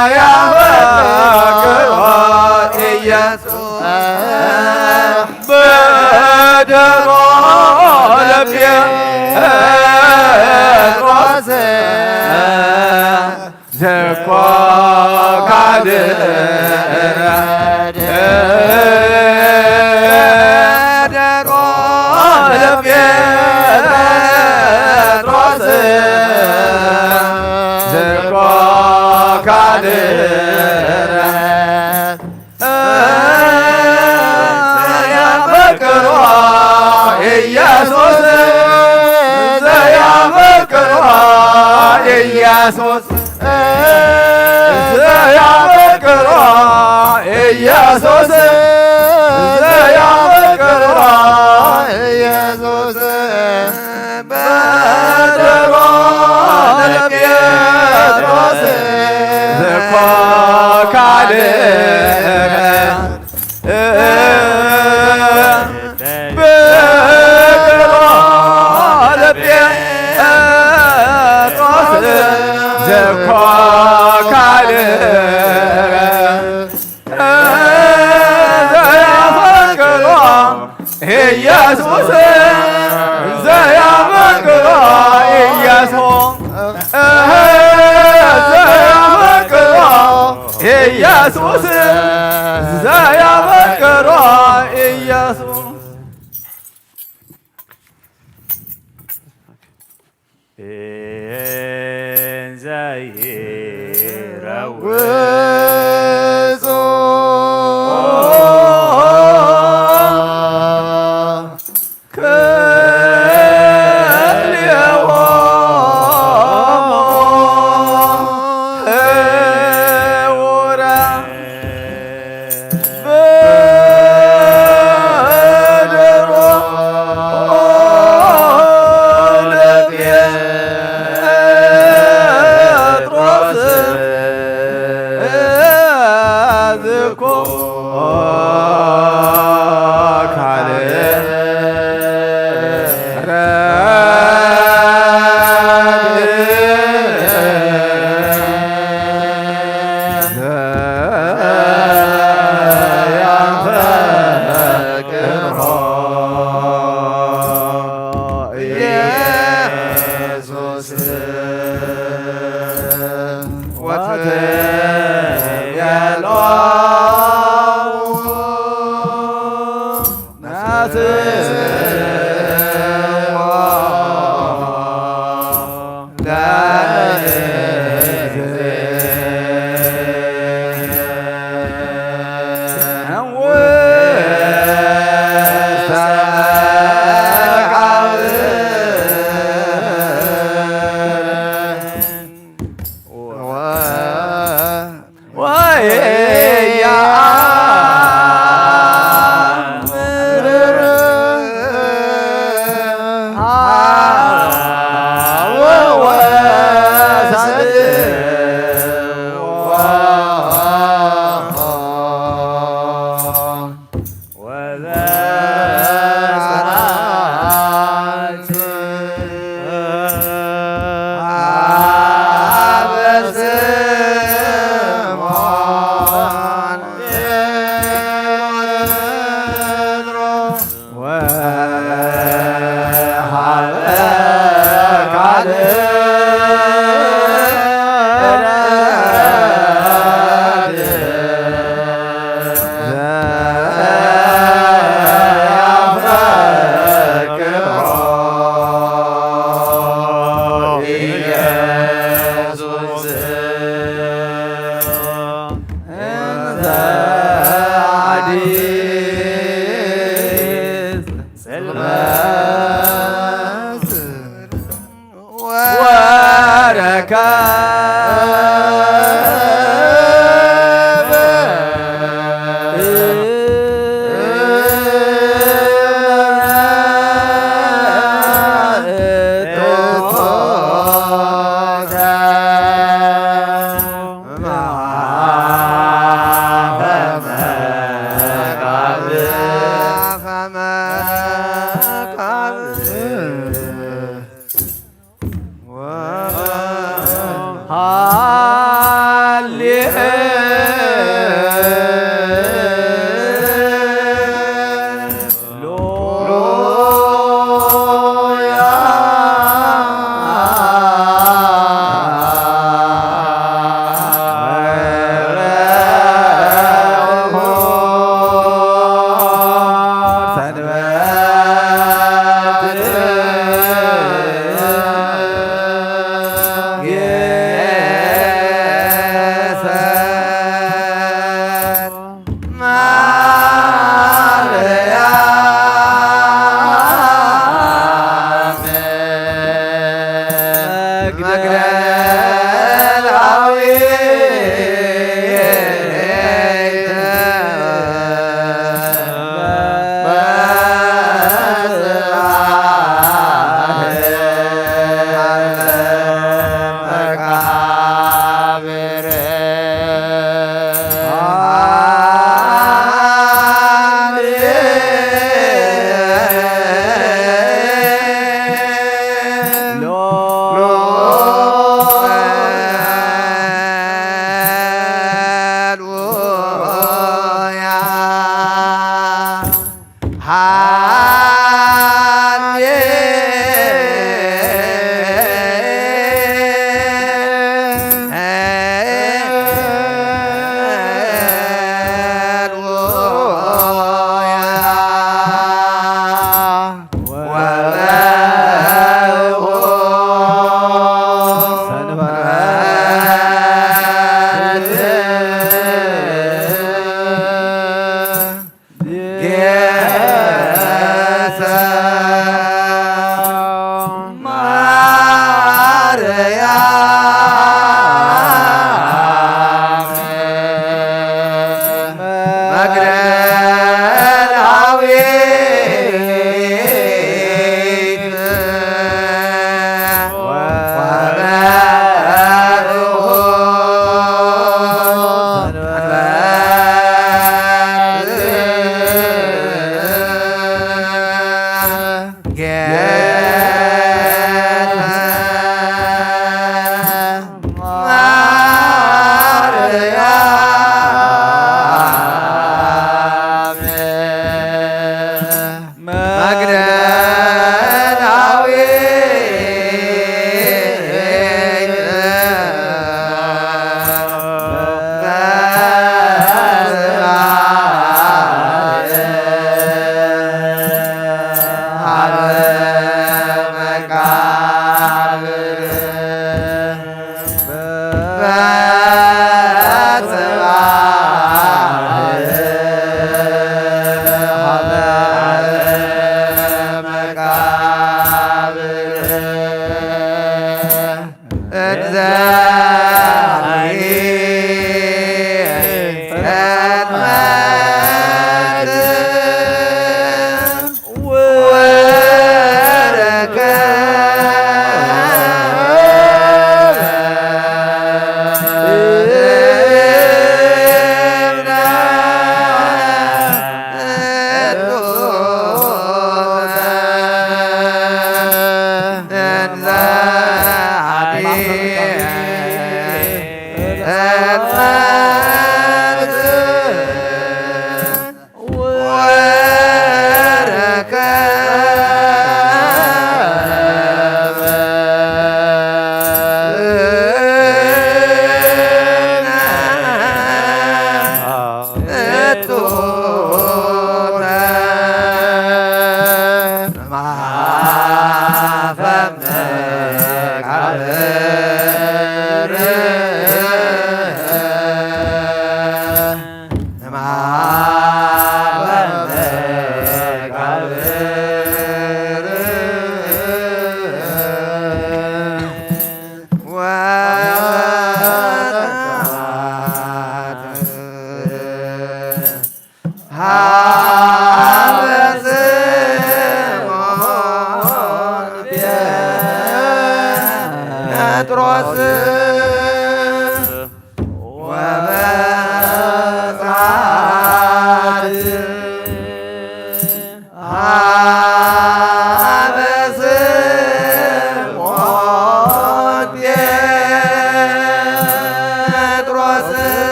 ዘያፈቅሮ በደሮ ለጴጥሮስ ዘኮ ካድረ በደሮ ለጴጥሮስ ዘኮ ካድረ ዘያፈቅሮ ኢየሱስ ዘያፈቅሮ ኢየሱስ ዘያፈቅሮ ኢየሱስ ዘያፈቅሮ ኢየሱስ በደሮ ለጴጥሮስ ዘኮ ካድረ በደሮ ለጴጥሮስ ዘኮ ካድረ ዘያፈቅሮ ኢየሱስ ዘያፈቅሮ ኢየሱስ ዘያፈቅሮ ኢየሱስ ዘያፈቅሮ ኢየሱስ እንዘ ይረውጹ ወትቤሎ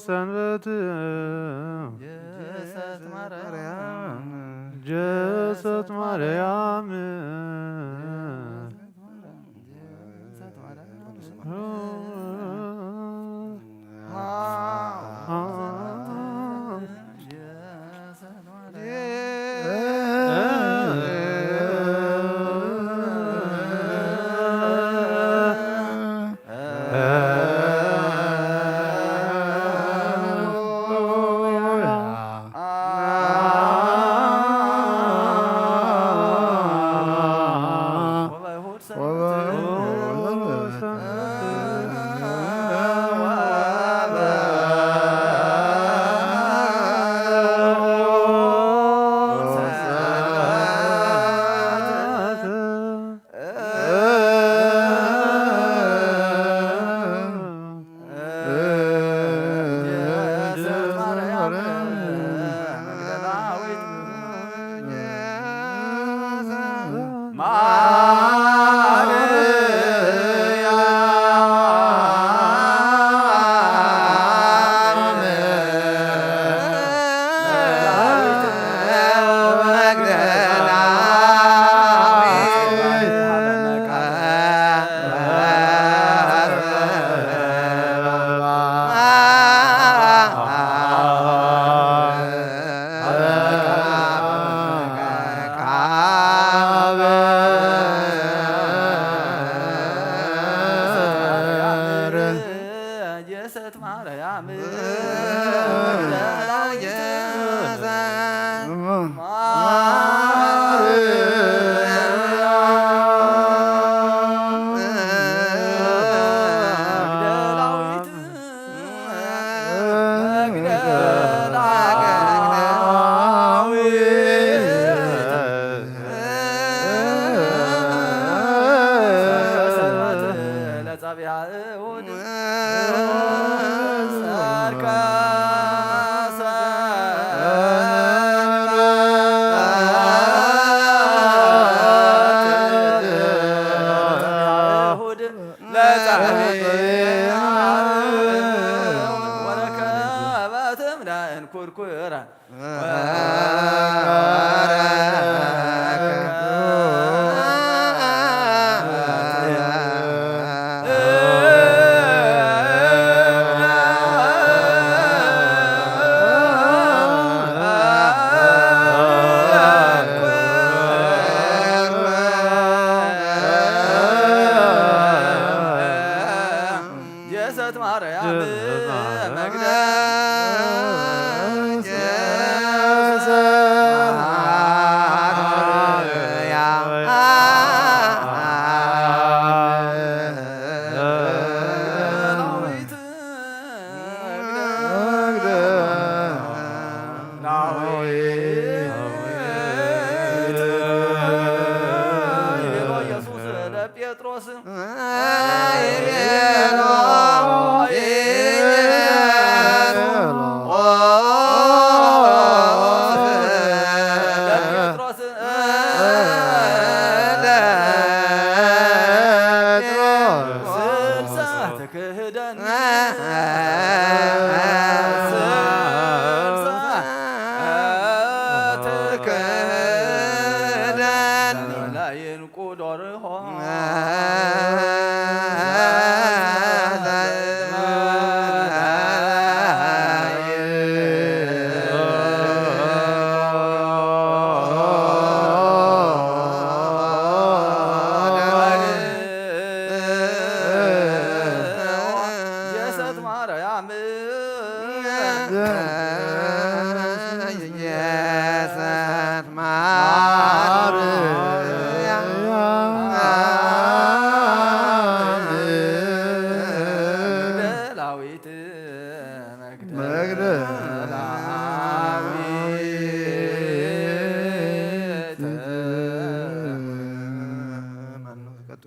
ሰንበት ጀሰት ማርያም Sarka ማርያም መግደላ ጴጥሮስ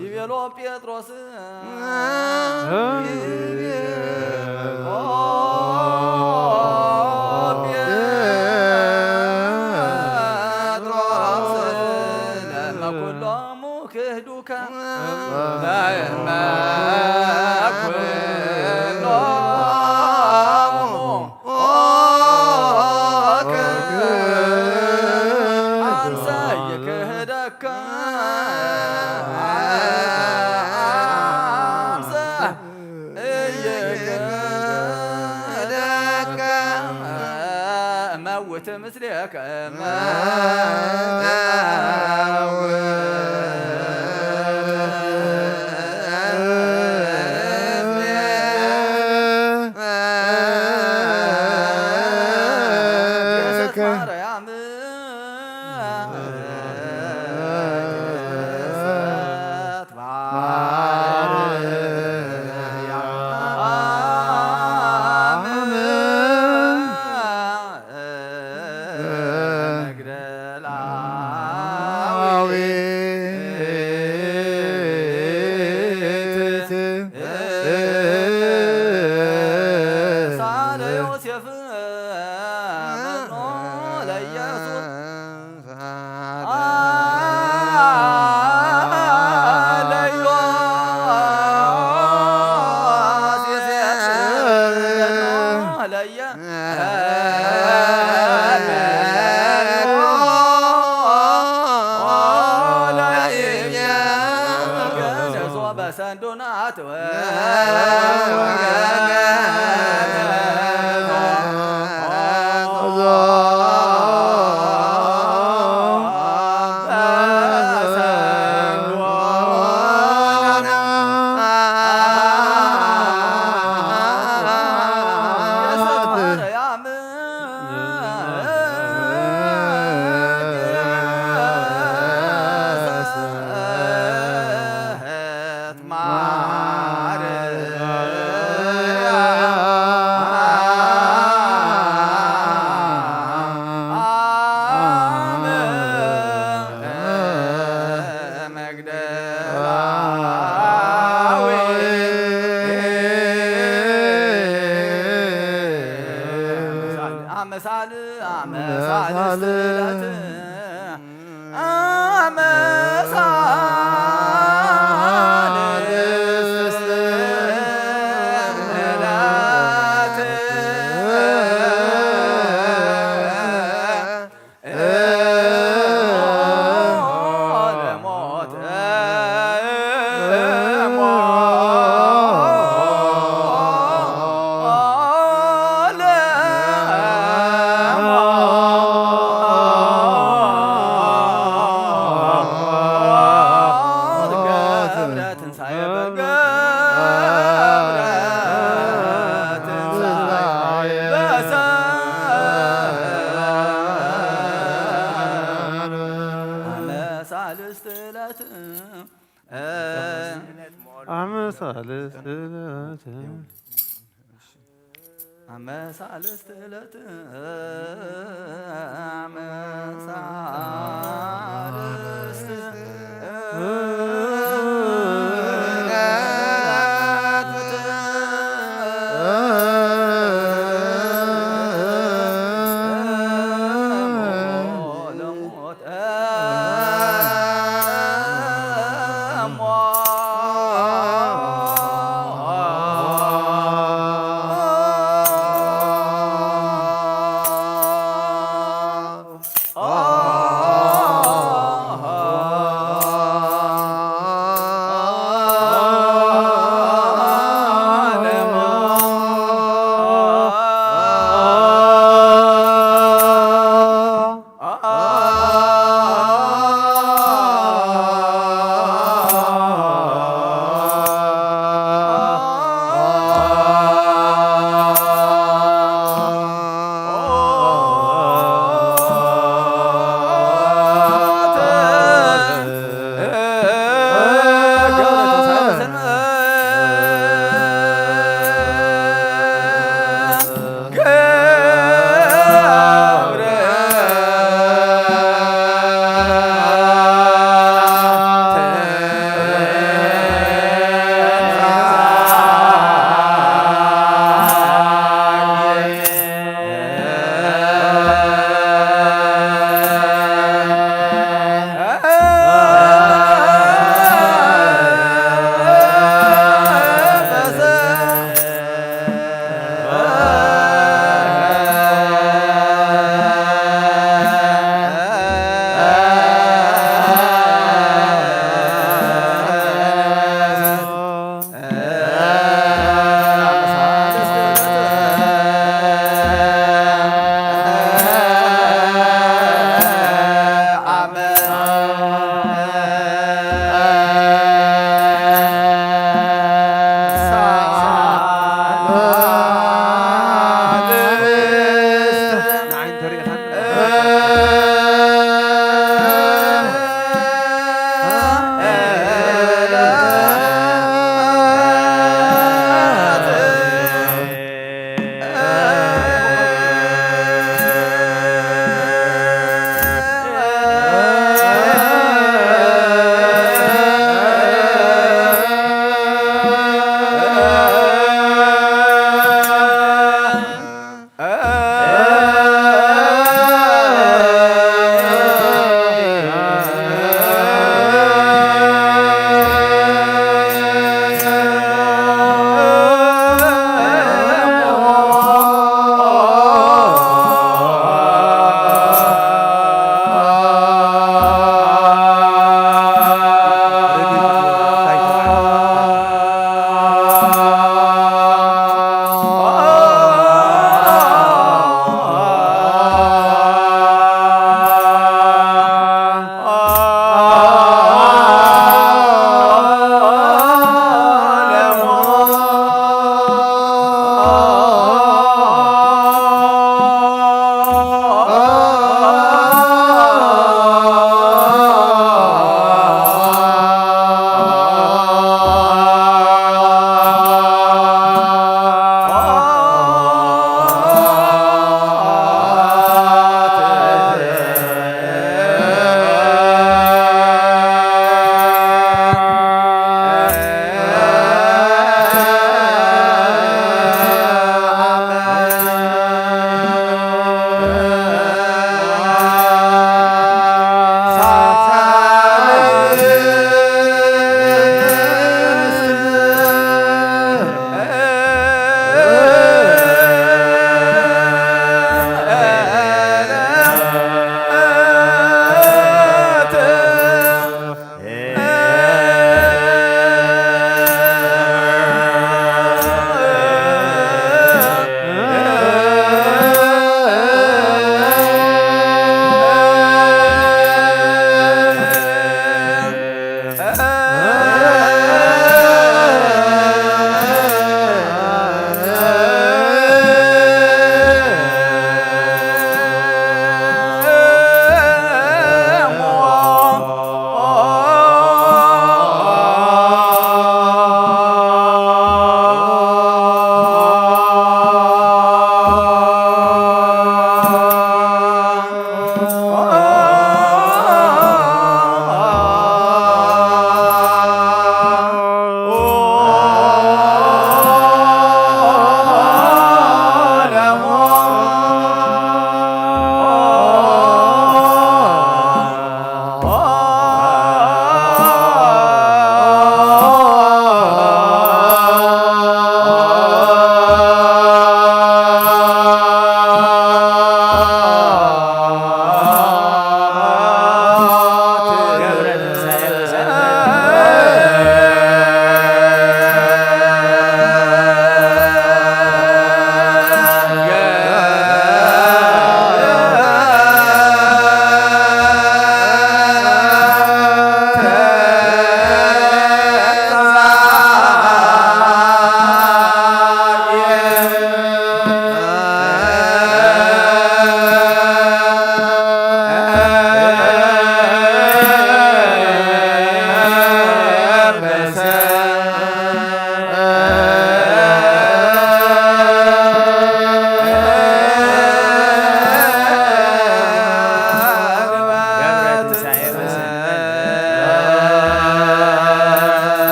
ይቤሎ ጴጥሮስ ለመኩሎሙ ክህዱከ አንሰ ይክህደከ موت مثلك በሰንዶናት አመሳል ስለት አመሳልስት ዕለት አመሳልስት ዕለት አመሳልስት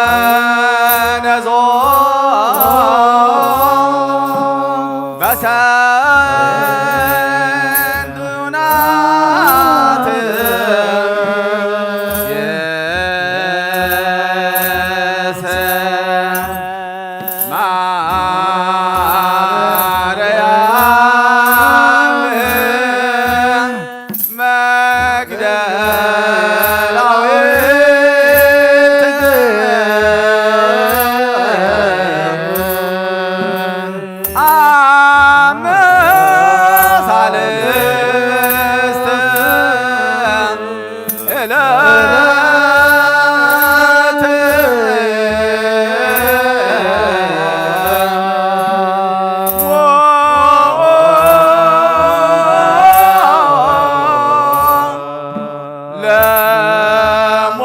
ወገነዞ በሰንዱናት የሰማርያም ለሞ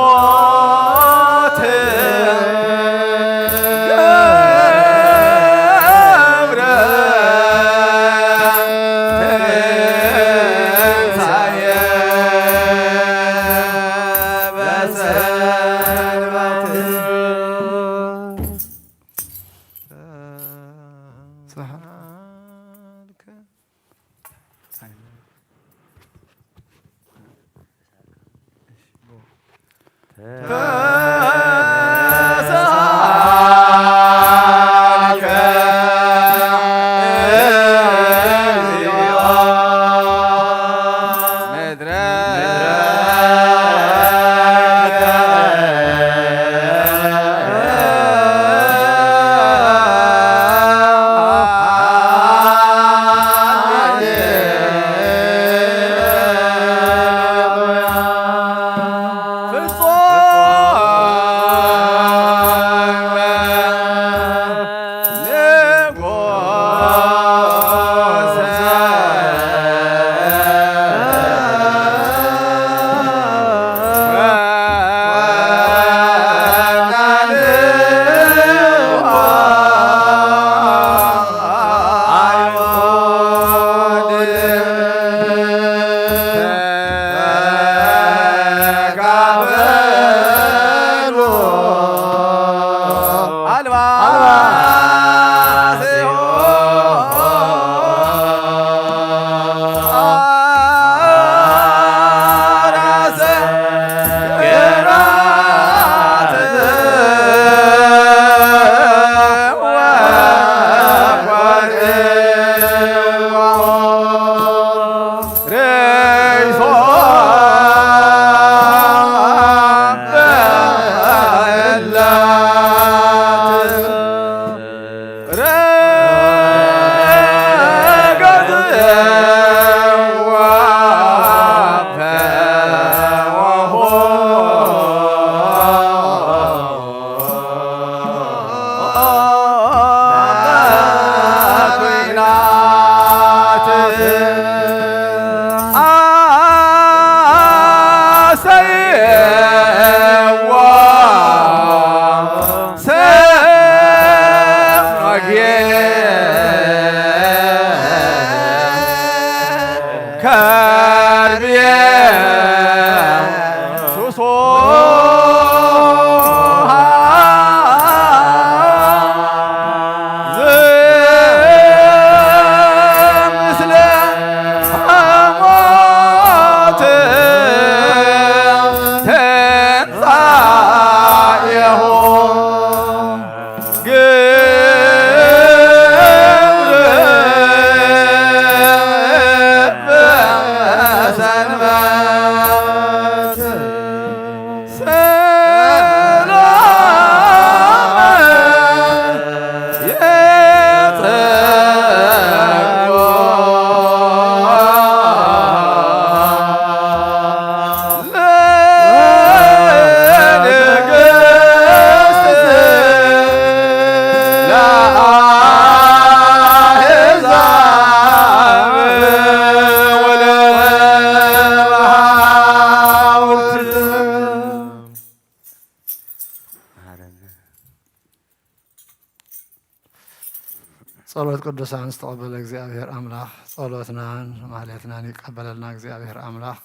ጸሎት ቅዱሳን ዝተቀበለ እግዚአብሔር አምላክ ጸሎትናን ማህሌትናን ይቀበለልና እግዚአብሔር አምላክ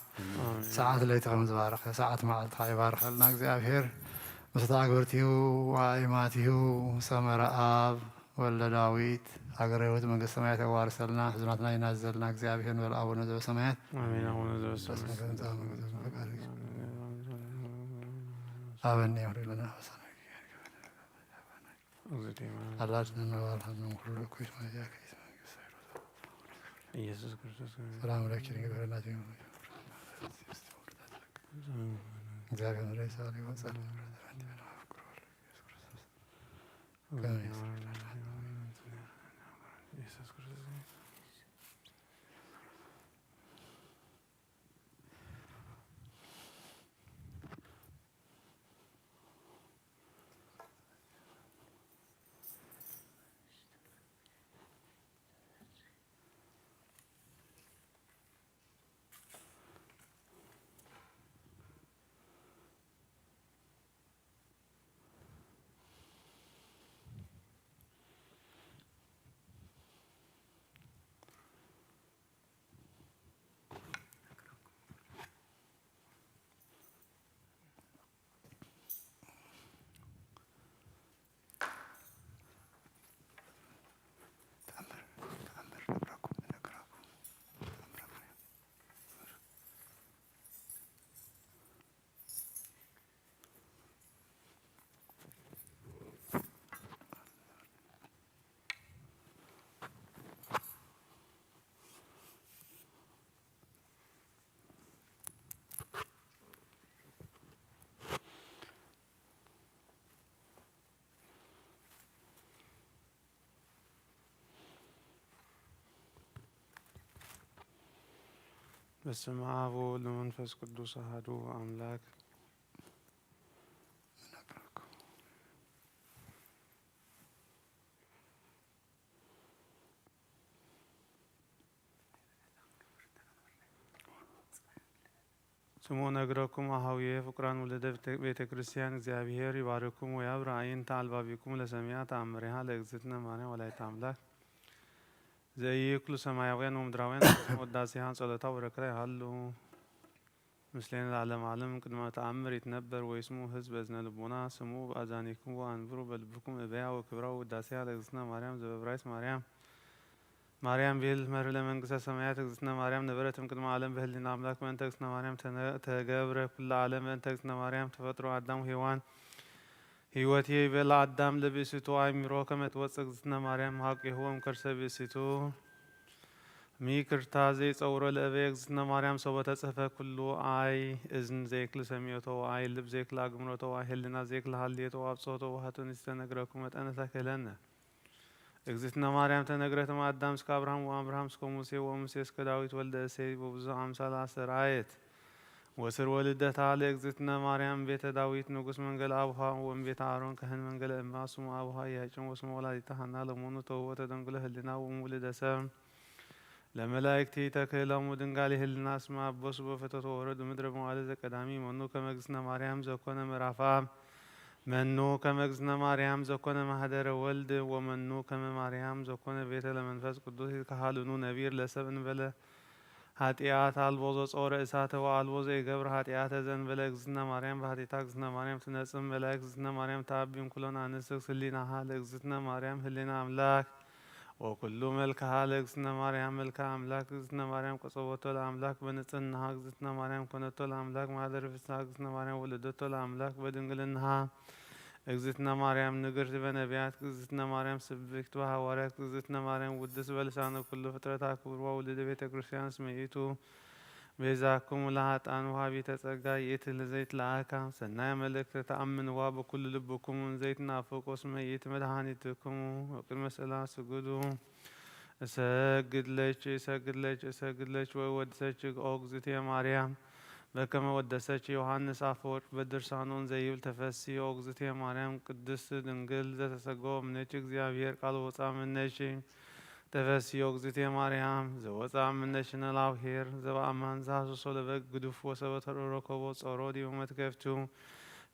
ሰዓት ለይቲ ከም ዝባረኸ ሰዓት መዓልትኻ ይባርከልና እግዚአብሔር ምስታ አግብርቲሁ ወአይማቲሁ ሰመረ አብ ወልደ ዳዊት ሀገረ ሕይወት መንግስተ ሰማያት ያዋርሰልና ሕዝናትና ይናዘልና እግዚአብሔር ንበል አቡነ ዘበሰማያት አሜን። አቡነ ዘበሰማያት አበነ ይሁንልና አላድነን ወባልሐነ ሁሉ ኩይስ ማዚያከ ኢየሱስ ክርስቶስ ሰላም ለኪ ንገረናት እግዚአብሔር መድኃኒተ ሰዓሊ ወጸል ኢየሱስ ክርስቶስ በስመ አብ ወወልድ ወመንፈስ ቅዱስ አሐዱ አምላክ። ስሙ ነግረኩም አሃውየ ፍቁራን ወለደ ቤተ ክርስቲያን እግዚአብሔር ይባርኩም ወያብራ አይንተ አልባቢኩም ለሰሚያ ተአምሪሃ ለእግዝእትነ ማርያም ወላዲተ አምላክ ዘኢይክሉ ሰማያውያን ወምድራውያን ወዳሴሃ ጸሎታ ወረከራ ያሉ ምስሌን ለዓለም ዓለም ቅድመ ተአምር ይትነበር ወይስሙ ህዝብ በእዝነ ልቦና ስሙ በአዛኒክሙ ወአንብሩ በልብኩም እበያ ወክብራ ውዳሴሃ ለእግዝእትነ ማርያም ዘበብራይስ ማርያም ቤል መር ለመንግስተ ሰማያት እግዝእትነ ማርያም ነበረትም ቅድመ ዓለም በህሊና አምላክ በእንተ እግዝእትነ ማርያም ተገብረ ኩላ ዓለም በእንተ እግዝእትነ ማርያም ተፈጥሮ አዳም ሔዋን ህይወት ይበላ አዳም ለብእሲቱ አእምሮ ከመ ትወፅእ እግዝእትነ ማርያም ሀቂሆም ከርሰ ብእሲቱ ሚክርታ ዘይፀውሮ ለእበየ እግዝእትነ ማርያም ሰው በተጽሕፈ ኩሉ አይ እዝን ዘይክል ሰሚዖቶ አይ ልብ ዘይክል አግምሮቶ አይ ህሊና ዘይክል ሀልየቶ አብጽሖቶ ዋህቶን ዝተነግረኩም መጠነ ተክህለነ እግዝእትነ ማርያም ተነግረትም አዳም እስከ አብርሃም ወአብርሃም እስከ ሙሴ ወሙሴ እስከ ዳዊት ወልደ እሴይ በብዙ አምሳል አሰራየት ወስር ወልደታ ለእግዝእትነ ማርያም ቤተ ዳዊት ንጉስ መንገል አቡሃ ወእምቤተ አሮን ካህን መንገለ እማ ስሙ አቡሃ ያጭን ወስሙ ወላዲተ ሐና ለመሆኑ ተውቦተ ደንግለ ህሊና ወሙልደ ሰብ ለመላእክቲ ተክህለሙ ድንጋሌ ህሊና ስማ አቦሱ በፈተቶ ወረዱ ምድረ መዋዕለ ዘቀዳሚ መኑ ከመ እግዝእትነ ማርያም ዘኮነ ምዕራፋ መኑ ከመ እግዝእትነ ማርያም ዘኮነ ማህደረ ወልድ ወመኑ ከመ ማርያም ዘኮነ ቤተ ለመንፈስ ቅዱስ ይትከሃልኑ ነቢር ለሰብ እንበለ ኃጢአት አልቦ ዘጾረ እሳተ ወአልቦ ዘይገብር ኃጢአተ ዘእንበለ እግዝእትነ ማርያም በኃጢአታ እግዝእትነ ማርያም ትነጽም መላእክት እግዝእትነ ማርያም ተአቢም ኩሎን አንስት ህሊናሃ ለእግዝእትነ ማርያም ህሊና አምላክ ወኩሉ መልክሃ ለእግዝእትነ ማርያም መልክአ አምላክ እግዝእትነ ማርያም ቆጸቦቶ ለአምላክ በንጽህናሃ እግዝእትነ ማርያም ኮነቶ ለአምላክ ማህደረ ፍስሐ እግዝእትነ ማርያም ወለደቶ ለአምላክ በድንግልናሃ እግዝእትነ ማርያም ንግርት በነቢያት እግዝእትነ ማርያም ስብክት በሐዋርያት እግዝእትነ ማርያም ውድስ በልሳነ ኩሉ ፍጥረት አክብርዋ ውልደ ቤተ ክርስቲያን ስመይቱ ቤዛክሙ ለኃጥአን ወሀቢተ ጸጋ ይእቲ ለዘይት ለአካ ሰናየ መልእክተ ተአምንዋ በኩሉ ልብክሙ ዘይትናፍቁ ስመይት መድኃኒትክሙ ወቅድመ ስእላት ስግዱ እሰግድለች ወወድሰች ኦ እግዝእትየ ማርያም በከመ ወደሰች ዮሐንስ አፈወርቅ በድርሳኑን ዘይብል ተፈሲ ኦ እግዝእትየ ማርያም ቅድስት ድንግል ዘተሰገወ እምኔኪ እግዚአብሔር ቃል ወፃ እምኔኪ ተፈሲ ኦ እግዝእትየ ማርያም ዘወፃ እምኔኪ ነላብሔር ዘበአማን ዘሐሰሶ ለበግ ግዱፍ ወሰበተ ረከቦ ጾሮ ዲበ መትከፍቱ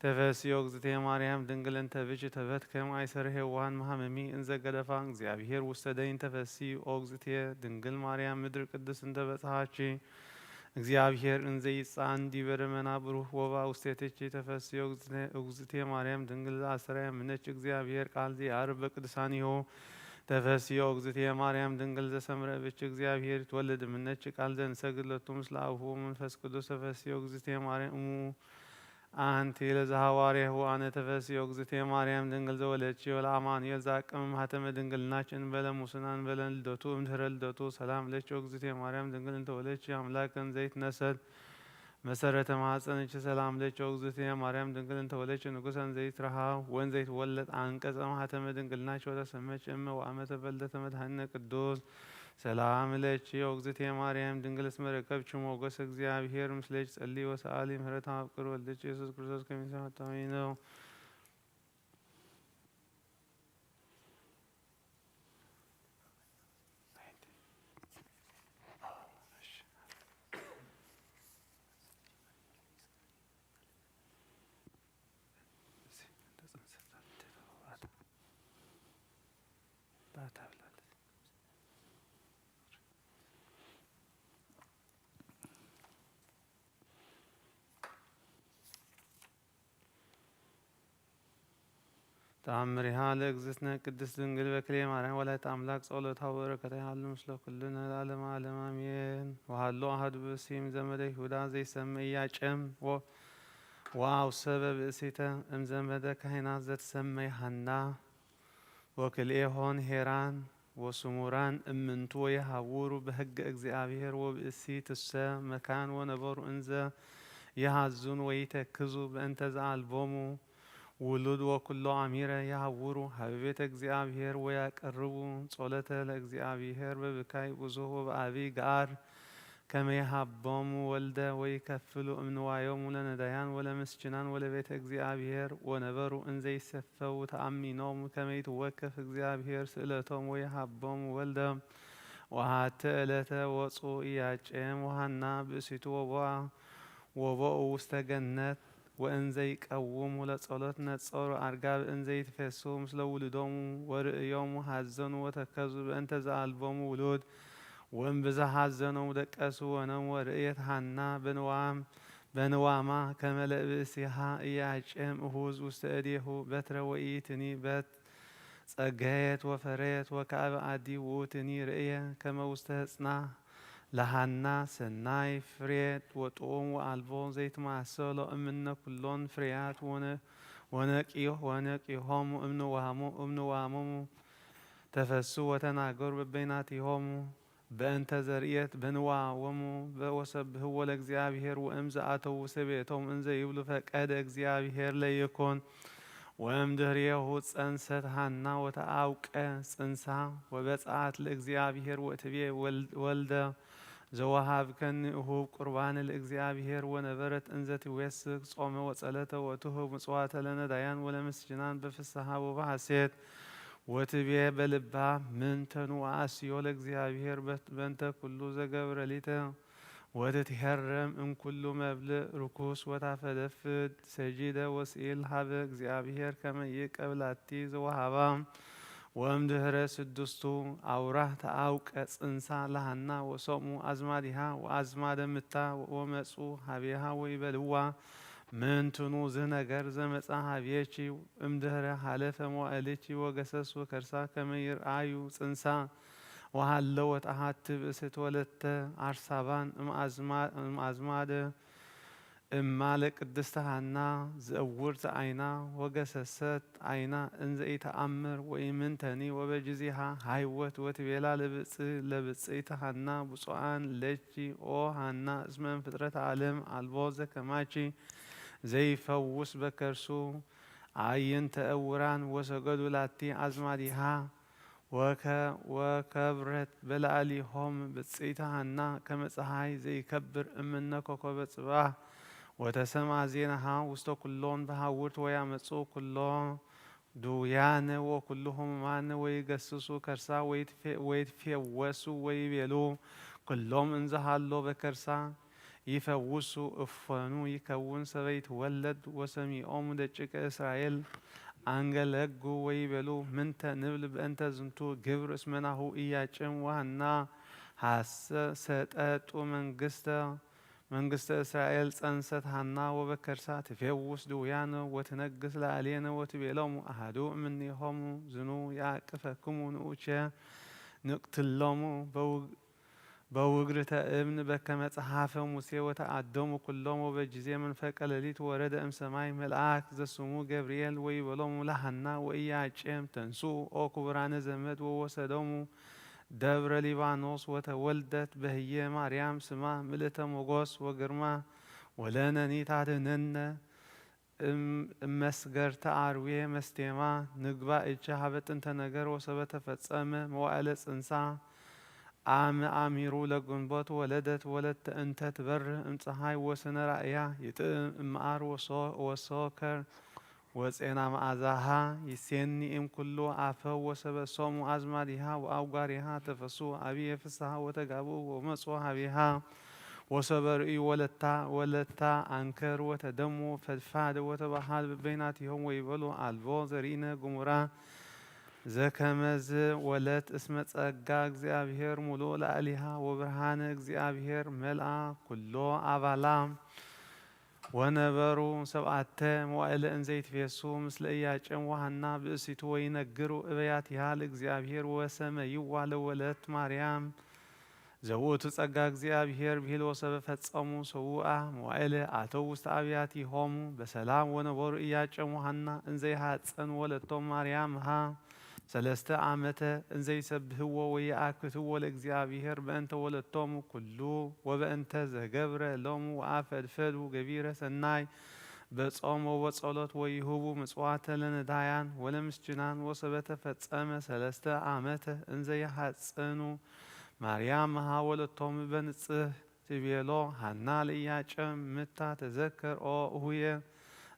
ተፈሲ ኦ እግዝእትየ ማርያም ድንግል እንተ ብእሲ ተበትከ እምአይሰረ ሔዋን መሐመሚ እንዘ ገደፋ እግዚአብሔር ውስተ ደይን ተፈሲ ኦ እግዝእትየ ድንግል ማርያም ምድር ቅድስት እንተ በጽሐቺ እግዚአብሔር እንዘ ይጻን ዲበ ደመና ብሩህ ወባ ውስቴትኪ ተፈስዮ እግዝእትየ ማርያም ድንግል ዘአስተርአየ እምኔኪ እግዚአብሔር ቃል ዘየዐርግ በቅዱሳኒሁ ተፈስዮ እግዝእትየ ማርያም ድንግል ዘሰምረ ብኪ እግዚአብሔር ይትወለድ እምኔኪ ቃል ዘንሰግድ ለቱ ምስለ አቡሁ ወመንፈስ ቅዱስ ተፈስዮ እግዝእትየ ማርያም እሙ አንቲ ለዘሐዋርያሁ አነ ተፈስዮ እግዝእትየ ማርያም ድንግል ዘወለድኪ ወለአማኑኤል ዘአቅመ ማኅተመ ድንግልናኪ እንበለ ሙስና እንበለ ልደቱ እምድኅረ ልደቱ ሰላም ለኪ እግዝእትየ ማርያም ድንግል እንተ ወለድኪ አምላከ እንዘይትነሰት መሰረተ ማኅፀንኪ ሰላም ለኪ እግዝእትየ ማርያም ድንግል እንተ ወለድኪ ንጉሠ እንዘይትረሃብ ወእንዘይትወለድ አንቀጸ ማኅተመ ድንግልናኪ ወተሰመይኪ እመ ወአመተ በልደተ መድኃኒነ ቅዱስ ሰላም ለኪ እግዝእትየ ማርያም ድንግል እስመ ረከብኪ ሞገሰ እግዚአብሔር ምስሌኪ ጸልዪ ወሰአሊ ምህረተ አፍቅር ወልድኪ ኢየሱስ ክርስቶስ ከመ ይሰማይ ነው። ተአምሪሃ ለእግዝእትነ ቅድስት ድንግል በክልኤ ማርያም ወላዲተ አምላክ ጸሎታ ወበረከታ ይሃሉ ምስለ ኩልነ ለዓለመ ዓለም አሜን። ወሀሎ አሐዱ ብእሲም ዘመደ ይሁዳ ዘይሰመይ ኢያቄም ወአውሰበ ብእሲተ እምዘመደ ካህናት ዘትሰመይ ሐና ወክልኤሆን ሄራን ወስሙራን እምንቱ ወየሐውሩ በሕገ እግዚአብሔር ወብእሲትሰ መካን ወነበሩ እንዘ የሐዙን ወይተክዙ በእንተ ዘአልቦሙ ውሉድ ወኩሎ አሚረ ያሐውሩ ሀበ ቤተ እግዚአብሔር ወያቀርቡ ጸሎተ ለእግዚአብሔር በብካይ ብዙኅ ወበአቢይ ገአር كما يحبهم ولدا ويكفلوا أمنوايهم لنديان ولا مسجنان ولا بيت እግዚአብሔር ونبروا إن زي سفوا تأمينهم كما يتوكف እግዚአብሔር سئلتهم ويحبهم ولدا وهات إلتا وصو إياجهم وهنا بأسيتو وباء وستجنت وإن زي قوموا لصلاة نتصور أرجاب إن زي تفسوا مثل ولدهم ورئيهم وحزنوا وتكذب أنت زعلبهم ولود وإن بزا حزنوا دكسوا ونم ورئيت حنا بنواما كما لبسيها إياجهم أهوز وستأديه بتر وإيتني بت صقايت وفريت وكأب عدي ووتني رئيه كما وستهصنا لحنا سناي فريت وطوم وألبون زيت معسولو أمنا كلون فريات ونقيهم أمنو وهمو تفسوا وتناقر ببيناتهم بأنت زريت بنوا ومو بوسبه ولا እግዚአብሔር وامزعته وسبيتهم إن زي يبلو فقد እግዚአብሔር ليكون وامدريه صنست حنا وتعوق صنسا وبصعت لእግዚአብሔር وتبي ولد زوهاب كن هو قربان لእግዚአብሔር ونبرت انزت ويسق صوم وصلته وتهب مصواته لنديان ولا مسجنان بفسحه وبحسيت وتبي بلبا من تنو عاسيو لእግዚአብሔር بنت كل زجبر ليته وتتهرم ان كل مبلغ ركوس وتفدفد سجيده وسئل حب እግዚአብሔር كما يقبلاتي زوهابا وامدهر سدستو أوراه تأوك صنسا لهنا وصومو أزمادها وأزماد متا ومسو هبيها ويبلوا من تنو زنجر زمسا هبيشي امدهر حالف مواليشي وقسس وكرسا كما يرعايو صنسا وهلوت أحد بست ولت عرصابان ام أزماد مالك دستهنا زورت عينا وجسست عينا إن زي تأمر وإيمنتني وبجزيها هايوت وتبيلا لبسيتهنا بصوان لجي أو هنا اسمن فترة عالم البوزة كماشي زي فوس بكرسو عين تأوران وسجدوا لاتي عزماديها وكبرت بلاليهم بسيتهنا كمسحاي زي كبر امنا كوكب صباح وتسمع زينها وسط كلهم بهاورت ويامصو كلهم دويان وكلهم مان ويجسسوا كرسا ويتفوسوا ويبيلو كلهم انزهالو بكرسا يفوسوا افنو يكون سبيت ولد وسميهم دجك اسرائيل አንገለጉ ወይበሉ ምንተ ንብል በእንተ ዝንቱ ግብር እስመናሁ ኢያጭም ወሃና ሰጠጡ መንግስተ እስራኤል ጸንሰት ሃና ወበከርሳ ትፌውስ ድውያነ ወትነግስ ለአሌነ ወትቤሎሙ አሐዱ እምኔሆሙ ዝኑ ያቅፈክሙ ንኡቸ ንቅትሎሙ በውግርተ እብን በከመ ጸሐፈ ሙሴ ወተአደሙ ኩሎሙ በጊዜ መንፈቀ ሌሊት ወረደ እምሰማይ መልአክ ዘስሙ ገብርኤል ወይቤሎሙ ለሐና ወኢያቄም ተንሥኡ ኦ ክቡራነ ዘመድ ወወሰዶሙ ደብረ ሊባኖስ ወተወልደት በህየ ማርያም ስማ ምልዕተ ሞገስ ወግርማ ወለነኒ ታድኅነነ እመስገርተ አርዌ መስቴማ ንግባ እቸ ሀበ ጥንተ ነገር ወሰበ ተፈጸመ መዋዕለ ጽንሳ አሚሩ ለግንቦት ወለደት ወለተ እንተ ትበር እምፀሐይ ወስነ ራእያ ይጥዕም እምአር ወሶከር ወፄና መዓዛሃ ይሴኒ እምኩሉ አፈ ወሰበሶሙ አዝማዲሃ ወአውጋሪሃ ተፈሱ አብየ ፍስሐ ወተጋቡ ወመጽ ሀቢሃ ወሰበርኢ ወለታ አንከር ወተደሙ ፈድፋድ ወተባሃል በበይናቲሆም ወይበሉ አልቦ ዘሪእነ ግሙራ ዘከመዝ ወለት እስመ ጸጋ እግዚአብሔር ሙሉ ለአሊሃ ወብርሃነ እግዚአብሔር መልአ ኩሎ አባላ ወነበሩ ሰብአተ መዋዕለ እንዘ ይትፌሱ ምስለ ኢያቄም ወሐና ብእሲቱ ወይነግሩ እበያቲሃ ለእግዚአብሔር ወሰመይዋ ለወለት ማርያም ዘውእቱ ጸጋ እግዚአብሔር ብሂል ወሰበ ፈጸሙ ሰውአ መዋዕለ አተው ውስተ አብያቲሆሙ በሰላም ወነበሩ ኢያቄም ወሐና እንዘ ይሐፀን ወለቶም ማርያምሃ ሰለስተ ዓመተ እንዘ ይሰብህዎ ወይአክትዎ ለእግዚአብሔር በእንተ ወለቶሙ ኩሉ ወበእንተ ዘገብረ ሎሙ ወአፈድፈዱ ገቢረ ሰናይ በጾም ወጸሎት ወይሁቡ ምጽዋተ ለነዳያን ወለምስኪናን ወሰበተ ፈጸመ ሰለስተ ዓመተ እንዘ ይሐጽኑ ማርያም ወለቶሙ በንጽህ ትቤሎ ሃና ለኢያቄም ምታ ተዘከር ኦ እሁየ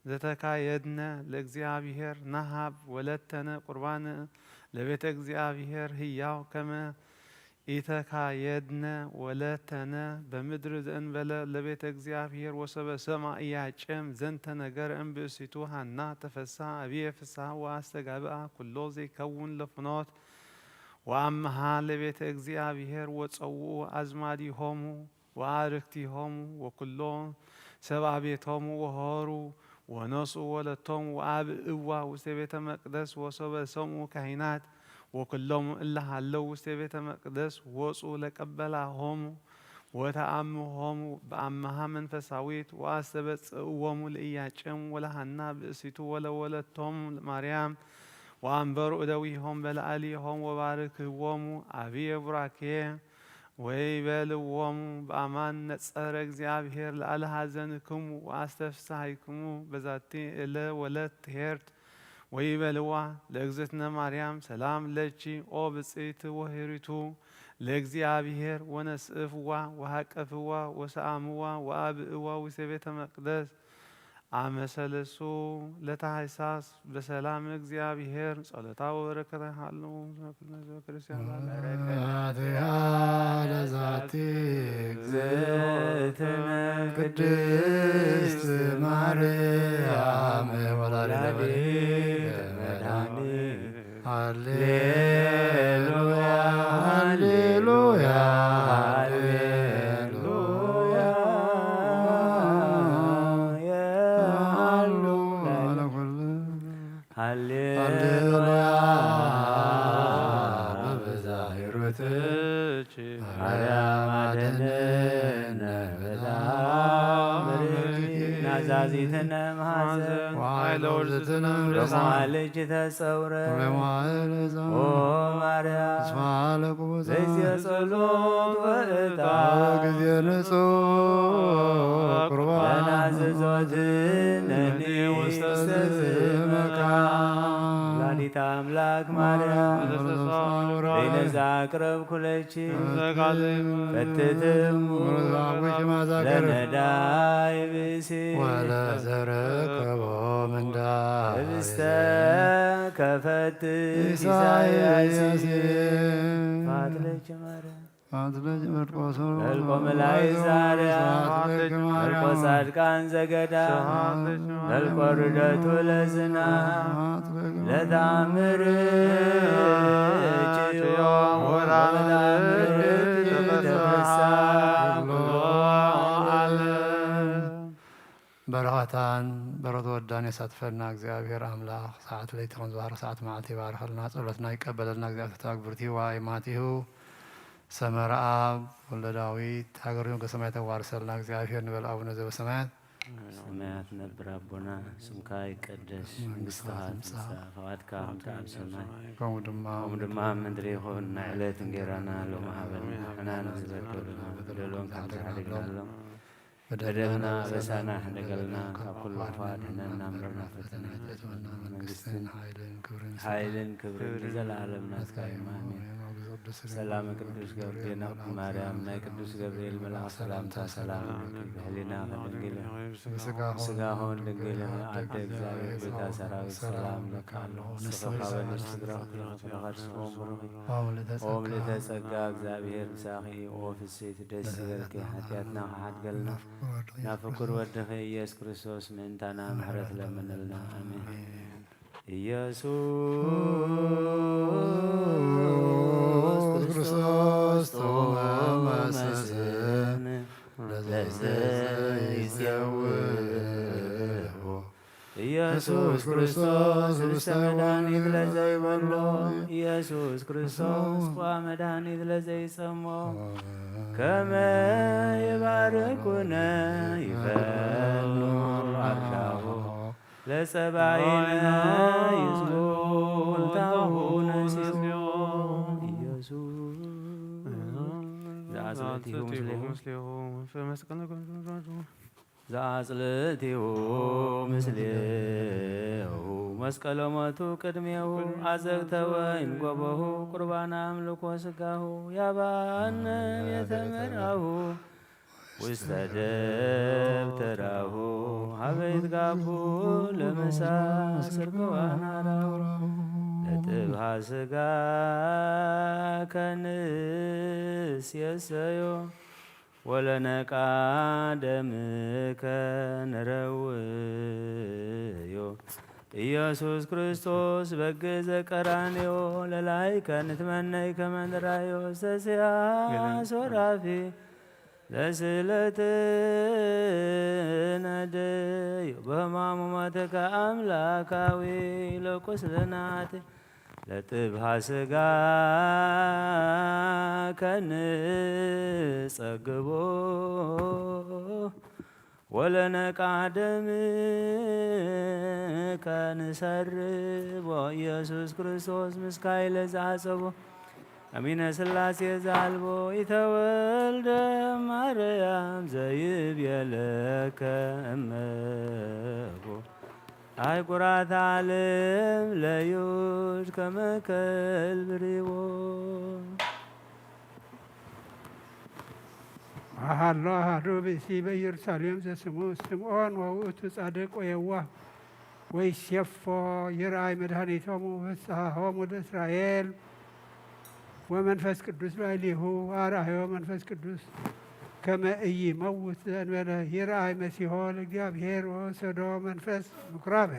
ዘተካየድነ ለእግዚአብሔር ናሃብ ወለተነ ቁርባን ለቤተ እግዚአብሔር ህያው ከመ ኢተካየድነ ወለተነ በምድር ዘእንበለ ለቤተ እግዚአብሔር ወሰበ ሰማ ኢያቄም ዘንተ ነገር እምብእሲቱ ሃና ተፈሳ አብየ ፍስሐ ወአስተጋብአ ኩሎ ዘይከውን ለፍኖት ወአምሃ ለቤተ እግዚአብሔር ወጸውኡ አዝማዲሆሙ ወአርክቲሆሙ ወኩሎ ሰብአ ቤቶሙ ወሆሩ ወነስኡ ወለቶሙ ወአብእዋ ውስተ ቤተ መቅደስ ወሰበ ሰምኡ ካህናት ወኩሎም እለ ሃለው ውስተ ቤተ መቅደስ ወፁ ለቀበላሆሙ ወተአምሆሙ በአምሃ መንፈሳዊት ወአስተበጽእዎሙ ለኢያቄም ወለሃና ብእሲቱ ወለወለቶሙ ማርያም ወአንበሩ እደዊሆም በላዕሊሆም ወባርክዎሙ አብየ ቡራኬ ወይቤልዎሙ በአማን ነጸረ እግዚአብሔር ለአለ ሐዘንክሙ ወአስተፍስሐይክሙ በዛቲ እለ ወለት ሄርት ወይቤልዋ ለእግዝእትነ ማርያም ሰላም ለቺ ኦ ብጽዕት ወሂሪቱ ለእግዚአብሔር ወነስእፍዋ ወሃቀፍዋ ወሰአምዋ ወአብእዋ ውስተ ቤተ መቅደስ አመሰለሱ ለታኅሳስ በሰላም እግዚአብሔር ጸሎታ ወበረከታ ሃሉ ክርስቲያን ለዛቲ እግዝእትነ ቅድስት ማርያም ወላዲተ መድኃኒት ሃሌሉያ ሃሌሉያ ናዛዚትነ ማሐዘን ወኃይለወርዝትነ ለማልጅ ተጸውረ ኦ ማርያም ለጊዜ ጸሎት ወዕጣን ጊዜ ንጹሕ ቁርባን ለናዘዞትነኒ ውስተ መካን ወላዲተ አምላክ ማርያም በይነዛ አቅረብ ኩለቺ ፈትትሙ ለነዳይ ብእሲ ወለዘረከቦ ምንዳይ ህብስተ ከፈት ኢሳያስ ፋትለች ማርያም መልቆ መላይ ዛርያ መልቆ ጻድቃን ዘገዳ መልቆ ርደቱ ለዝና ለታምር ጭዮ ወታምር ተፈሳ በረኸታን በረቶ ወዳን የሳትፈና እግዚአብሔር አምላክ ሰዓት ላይ ተኾን ዝባርኽ ሰዓት መዓልቲ ይባርኸልና ጸሎትና ይቀበለልና እግዚአብሔር ተግብርቲ ዋይማቲሁ ሰመረ አብ ወልደ ዳዊት ሀገሩ ከሰማይ ተዋርሰልና እግዚአብሔር ንበል አቡነ ዘበሰማያት ሰማያት ነብር አቦና ስምካ ይቀደስ መንግሥትከ ትምጻእ ፈቃድከ በከመ በሰማይ ከምኡ ድማ ምድሪ ይኹን ንዕለት እንጀራና ሎሚ ሀበና ንሕና ንዝበደሉና በደሎን ከመ ንሕነግር በደልና በሳና ሕነገልና ካብ ኩሉ ክፋት ሕነና ምረርና ፈተና መንግስትን ኃይልን ክብርን ዘለዓለም ናትካ እዩ አሜን። ሰላም ቅዱስ ገብርኤል ማርያም ናይ ቅዱስ ገብርኤል መልአክ ሰላምታ ሰላም ህሊና ከድንግል ስጋሆን ድንግል አደ እግዚአብሔር ቤታ ሰራዊት ሰላም ለካ ኣለኹ ንስኻበን ስድራኽትረኸርስኦም ብሩኺ ኦም ልተጸጋ እግዚአብሔር ምሳኺ ኦ ፍሴት ደስ ይበልኪ ሓጢአትና ከሓድገልና ናብ ፍቁር ወድኺ ኢየሱስ ክርስቶስ ምእንታና ምሕረት ለምንልና አሜን። ኢየሱስ ክርስቶስ ተመስገን ለዘይጼውዑ ኢየሱስ ክርስቶስ ርስተ መድኃኒት ለዘይበሎ ኢየሱስ ክርስቶስ ቋ መድኃኒት ለዘይጸሞ ከመ ይባርኩነ ይፈኑ አርሻሁ ለጸባይነ ይዝሙልታሁ ነሲዮ ኢየሱስ ዘአጽልእቲሁ ምስሌሁ መስቀለ ሞቱ ቅድሜሁ አዘግተ ወይን ጎበሁ ቁርባነ አምልኮ ስጋሁ ያባነ ቤተ መርአሁ ውስተ ደብተራሁ ሀበይት ጋቡ ለመሳስር በዋናራሁ ለጥብሃ ስጋ ከንስ የሰዮ ወለነቃ ደምከ ንረውዮ ኢየሱስ ክርስቶስ በገዘ ቀራንዮ ለላይከ ንትመነይ ከመንራዮ ሰስያ ሶራፊ ለስለትነደዮ በህማሙ ሞትከ አምላካዊ ለቁስልናት ለጥብሃ ስጋ ከንጸግቦ ወለነቃ ደምከ ንሰርቦ ኢየሱስ ክርስቶስ ምስካይ ለዘአጸቦ አሚነ ሥላሴ ዘአልቦ ኢተወልደ ማርያም ዘይቤለከ እመቦ አይቁራት ዓለም ለዩድ ከመከልብ ሪቦ አሃሎ አሃዱ ብእሲ በኢየሩሳሌም ዘስሙ ስምዖን ወውእቱ ጻድቅ ወየዋህ ወይሴፎ ይርአይ መድኃኒቶሙ ፍስሐሆሙ ለእስራኤል ወመንፈስ ቅዱስ ላዕሌሁ አርአዮ መንፈስ ቅዱስ ከመ ኢይመውት ዘእንበለ ይርአይ መሲሖ ለእግዚአብሔር ወወሰዶ መንፈስ ምኵራበ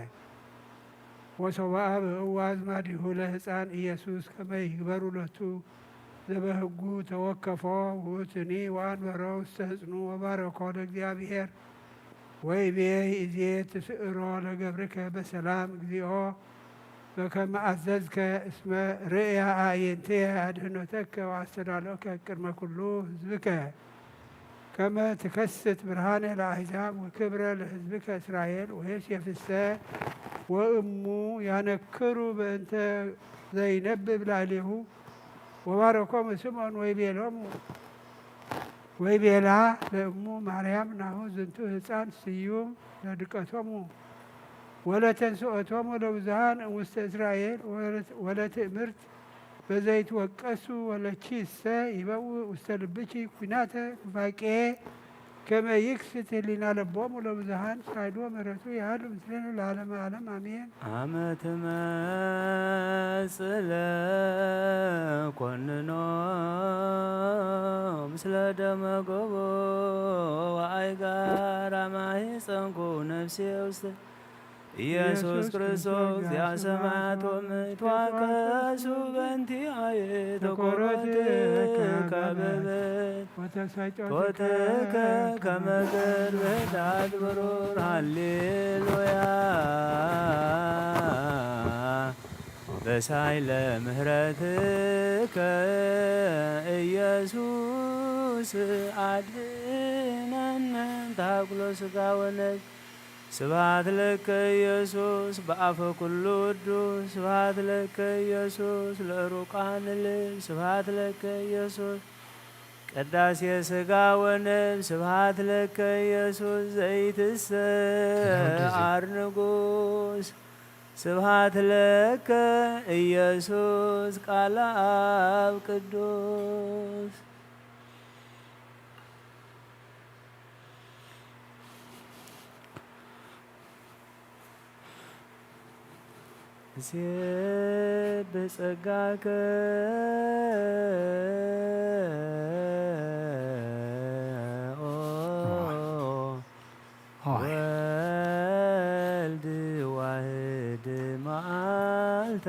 ወሶብአ በእዋ አዝማዲሁ ለሕፃን ኢየሱስ ከመ ይግበሩ ሎቱ ዘበሕጉ ተወከፎ ውእቱኒ ወአንበሮ ውስተ ሕፅኑ ወባረኮ ለእግዚአብሔር ወይቤ ይእዜ ትስዕሮ ለገብርከ በሰላም እግዚኦ በከመ አዘዝከ እስመ ርእያ አዕይንትየ አድኅኖተከ ወአስተዳለወከ ቅድመ ኩሉ ሕዝብከ ከመ ትከስት ብርሃነ ለአሕዛብ ወክብረ ለሕዝብከ እስራኤል ወዮሴፍሰ ወእሙ ያነክሩ በእንተ ዘይነብብ ላዕሌሁ ወባረኮሙ ስምዖን ወይቤላ ለእሙ ማርያም ናሁ ዝንቱ ሕፃን ስዩም ለድቀቶሙ ወለተንሥኦቶሙ ለብዙኃን እሙስተ እስራኤል ወለትእምርት በዘይትወቀሱ ወለቺሰ ይበውእ ውስተ ልብኪ ኩናተ ኑፋቄ ከመ ይክስት ህሊና ልቦሙ ለብዙኃን ሳይዶ ምሕረቱ ያህሉ ምስሌነ ለዓለመ ዓለም አሜን። አመ ትመጽእ ለኰንኖ ምስለ ደመ ገቦ ወአይጋር አማኅፀንኩ ነፍሴ ውስተ ኢየሱስ ክርስቶስ ያሰማያት ወምትዋቀሱ በእንቲአየ ተኰረትከ በበት ኆትከ ከመ ገድፈ ዳድ ብሩር ሃሌሉያ በሳይለ ምሕረትከ ኢየሱስ አድኅነነ ታኵሎ ሥጋ ወነፍስ ስብሐት ለከ ኢየሱስ በአፈ ኩሉ ቅዱስ ስብሐት ለከ ኢየሱስ ለዕሩቃን ልብ ስብሐት ለከ ኢየሱስ ቅዳሴ ሥጋ ወነፍስ ስብሐት ለከ ኢየሱስ ዘይትሰዓር ንጉሥ ስብሐት ለከ ኢየሱስ ቃለ አብ ቅዱስ እሴብሕ ጸጋከ ወልድ ዋሕድ መዓልተ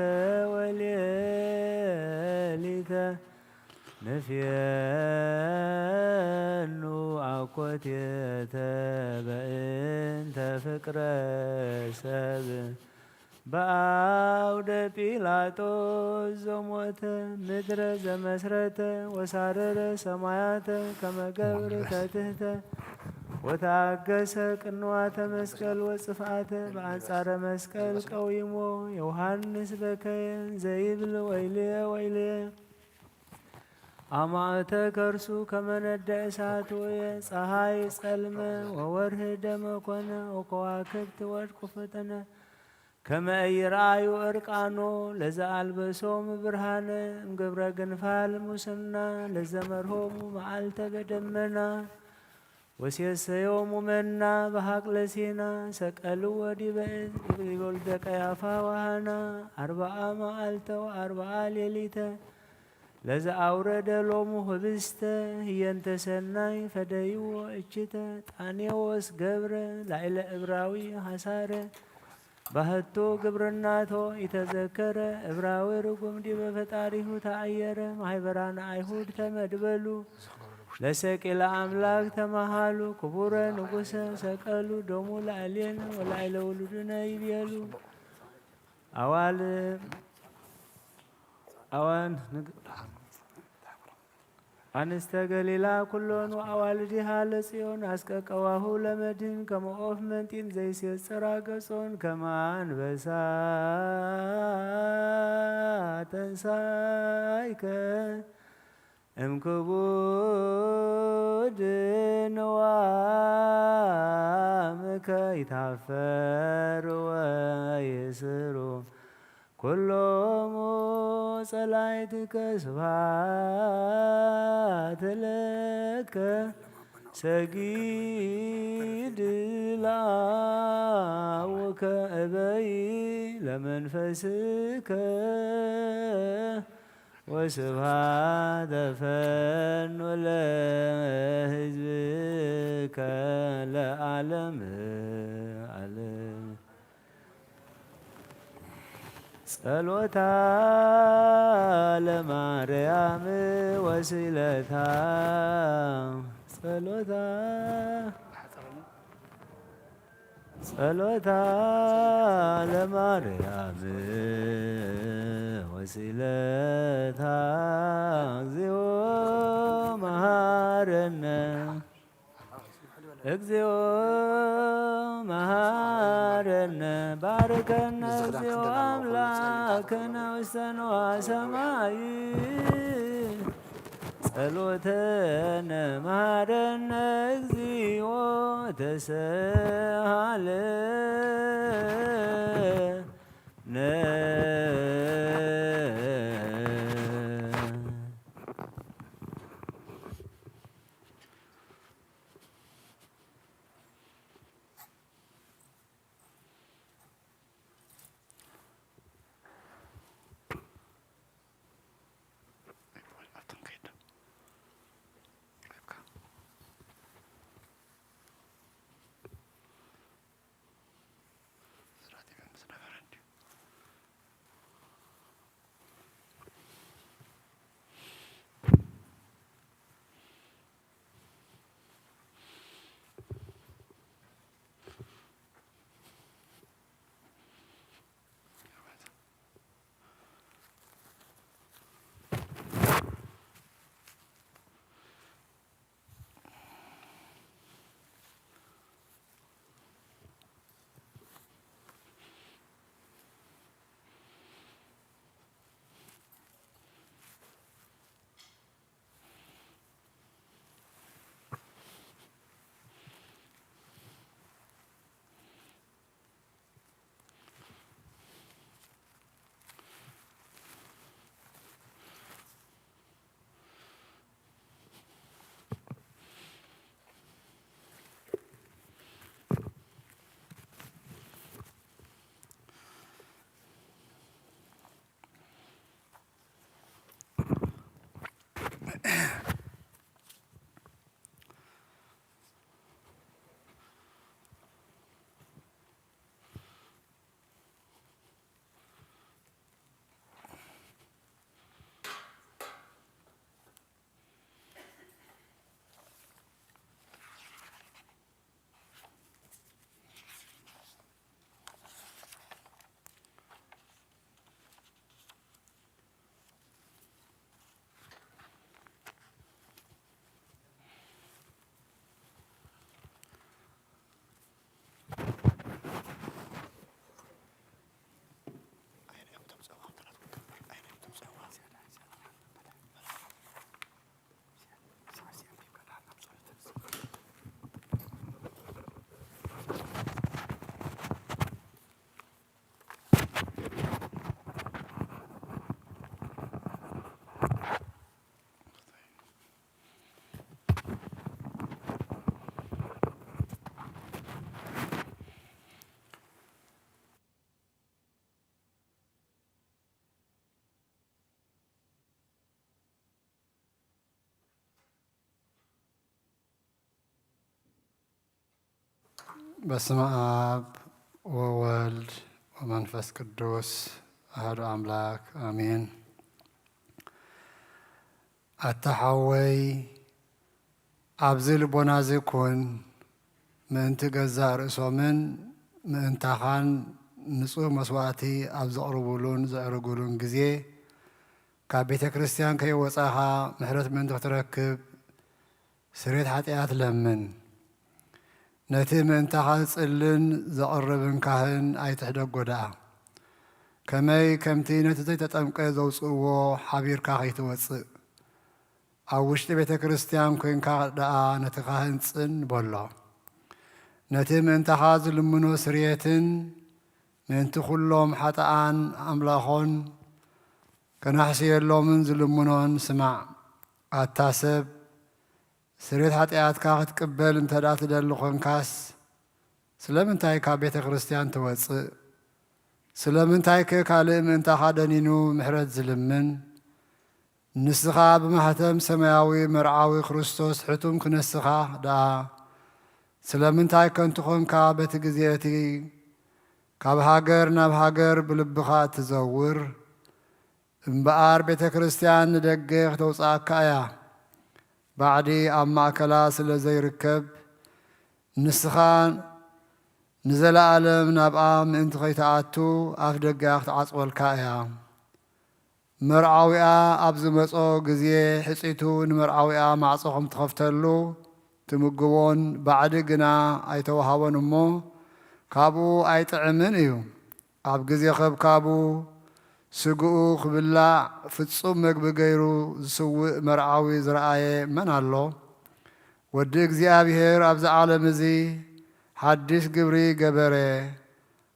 ወሌሊተ ንፍየኑ አኮቴተ በእንተ ፍቅረ ሰብእ በአውደ ጲላጦስ ዘሞተ ምድረ ዘመስረተ ወሳረረ ሰማያተ ከመ ገብረ ተትሕተ ወታገሰ ቅንዋተ መስቀል ወጽፍአተ በአንጻረ መስቀል ቀዊሞ ዮሐንስ በከየን ዘይብል ወይልየ ወይልየ አማእተ ከርሱ ከመ ነደ እሳት ወየ ፀሐይ ጸልመ ወወርህ ደመ ኮነ ወከዋክብት ወድቁ ፈጠነ ከመ ኢይርአዩ ዕርቃኖ ለዘአልበሶሙ ብርሃነ እምግብረ ግንፋል ሙስና ለዘመርሆሙ መዓልተ በደመና ወሴሰዮሙ መና በሀቅለ ሲና ሰቀልዎ ዲበ ወልደ ቀያፋ ወሐና 40 መዓልተ ወ40 ሌሊተ ለዘአውረደ ሎሙ ህብስተ ህየንተ ሰናይ ፈደይዎ እችተ ጣኔዎስ ገብረ ላዕለ ዕብራዊ ሐሳረ ባህቶ ግብርናቶ ኢተዘከረ ዕብራዊ ርጉም ዲበ ፈጣሪሁ ተአየረ ማህበራነ አይሁድ ተመድበሉ ለሰቂለ አምላክ ተመሃሉ ክቡረ ንጉሰ ሰቀሉ ደሙ ላዕሌነ ወላዕለ ውሉድነ ይቤሉ አዋን አንስተ ገሊላ ኩሎኑ አዋልዲሃ ለጽዮን አስቀቀዋሁ ለመድን ከመኦፍ መንጢን ዘይሴጽራ ገጾን ከማንበሳ ተንሳይከ እምክቡድ ንዋምከ ይታፈር ወይስሩ ኩሎሙ ጸላእትከ ስብሐት ለከ ሰጊድ ላውከ እበይ ለመንፈስከ ወስብሐት ፈኑ ለሕዝብከ ለዓለም ዓለም ጸሎታ ለማርያም ወስለታ ጸሎታ ለማርያም ወስለታ እግዚኦ መሐረነ እግዚኦ መሐረነ ባርከነ እግዚኦ አምላክነ ውስተ ንዋየ ሰማይ ጸሎተነ መሐረነ እግዚኦ ተሳሃለነ በስመ አብ ወወልድ ወመንፈስ ቅዱስ አሐዱ አምላክ አሜን። አታሐወይ ኣብዚ ልቦና ዝኩን ምእንቲ ገዛእ ርእሶምን ምእንታኻን ንጹህ መስዋዕቲ ኣብ ዘቕርቡሉን ዘዕርጉሉን ግዜ ካብ ቤተ ክርስቲያን ከይወፃኻ ምሕረት ምእንቲ ክትረክብ ስርየት ሓጢኣት ለምን። ነቲ ምእንታኻ ዝጽልን ዘቕርብን ካህን ኣይትሕደጎ ደኣ። ከመይ ከምቲ ነቲ ዘይተጠምቀ ዘውፅእዎ ሓቢርካ ከይትወፅእ ኣብ ውሽጢ ቤተ ክርስቲያን ኮንካ ደኣ ነቲ ካህን ጽን በሎ። ነቲ ምእንታኻ ዝልምኖ ስርየትን ምእንቲ ኩሎም ሓጥኣን ኣምላኾን ከናሕስየሎምን ዝልምኖን ስማዕ። ኣታ ሰብ ስርየት ሓጢኣትካ ክትቅበል እንተ ደኣ ትደሊ ኾንካስ ስለምንታይ ካብ ቤተ ክርስቲያን ትወፅእ? ስለምንታይ ካልእ ምእንታኻ ደኒኑ ምሕረት ዝልምን? ንስኻ ብማህተም ሰማያዊ መርዓዊ ክርስቶስ ሕቱም ክነስኻ ደኣ ስለምንታይ ከንቱ ኾንካ በቲ ግዜ እቲ ካብ ሃገር ናብ ሃገር ብልብኻ ትዘውር? እምበኣር ቤተ ክርስቲያን ንደገ ክተውፅኣካ እያ። ባዕዲ ኣብ ማእከላ ስለ ዘይርከብ ንስኻ ንዘለኣለም ናብኣ ምእንቲ ኸይተኣቱ ኣፍ ደጋ ክትዓጽወልካ እያ። መርዓዊኣ ኣብ ዝመጾ ግዜ ሕጺቱ ንመርዓዊኣ ማዕጾ ከም ትኸፍተሉ ትምግቦን ባዕዲ ግና ኣይተዋሃቦን እሞ ካብኡ ኣይጥዕምን እዩ። ኣብ ግዜ ኸብካቡ ስግኡ ክብላዕ ፍጹም መግቢ ገይሩ ዝስውእ መርዓዊ ዝረኣየ መን ኣሎ? ወዲ እግዚኣብሔር ኣብዚ ዓለም እዚ ሓድሽ ግብሪ ገበረ።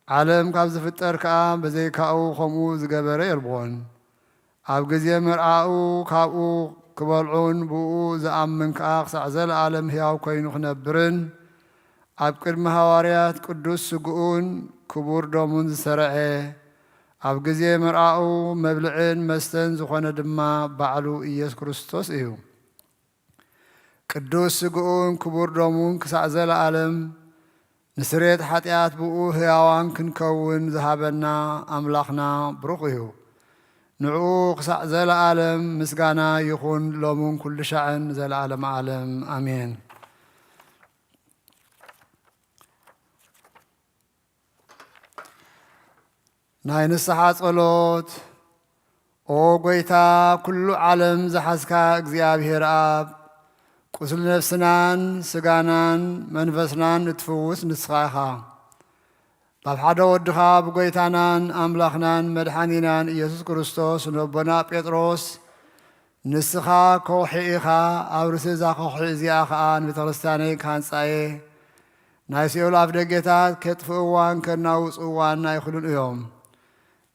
ዓለም ካብ ዝፍጠር ከዓ በዘይካኡ ከምኡ ዝገበረ የልቦን። ኣብ ግዜ መርዓኡ ካብኡ ክበልዑን ብኡ ዝኣምን ከዓ ክሳዕ ዘለዓለም ሕያው ኮይኑ ክነብርን ኣብ ቅድሚ ሃዋርያት ቅዱስ ስግኡን ክቡር ደሙን ዝሰርዐ ኣብ ግዜ መርዓኡ መብልዕን መስተን ዝኾነ ድማ ባዕሉ ኢየሱስ ክርስቶስ እዩ። ቅዱስ ስግኡን ክቡር ደሙን ክሳዕ ዘለዓለም ንስርየት ሓጢኣት ብኡ ሕያዋን ክንከውን ዝሃበና ኣምላኽና ብሩኽ እዩ። ንዕኡ ክሳዕ ዘለዓለም ምስጋና ይኹን ሎሙን ኩሉ ሻዕን ዘለዓለም ዓለም ኣሜን። ናይ ንስሓ ጸሎት። ኦ ጐይታ ኩሉ ዓለም ዝሓዝካ እግዚኣብሔር ኣብ ቁስሊ ነፍስናን ስጋናን መንፈስናን እትፍውስ ንስኻ ኢኻ። ካብ ሓደ ወድኻ ብጐይታናን ኣምላኽናን መድሓኒናን ኢየሱስ ክርስቶስ ንኣቦና ጴጥሮስ ንስኻ ከውሒ ኢኻ። ኣብ ርእሲ እዛ ከውሒ እዚኣ ከዓ ንቤተ ክርስቲያነይ ካንጻየ ናይ ሲኦል ኣፍ ደጌታት ከጥፍእዋን ከናውፅዋን ኣይኽእሉን እዮም።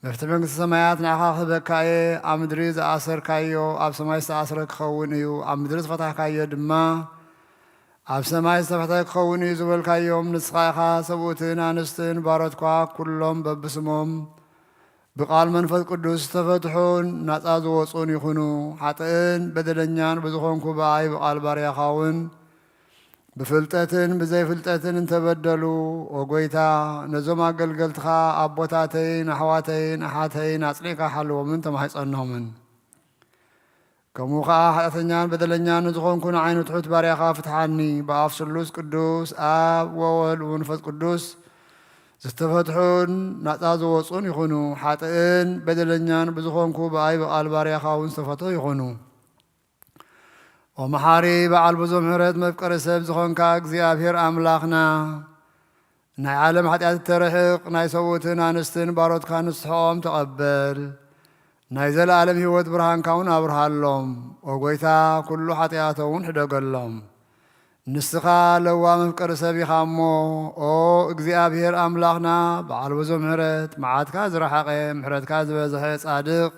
መፍቲ መንግስቲ ሰማያት ንዓኻ ክህበካ እየ። ኣብ ምድሪ ዝኣሰርካዮ ኣብ ሰማይ ዝተኣስረ ክኸውን እዩ፣ ኣብ ምድሪ ዝፈታሕካዮ ድማ ኣብ ሰማይ ዝተፈተ ክኸውን እዩ ዝበልካዮም ንስኻ ኢኻ። ሰብኡትን ኣንስትን ባሮትኳ ኩሎም በብስሞም ብቓል መንፈስ ቅዱስ ዝተፈትሑን ናፃ ዝወፁን ይኹኑ። ሓጥእን በደለኛን ብዝኾንኩ በኣይ ብቓል ባርያኻ እውን ብፍልጠትን ብዘይፍልጠትን እንተበደሉ ኦ ጐይታ ነዞም ኣገልገልትኻ ኣቦታተይን ኣሕዋተይን ኣሓተይን ኣጽኒዕካ ሓልዎምን ተማሂፀኖምን። ከምኡ ከዓ ሓጢአተኛን በደለኛን ዝኾንኩ ንዓይኑ ትሑት ባርያኻ ፍትሓኒ። ብኣብ ስሉስ ቅዱስ ኣብ ወወልድ ወመንፈስ ቅዱስ ዝተፈትሑን ናፃ ዝወፁን ይኹኑ። ሓጥእን በደለኛን ብዝኾንኩ በኣይ ብቓል ባርያኻ እውን ዝተፈትሑ ይኹኑ። ወመሓሪ በዓል ብዙ ምሕረት መፍቀሪ ሰብ ዝኾንካ እግዚኣብሔር ኣምላኽና ናይ ዓለም ሓጢኣት ተርሕቕ ናይ ሰብኡትን ኣንስትን ባሮትካ ንስሕቖም ተቐበል። ናይ ዘለዓለም ህይወት ብርሃንካ እውን ኣብርሃሎም። ኦ ጐይታ ኩሉ ሓጢኣቶም ሕደገሎም። ንስኻ ለዋ መፍቀሪ ሰብ ኢኻ እሞ ኦ እግዚኣብሔር ኣምላኽና በዓል ብዙ ምሕረት መዓትካ ዝረሓቐ ምሕረትካ ዝበዝሐ ጻድቕ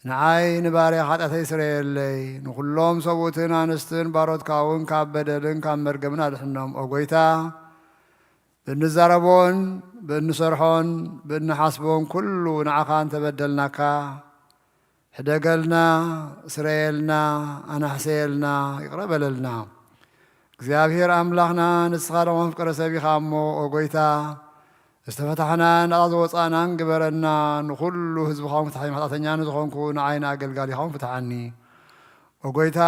ንዓይ ንባርያ ኃጢአተይ ስረየለይ ንኹሎም ሰብኡትን ኣንስትን ባሮትካ እውን ካብ በደልን ካብ መርገምን ኣድሕኖም። ኦ ጐይታ ብንዛረቦን ብንሰርሖን ብንሓስቦን ኩሉ ንዓኻ እንተበደልናካ ሕደገልና፣ ስረየልና፣ ኣናሕሰየልና፣ ይቕረ በለልና። እግዚአብሔር አምላኽና ንስኻ ደሞ ፍቅረ ሰቢኻ እሞ ኦጎይታ ዝተፈታሕናን ናብኣ ዝወፃእናን ግበረና ንኩሉ ህዝብኻውን ፍትሐ ማሕጣተኛ ንዝኾንኩ ንዓይኒ ኣገልጋሊኻውን ፍትሐኒ ኦጎይታ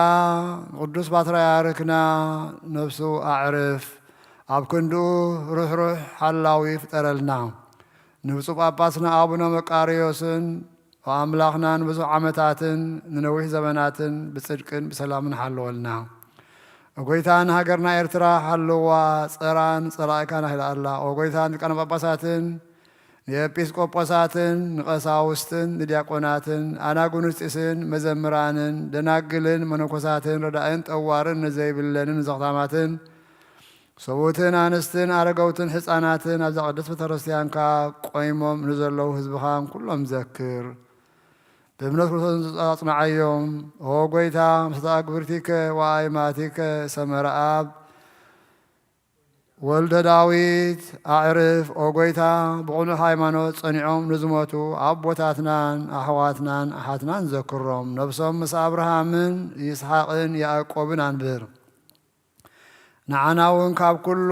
ቅዱስ ፓትርያርክና ነፍሱ ኣዕርፍ ኣብ ክንድኡ ሩሕሩሕ ሓላዊ ፍጠረልና ንብፁዕ ጳጳስና ኣቡነ መቃርዮስን ኣምላኽናን ብዙሕ ዓመታትን ንነዊሕ ዘመናትን ብጽድቅን ብሰላምን ሓለወልና ኦጎይታ ንሃገርና ኤርትራ ሓለዋ ፀራን ፀላእካን ናሂላ ኣላ ኦጎይታ ንሊቃነ ጳጳሳትን ንኤጲስቆጶሳትን ንቐሳውስትን ንዲያቆናትን ኣናጉንስጢስን መዘምራንን ደናግልን መነኮሳትን ረዳእን ጠዋርን ንዘይብለንን ንዘኽታማትን ሰቡትን ኣንስትን ኣረገውትን ሕፃናትን ኣብዛ ቅድስት ቤተክርስትያንካ ቆይሞም ንዘለዉ ህዝብኻን ኩሎም ዘክር ብእምነት ክርስቶስ ዝኣጽናዓዮም ኦጎይታ ምስታ ግብርቲከ ወኣይማቲከ ሰመረ ኣብ ወልደ ዳዊት ኣዕርፍ ኦጎይታ ብቕኑዕ ሃይማኖት ጸኒዖም ንዝሞቱ ኣቦታትናን ኣሕዋትናን ኣሓትናን ዘክሮም ነብሶም ምስ ኣብርሃምን ይስሓቅን ያዕቆብን አንብር ንዓና እውን ካብ ኩሉ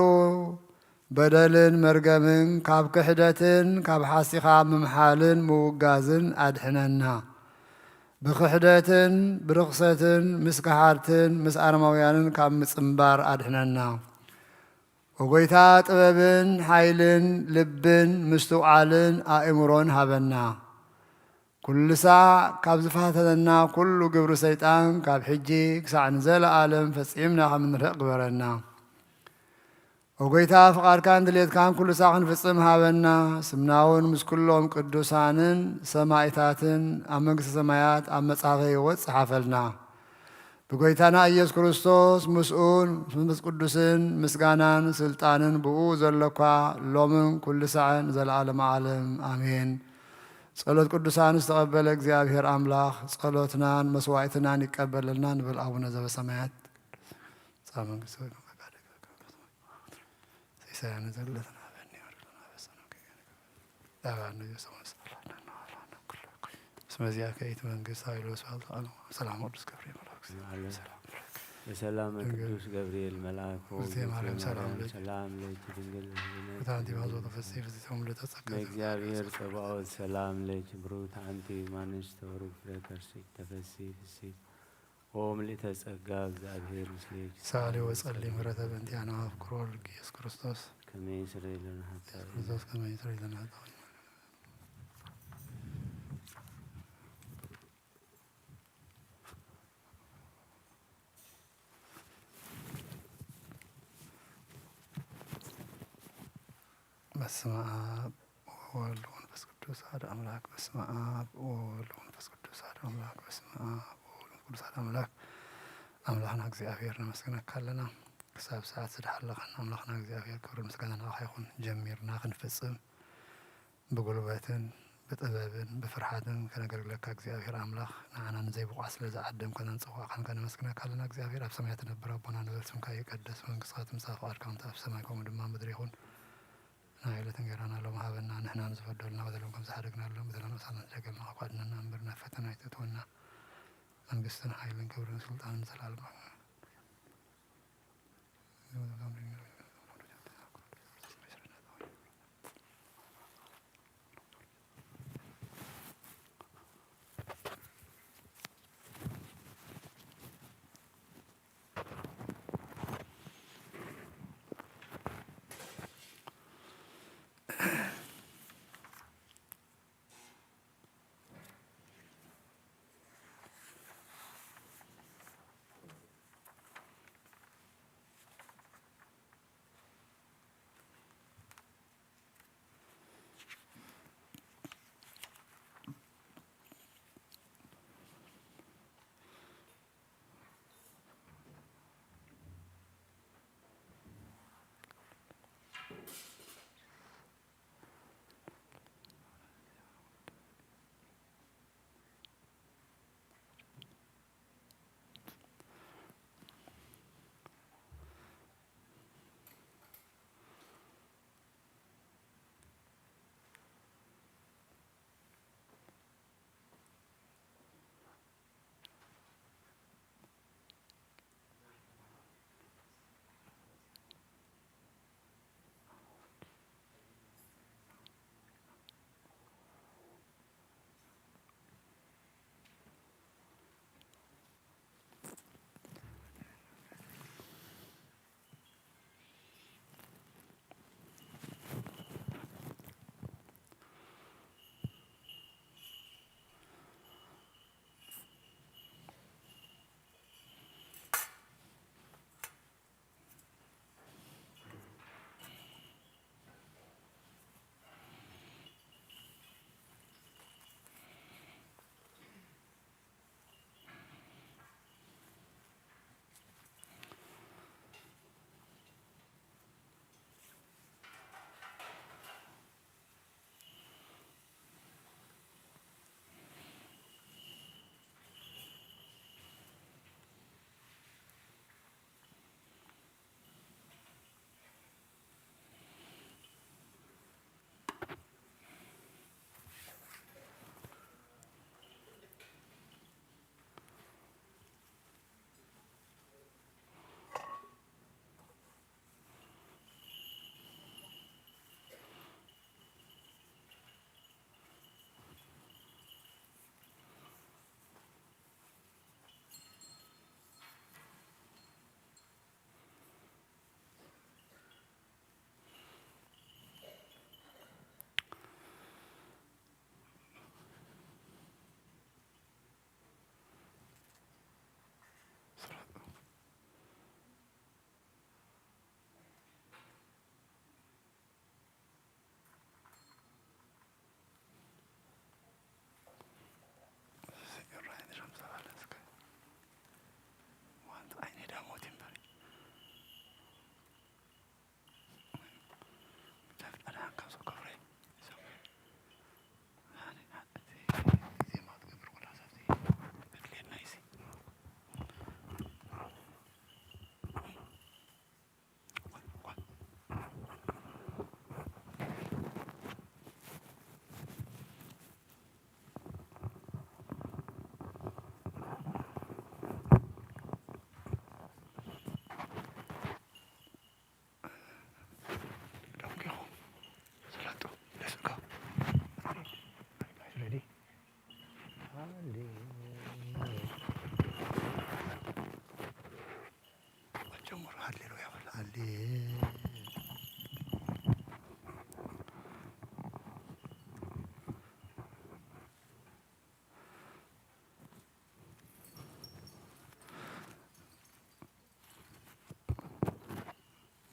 በደልን መርገምን ካብ ክሕደትን ካብ ሓሲኻ ምምሓልን ምውጋዝን ኣድሕነና ብክሕደትን ብርክሰትን ምስ ካሓድትን ምስ ኣረማውያንን ካብ ምጽምባር ኣድሕነና ኦጎይታ ጥበብን ሓይልን ልብን ምስትውዓልን ኣእምሮን ሃበና ኩሉ ሳዕ ካብ ዝፋተተና ኩሉ ግብሪ ሰይጣን ካብ ሕጂ ክሳዕ ንዘለኣለም ፈጺምና ከም ንርሕቕ ግበረና ኦጎይታ ፍቓድካን ድሌትካን ኩሉ ሳዕ ክንፍጽም ሃበና ስምናውን ምስ ኩሎም ቅዱሳንን ሰማዕታትን ኣብ መንግስቲ ሰማያት ኣብ መጽሓፈ ሕይወት ጽሓፈልና ብጎይታና ኢየሱስ ክርስቶስ ምስኡን መንፈስ ቅዱስን ምስጋናን ስልጣንን ብኡ ዘለኳ ሎምን ኩሉ ሳዕን ዘለዓለመ ዓለም ኣሜን ጸሎት ቅዱሳን ዝተቐበለ እግዚአብሔር አምላኽ ጸሎትናን መስዋዕትናን ይቀበለልና ንብል አቡነ ዘበሰማያት ጻመንግስት ሰይሳያን ዘለትና በኒ ወርልና በሰነከ ዳባን የሰውን ሰላና ስመዚያ ከይት መንግስት ኃይሎ ሰላም ሰላም ቅዱስ ገብርኤል በሰላም ቅዱስ ገብርኤል መልአክ ሰላም ለኪ ድንግል ታንቲ ባዞ ተፈሲ ፍዚቶም ለተጸቀ በእግዚአብሔር ጸባኦት ሰላም ለኪ ብሩት አንቲ ማንሽ ተወሩክ ፍሬከርሲ ተፈሲ ፍሲ ኦም ለተጸጋ እግዚአብሔር ምስሌኪ ሳሌ ወጸሊ ምሕረተ በእንቲአነ አፍቅሮ ኢየሱስ ክርስቶስ ከመይ ስረይለና ኃጢአት ክርስቶስ ከመይ ስረይለና ኃጢአት በስመ አብ ወወልድ ወመንፈስ ቅዱስ አሐዱ አምላክ በስመ አብ ወወልድ ወመንፈስ ቅዱስ አሐዱ አምላክ በስመ አብ ወወልድ ወመንፈስ ቅዱስ አሐዱ አምላክ አምላኽና እግዚአብሔር ነመስግነካ ኣለና ክሳብ ሰዓት ዝድሓለኸና አምላኽና እግዚአብሔር ክብሪ ምስጋና ናኻ ይኹን ጀሚርና ክንፍጽም ብጉልበትን ብጥበብን ብፍርሓትን ከነገልግለካ እግዚአብሔር አምላኽ ንዓና ንዘይብቑዓ ስለ ዝዓደም ከነንጽዋዕኻን ከነመስግነካ ኣለና እግዚአብሔር ኣብ ሰማይ ትነብር ኣቦና ንበል ስምካ ይቀደስ መንግሥትካ ትምጻእ ፈቃድካ ኣብ ሰማይ ከምኡ ድማ ምድሪ ይኹን ናይለት እንጀራና ሎም ሀበና ንሕና ንዝፈደልና በደሎም ከም ዝሓደግና ሎም በደልና ሳና ጀገልና ኳድነና እምብርና ፈተና ይትትወና መንግስትን ኃይልን ክብርን ስልጣንን ዘላለማ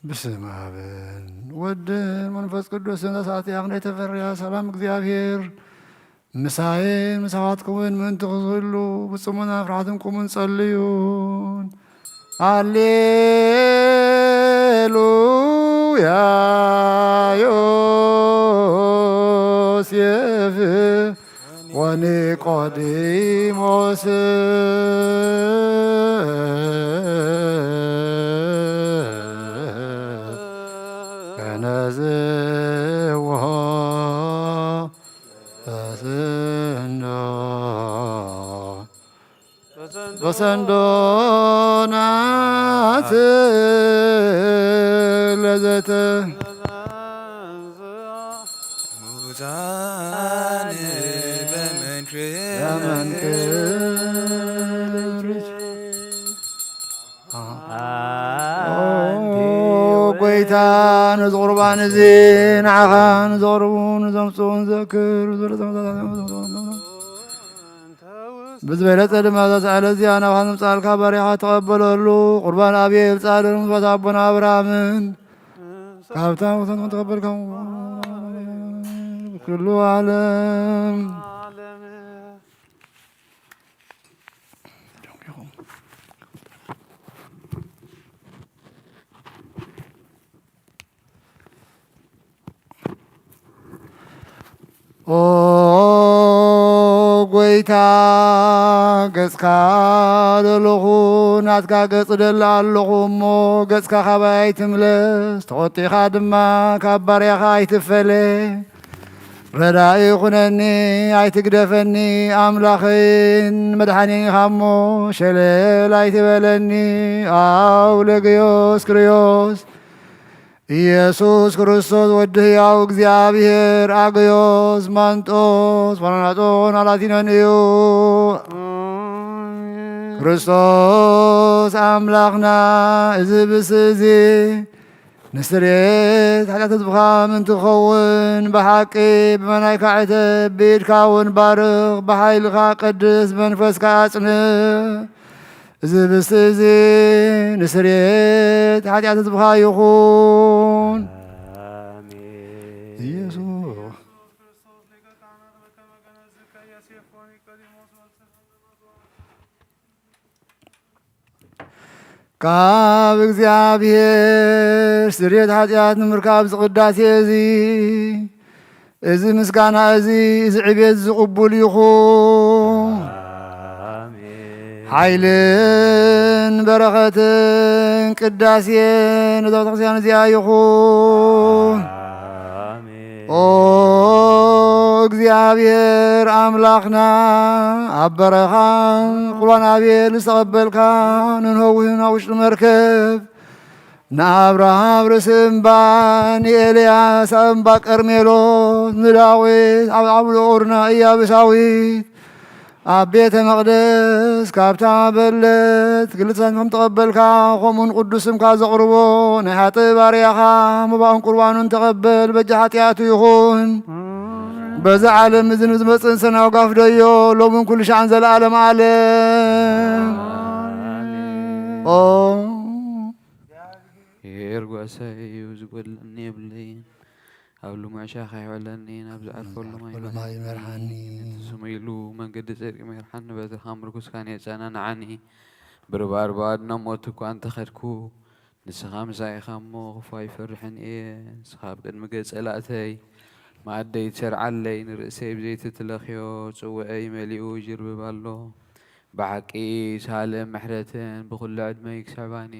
بسم አብ ወልድ መንፈስ ቅዱስ እንተሳት ያኽነ የተፈርያ ሰላም እግዚአብሔር ምሳዬን ምሳዋትኩምን ምን ትኽዝሉ ብጽሙና ፍርሃትን ቁሙን ጸልዩን አሌሉያ ዮሴፍ ወኒቆዲሞስ ነዝዎ በሰንዶናት ለዘተ ሙዛን ጎይታ ንዝቁርባን እዚ ንዓኻ ንዘቕርቡን ዘምፅኡን ዘክር ብዝበለፀ ድማ ዘስኣለ እዚኣ ናብኻ ንምፃልካ ባሪኻ ተቐበለሉ ቁርባን ኣብየል ጻድር ምስባት ኣቦና ኣብርሃምን ካብታ ወተን ተቐበልካ ኩሉ ዓለም ኦ ጎይታ ገጽካ ደለኹ ናትካ ገጽ ደላ ኣለኹ እሞ ገጽካ ካባይ ኣይትምለስ ተቖጢኻ ድማ ካብ ባርያኻ ኣይትፈለ ረዳኢ ኹነኒ ኣይትግደፈኒ ኣምላኽን መድሓኒን ኢኻ እሞ ሸለል ኣይትበለኒ ኣው ለግዮስ ክርዮስ ኢየሱስ ክርስቶስ ወዲ ሕያው እግዚአብሔር አግዮስ ማንጦስ ወናጦን አላቲነን እዩ ክርስቶስ አምላኽና እዚ ብስ እዚ ንስርየት ሓጢአት ህዝብኻ ምንቲ ክኸውን ብሓቂ ብመናይካ ዕተብ ብኢድካ እውን ባርኽ ብሓይልኻ ቅድስ መንፈስካ ኣጽንዕ እዚ ብስ እዚ ንስርየት ሓጢአት ህዝብኻ ይኹን ኢየሱስ ካብ እግዚኣብሔር ስርየት ሓጢአት ንምርካብ ዝቕዳሴ እዚ ምስጋና እዚ ዕቤት ዝቕቡል ይኹን ሓይልን በረኸትን ቅዳሴን ነዛ ቤተክርስቲያን እዚኣ ይኹን ኦ እግዚአብሔር ኣምላኽና ኣብ በረኻ ቁርባን ኣብየል ዝተቐበልካ ንንህውህን ኣብ ውሽጢ መርከብ ንኣብርሃም ርእሲ እምባ ንኤልያስ ኣብ እምባ ቀርሜሎስ ንዳዊት ኣብ ዓብልቑርና ኢያቡሳዊት ኣብ ቤተ መቕደስ ካብታ በለት ክልተን ከም ተቐበልካ ከምኡን ቅዱስምካ ዘቕርቦ ናይ ሓጥእ ባርያኻ መባኡን ቁርባኑን ተቐበል በጃ ሓጢአቱ ይኹን በዛ ዓለም እዚ ንዝመፅን ሰናዊ ጋፍደዮ ሎምን ኩሉ ሻዕን ዘለዓለም ዓለም ኦ የርጓሳይ እዩ ዝጐድለኒ የብለይን ኣብ ልሙዕ ሻኻ ይውዕለኒ ናብ ዝዓርፈሉ ማይ መርሓኒ ስመኢሉ መንገዲ ጽድቂ መርሓኒ በትርኻ ምርኩስካን የጸናንዓኒ ብርባር ባድና ሞት እኳ እንተኸድኩ ንስኻ ምሳኢኻ እሞ ክፉ ኣይፈርሕን እየ ንስኻ ኣብ ቅድሚ ገጸ ላእተይ ማኣደይ ትሰርዓለይ ንርእሰይ ብዘይቲ ትለኽዮ ጽውዐይ መሊኡ ይጅርብብ ኣሎ ብሓቂ ሳልም ምሕረትን ብኹሉ ዕድመይ ክስዕባኒ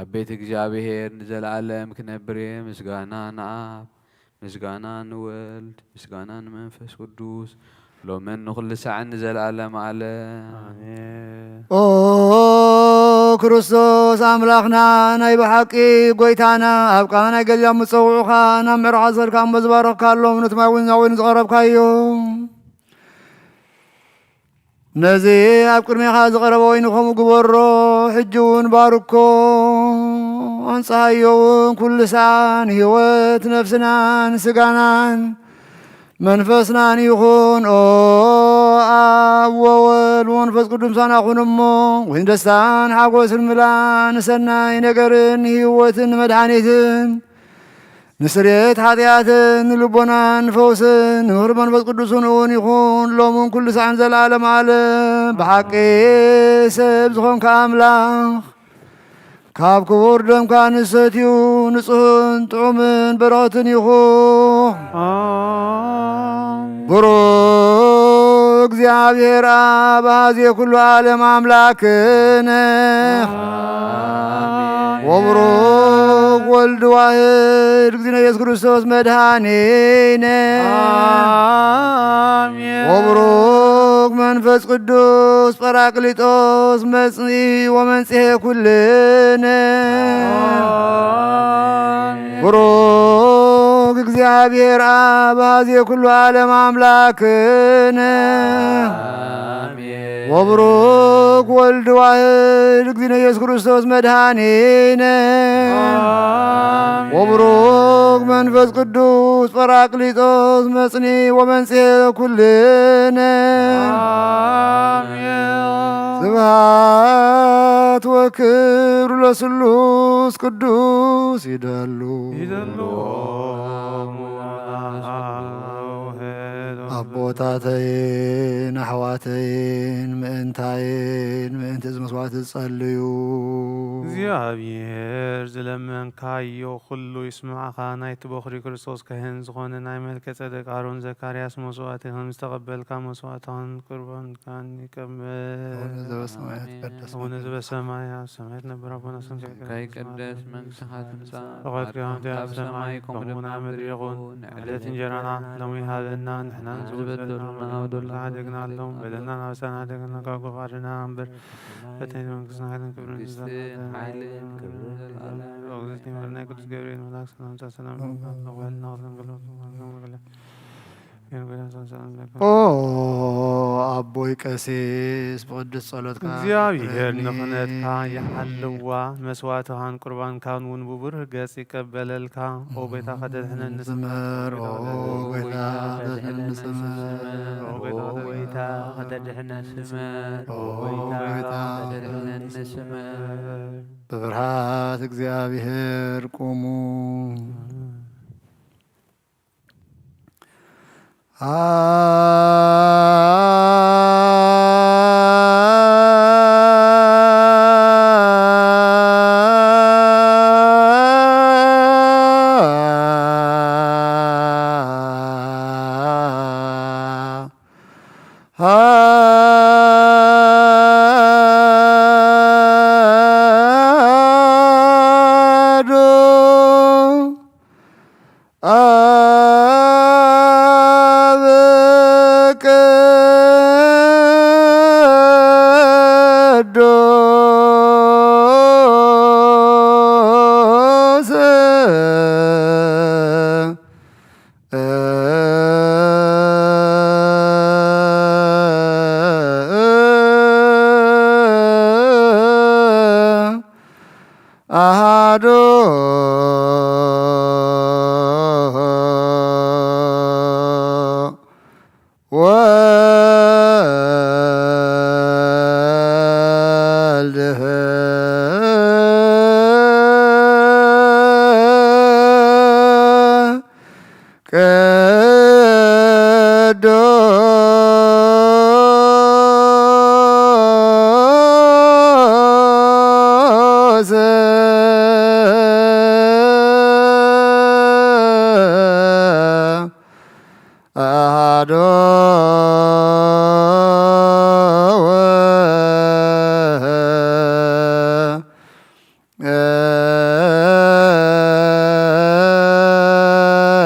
ኣብ ቤት እግዚኣብሔር ንዘለዓለም ክነብር እየ ምስጋና ንኣብ ምስጋና ንወልድ ምስጋና ንመንፈስ ቅዱስ ሎምን ንኹሉ ሰዓት ንዘለዓለም ዓለም ኦ ክርስቶስ ኣምላኽና ናይ ብሓቂ ጐይታና ኣብ ቃና ናይ ገሊላ ምፀውዑኻ ናብ ምዕራኻ ዘልካ እሞ ዝባረኽካሎም ነቲ ማይ እውን ናወይኑ ዝቐረብካዮ ነዚ ኣብ ቅድሜኻ ዝቐረበ ወይኑ ከምኡ ግበሮ ሕጂ እውን ባርኮ ወንጻዮውን ኩልሳን ሕይወት ነፍስናን ስጋናን መንፈስናን ይኹን ኦ አብ ወወልድ ወመንፈስ ቅዱስ ምሳና ኩን እሞ ወይን ደስታን ሓጎስን ምላን ሰናይ ነገርን ሕይወትን መድኃኒትን ንስርየት ኃጢአትን ልቦናን ፈውስን ንምህር መንፈስ ቅዱስን እውን ይኹን ሎሙን ኩሉ ሰዓን ዘለዓለም ዓለም ብሓቂ ሰብ ዝኾንካ ኣምላኽ ካብ ክቡር ደምካ ንሰትዩ ንጹህን ጥዑምን በረኸትን ይኹን ቡሩክ እግዚአብሔር አብ አኀዜ ኩሉ ዓለም አምላክነ ወቡሩክ ወልድ ዋሕድ እግዚእነ ኢየሱስ ክርስቶስ መድኃኒነ ወቡሩክ መንፈስ ቅዱስ ጰራቅሊጦስ መጽንዒ ወመንጽሔ ኩልነ ቡሩክ እግዚአብሔር አብ አኀዜ ኩሉ ዓለም አምላክነ ወቡሩክ ወልድ ዋሕድ እግዚእነ ኢየሱስ ክርስቶስ መድኃኒነ ወቡሩክ መንፈስ ቅዱስ ጰራቅሊጦስ መጽንዒ ወመንጽሔ ኩልነ ስብሐት ወክብር ለስሉስ ቅዱስ ይደሉ አቦታተይን ኣሕዋተይን ምእንታይን ምእንቲ እዚ መስዋዕት ዝጸልዩ እግዚአብሔር ዝለመንካዮ ኩሉ ይስምዓኻ ናይቲ በኹሪ ክርስቶስ ካህን ዝኾነ ናይ መልከ ጸደቅ ኣሮን ዘካርያስ መስዋዕቲ ከም ዝተቐበልካ መስዋዕታን ቁርባንካን ይቀበል አቡነ ዘበሰማይ ኣብ ሰማይ ትነብር ኣቡነ ከይቅደስ መንግሥትኻ ትምጻእ ፈቃድካ ከምቲ ኣብ ሰማይ ከምኡውን ኣብ ምድሪ ይኹን ዕለት እንጀራና ሎሚ ሃበና ንሕና ዝበደሉና ሓደግና ኣሎም በደልና ናብሳና ሓደግና ካብ ጎፍ ዓድና እምበር ፈተና መንግሥትና ሓይልን ክብርን ሓይልን ክብርን ኦግዝቲ መርናይ ቅዱስ ገብርኤል መልኣክ ሰላምታ ሰላም ዋልና ኦ ኣቦይ ቀሲስ ብቅዱስ ጸሎትካ እግዚአብሔር ንኽነትካ ይሓልዋ መስዋዕትኻን ቁርባንካን እውን ብቡርህ ገጽ ይቀበለልካ ኦ ጎይታ ኸደድሕነኒ ዝመር ኦ ጎይታ ኸደድሕነኒ ዝመር ኦ ጎይታ ኸደድሕነኒ ዝመር ኦ ጎይታ ኸደድሕነኒ ዝመር በፍርሃት እግዚአብሔር ቁሙ አሐዱ ወልድ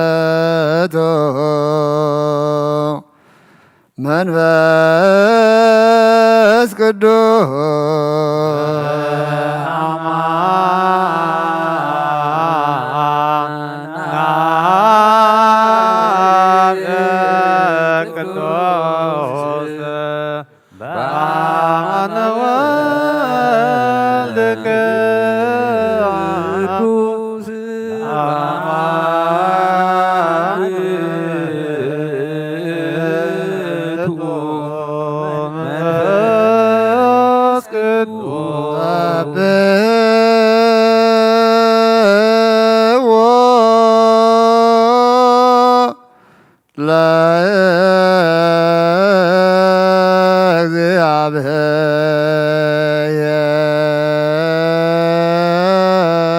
አሐዱ መንፈስ ቅዱስ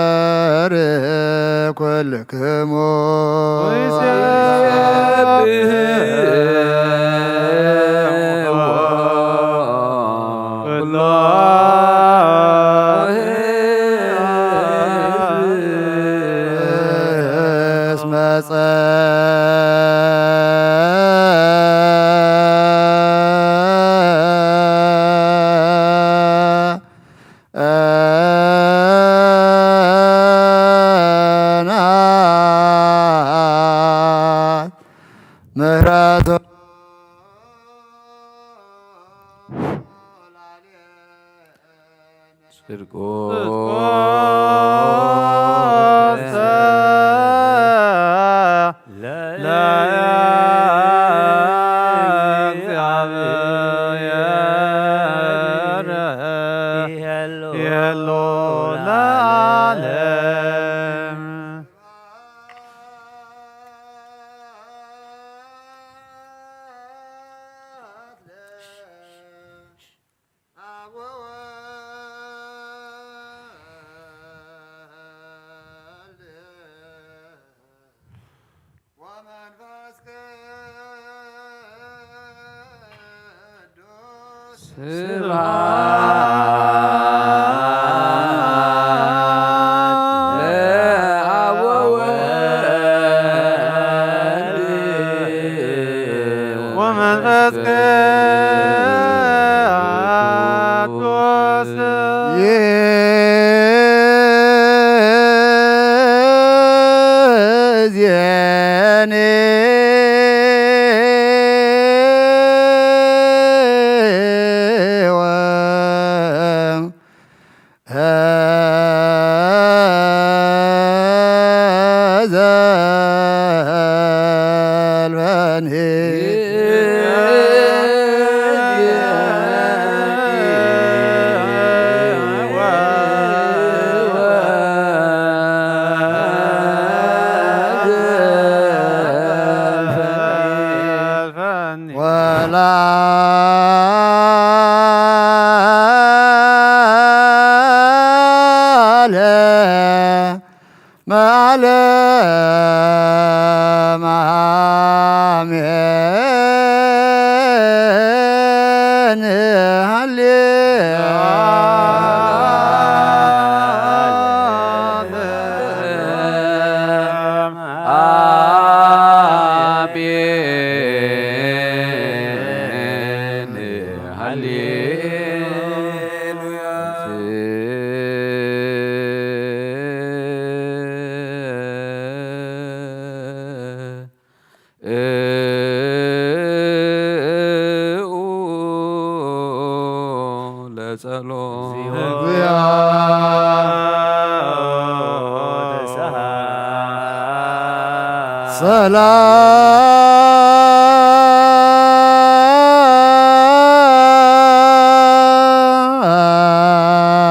ለእግዚአብሔር ኩልክሙ ምህረቱ ጽድቆ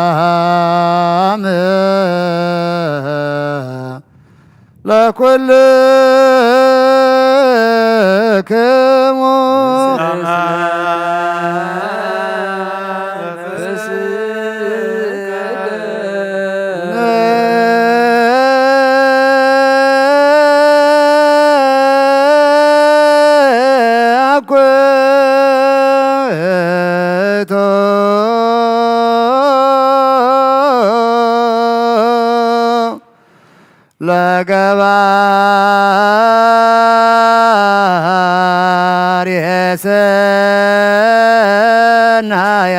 ሰላም ለኩልክሙ ለገባር የሰናያ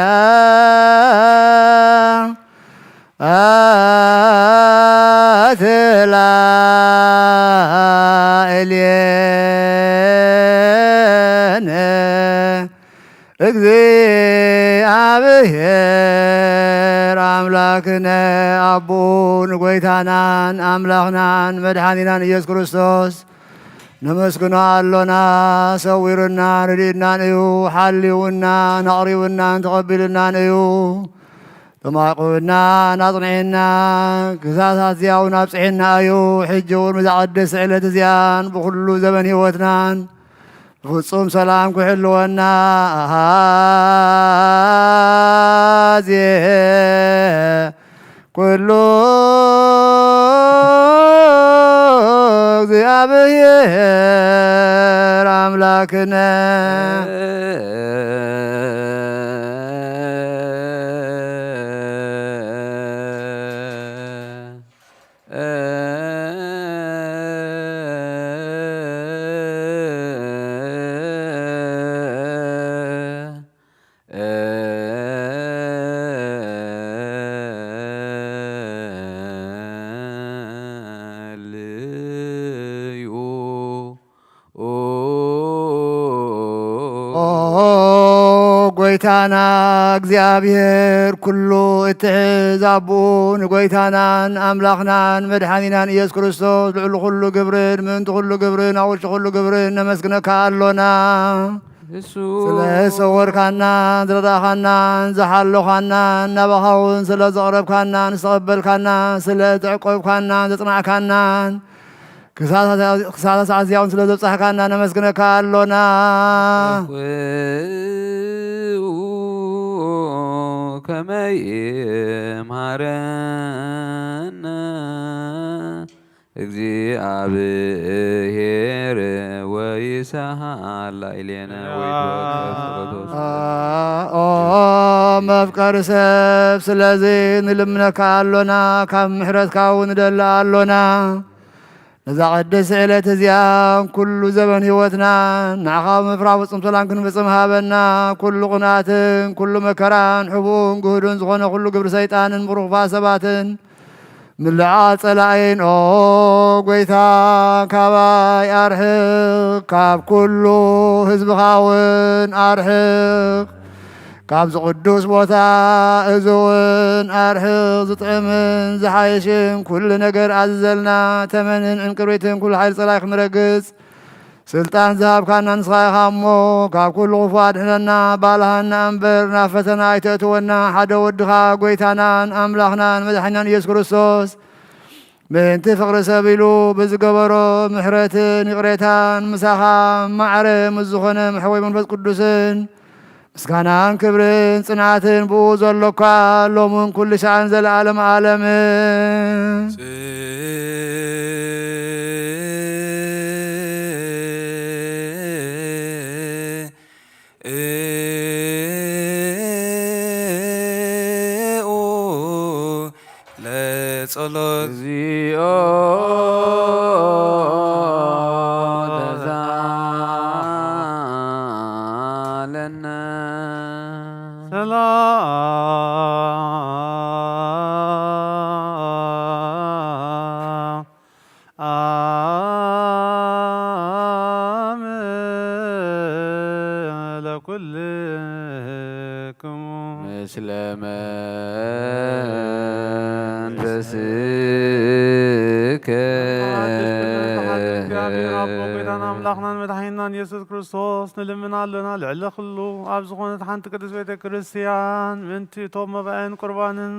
አትላእልየነ እግዚአብሔር አምላክነ አቡን ጐይታናን አምላኽናን መድኃኒናን ኢየሱስ ክርስቶስ ነመስግኖ ኣሎና ሰዊሩና ረዲእናን እዩ ሓልዩና ነቕሪቡናን ተቐቢሉናን እዩ ተማቆና ናጽኔና ግዛታት ዚያውን አብጽሕና እዩ ሕጂውን ብዛቐደስ ዕለት እዚያን ብኩሉ ዘመን ህይወትናን ፍጹም ሰላም ክሕልወና አሃዜ ኩሉ እግዚአብሔር አምላክነ ጎይታና እግዚአብሔር ኩሉ እትሕዝ አቡን ጎይታናን አምላኽናን መድኃኒናን ኢየሱስ ክርስቶስ ልዕሊ ኩሉ ግብርን ምእንቲ ኩሉ ግብርን ኣብ ውሽጢ ኩሉ ግብርን ነመስግነካ ኣሎና ስለ ሰወርካናን ዝረዳእኻናን ዝሓለኻናን ናባኻውን ስለ ዘቕረብካናን ዝተቐበልካና ስለ ዘዕቆብካናን ዘጽናዕካናን ክሳተ ሰዓት እዚያውን ስለ ዘብጻሕካና ነመስግነካ ኣሎና ከመይ ይምሃረነ እግዚአብሔር ወይስሐቅ ላዕሌነ መፍቀሪ ሰብ ስለዚ ንልምነካ ኣሎና ካብ ምሕረትካ እውን ንደሊ ኣሎና ነዛ ቅድስ ዕለት እዚያን ኩሉ ዘመን ህይወትና ንዓኻ ምፍራህ ፍጹም ሰላም ክንፍጽም ሃበና ኩሉ ቕንኣትን ኩሉ መከራን ሕቡእን ግህዱን ዝኾነ ኩሉ ግብሪ ሰይጣንን ምሩኽባ ሰባትን ምልዓል ጸላእን ጎይታ ካባይ ኣርሕቕ ካብ ኩሉ ህዝብኻ እውን ኣርሕቕ ካብ ዝቅዱስ ቦታ እዚ እውን ኣርሕቕ ዝጥዕምን ዝሓይሽን ኩሉ ነገር ኣዝዘልና ተመንን ዕንቅርቢትን ኩሉ ሓይሊ ጸላይ ክንረግጽ ስልጣን ዝሃብካና ንስኻ ኢኻ እሞ ካብ ኩሉ ክፉ ኣድሕነና ባልሃና እምበር ናብ ፈተና ኣይተእትወና ሓደ ወድኻ ጎይታናን ኣምላኽናን መድሓኒናን ኢየሱስ ክርስቶስ ምእንቲ ፍቕሪ ሰብ ኢሉ ብዝገበሮ ምሕረትን ይቕሬታን ምሳኻ ማዕረ ምስ ዝኾነ መሕወይ መንፈስ ቅዱስን ምስጋናን ክብርን ጽናትን ብኡ ዘሎካ ሎሙን ኩሉ ሻዕን ዘለዓለም ዓለምን ለጸሎት እግዚኦ ተዛለነ ሰላም ለኩልክሙ ምስለ መንፈስከ ጎይታና አምላኽናን መድሓኒናን ኢየሱስ ክርስቶስ ንልምና ኣለና ልዕሊ ኩሉ ኣብ ዝኾነት ሓንቲ ቅድስት ቤተ ክርስቲያን ምእንቲ እቶም መባእን ቁርባንን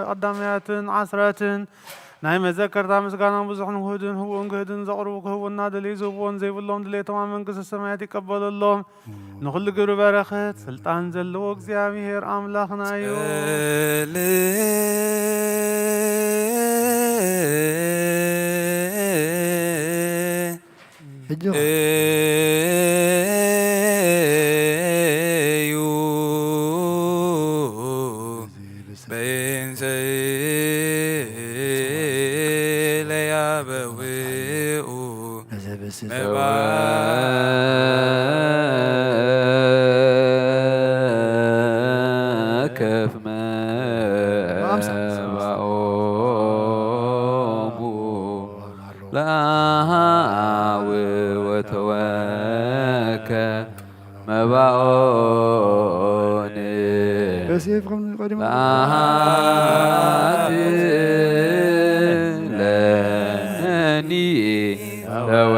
ቀዳማያትን ዓስራትን ናይ መዘከርታ ምስጋናን ብዙሕን ውህድን ህቡእን ክህድን ዘቕርቡ ክህቡና ደልዩ ዝህብዎን ዘይብሎም ድሌቶም ኣብ መንግስቲ ሰማያት ይቀበለሎም ንኩሉ ግብሪ በረኸት ስልጣን ዘለዎ እግዚአብሔር ኣምላኽና እዩ ከፍ መባኦሙ ለአሃው ወተወከ መባኦን ለአሃት ለኒ ተወ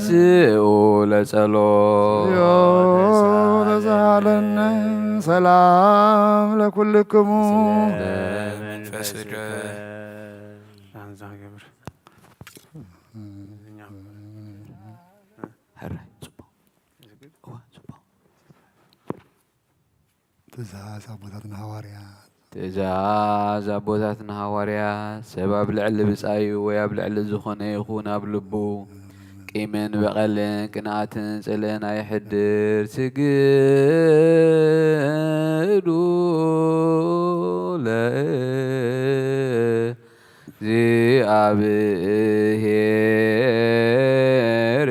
ስኡ ለጸሎት ዮ ተሳለነ ሰላም ለኩልክሙ ለመንፈስ አንዛ ግብር ትእዛዝ አቦታትና ሐዋርያት ትእዛዝ አቦታትና ሐዋርያት ሰብ ኣብ ልዕሊ ብጻዩ ወይ ኣብ ልዕሊ ዝኾነ ይኹን ኣብ ልቡ ቂምን በቐልን ቅንኣትን ጽልእን ኣይሕድር ስግዱ ለእግዚአብሔር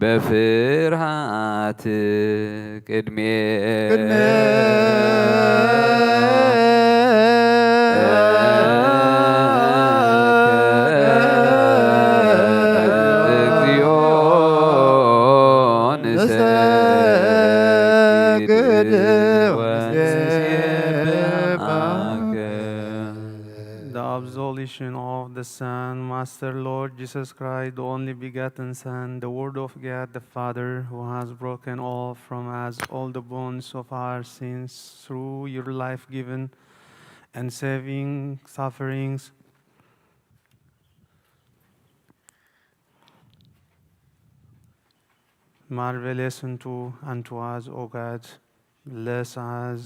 በፍርሃት ቅድሜ The absolution of the Son, Master Lord Jesus Christ, the only begotten Son, the Word of God the Father, who has broken all from us all the bonds of our sins through your life-given and saving sufferings. Marvelous unto us, O God, bless us.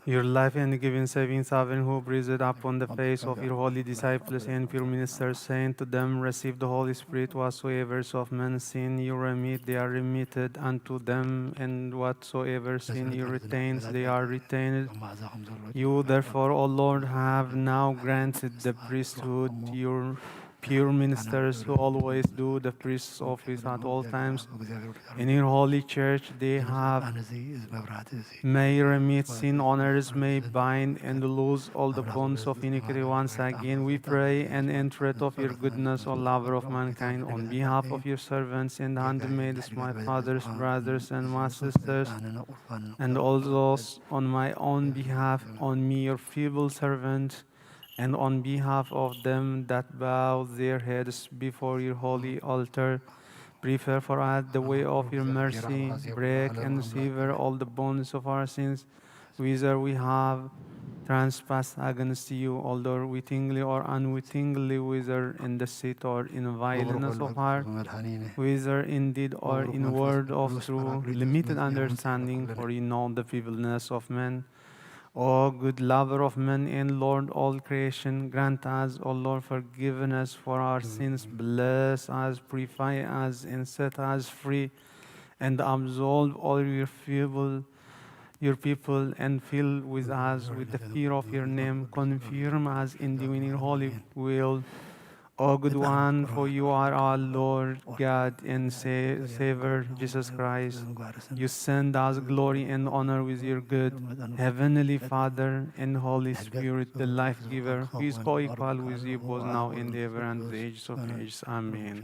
Your life and giving saving sovereign who breathed upon the face of your holy disciples and pure ministers, saying to them, receive the Holy Spirit, whatsoever of men sin you remit, they are remitted unto them, and whatsoever sin you retain, they are retained. You therefore, O Lord, have now granted the priesthood your pure ministers who always do the priest's office at all times. In your holy church they may remit sin, honors, may bind and loose all the bonds of iniquity. Once again we pray and entreat of your goodness, O lover of mankind, on behalf of your servants and handmaids, my fathers, brothers, and my sisters, and all those on my own behalf, on me your feeble servant, and on behalf of them that bow their heads before your holy altar, prepare for us the way of your mercy, break and sever all the bonds of our sins, whether we have trespassed against you, although wittingly or unwittingly, whether in deceit or in violence of heart, whether in deed or in word of true, limited understanding, for you know the feebleness of men. O good lover of men and Lord all creation, grant us, O Lord, forgiveness for our sins, bless us, purify us, and set us free, and absolve all your people, and fill with us with the fear of your name. Confirm us in doing your holy will. O good one, for you are our Lord, God, and Savior, Jesus Christ. You send us glory and honor with your good Heavenly Father and Holy Spirit, the life giver, who is co-equal with you both now and ever and the ages of ages. Amen.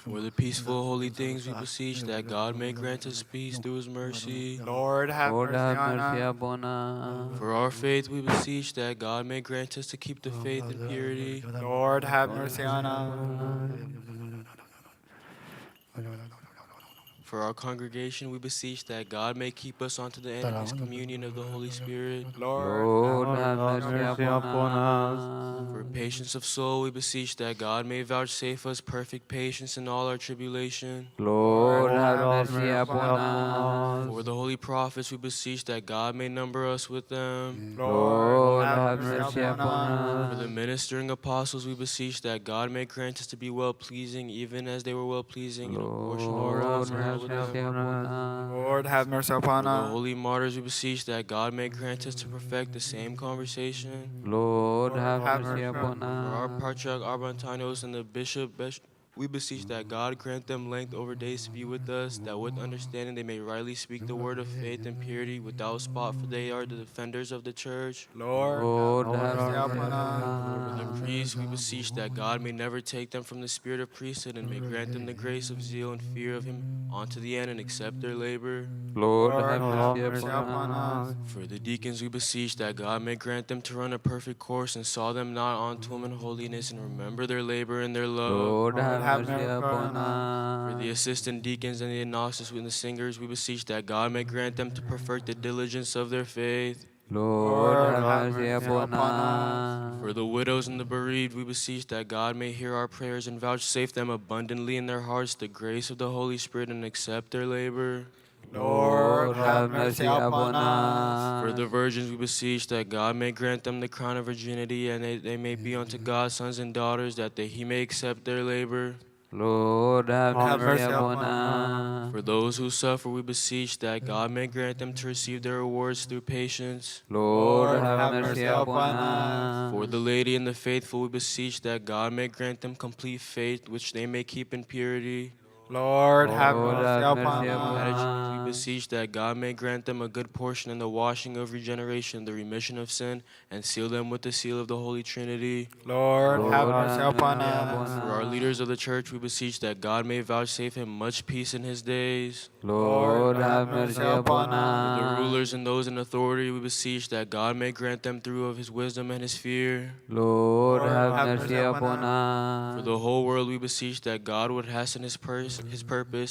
For the peaceful, holy things we beseech, that God may grant us peace through his mercy. Lord, have mercy upon us. For our faith we beseech, that God may grant us to keep the faith and purity. Lord, have mercy on us. For our congregation we beseech, that God may keep us unto the end of his communion of the Holy Spirit. Lord, have mercy upon us. For patience of soul we beseech, that God may vouchsafe us perfect patience in all our tribulation. Lord, have mercy upon us. For the holy prophets we beseech, that God may number us with them. Lord, have mercy upon For the us. ministering apostles we beseech, that God may grant us to be well-pleasing, even as they were well-pleasing in proportion to our Lord, concern have with mercy them. upon us. Lord, have mercy For upon the us. holy martyrs we beseech, that God may grant us to perfect the same conversation. Lord, have have mercy mercy upon For our us. Patriarch Arbantanos and the Bishop We beseech that God grant them length over days to be with us, that with understanding they may rightly speak the word of faith and purity without spot, for they are the defenders of the church. Lord, have mercy upon us. For the priests, we beseech that God may never take them from the spirit of priesthood and may grant them the grace of zeal and fear of him unto the end and accept their labor. Lord, have mercy upon us. For the deacons, we beseech that God may grant them to run a perfect course and saw them not unto him in holiness and remember their labor and their love. Lord, have have mercy mercy upon For us. the assistant deacons and the agnostics and the singers, we beseech that God may grant them to perfect the diligence of their faith. Lord, have mercy upon us. For the widows and the bereaved, we beseech that God may hear our prayers and vouchsafe them abundantly in their hearts the grace of the Holy Spirit and accept their labor. Lord, have mercy upon us. For the virgins, we beseech that God may grant them the crown of virginity and they may be unto God sons and daughters, that he may accept their labor. Lord, have mercy upon upon us. For those who suffer, we beseech that God may grant them to receive their rewards through patience. Lord, have mercy upon us. For the lady and the faithful, we beseech that God may grant them complete faith, which they may keep in purity. Lord, have Lord, mercy have upon mercy upon us. us. We beseech that God may grant them a good portion in the washing of regeneration, the remission of sin, and seal them with the seal of the Holy Trinity. Lord, have Lord, mercy have upon mercy us. upon For our leaders of the church, we beseech that God may vouchsafe him much peace in his days. Lord, have mercy upon For the us. rulers and those in authority, we beseech that God may grant them through of his wisdom and his fear. Lord, have have mercy mercy upon For us. the whole world, we beseech that God would hasten his purpose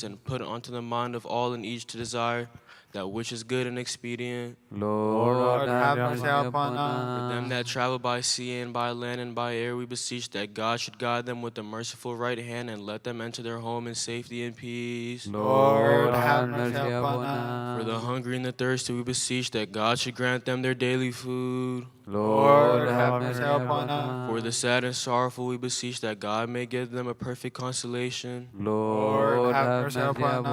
and put unto the mind of all and each to desire that which is good and expedient. Lord, have mercy upon For them us. that travel by sea and by land and by air, we beseech that God should guide them with the merciful right hand and let them enter their home in safety and peace. Lord, have mercy upon For the us. hungry and the thirsty, we beseech that God should grant them their daily food. Lord, have mercy upon For the us. sad and sorrowful, we beseech that God may give them a perfect consolation. Lord, have mercy upon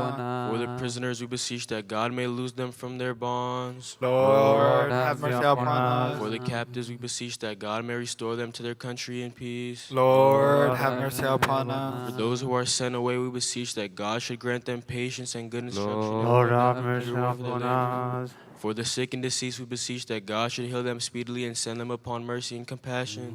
For the us. prisoners, we beseech that God may loose them from their bonds. Lord, have mercy upon us. For the captives, we beseech that God may restore them to their country in peace. Lord, have mercy upon For us. those who are sent away, we beseech that God should grant them patience and good instruction. Lord, have have mercy mercy upon upon us. For the sick and deceased, we beseech that God should heal them speedily and send them upon mercy and compassion.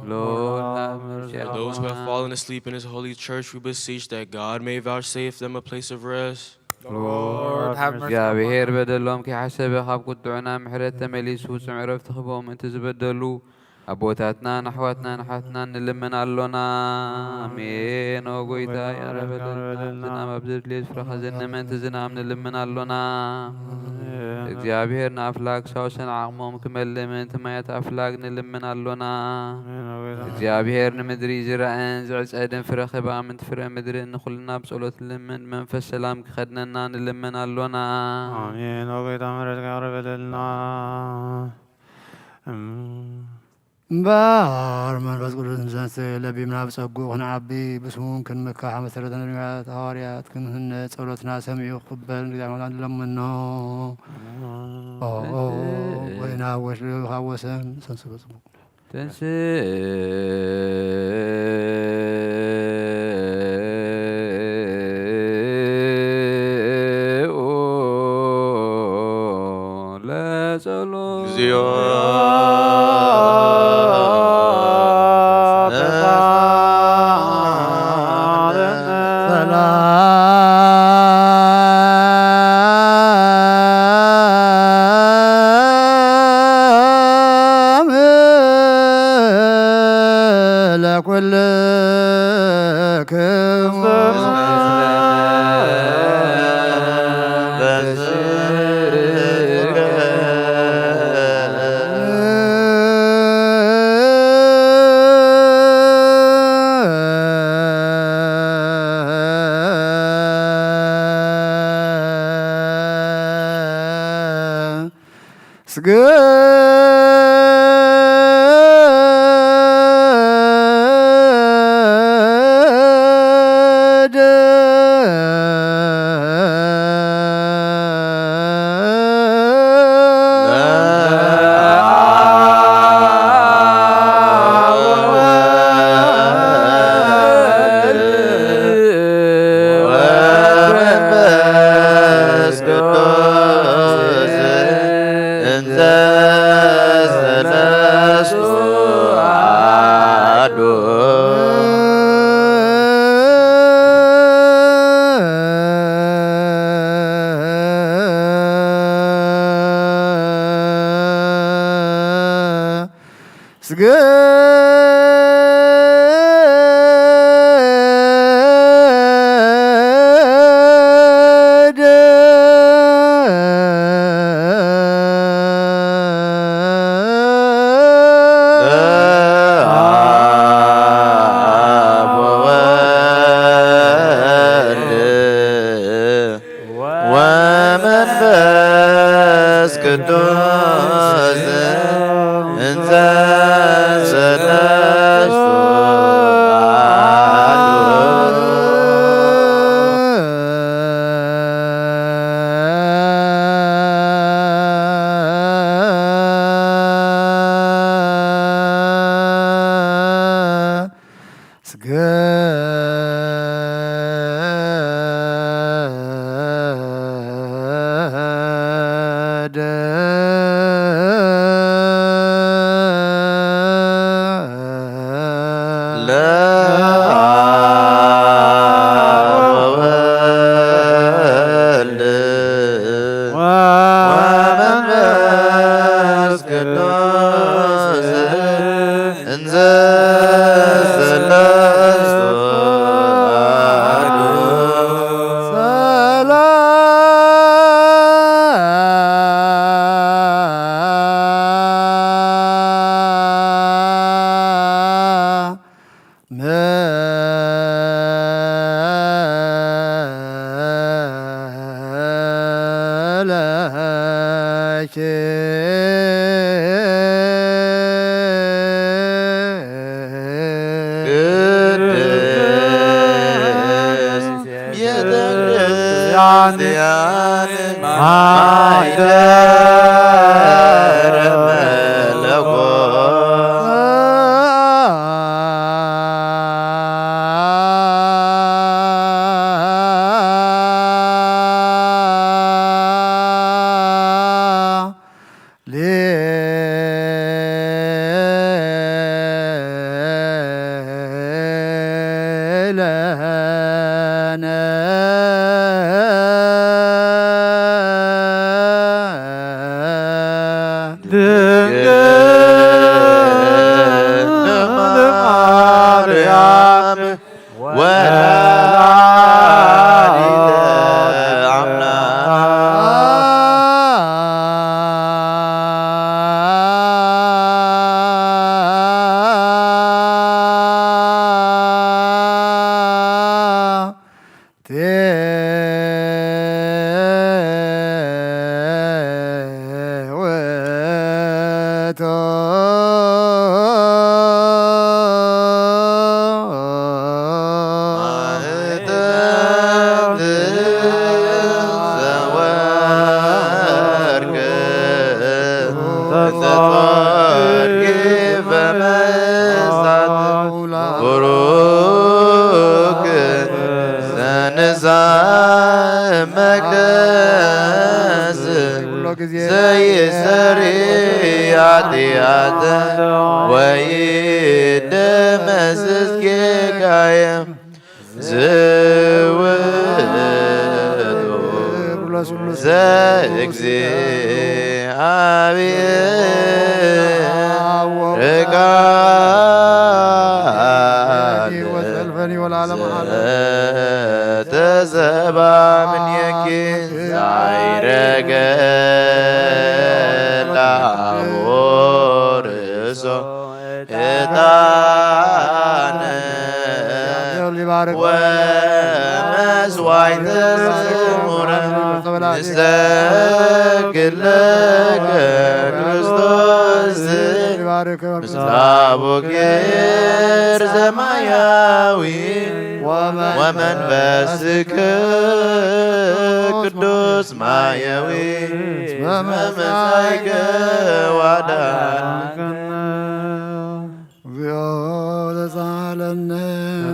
Lord, have mercy For those who have upon fallen us. asleep in his holy church, we beseech that God may vouchsafe them a place of rest. Lord, have mercy እግዚአብሔር upon us. በደሎም ከይሓሰበ ካብ ቁጥዑና ምሕረት ተመሊሱ ዕረፍቲ ክህቦም እቲ ዝበደሉ ኣቦታትናን ኣሕዋትናን ኣሓትናን ንልመን ኣሎና ኣሜን። ኦ ጎይታ ያረበለልና ዝናብ ኣብ ዘድልዮ ስፍራ ከዘንመ እቲ ዝናብ ንልመን ኣሎና። እግዚአብሔር ንኣፍላግ ሳውሰን ዓቕሞም ክመልእ ምእንቲ ማያት ኣፍላግ ንልመን ኣሎና። እግዚአብሔር ንምድሪ ዝረአን ዝዕፀድን ፍረ ክባ ምንቲ ፍረ ምድሪ ንኹልና ብጸሎት ልምን መንፈስ ሰላም ክኸድነና ንልመን ኣሎና። አሜን። ኦ ጌታ ምሕረት ያረበለልና እምበር መንፈስ ቅዱስ ዘንስ ለቢምና ብጸጉ ክንዓቢ ብስሙን ክንምካሕ መሰረተ ነቢያት ሐዋርያት ክንህነፅ ጸሎትና ሰሚዑ ክቅበል እግዚአብሔር ንለምኖ። ወይና ካብ ወሰን ሰንስበ ጽቡቅ ተንሥኡ ለጸሎት ሰላም ለኵልክሙ ስግድ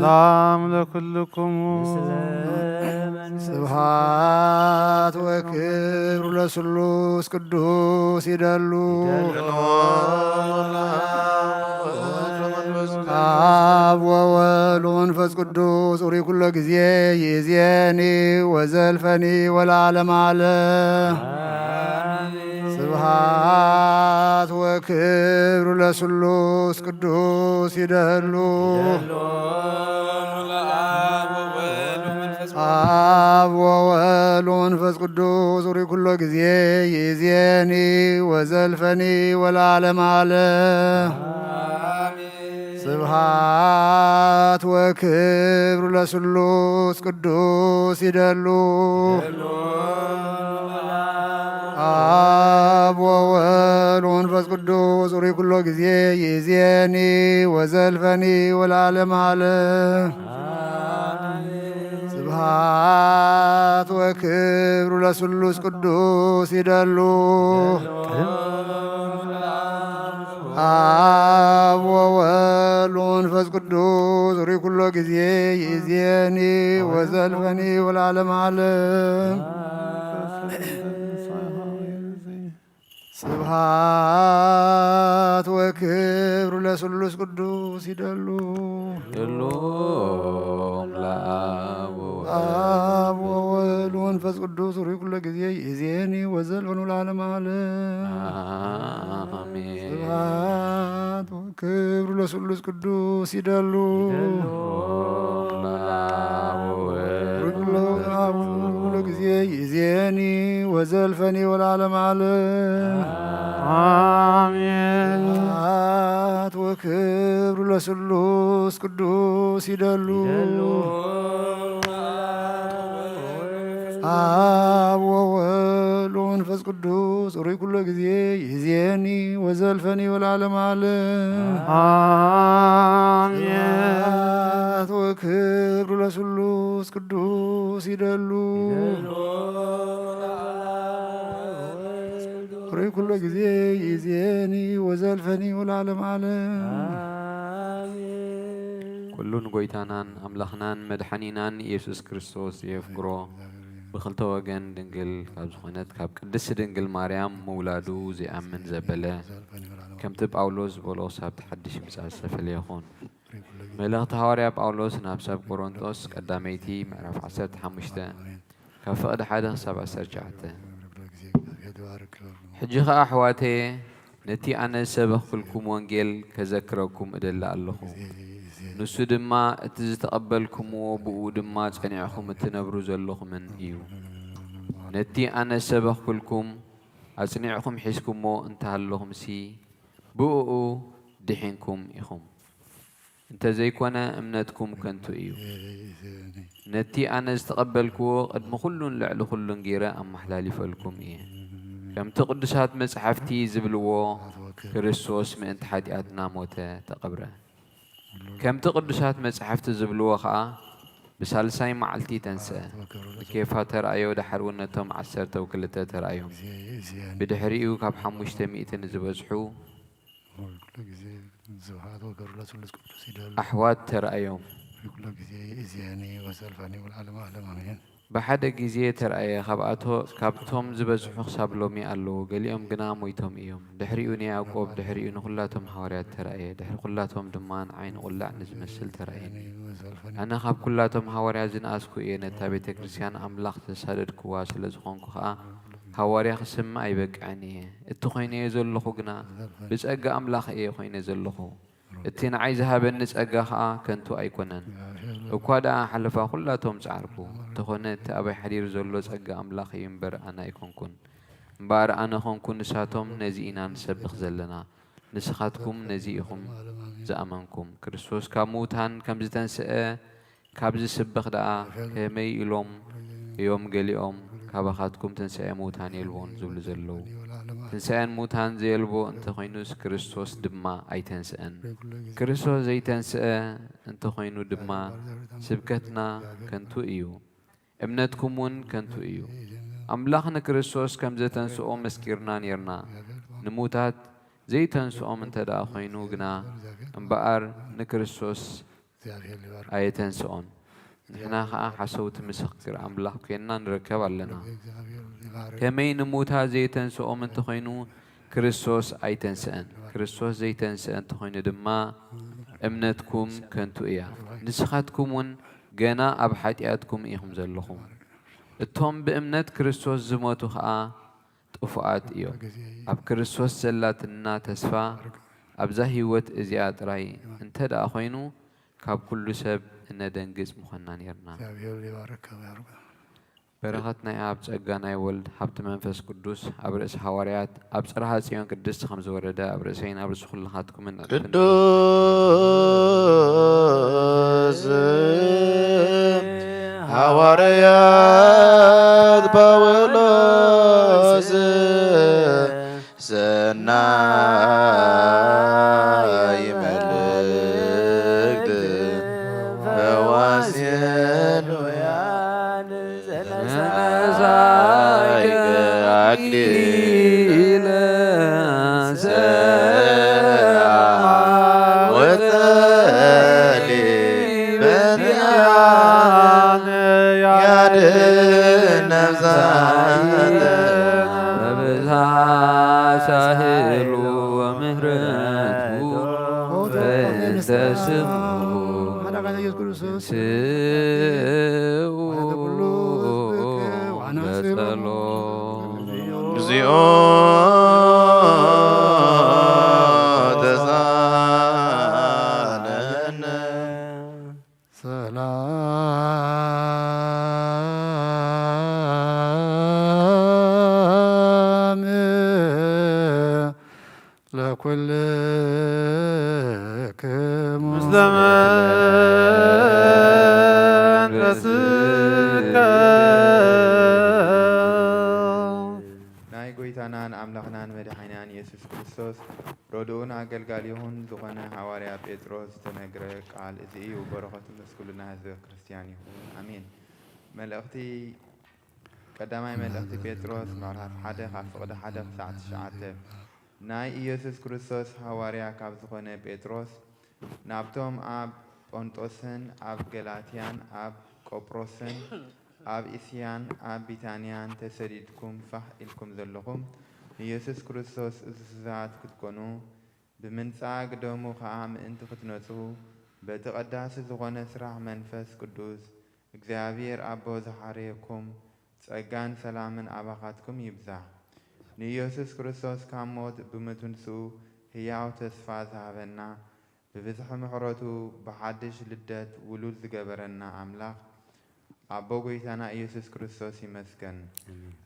ሰላም ለኩልክሙ ስብሐት ወክብር ለስሉስ ቅዱስ ይደሉ አብ ወወልድ ወመንፈስ ቅዱስ ኡሪ ኩሎ ጊዜ ይእዜኒ ወዘልፈኒ ወለዓለመ ዓለም ስብሐት ወክብር ለስሉስ ቅዱስ ይደሉ አብ ወወልድ ወመንፈስ ቅዱስ ኡሪ ኩሎ ጊዜ ይእዜኒ ወዘልፈኒ ወለዓለመ ዓለም ስብሐት ወክብር ለስሉስ ቅዱስ ይደሉ አብ ወወልድ ወመንፈስ ቅዱስ ኡሪ ኩሎ ጊዜ ይእዜኒ ወዘልፈኒ ወለዓለመ ዓለም ስብሐት ወክብር ለስሉስ ቅዱስ ይደሉ አብ ወወልድ ወመንፈስ ቅዱስ ኡሪ ኩሎ ጊዜ ይእዜኒ ወዘልፈኒ ወለዓለመ ዓለም ስብሐት ወክብር ለስሉስ ቅዱስ ይደሉ አብ ወወልድ ወመንፈስ ቅዱስ ኡሪ ኩሎ ጊዜ ይእዜኒ ወዘልፈኒ ወለዓለመ ዓለም ስብሐት ወክብር ለስሉስ ቅዱስ ይደሉ ኩሎ ጊዜ ይእዜኒ ወዘልፈኒ ወለዓለመ ዓለም አሜን። ስብሐት ወክብር ለስሉስ ቅዱስ ይደሉ አብ ወወልድ ወመንፈስ ቅዱስ ኡሪ ኩሎ ጊዜ ይእዜኒ ወዘልፈኒ ወለዓለመ ዓለም አሜን። ስብሐት ወክብር ለስሉስ ቅዱስ ይደሉ ኡሪ ኩሎ ጊዜ ይእዜኒ ወዘልፈኒ ወለዓለመ ዓለም ኩሉን ጎይታናን አምላኽናን መድሓኒናን ኢየሱስ ክርስቶስ የፍቅሮ ብክልተ ወገን ድንግል ካብ ዝኾነት ካብ ቅድስቲ ድንግል ማርያም ምውላዱ ዝኣምን ዘበለ ከምቲ ጳውሎስ ዝበሎ ሳብ ሓድሽ ምፅኣት ዝተፈለየ ይኹን። መልእኽቲ ሃዋርያ ጳውሎስ ናብ ሰብ ቆሮንጦስ ቀዳመይቲ ምዕራፍ 15 ካብ ፍቕዲ 1 ክሳብ 19 ሕጂ ኸ ኣሕዋተየ ነቲ ኣነ ሰበኽኩልኩም ወንጌል ከዘክረኩም እደሊ ኣለኹ ንሱ ድማ እቲ ዝተቐበልኩምዎ ብኡ ድማ ጸኒዕኹም እትነብሩ ዘለኹምን እዩ። ነቲ ኣነ ሰበኽኩልኩም ኣጽኒዕኹም ሒዝኩሞ እንተሃለኹምሲ ብኡ ድሒንኩም ኢኹም። እንተዘይኮነ እምነትኩም ከንቱ እዩ። ነቲ ኣነ ዝተቐበልክዎ ቅድሚ ኩሉን ልዕሊ ኩሉን ገይረ ኣመሓላሊፈልኩም እየ። ከምቲ ቅዱሳት መጽሓፍቲ ዝብልዎ ክርስቶስ ምእንቲ ሓጢኣትና ሞተ ተቐብረ። ከምቲ ቅዱሳት መጽሓፍቲ ዝብልዎ ከዓ ብሳልሳይ መዓልቲ ተንስአ። ብኬፋ ተረኣዮ ድሓር እውን ነቶም 12 ተረኣዮም። ብድሕሪኡ ካብ 500 ዝበዝሑ ኣሕዋት ተረኣዮም። ብሓደ ግዜ ተረኣየ ካብቶም ዝበዝሑ ክሳብ ሎሚ ኣለዉ። ገሊኦም ግና ሞይቶም እዮም። ድሕሪኡ ንያዕቆብ ድሕሪኡ ንኹላቶም ሃዋርያት ተረኣየ። ድሕሪ ኩላቶም ድማ ንዓይኒ ቁላዕ ንዝመስል ተረኣየኒ። ኣነ ካብ ኩላቶም ሃዋርያ ዝነኣስኩ እየ። ነታ ቤተ ክርስቲያን ኣምላኽ ዘሳደድክዋ ስለ ዝኾንኩ ከዓ ሃዋርያ ክስምዕ ኣይበቅዐኒ እየ። እቲ ኮይነዮ ዘለኹ ግና ብጸጋ ኣምላኽ እየ ኮይነ ዘለኹ። እቲ ንዓይ ዝሃበኒ ጸጋ ከዓ ከንቱ ኣይኮነን። እኳ ደኣ ሓለፋ ኩላቶም ጻዕርኩ። እንተኾነ እቲ ኣበይ ሓዲሩ ዘሎ ጸጋ ኣምላኽ እዩ እምበር ኣነ ኣይኮንኩን። እምበር ኣነ ኾንኩ ንሳቶም ነዚ ኢና ንሰብኽ ዘለና። ንስኻትኩም ነዚ ኢኹም ዝኣመንኩም። ክርስቶስ ካብ ምዉታን ከም ዝተንስአ ካብ ዝስብኽ ደኣ ከመይ ኢሎም እዮም ገሊኦም ካባኻትኩም ትንሣኤ ምዉታን የልቦን ዝብሉ ዘለዉ። ትንሣኤን ምዉታን ዘየልቦ እንተኾይኑስ ክርስቶስ ድማ ኣይተንስአን። ክርስቶስ ዘይተንስአ እንተኾይኑ ድማ ስብከትና ከንቱ እዩ፣ እምነትኩም እውን ከንቱ እዩ። ኣምላኽ ንክርስቶስ ከም ዘተንስኦ መስኪርና ነርና። ንምዉታት ዘይተንስኦም እንተ ደኣ ኾይኑ ግና እምበኣር ንክርስቶስ ኣየተንስኦን። ንሕና ከዓ ሓሰውቲ ምስክር ኣምላኽ ኮይንና ንርከብ ኣለና። ከመይ ንምዉታት ዘይተንስኦም እንተኾይኑ ክርስቶስ ኣይተንስአን። ክርስቶስ ዘይተንስአ እንተኾይኑ ድማ እምነትኩም ከንቱ እያ ንስኻትኩም ውን ገና ኣብ ሓጢኣትኩም ኢኹም ዘለኹም እቶም ብእምነት ክርስቶስ ዝሞቱ ኸዓ ጥፉኣት እዮም ኣብ ክርስቶስ ዘላትና ተስፋ ኣብዛ ህይወት እዚኣ ጥራይ እንተ ደኣ ኮይኑ ካብ ኩሉ ሰብ እነደንግጽ ምኾንና ነርና በረኸት ናይ ኣብ ጸጋ ናይ ወልድ ሃብቲ መንፈስ ቅዱስ ኣብ ርእሲ ሐዋርያት ኣብ ጽርሐ ጽዮን ቅድስቲ ከም ዝወረደ ኣብ ርእሰይን ኣብ ርእሲ ኩልኻትኩምን ቅዱስ ሐዋርያት ጳውሎስ ሰናይ መልእክት ፈዋስየሎያን ዘነሳይከ አክሊለ ወጠሊበን ያድን ነፍሳተ ሳህሉ ወምህረቱ ፈንተስሙ ስኡ በጸሎት እግዚኦ ተሳለነ ሰላም ለኩልክሙ ምስለ መንፈስከ ናይ ጎይታናን ኣምላኽናን መድኃኒናን ኢየሱስ ክርስቶስ ሮድኡን ኣገልጋሊሁን ዝኾነ ሐዋርያ ጴጥሮስ ዝተነግረ ቃል እዚ እዩ። በረኸቱ መስኩልና ህዝበ ክርስቲያን ይኹን ኣሜን። መልእኽቲ ቀዳማይ መልእኽቲ ጴጥሮስ ምዕራፍ 1 ካብ ፍቕዲ 1 ክሳዕ 9 ናይ ኢየሱስ ክርስቶስ ሐዋርያ ካብ ዝኾነ ጴጥሮስ ናብቶም ኣብ ጶንጦስን ኣብ ገላትያን ኣብ ቆጵሮስን ኣብ እስያን ኣብ ቢታንያን ተሰዲድኩም ፋሕ ኢልኩም ዘለኹም ኢየሱስ ክርስቶስ እሱሳት ክትኮኑ ብምንጻግ ደሙ ከዓ ምእንቲ ክትነጹ በቲ ቀዳሲ ዝኾነ ስራሕ መንፈስ ቅዱስ እግዚአብሔር ኣቦ ዝሓረየኩም ጸጋን ሰላምን ኣባኻትኩም ይብዛሕ። ንኢየሱስ ክርስቶስ ካብ ሞት ብምትንስኡ ሕያው ተስፋ ዝሃበና ብብዝሒ ምሕረቱ ብሓድሽ ልደት ውሉድ ዝገበረና ኣምላኽ ኣቦ ጎይታና ኢየሱስ ክርስቶስ ይመስገን።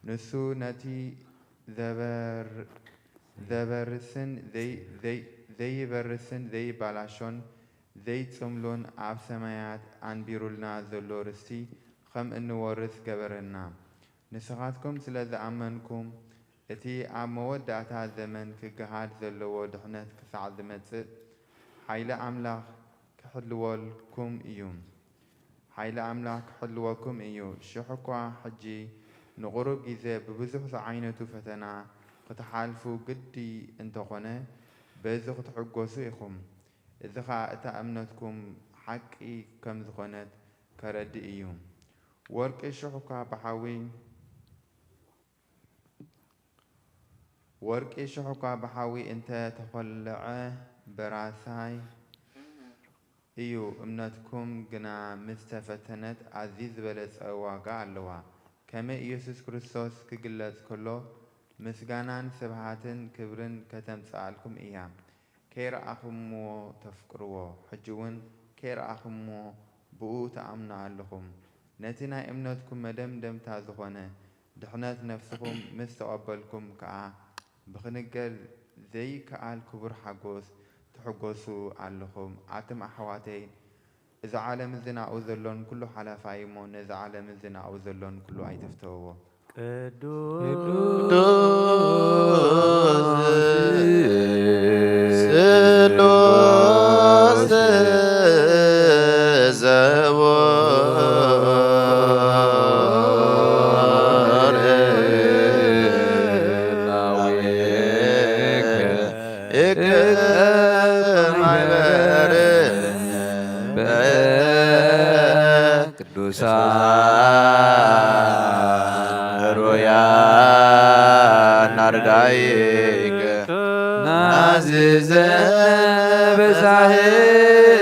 ንሱ ነቲ ዘበርስን ዘይበርስን ዘይባላሾን ዘይጽምሉን ኣብ ሰማያት ኣንቢሩልና ዘሎ ርስቲ ከም እንወርስ ገበረና። ንስኻትኩም ስለ ዝኣመንኩም እቲ ኣብ መወዳእታ ዘመን ክገሃድ ዘለዎ ድሕነት ክሳዕ ዝመጽእ ሓይሊ ኣምላኽ ክሕልወልኩም እዩ። ሓይሊ ኣምላኽ ክሕልወኩም እዩ። ሽሕ እኳ ሕጂ ንቑሩብ ጊዜ ብብዙሕ ዓይነቱ ፈተና ክትሓልፉ ግዲ እንተኾነ በዚ ክትሕጐሱ ኢኹም። እዚ ኸዓ እታ እምነትኩም ሓቂ ከም ዝኾነት ከረድእ እዩ። ወርቂ ሽሕ እኳ ብሓዊ እንተ ተኸልዐ በራሳይ እዩ። እምነትኩም ግና ምስ ተፈተነት ኣዝዩ ዝበለጸ ዋጋ ኣለዋ። ከመይ ኢየሱስ ክርስቶስ ክግለጽ ከሎ ምስጋናን ስብሃትን ክብርን ከተምጽኣልኩም እያ። ከይረኣኽምዎ ተፍቅርዎ፣ ሕጂ እውን ከይረኣኽምዎ ብኡ ተኣምኑ ኣለኹም። ነቲ ናይ እምነትኩም መደምደምታ ዝኾነ ድሕነት ነፍስኹም ምስ ተቐበልኩም ከዓ ብኽንገል ዘይከኣል ክቡር ሓጎስ ትሕጐሱ ኣለኹም። ኣትም ኣሕዋተይ እዚ ዓለም እዚ ናብኡ ዘሎን ኩሉ ሓላፋይ እሞ ነዚ ዓለም እዚ ናብኡ ዘሎን ኩሉ ኣይተፍተውዎ። ቅዱስ ስሉስ ዘወር ማይበር ቅዱሳን ሮያን አርዳይከ ናዝዘ በሳህል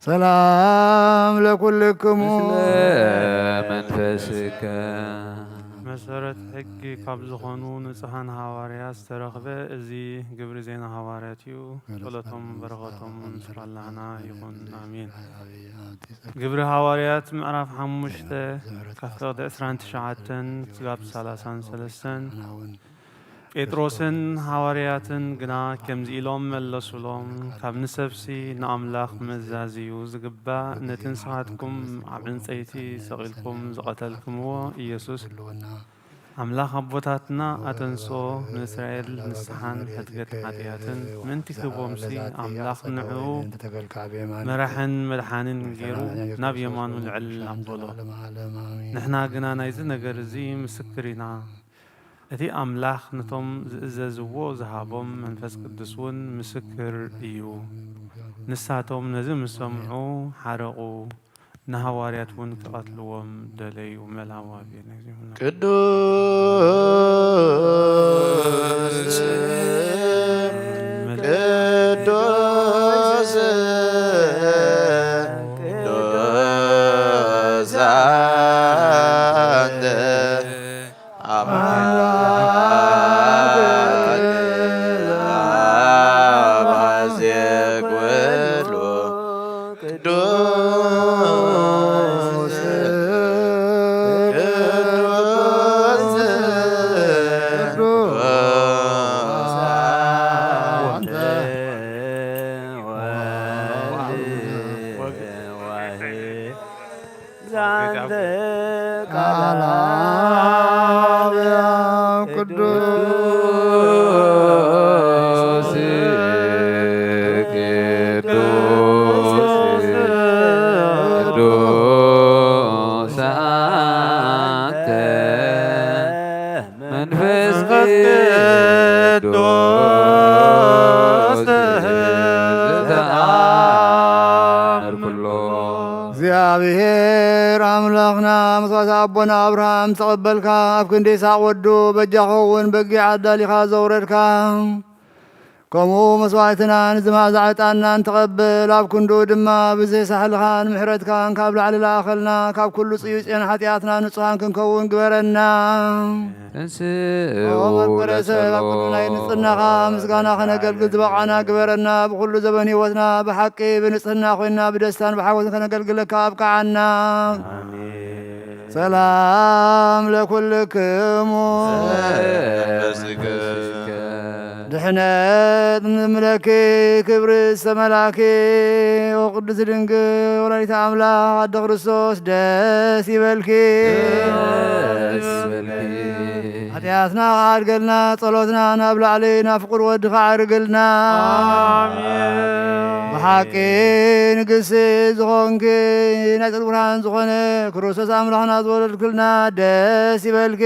ሰላም ለኩልክሙ መንፈስከ መሰረት ሕጊ ካብ ዝኾኑ ንጹሓን ሃዋርያት ዝተረኽበ እዚ ግብሪ ዜና ሃዋርያት እዩ። ጸሎቶም በረኸቶም ምስራላህና ይኹን አሜን። ግብሪ ሃዋርያት ምዕራፍ 5 ካብ ፈቕዲ 29 ክሳብ 33 ጴጥሮስን ሃዋርያትን ግና ከምዚ ኢሎም መለሱሎም ካብ ንሰብሲ ንኣምላኽ ምእዛዝ እዩ ዝግባእ ነቲ ንስኻትኩም ኣብ ዕንፀይቲ ሰቒልኩም ዝቐተልኩምዎ ኢየሱስ ኣምላኽ ኣቦታትና ኣተንሶ ንእስራኤል ንስሓን ሕትገት ሓጢኣትን ምንቲ ክቦምሲ ኣምላኽ ንዕኡ መራሕን መድሓንን ገይሩ ናብ የማኑ ልዕል ኣቕበሎ። ንሕና ግና ናይዚ ነገር እዚ ምስክር ኢና። እቲ ኣምላኽ ነቶም ዝእዘዝዎ ዝሃቦም መንፈስ ቅዱስ እውን ምስክር እዩ። ንሳቶም ነዚ ምስ ሰምዑ ሓረቑ፣ ንሃዋርያት እውን ክቐትልዎም ደለዩ። መልሃዊ ቅዱስ ቅዱስ ቅዱስ አንተ እግዚአብሔር አምላኽና መስዋዕት አቦና አብርሃም ተቀበልካ ኣብ ክንዲ ይስሐቅ ወዱ በጃኸ እውን በጊዕ ኣዳሊኻ ዘውረድካ ከምኡ መስዋዕትና ንዝማእዛ ዕጣንናን ተቐብል ኣብ ክንዱ ድማ ብዘይሳሕልኻን ምሕረትካን ካብ ላዕሊ ላእኸልና ካብ ኩሉ ጽዩጽን ሓጢኣትና ንጹሃን ክንከውን ግበረና። መበረሰብ ኣብ ቅድሚ ናይ ንጽህናኻ ምስጋና ኸነገልግል ዝበቕዓና ግበረና። ብኩሉ ዘበን ህይወትና ብሓቂ ብንጽህና ኮይንና ብደስታን ብሓጎስን ከነገልግለካ ኣብቅዓና። ሰላም ለኩልክሙ ድሕነት ንምለኪ ክብሪ ዝተመላኪ ወቅዱስ ድንግል ወላዲተ ኣምላኽ ኣደ ክርስቶስ ደስ ይበልኪ። ሓጢኣትና ካዓድገልና ጸሎትና ናብ ላዕሊ ናብ ፍቁር ወድኻ ዓርግልና። ብሓቂ ንግሲ ዝኾንኪ ናይ ጽድቂ ብርሃን ዝኾነ ክርስቶስ ኣምላኽና ዝወለድክልና ደስ ይበልኪ።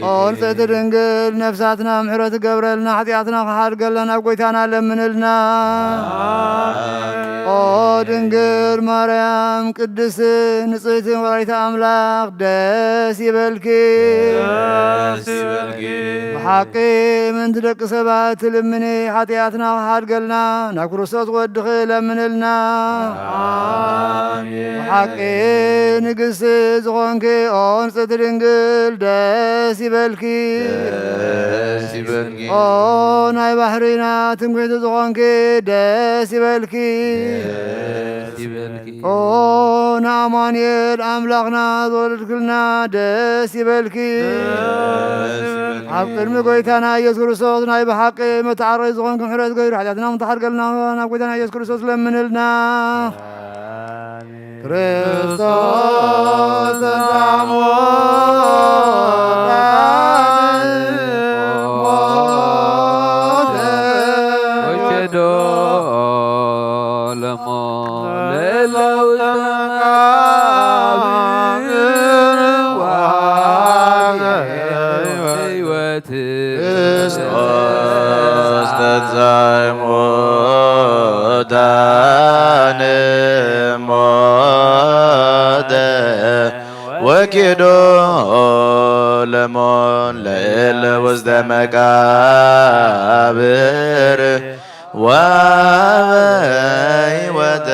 ኦ ንጽሕቲ ድንግል ነፍሳትና ምሕረት ገብረልና ሓጢኣትና ካሓድገልና ናብ ጐይታና ለምንልና። ኦ ድንግል ማርያም ቅድስት ንጽሕቲ ወላዲተ ኣምላኽ ደስ ይበልኪ። ብሓቂ ምንቲ ደቂ ሰባት ትልምኒ ሓጢኣትና ካሓድገልና ናብ ክርስቶስ ወድኺ ለምንልና። ብሓቂ ንግሥቲ ዝኾንኪ ኦ ንጽሕቲ ድንግል ደስ ይበልኪ። ኦ ናይ ባሕሪና ትምክሕቲ ዝኾንኪ ደስ ይበልኪ። ኦ ንኣማኑኤል ኣምላኽና ዝወለድክልና ደስ ይበልኪ። ኣብ ቅድሚ ጐይታና ኢየሱስ ክርስቶስ ናይ ብሓቂ መተዓረይ ዝኾንኪ ምሕረት ገይሩ ሓጢኣትና ምተሓድገልና ናብ ጐይታና ኢየሱስ ክርስቶስ ለምንልና። ክርስቶስ ወኪዶ ለሞን ለእለ ውስተ መቃብር ወሕይወተ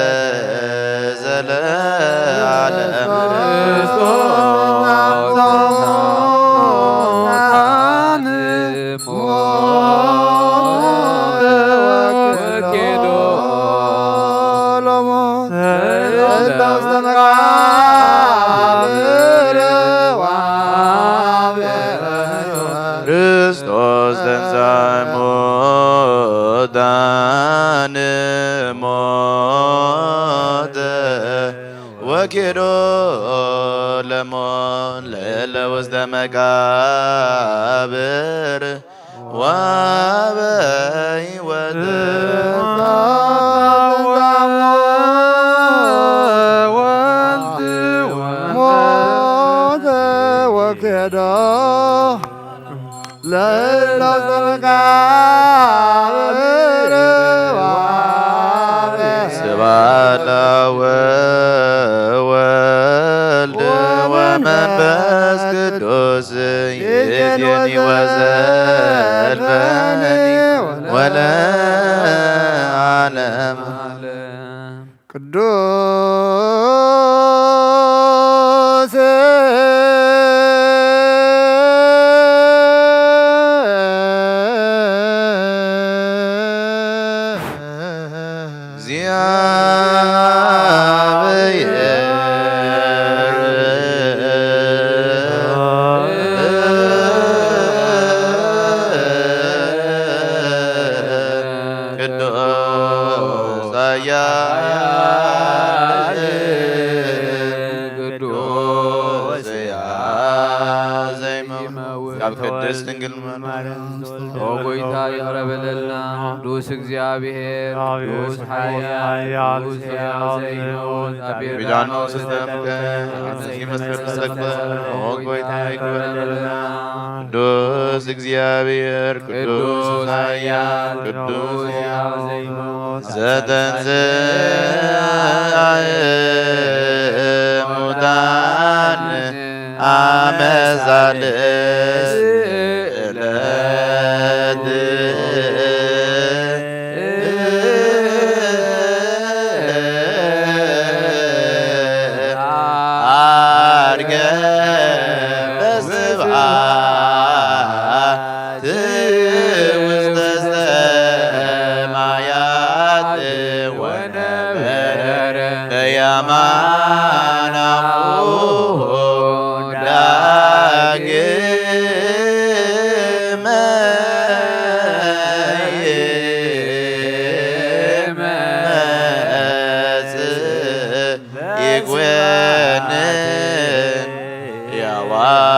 ዘለዓለም ክርስቶስ ተንሥአ እሙታን ሞተ ወኬዶ ለሞን ለእለ ውስተ መቃብር ወበሕይወተ ሞተ ወኬዶ ለእለ ውስተ መቃብር ስብሐት ለወልድ ወመንፈስ ቅዱስ ይእዜኒ ወዘልፈኒ ወለዓለመ ቅዱስ ቅድስት ድንግል ኦጎይታ ይቅረበለልና ቅዱስ እግዚአብሔር ቅዱስ ኃያል ቅዱስ ሕያው ዘይኖት ቢዳኖ ስተምከ መስቀል ተሰቅለ ኦጎይታ ይቅረበለልና ቅዱስ እግዚአብሔር ቅዱስ ኃያል ቅዱስ ሕያው ዘይኖት ዘተንሥአ እሙታን አመዛልስ ዕለት አርገ በስብሐት ውስተ ሰማያት ወነበረ በየማናሁ ዳግመ ይመጽእ ይኩነን ሕያዋነ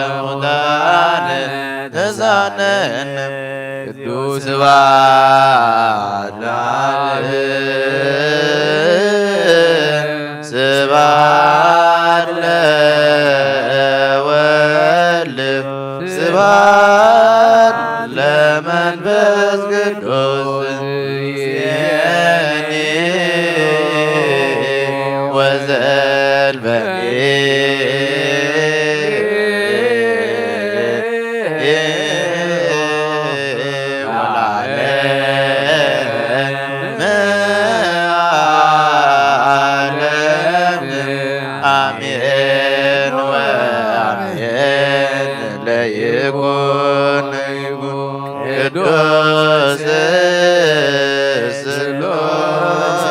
ወሙታነ ተዛነነ ቅዱስ ስብሐት ለአብ ስብሐት ለወልድ ስብሐት ለመንፈስ ቅዱስ ይእዜኒ ወዘልፈኒ አሜን ወአሜን ለይኩን ቅዱስ ስሉስ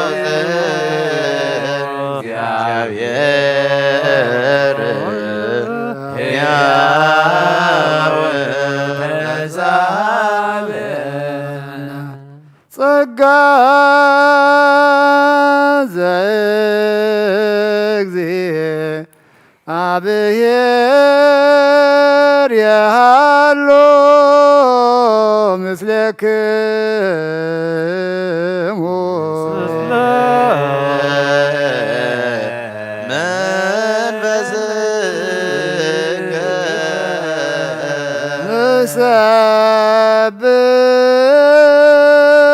እግዚአብሔር ሕያው ተሳብዕ ጸጋ እግዚአብሔር ያሎ ምስሌክሙ መንፈስከ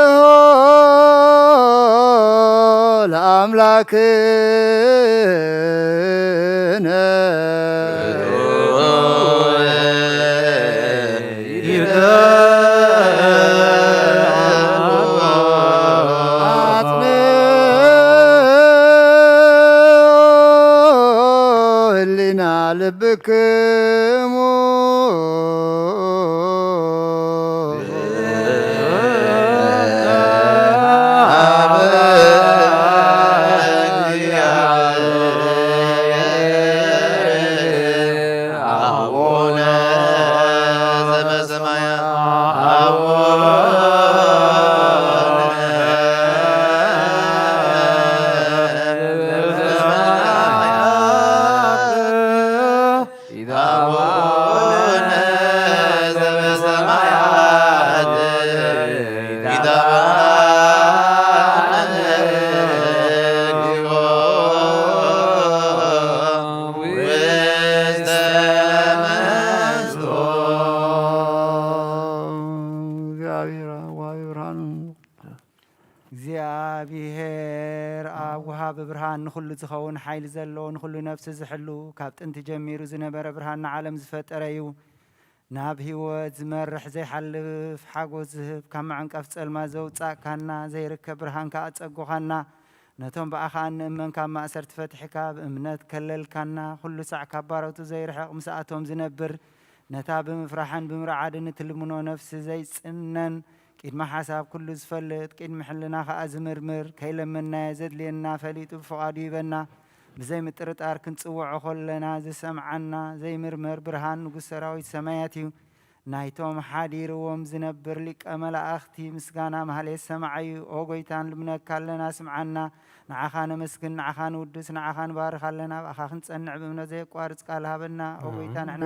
ንሰብሖ ለአምላክ ብብርሃን ንኹሉ ዝኸውን ሓይሊ ዘለዎ ንኹሉ ነፍሲ ዝሕሉ ካብ ጥንቲ ጀሚሩ ዝነበረ ብርሃን ንዓለም ዝፈጠረ እዩ ናብ ህይወት ዝመርሕ ዘይሓልፍ ሓጎስ ዝህብ ካብ ማዕንቀፍ ጸልማ ዘውፃእካና ዘይርከብ ብርሃንካ ኣጸጉኻና ነቶም በኣኻ እንእመን ካብ ማእሰር ትፈትሕካ ብእምነት ከለልካና ኩሉ ሳዕ ካብ ባሮቱ ዘይርሕቕ ምስኣቶም ዝነብር ነታ ብምፍራሕን ብምርዓድን እትልምኖ ነፍሲ ዘይጽነን ቅድሚ ሓሳብ ኩሉ ዝፈልጥ ቅድሚ ሕልና ከዓ ዝምርምር ከይለመናየ ዘድልየና ፈሊጡ ብፍቓዱ ይበና ብዘይ ምጥርጣር ክንጽውዖ ኸለና ዝሰምዓና ዘይምርምር ብርሃን ንጉሥ ሰራዊት ሰማያት እዩ ናይቶም ሓዲርዎም ዝነብር ሊቀ መላእኽቲ ምስጋና ማህሌት ሰማዓዩ ኦ ጐይታን ልምነካ ኣለና ስምዓና ንዓኻ ነመስግን ንዓኻ ንውድስ ንዓኻ ንባርኽ ኣለና ብኣኻ ክንጸንዕ ብእምነት ዘየቋርጽ ቃል ሃበና ኦ ጐይታ ንሕና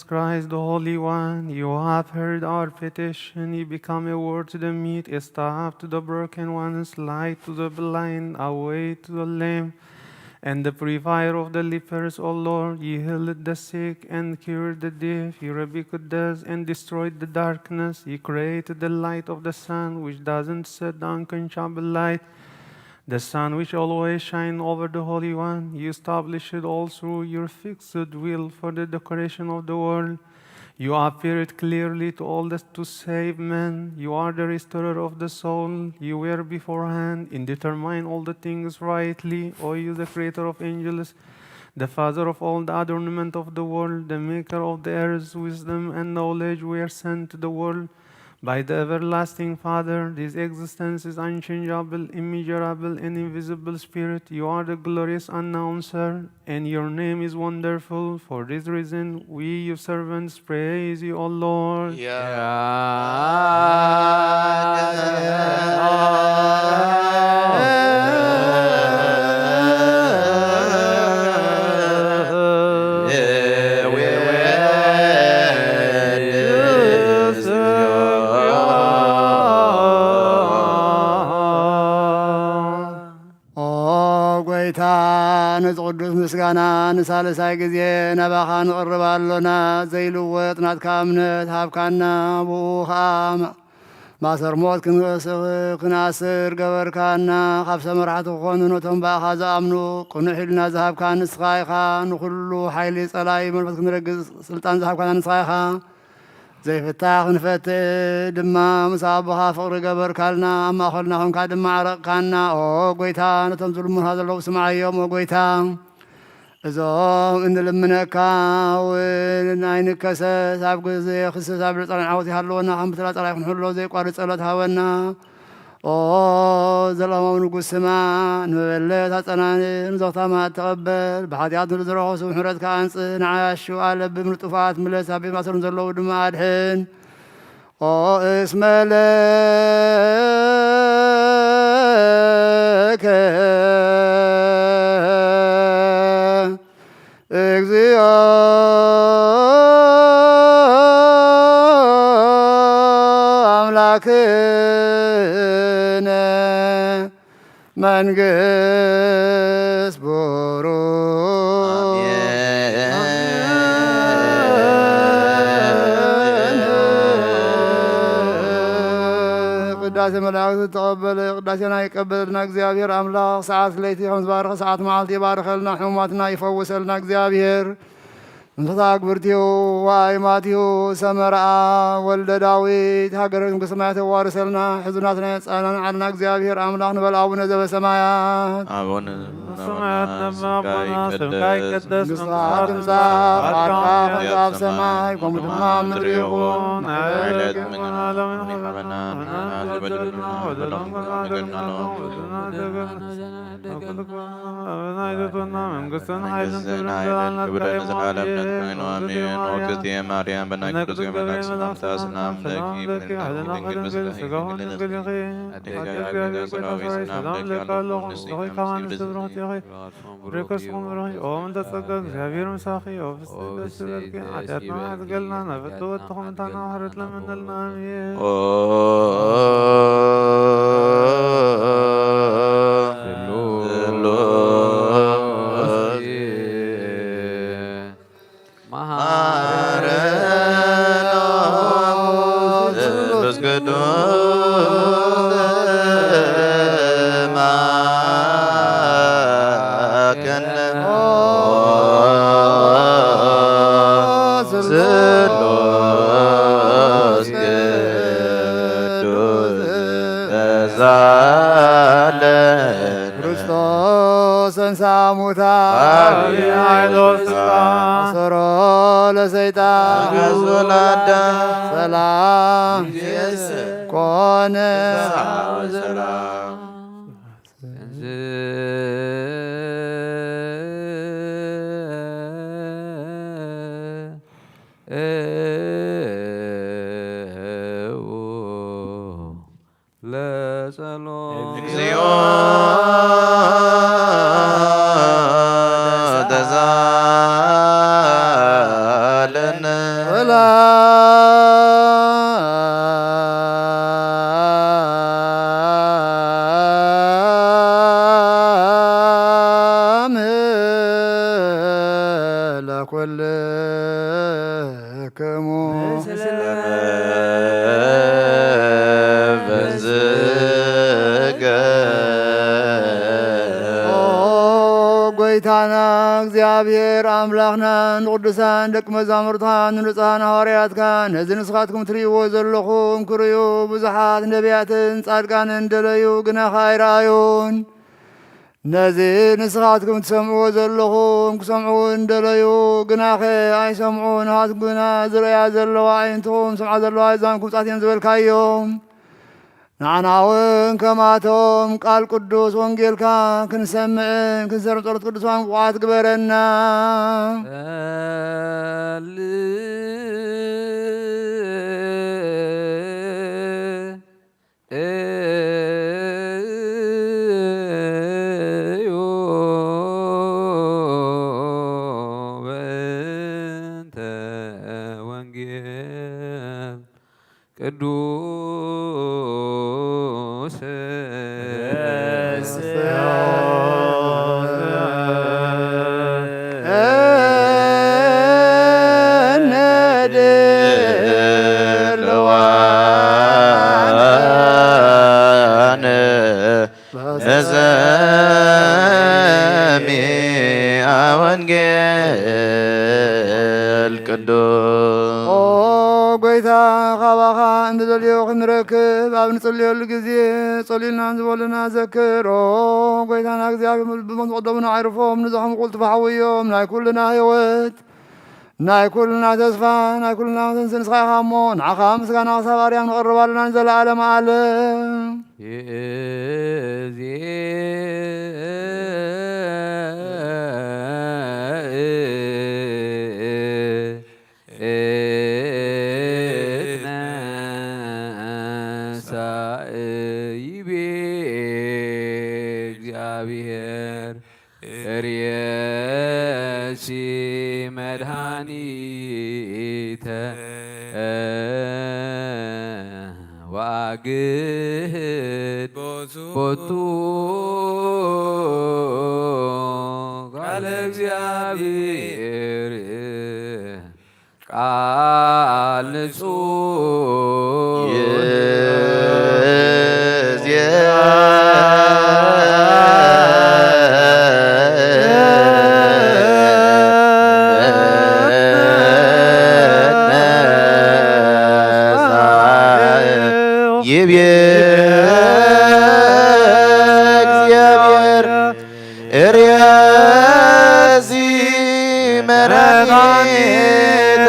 Christ, the Holy One, you have heard our petition. You become a word to the meek, a staff to the broken ones, light to the blind, a way to the lame, and the purifier of the lepers. O Lord, you healed the sick and cured the deaf. You rebuked death and destroyed the darkness. You created the light of the sun, which doesn't set the unquenchable light. The sun which always shines over the Holy One, you established it all through your fixed will for the decoration of the world. You appeared clearly to all to save men. You are the restorer of the soul. You were beforehand and determine all the things rightly. O you, the creator of angels, the father of all the adornment of the world, the maker of the earth, wisdom and knowledge were sent to the world. By the everlasting Father, this existence is unchangeable, immeasurable, and invisible Spirit. You are the glorious announcer, and your name is wonderful. For this reason, we, your servants, praise you, O Lord. ቅዱስ ምስጋና ንሳልሳይ ጊዜ ነባኻ ንቕርባሎና ዘይልወጥ ናትካ እምነት ሃብካና ብኡኻ ማሰር ሞት ክንኣስር ገበርካና ካብ ሰመራሕቲ ክኾኑ ነቶም ባእኻ ዝኣምኑ ቅኑዕ ኢልና ዝሃብካ ንስኻ ኢኻ ንኹሉ ሓይሊ ጸላይ መንፈስ ክንረግጽ ስልጣን ዝሃብካና ንስኻ ኢኻ ዘይፍታሕ ክንፈትሕ ድማ ምስ ኣቦኻ ፍቕሪ ገበርካልና ኣብ ማእኸልና ኾንካ ድማ ዓረቕካና ኦ ጐይታ ነቶም ዝልሙንካ ዘለዉ ስምዓዮም ኦ ጐይታ እዞም እንልምነካ እውን ኣይንከሰስ ኣብ ግዜ ክስስ ኣብ ልፀላን ዓወት ይሃለወና ከም ብትላ ጸላይ ክንሕሎ ዘይቋርፅ ጸሎት ሃበና ኦ ዘለማዊ ንጉሥ ስማ ንመበለት ኣጸናንን ዘኽታማ ተቐበል ብሓጢኣት ንዝረኸሱ ምሕረትካ ኣንጽህ ንዓያሹ ኣለብ ምልጡፋት ምለስ ኣብ ቤት ማሰሩን ዘለዉ ድማ ኣድሕን ኦ እስመለከ እግዚኦ አምላክነ መንግሥት ቡሩክ ቅዳሴ መላእክት ተቐበለ ቅዳሴና ይቀበለልና እግዚአብሔር አምላክ ሰዓት ለይቲ ከም ዝባረኸ ሰዓት መዓልቲ ይባርከልና ሕሙማትና ይፈውሰልና እግዚአብሔር እንስሳ ግብርቲሁ ወአይማቲሁ ሰመርአ ወልደ ዳዊት ሀገረ መንግሥተ ሰማያት የዋርሰልና ሕዙናትና የጻናን ዓልና እግዚአብሔር አምላክ ንበል አቡነ ዘበሰማያት አቡነ ሰማያት ነባቦና ስምካ ይቀደስ መንግሥትህ ትምጻእ ፈቃድካ በከመ በሰማይ ከሙኡ ድማ ምድሪ ይኹን ዕለት ምንሃበና ዝበደልና ናይቶና መንግስትን ኃይልን ክብርን ዘላለም ነትከይኑ አሜን። ወክልትየ ማርያም በናቅዱስ የመላክ ሰላምታ ሰላም ለኪ ብንልናሁ ድንግል ምስለ ስጋውን ድንግል ይኺ እግዚአብሔር ሰራዊት ሰላም ለቃለሁ ሆይ ካማን ስብሮት ይኺ ረከስኩም ሮይ ኦም ተጸጋ እግዚአብሔር ምሳኺ ወፍስስ በልኪ አዳትና አትገልና ነፍቶ ወጥኹምታና ወህረት ለምንልና አሜን ሳሙታ ሰሮ ለሰይጣን ሰላም ኮነ ጎይታና እግዚአብሔር አምላኽና ንቅዱሳን ደቂ መዛሙርትኻን ንንጹሓን ሐዋርያትካን ነዚ ንስኻትኩም ትርእይዎ ዘለኹም ክርእዩ ብዙሓት ነቢያትን ጻድቃንን ደለዩ ግና ኣይረኣዩን ነዚ ንስኻትኩም ትሰምዕዎ ዘለኹም ክሰምዑ እንደለዩ ግናኸ ኣይሰምዑ ንኻትኩም ግና ዝረእያ ዘለዋ ዓይንትኹም ሰምዓ ዘለዋ እዛንኩም ጻትየን ዝበልካዮም ንዓናውን ከማቶም ቃል ቅዱስ ወንጌልካ ክንሰምዕን ክንሰርም ጸሎት ቅዱሳን ቋት ግበረና ጎይታ ካባኻ እንተደልዮ ክንረክብ ኣብ ንጽልየሉ ጊዜ ጸሊልና ዝበሉና ዘክሮ ጎይታና እግዚኣብሔር ብመንቀደሙና ዓይርፎም ንዞም ቁልጥፍ ሓውዮም ናይ ኩልና ህይወት ናይ ኩልና ተስፋ ናይ ኩልና ንስኻ ኢኻ እሞ ንዓኻ ምስጋና ክሳብ ኣርያም ንቐርባልና ንዘለኣለም ዓለም መድኃኒተ ዋግህድ ቦቱ ቃለ እግዚአብሔር ቃል ንጹሕ እግዚአብሔር እርያዚ መድኃኒተ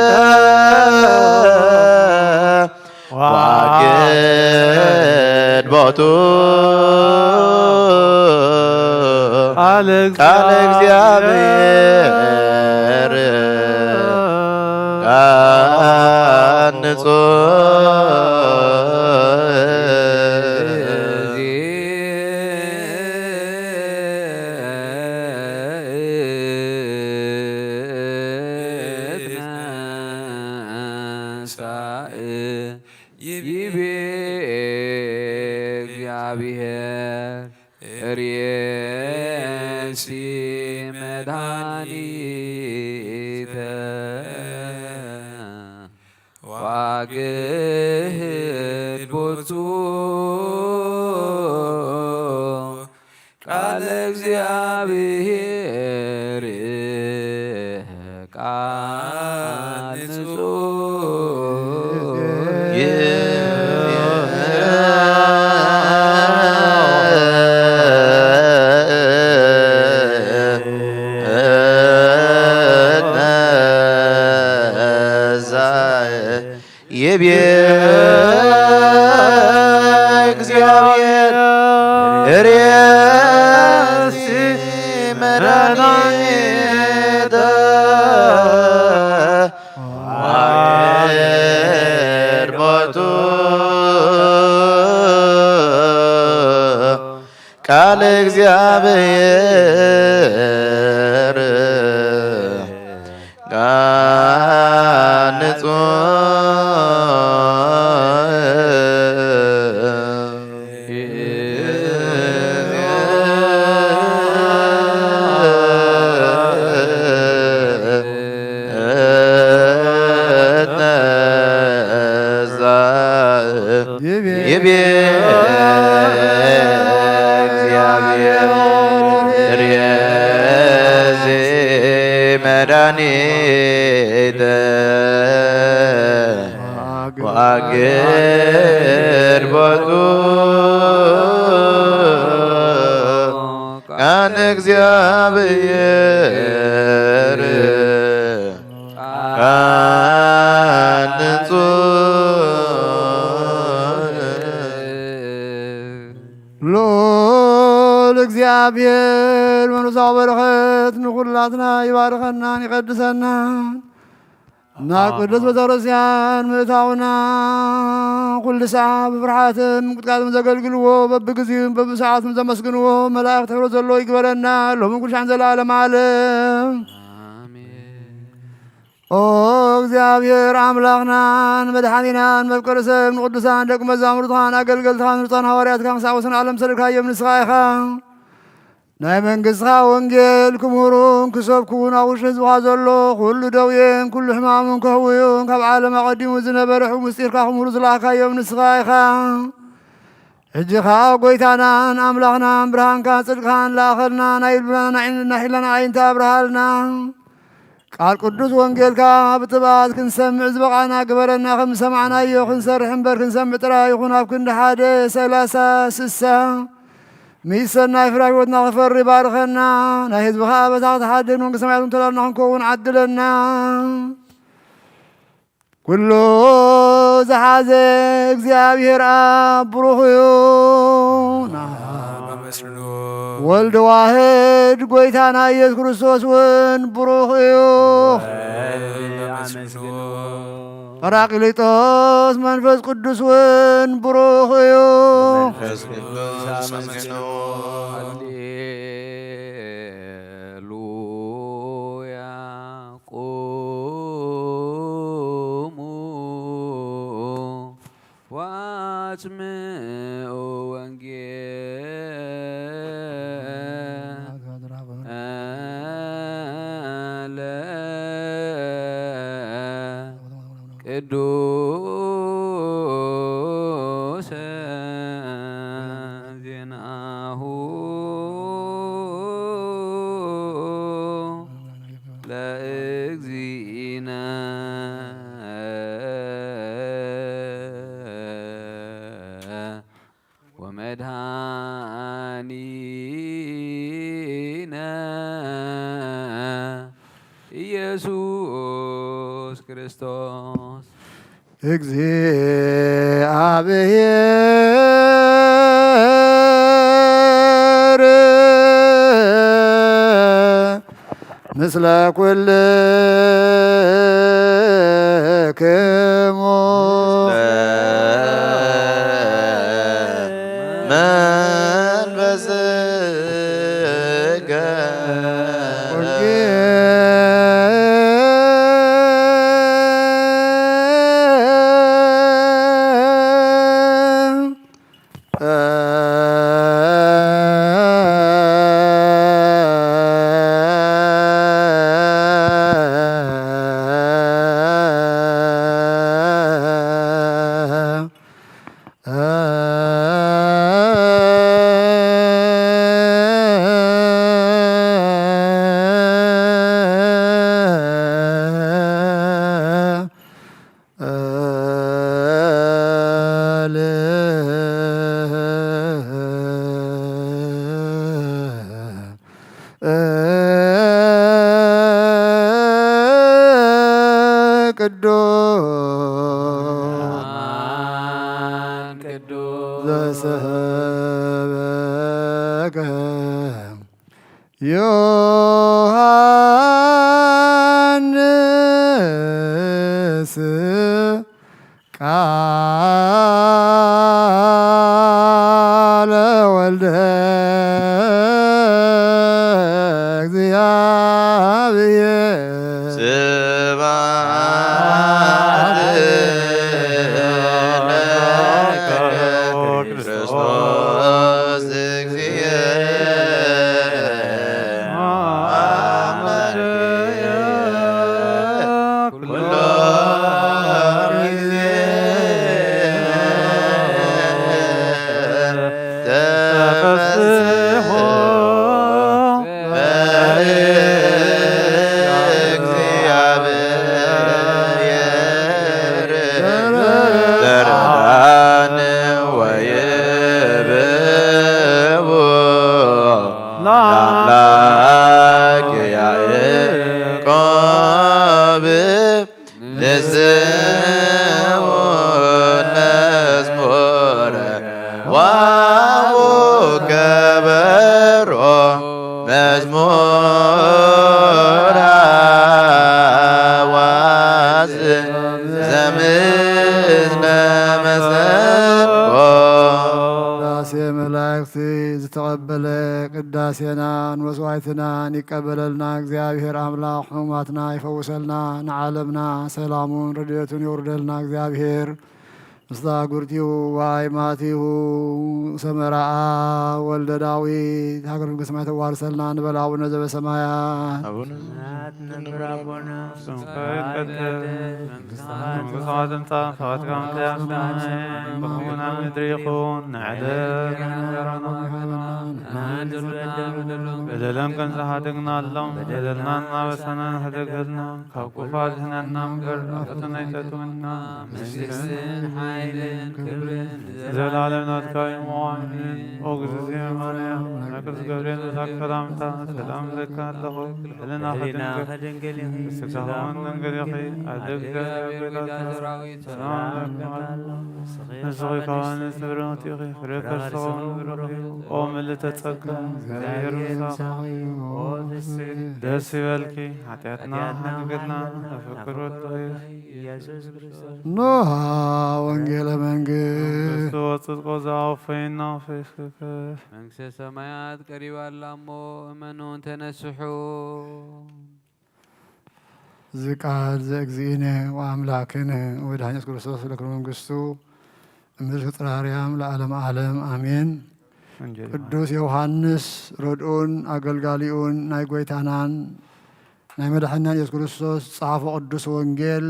ዋግድ ቦቱ ቃለ እግዚአብሔር አንጾ ዋግህድ ቦቱ ቃለ እግዚአብሔር ቃል ይቤ እግዚአብሔር ርእሲ መድኃኒተ ዋሕድ ቦቱ ቃለ እግዚአብሔር ጋንጹ ይቤ እግዚአብሔር ርእሲ መድኃኒተ ዋግድ ቦቱ ቃለ እግዚአብሔር አንጹ ሎል እግዚአብሔር መንፈሳዊ በረኸት ንኹላትና ይባርከናን ይቀድሰናን እና ቅዱስ ቤተክርስቲያን ምእታውና ኩሉ ሰዓት ብፍርሓትን ቁጥቃጥን ዘገልግልዎ በብግዚኡን በብሰዓቱን ዘመስግንዎ መላእክት ሕብሮ ዘሎ ይግበረና ሎምን ኩልሻን ዘለዓለመ ዓለም ኦ እግዚአብሔር አምላኽናን መድኃኒናን መፍቀሪ ሰብ ንቅዱሳን ደቂ መዛሙርትኻን ኣገልገልትኻን ንርፃን ሃዋርያትካ ክሳብ ወሰን ዓለም ሰደድካዮም ንስኻ ኢኻ ናይ መንግሥትኻ ወንጌል ክምህሩን ክሰብኩን ኣብ ውሽጢ ህዝብኻ ዘሎ ኩሉ ደውየን ኩሉ ሕማምን ከህውዩን ካብ ዓለም ኣቐዲሙ ዝነበረ ምስጢርካ ክምህሩ ዝለኣካዮም ንስኻ ኢኻ ሕጂ ኸ ጐይታናን ኣምላኽናን ብርሃንካ ጽድቅኻን ላኣኸልና ናይ ሒላና ዓይንታ ኣብርሃልና ቃል ቅዱስ ወንጌልካ ብጥባት ክንሰምዕ ዝበቓና ግበረና ከም ሰማዕናዮ ክንሰርሕ እምበር ክንሰምዕ ጥራይ ይኹን ኣብ ክንዲ 1 30 60 ሚሰናይ ፍራይ ሕይወትና ክፈሪ ባርከና ናይ ህዝብኻ በታ ክትሓድን መንግስቲ ሰማያት እንተላልና ክንከውን ዓድለና ኩሉ ዝሓዘ እግዚአብሔር አብ ብሩኽ እዩ ወልድ ዋህድ ጐይታና ኢየሱስ ክርስቶስ ውን ብሩኽ እዩ ጰራቅሊጦስ መንፈስ ቅዱስ ውን ብሩኽ እዩ ሃሌሉያ ቁሙ ዋስምዑ ወንጌለ ቅዱስ ዜናሁ ለእግዚእነ ወመድኃኒነ ኢየሱስ ክርስቶስ እግዚአብሔር ምስለ ኩልክሙ መንፈስከ ዘሰበከ ዮሐንስ ቃለ ወልደ እግዚአብሔር ስብሐት ለከ ክርስቶስ መዝሙር አዋዝ ዘምስለ መሰንቆ ቅዳሴ መላእክት ዝተቀበለ ቅዳሴናን መስዋዕትናን ይቀበለልና እግዚአብሔር አምላክ ሕሙማትና ይፈውሰልና ንዓለምና ሰላሙን ረድኤቱን ይወርደልና እግዚአብሔር ምስለ አጉርቲሁ ወአይማቲሁ ሰመራአ ወልደ ዳዊት ሀገረ መንግሥተ ሰማያት ተዋርሰልና እንበል አቡነ ዘበሰማያት በደለን ቀንሰሃድግና አሎም በደልናን ማበሰናን ህደግልና ካብ ቁፋት ህነና ምገር ፈተና ይጠጡና ዘላለም ናትካዊ መዋንን ኦግዝዜ ማርያም ነቅርስ ገብርኤል ሳከላምታ ሰላም ለካ ኣለኹ ሕልና ከድንግል ስጋሆን ድንግል ይኺ ኣደግደ ንስኺ ካባን ስብረት ይኺ ፍሬ ከርሰኹም ብሩኽ ኦ ምልዕተ ጸጋ እግዚአብሔር ምሳኻ ደስ ይበልኪ ኃጢአትና ሓንግልና ኣፍቅሮት ኢየሱስ ክርስቶስ ኖሃ ወንጌለ መንግሥት ወጽድቆ ዘአውፈይና ፈይስከ መንግሥተ ሰማያት ቀሪባላ እሞ እመኑን ተነስሑ ዝቃል ዘእግዚእነ ወአምላክነ ወመድኃኒነ ኢየሱስ ክርስቶስ ለክብረ መንግሥቱ እምድር ፍጥራርያም ለዓለም ዓለም አሜን። ቅዱስ ዮሐንስ ረድኡን አገልጋሊኡን ናይ ጐይታናን ናይ መድኃኒናን ኢየሱስ ክርስቶስ ጸሓፎ ቅዱስ ወንጌል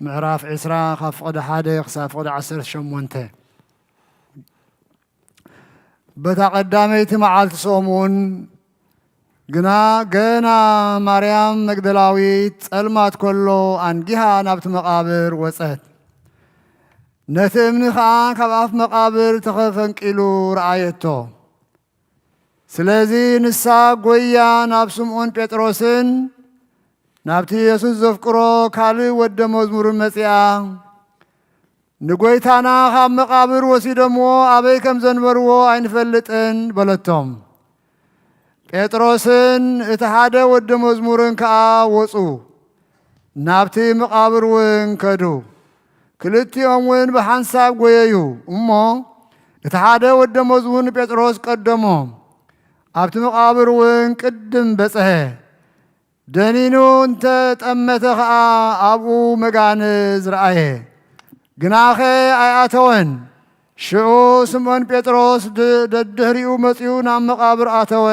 ምዕራፍ 20 ካብ ፍቕዲ 1 ክሳብ ፍቕዲ 18 በታ ቀዳመይቲ መዓልቲ ሰሙን ግና ገና ማርያም መግደላዊት ጸልማት ከሎ አንጊሃ ናብቲ መቃብር ወፀት ነቲ እምኒ ከዓ ካብ ኣፍ መቃብር ተኸፈንቂሉ ረኣየቶ ስለዚ ንሳ ጐያ ናብ ስምዖን ጴጥሮስን ናብቲ ኢየሱስ ዘፍቅሮ ካልእ ወደ መዝሙርን መጺኣ ንጐይታና ካብ መቃብር ወሲደሞ ኣበይ ከም ዘንበርዎ ኣይንፈልጥን በለቶም። ጴጥሮስን እቲ ሓደ ወዲ መዝሙርን ከዓ ወፁ ናብቲ መቃብር እውን ከዱ ክልቲኦም እውን ብሓንሳብ ጎየዩ እሞ እቲ ሓደ ወዲ መዝሙር ጴጥሮስ ቀደሞም ኣብቲ መቃብር እውን ቅድም በጽሐ ደኒኑ እንተጠመተ ከዓ ኣብኡ መጋንዝ ረአየ ግናኸ ኣይኣተወን ሽዑ ስምዖን ጴጥሮስ ደድሕሪኡ መጺኡ ናብ መቃብር ኣተወ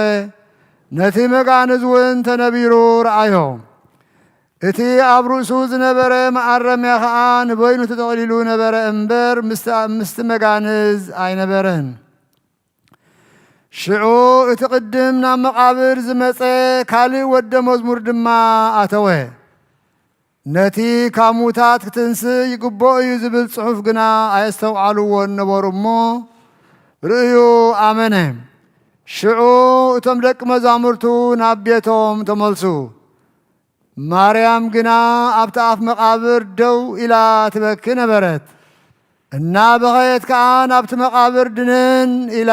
ነቲ መጋንዝ እውን ተነቢሩ ረአዮ እቲ ኣብ ርእሱ ዝነበረ መዓረምያ ከዓ ንበይኑ ተጠቕሊሉ ነበረ እምበር ምስቲ መጋንዝ ኣይነበረን ሽዑ እቲ ቅድም ናብ መቃብር ዝመፀ ካልእ ወደ መዝሙር ድማ ኣተወ ነቲ ካብ ሙታት ክትንስእ ይግባእ እዩ ዝብል ጽሑፍ ግና ኣየስተውዓልዎን ነበሩ እሞ ርእዩ ኣመነ ሽዑ እቶም ደቂ መዛሙርቱ ናብ ቤቶም ተመልሱ ማርያም ግና ኣብቲ ኣፍ መቃብር ደው ኢላ ትበኪ ነበረት እናበኸየት ከዓ ናብቲ መቃብር ድንን ኢላ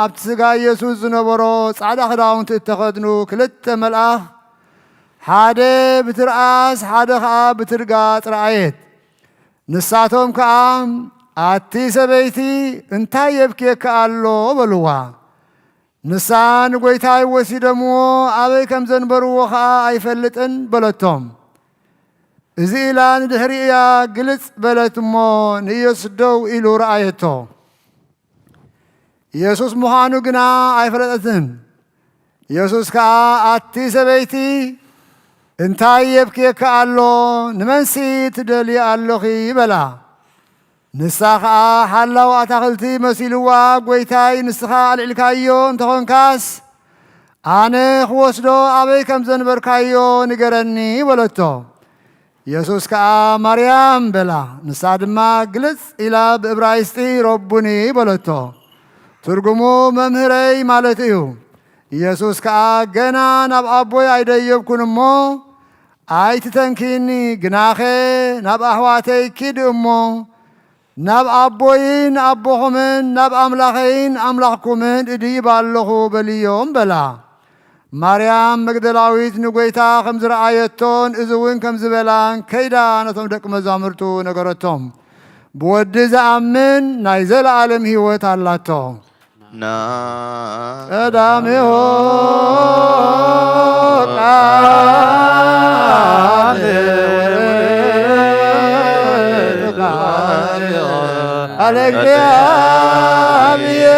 ኣብቲ ስጋ ኢየሱስ ዝነበሮ ጻዕዳ ክዳውንቲ እተኸድኑ ክልተ መልኣኽ ሓደ ብትርኣስ ሓደ ከዓ ብትርጋጽ ረአየት ንሳቶም ከዓ ኣቲ ሰበይቲ እንታይ የብክየካ ኣሎ በልዋ ንሳ ንጐይታይ ወሲደምዎ ኣበይ ከም ዘንበርዎ ከዓ ኣይፈልጥን በለቶም እዚ ኢላ ንድሕሪእያ ግልጽ በለት እሞ ንኢየሱስ ደው ኢሉ ረአየቶ ኢየሱስ ምዃኑ ግና ኣይፈለጠትን ኢየሱስ ከዓ ኣቲ ሰበይቲ እንታይ የብክየካ ኣሎ ንመንሲ ትደልየ ኣለኺ በላ ንሳ ከዓ ሓላው ኣታኽልቲ መሲልዋ ጐይታይ ንስኻ ኣልዕልካዮ እንተኾንካስ ኣነ ክወስዶ ኣበይ ከም ዘንበርካዮ ንገረኒ በለቶ ኢየሱስ ከዓ ማርያም በላ ንሳ ድማ ግልጽ ኢላ ብዕብራይስጢ ረቡኒ በለቶ ትርጉሙ መምህረይ ማለት እዩ ኢየሱስ ከዓ ገና ናብ ኣቦይ ኣይደየብኩን እሞ ኣይትተንኪኒ ግናኸ ናብ ኣሕዋተይ ኪድ እሞ ናብ ኣቦይን ኣቦኹምን ናብ ኣምላኸይን ኣምላኽኩምን እድይብ ኣለኹ በልዮም በላ ማርያም መግደላዊት ንጐይታ ከም ዝረአየቶን እዚ እውን ከም ዝበላን ከይዳ ነቶም ደቂ መዛሙርቱ ነገረቶም ብወዲ ዝኣምን ናይ ዘለዓለም ህይወት ኣላቶ ቀዳሜሆ ቃል እግዚአብሔር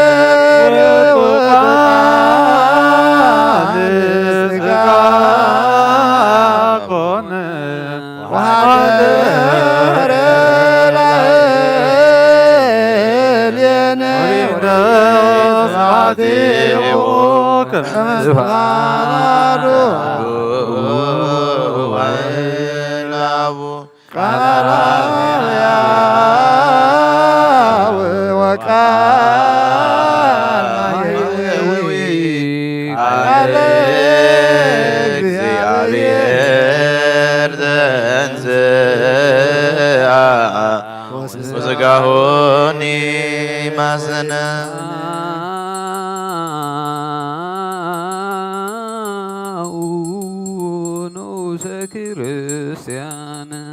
وزقاهوني ما سنة ونوس كريستيانا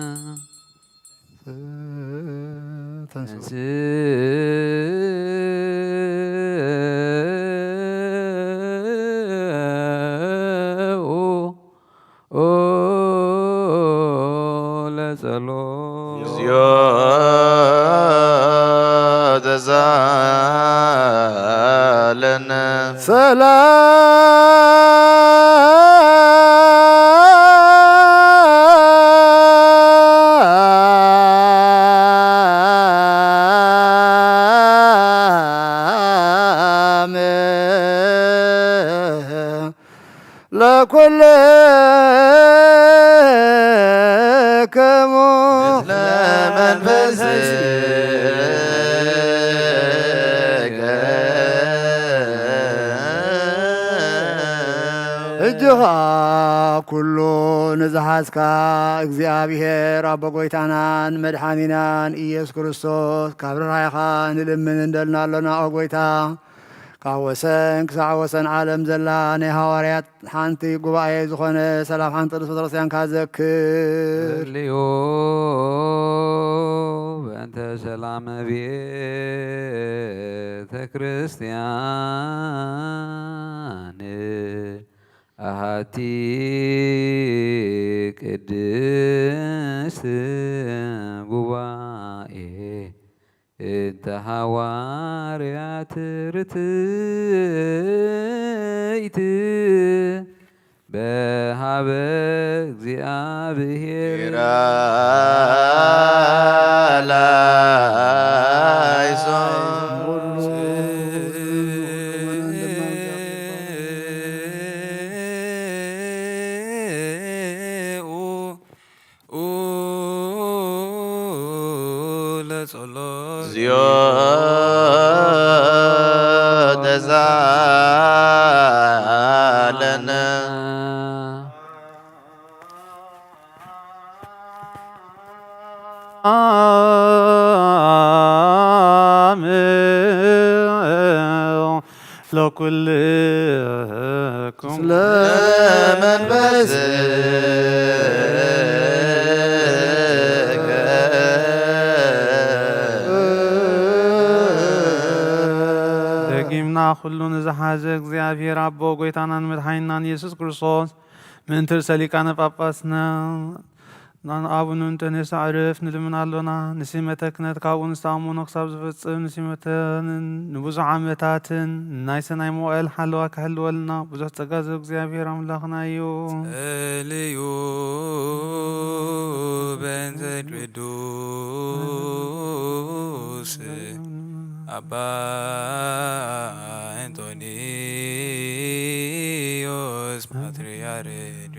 زالنا سلام لكلكم منفس እጅኻ ኩሉ ንዝሓዝካ እግዚኣብሔር ኣቦ ጐይታናን መድሓኒናን ኢየሱስ ክርስቶስ ካብ ርራይኻ ንልምን እንደልና ኣለና ኦ ጐይታ ካብ ወሰን ክሳዕ ወሰን ዓለም ዘላ ናይ ሃዋርያት ሓንቲ ጉባኤ ዝኾነ ሰላም ሓንቲ ቅዱስ ቤተክርስትያን ካዘክር ልዮ በእንተ ሰላም ቤተ ክርስቲያን አሃቲ ቅድስት ጉባኤ እንተ ሐዋርያት ርትዕት በሃበ እግዚአብሔር ለኩልኩም ለመንፈስ ደጊምና ሁሉን ዝሓዘ እግዚአብሔር አቦ ጎይታናን መድኃኒናን ኢየሱስ ክርስቶስ ምንትር ሰሊቃነ ጳጳስና አቡነ እንጦንዮስ አዕርፍ ንልምን አሎና ንሲመተ ክህነት ካብኡ ንዝተኣመኖ ክሳብ ዝፈፅም ንሲመተን ንብዙሕ ዓመታትን ናይ ሰናይ ሞባይል ሓለዋ ክህልወልና ብዙሕ ፀጋ ዘብ እግዚአብሔር ኣምላኽና እዩ ልዩ በእንተ ቅዱስ አባ እንጦንዮስ ፓትርያርክ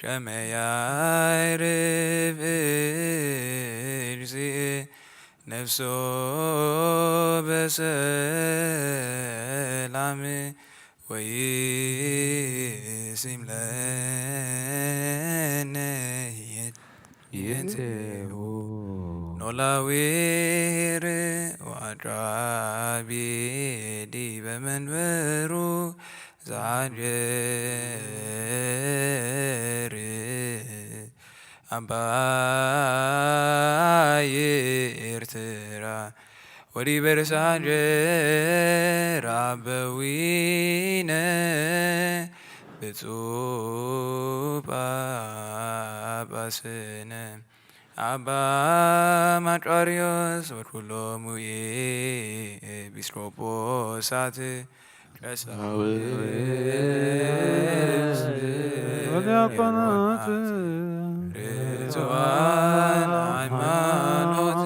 ከመያዕርፍ እርሲእ ነፍሶ በሰላም ወይሲም ለነ የትሁ ኖላዊር ወአድራቢ ዲበ መንበሩ ዛጀር አባይ ኤርትራ ወዲበ ርሳጀር አበዊነ ብፁዕ ጳጳስነ አባ ማጫሪዮስ ወኩሎሙ ኤጲስቆጶሳት ወዲያቆናት ርቱዓን ሃይማኖት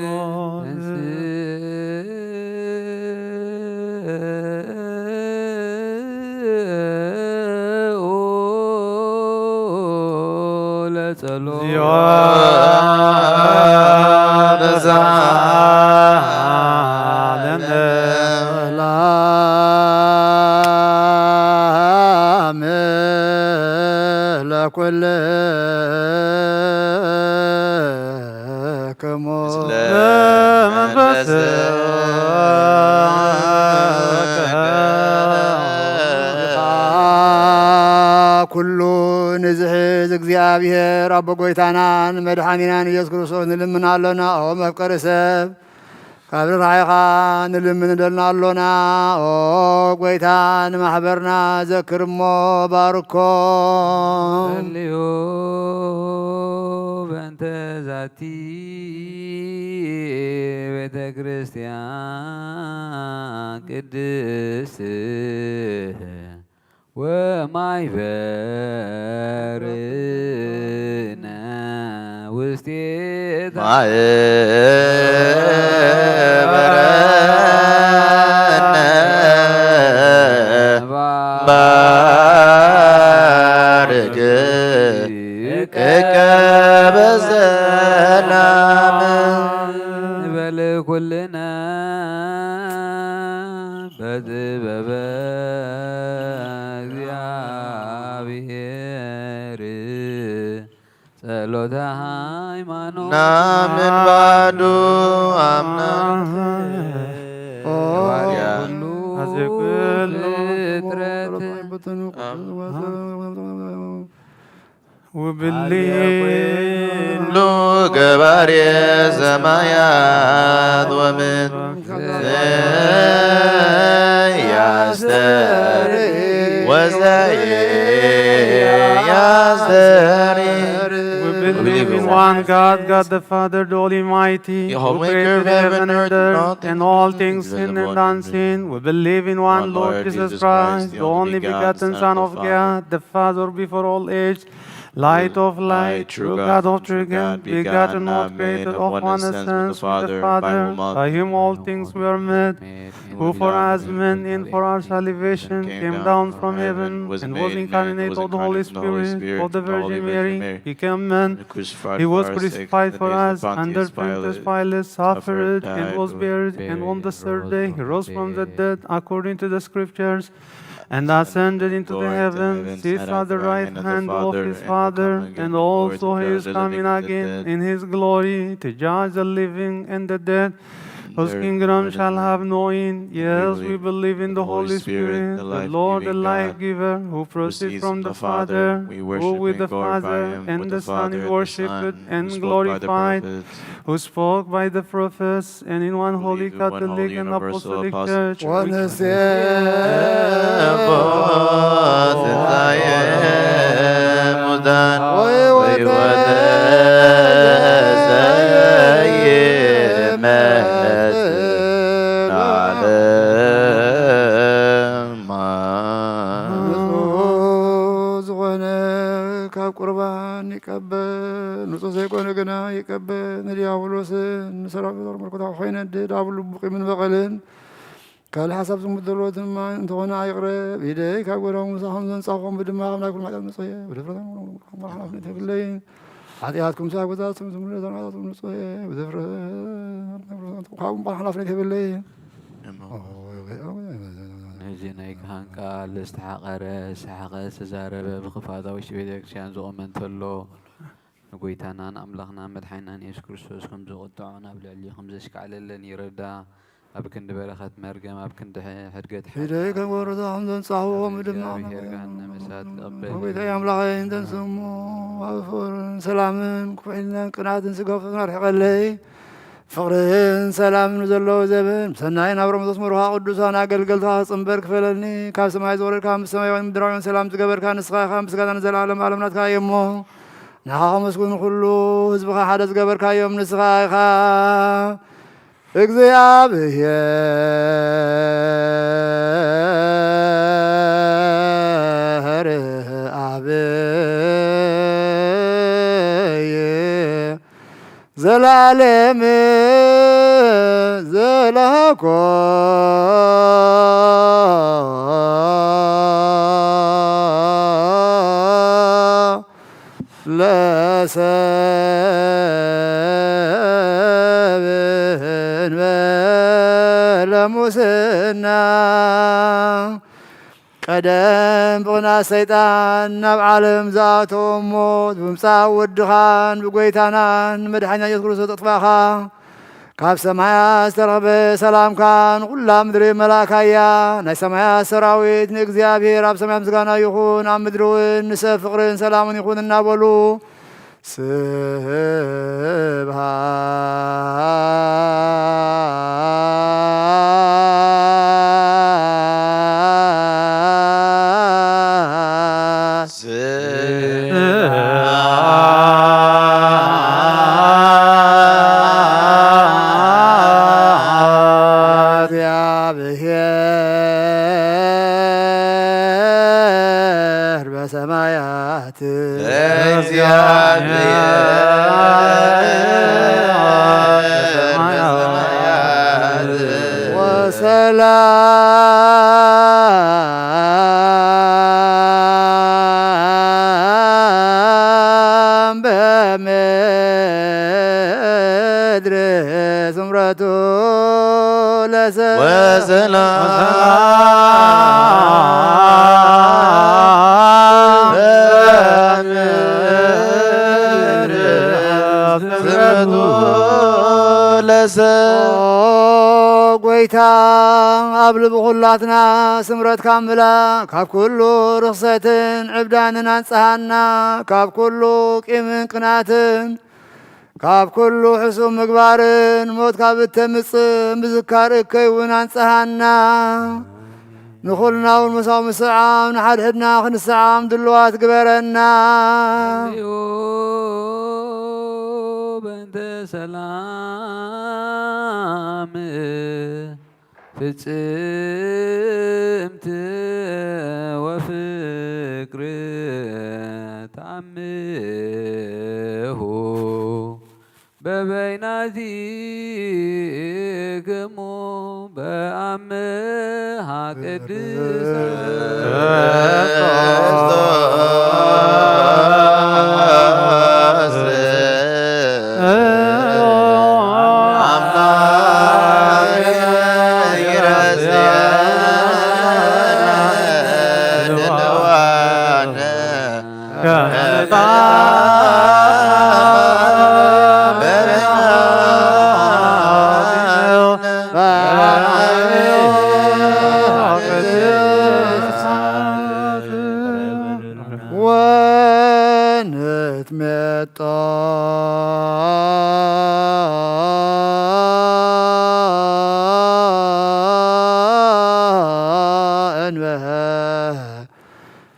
ለኩልክሙ ኩሉ ንዝሕዝ እግዚአብሔር አቦ ጎይታናን መድኃኒናን ኢየሱስ ክርስቶስ ንልምን አሎና ኦ መፍቀሪ ሰብ ካብ ርራሕኻ ንልምን ደልና ኣሎና ኦ ጎይታ ንማሕበርና ዘክር እሞ ባርኮ ልዮ በእንተ ዛቲ ቤተ ክርስቲያን ቅድስት ወማይበርነ ውስቴታ ባርክ በሰላም በል ኩልነ በጥበበ እግዚአብሔር ጸሎተ ሃይማኖት ናምን ባዱ አምና له جبار السمايات ومن يستري وزي يستري. We believe in one God, God the Father, the Almighty, who created heaven and earth, and all things seen and unseen. We believe in one Lord Jesus Christ, the only begotten Son of God, the Father before all age, light of light, true God of true God, begotten, not created, of one essence with the Father. By whom all things were made, who for us men and for our salvation came down from heaven and was incarnate of the Holy Spirit, of the Virgin Mary, became man. He was crucified for us under Pontius Pilate, suffered and was buried, and on the third day he rose from the dead according to the Scriptures, and ascended into the heavens, sits at the right hand of his Father, and also he is coming again in his glory to judge the living and the dead, whose kingdom shall have no end. Yes, we believe in the Holy Spirit, the Lord, the life giver, who proceeds from the Father, who with the Father and the Son is worshipped and glorified, who spoke by the prophets, and in one holy Catholic and Apostolic Church. ቁርባን ይቀበል ንጹህ ዘይኮነ ግና ይቀበል ንዲያብሎስን ንሰራዊት መርኮታ ኮይነ ዳብሉ ቡቂምን በቀልን ካልእ ሓሳብ ዝምደሎትን እንተኾነ ኣይቕረብ ኢደይ ካብ ጎዳሙ ምሳኹም ዘንጻኹም ብድማ ኣምላክ ማዕጣት ንጹህ እየ ብድፍረትን ሓላፍነት የብለይን ኃጢአትኩም ሳጎዛትም ዝምለዘናታትም ንጹህ እየ ብድፍረት ካብኡ ሓላፍነት የብለይን እዚ ናይ ካህን ቃል ዝተሓቐረ ዝተሓቐ ዝተዛረበ ብክፋታ ውሽጢ ቤተክርስትያን ዝቖመ እንተሎ ንጎይታና ንኣምላኽና መድሓኒናን ኢየሱስ ክርስቶስ ከም ዝቕጥዖ ናብ ልዕሊኡ ከም ዘሽካዕለለን ይረዳ ኣብ ክንዲ በረኸት መርገም ኣብ ክንዲ ሕድገት ሂደይ ከም ወረዳኹም ዘንጻሕዎም ድማ ገሃነመ እሳት ክቕበል ጎይታዬ ኣምላኸይ እንተንስሞ ኣብ ፍቕርን ሰላምን ኩሕልናን ቅንዓትን ስጋው ፍቅርን ኣርሕቐለይ ፍቅርን ሰላምን ዘለዎ ዘበን ሰናይ ናብሮም ዘስመሩኻ ቅዱሳን ኣገልገልታ ፅምበር ክፈለኒ ካብ ሰማይ ዝወረድካ ምስ ሰማያውን ምድራውን ሰላም ዝገበርካ ንስኻ ኢኻ ምስጋና ንዘለዓለም ዓለም ናትካ እሞ ንኻ ከመስግኑ ኩሉ ህዝብኻ ሓደ ዝገበርካዮም ንስኻ ኢኻ እግዚአብሔር አብይ ዘላለም ዘለኮ ለሰብን በለሙስና ቀደም ብቕናት ሰይጣን ናብ ዓለም ዝኣተወ ሞት ብምምፃእ ወድኻን ብጎይታናን መድሓኒና ኢየሱስ ክርስቶስ ጥጥፋኻ ካብ ሰማያት ዝተረኸበ ሰላምካን ኩላ ምድሪ መላእካያ ናይ ሰማያት ሰራዊት ንእግዚአብሔር ኣብ ሰማያት ምስጋና ይኹን ኣብ ምድሪ እውን ንሰብ ፍቕርን ሰላምን ይኹን እናበሉ በሰማያት ወሰላም በምድር ስምረቱ ጎይታ ኣብ ልቢ ኩላትና ስምረት ካምላ ካብ ኩሉ ርክሰትን ዕብዳንን አንጽሃና ካብ ኩሉ ቂምን ቅናትን ካብ ኩሉ ሕሱም ምግባርን ሞት ካብ እተምጽእ ምዝካር እከይውን አንጽሃና ንኹልናውን መሳው ምስዓም ንሓድሕድና ክንስዓም ድልዋት ግበረና በእንተ ሰላም ፍጽምት ወፍቅር ተአምሁ በበይናቲክሙ በአምሃ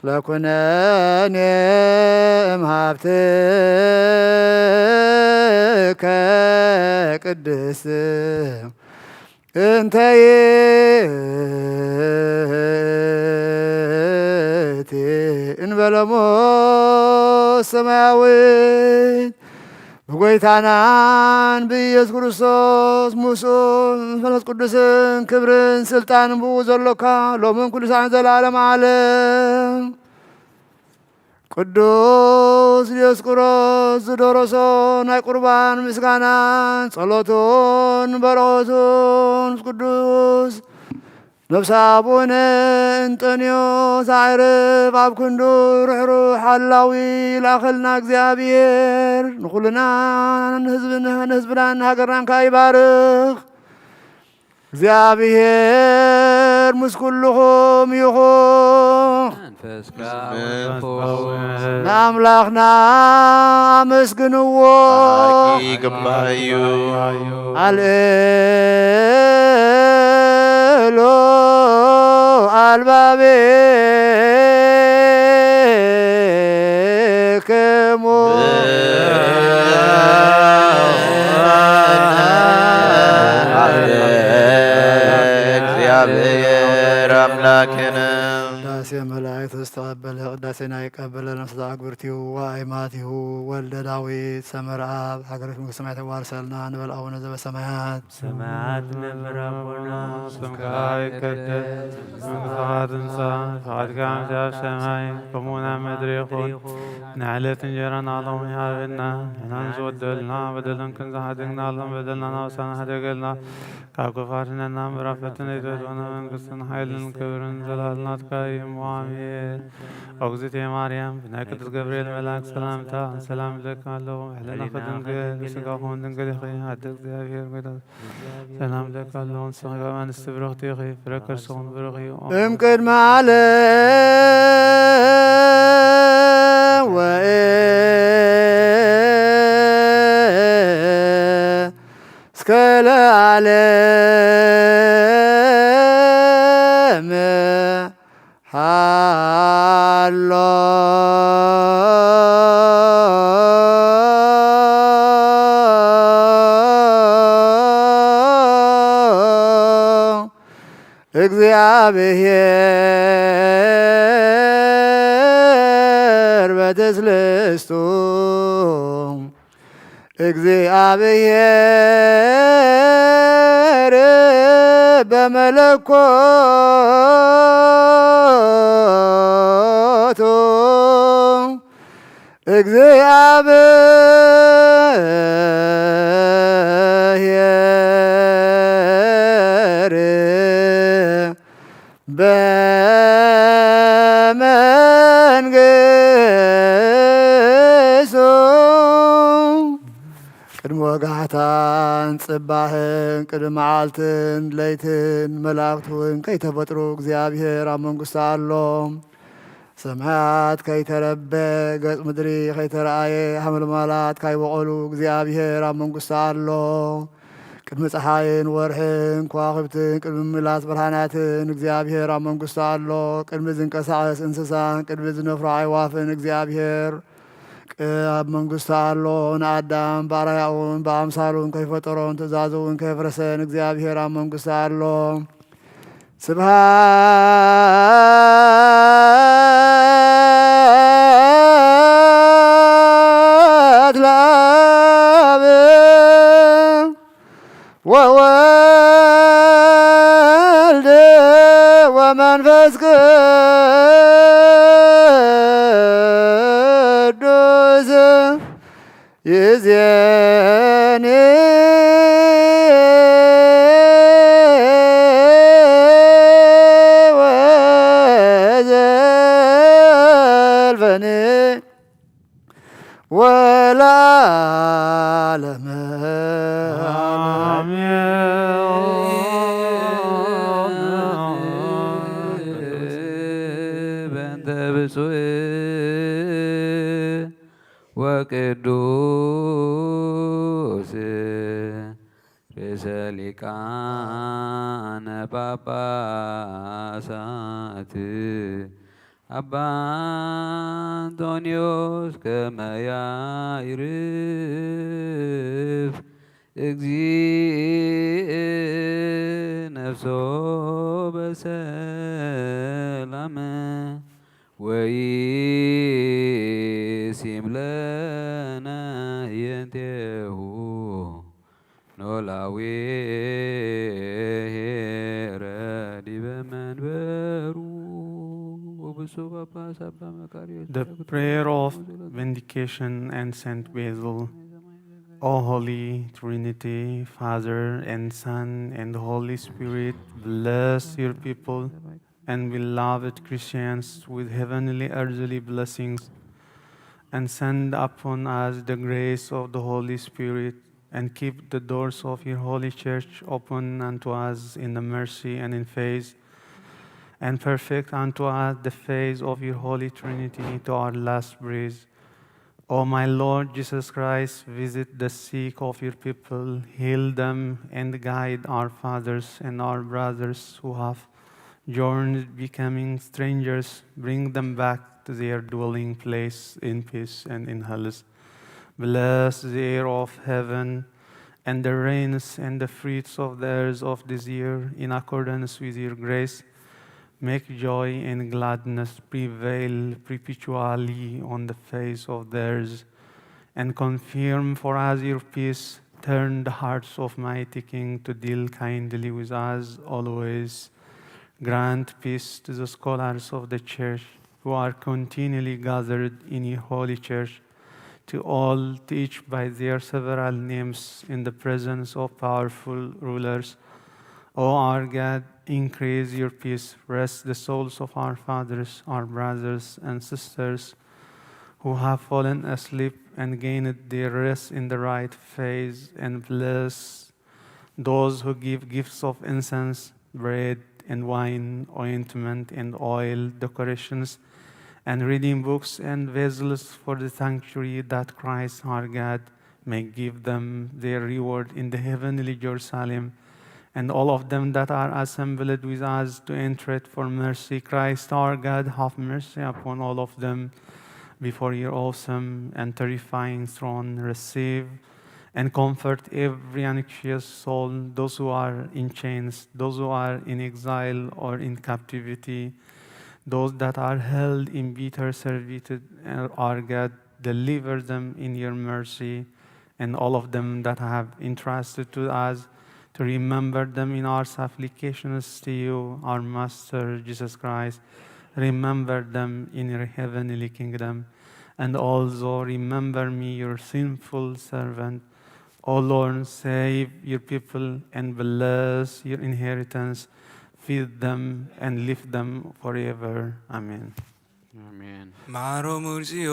ለኩነኔ እምሃብትከ ቅድስት እንተ ይእቲ እንበለ ሞት ሰማያዊት ብጎይታናን ብኢየሱስ ክርስቶስ ሙሱን መንፈስ ቅዱስን ክብርን ስልጣንን ብኡ ዘሎካ ሎምን ኩሉ ሰዓት ዘላለም ዓለም ቅዱስ ዲዮስቆሮስ ዝደረሶ ናይ ቁርባን ምስጋናን ጸሎቱን በረኸቱን ቅዱስ ነፍሰ አቡነ እንጦንዮስ አዕርፍ ኣብ ክንዱ ርኅሩሕ ሓላዊ ላኸልና እግዚአብሔር ንኹልና ንህዝብናን ሃገርናን ይባርኽ እግዚአብሔር ምስ ኩልኹም ይኹን ንኣምላኽና ኣመስግንዎ ይግባዩ አልኤሎ አልባቤክሙ እግዚአብሔር አምላክነ ቅዳሴ መላእክት ዝተቀበለ ቅዳሴና የቀበለ ነፍሰ አግብርቲሁ ወአይማቲሁ ወልደ ዳዊት ሰመረ አብ ሀገረ መንግሥተ ሰማያት ዋርሰልና እንበል አቡነ ዘበሰማያት ሰማያት ነበር አቡነ ስምከ ይትቀደስ መንግሥትከ ትምጻእ ፈቃድከ በሰማይ ሰማይ ከሙና ምድር ይኹን ንዕለት እንጀራና ሎሚ ሀበና ንሕና ንዝወደልና በደለን ክንዘሓድግና ሎም በደልና ናውሳና ሓደገልና ካብ ክፋትነና ምዕራፍ ፈተነ ይተድወና መንግሥትን ሓይልን ክብርን ዘላለናትካ እዩ አሜን። እግዝእትየ ማርያም ብናይ ቅዱስ ገብርኤል መልአክ ሰላምታ ሰላም እልክ ኣለዎ ሕሊና ከድንግል ስጋኹም ድንግል ኢኺ ኣደ እግዚአብሔር ጎይታ ሰላም እልክ ኣለዎ ንስኻ አንስቲ ብርኽቲ ኢኺ ፍረ ከርስኹም ብሩኽ እዩ እምቅድመ ዓለም እስከ ለዓለም ሃሎ እግዚአብሔር በትስልስቱ እግዚአብሔር በመለኮቱ እግዚአብሔር በመንግሥቱ ቅድሚ ወጋሕታን ጽባህን ቅድሚ መዓልትን ለይትን መላእክት እውን ከይተፈጥሩ እግዚአብሔር ኣብ መንግሥቱ ኣሎ። ሰማያት ከይተረበ ገጽ ምድሪ ከይተረኣየ ሓመልማላት ካይበቐሉ እግዚአብሔር ኣብ መንግሥቱ ኣሎ። ቅድሚ ፀሓይን ወርሕን ከዋኽብትን ቅድሚ ምላት ብርሃናትን እግዚአብሔር ኣብ መንግሥቱ ኣሎ። ቅድሚ ዝንቀሳቐስ እንስሳን ቅድሚ ዝነፍሩ ኣዕዋፍን እግዚአብሔር ኣብ መንግሥቱ ኣሎ። ንኣዳም ብኣርአያኡን ብኣምሳሉን ከይፈጠሮን ትእዛዙ እውን ከየፍረሰን እግዚአብሔር ኣብ መንግሥቱ ኣሎ። ስብሃት ለአብ ወወልድ ወመንፈስ ቅዱስ ይእዜኒ ወዘልፈኒ ወለዓለመ በእንተ ብፁዕ ወቅዱስ ርእሰ ሊቃነ ጳጳሳት አባ አንቶኒዮስ ከመ ያዕርፍ እግዚእ ነፍሶ በሰላም ወይሲም ለነ የንቴሁ ኖላዊ ሄረ ዲበ መንበሩ ወብፁዕ ጳጳስ አባ መቃርዮስ The prayer of vindication and Saint Basil. O Holy Trinity, Father and Son and Holy Spirit, bless your people and beloved Christians with heavenly earthly blessings, and send upon us the grace of the Holy Spirit, and keep the doors of your holy church open unto us in the mercy and in faith, and perfect unto us the faith of your Holy Trinity to our last breath. O my Lord Jesus Christ, visit the sick of your people, heal them, and guide our fathers and our brothers who have journeyed becoming strangers. Bring them back to their dwelling place in peace and in health. Bless the air of heaven and the rains and the fruits of the earth of this year in accordance with your grace. Make joy and gladness prevail perpetually on the face of the earth, and confirm for us your peace. Turn the hearts of mighty King to deal kindly with us always. Grant peace to the scholars of the Church who are continually gathered in your holy Church, to all, to each by their several names in the presence of powerful rulers. O our God, increase your peace, rest the souls of our fathers, our brothers and sisters who have fallen asleep and gained their rest in the right faith, and bless those who give gifts of incense, bread and wine, ointment and oil, decorations, and reading books and vessels for the sanctuary, that Christ our God may give them their reward in the heavenly Jerusalem. And all of them that are assembled with us to entreat for mercy, Christ our God, have mercy upon all of them before your awesome and terrifying throne. Receive and comfort every anxious soul, those who are in chains, those who are in exile or in captivity, those that are held in bitter servitude. Our God, deliver them in your mercy, and all of them that have entrusted to us, to remember them in our supplications to you, our Master Jesus Christ. Remember them in your heavenly kingdom, and also remember me, your sinful servant. O Lord, save your people and bless your inheritance. Feed them and lift them forever. Amen. አሜን። ማሮ ሙርሲዮ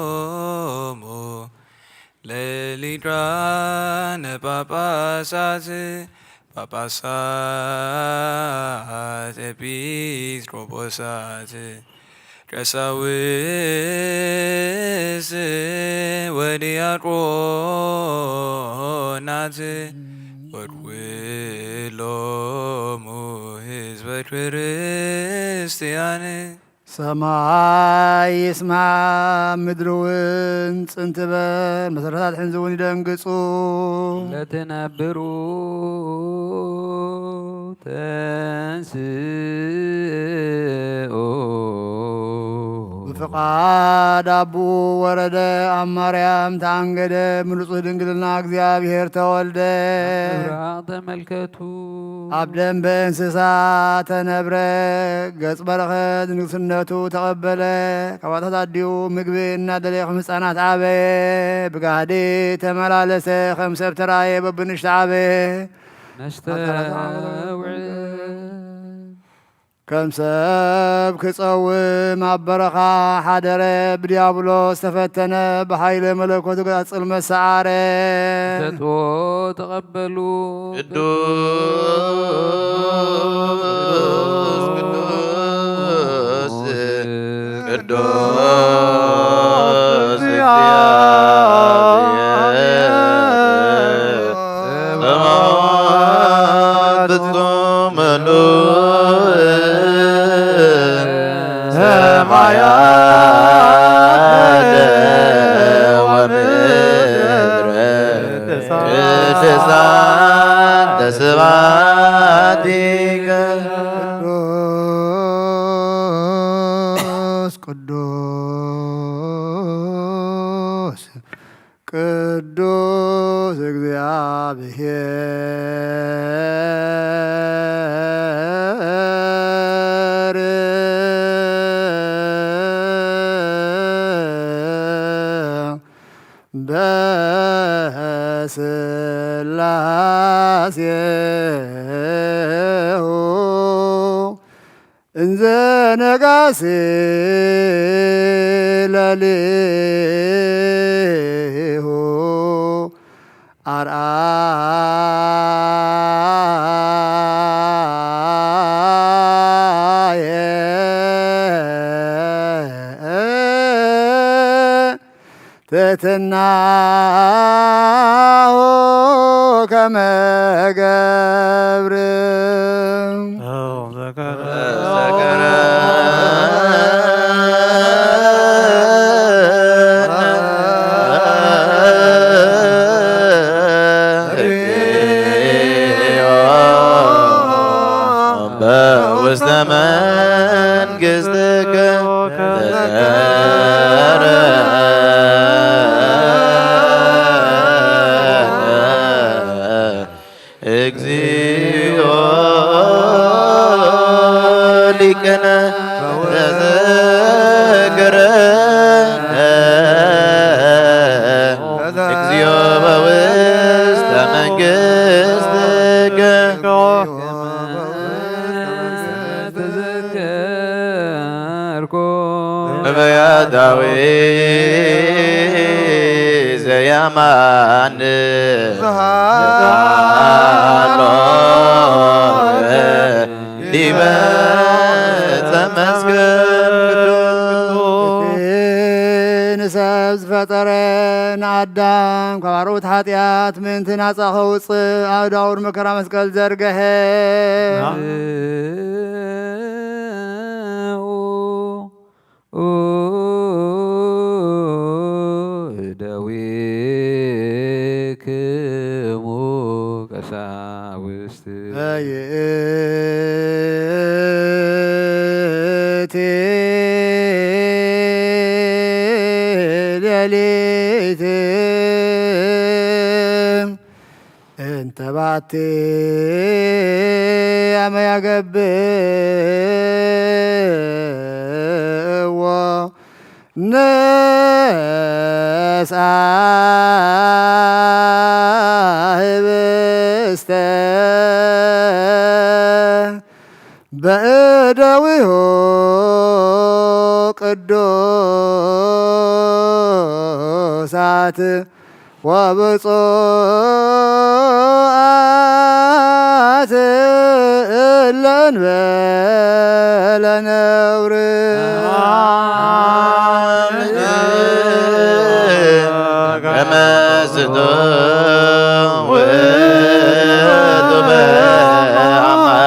በተሳሎሞ ለሊድራነ ጳጳሳት ጳጳሳት ኤጲስቆጶሳት ቀሳውስት ወዲያቆናት ወድውሎሙ ሕዝበ ክርስቲያን ሰማይ ይስማ ምድር እውን ጽንት በል መሰረታት ሕንዚ እውን ይደንግጹ ለትነብሩ ተንስኡ በፍቃድ አቡ ወረደ አብ ማርያም ታንገደ ምንጹህ ድንግልና እግዚአብሔር ተወልደ ብራቅ ተመልከቱ አብ ደም በእንስሳ ተነብረ ገጽ በረኸት ንግስነቱ ተቐበለ ካባታት አዲኡ ምግቢ እናደለየኹም ህፃናት ዓበየ ብጋህዲ ተመላለሰ ከም ሰብ ተራእየ በብንሽተ ዓበየ ነስተውዕ ከም ሰብ ክጸውም ኣብ በረኻ ሓደረ ብዲያብሎስ ተፈተነ ብሓይለ መለኮቱ ገጻጽል መሰዓረ ተጥዎ ተቐበሉ ቅዱስ እግዚአብሔር ሰማያት ፍጹም ሰማያት ወምድረ ቅድሳን ተስባቲከ ቅዱስ ቅዱስ እግዚአብሔር በስላሴሁ እንዘ ነጋሴ ለሊሁ አርአየ ትሕትናሁ ከመ ገብር በውስተ መንግሥትከ ተሰረ እግዚኦ ሊቅነ ተዘክረ እግዚኦ በውስተ መንግሥትከ በያዳዊ ዘያማን ዲበ ተመስገን ንሰብ ዝፈጠረን አዳም ከባርኡት ኃጢአት ምንትን አጻኸ ውፅእ ኣብ ዳውር መከራ መስቀል ዘርገሐ ደዊክሙ ቀሳውስት በይእቲ ሌሊት እንተ ባቲ አመ ያገብእዎ ነስአ ህብስተ እግዚኦ ቅዱሳት ወብፁዓት እለንበለ ነውር ከመ ዝቶ ውእቱ በአማን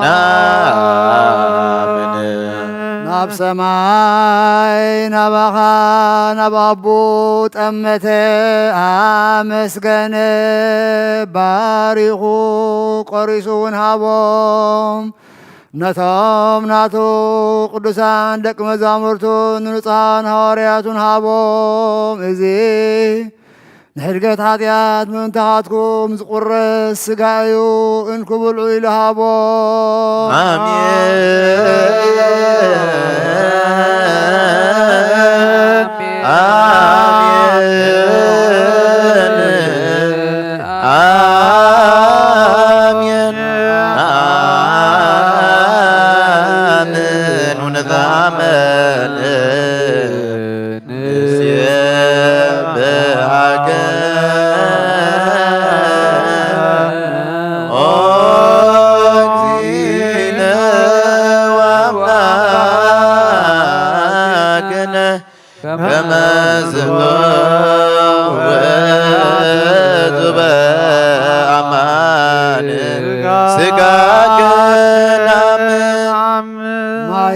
ናምን ናብ ሰማይ ናባኻ ናባቡ ጠመተ አመስገነ ባሪኹ ቆሪሱ እውን ሃቦም ነቶም ናቱ ቅዱሳን ደቂ መዛሙርቱ ንንጹሓን ሃዋርያቱን ሃቦም እዚ ንሕድገት ኃጢአት ምእንታኻትኩም ዝቁረስ ሥጋ እዩ እንኩብልዑ ኢሉ ሃቦም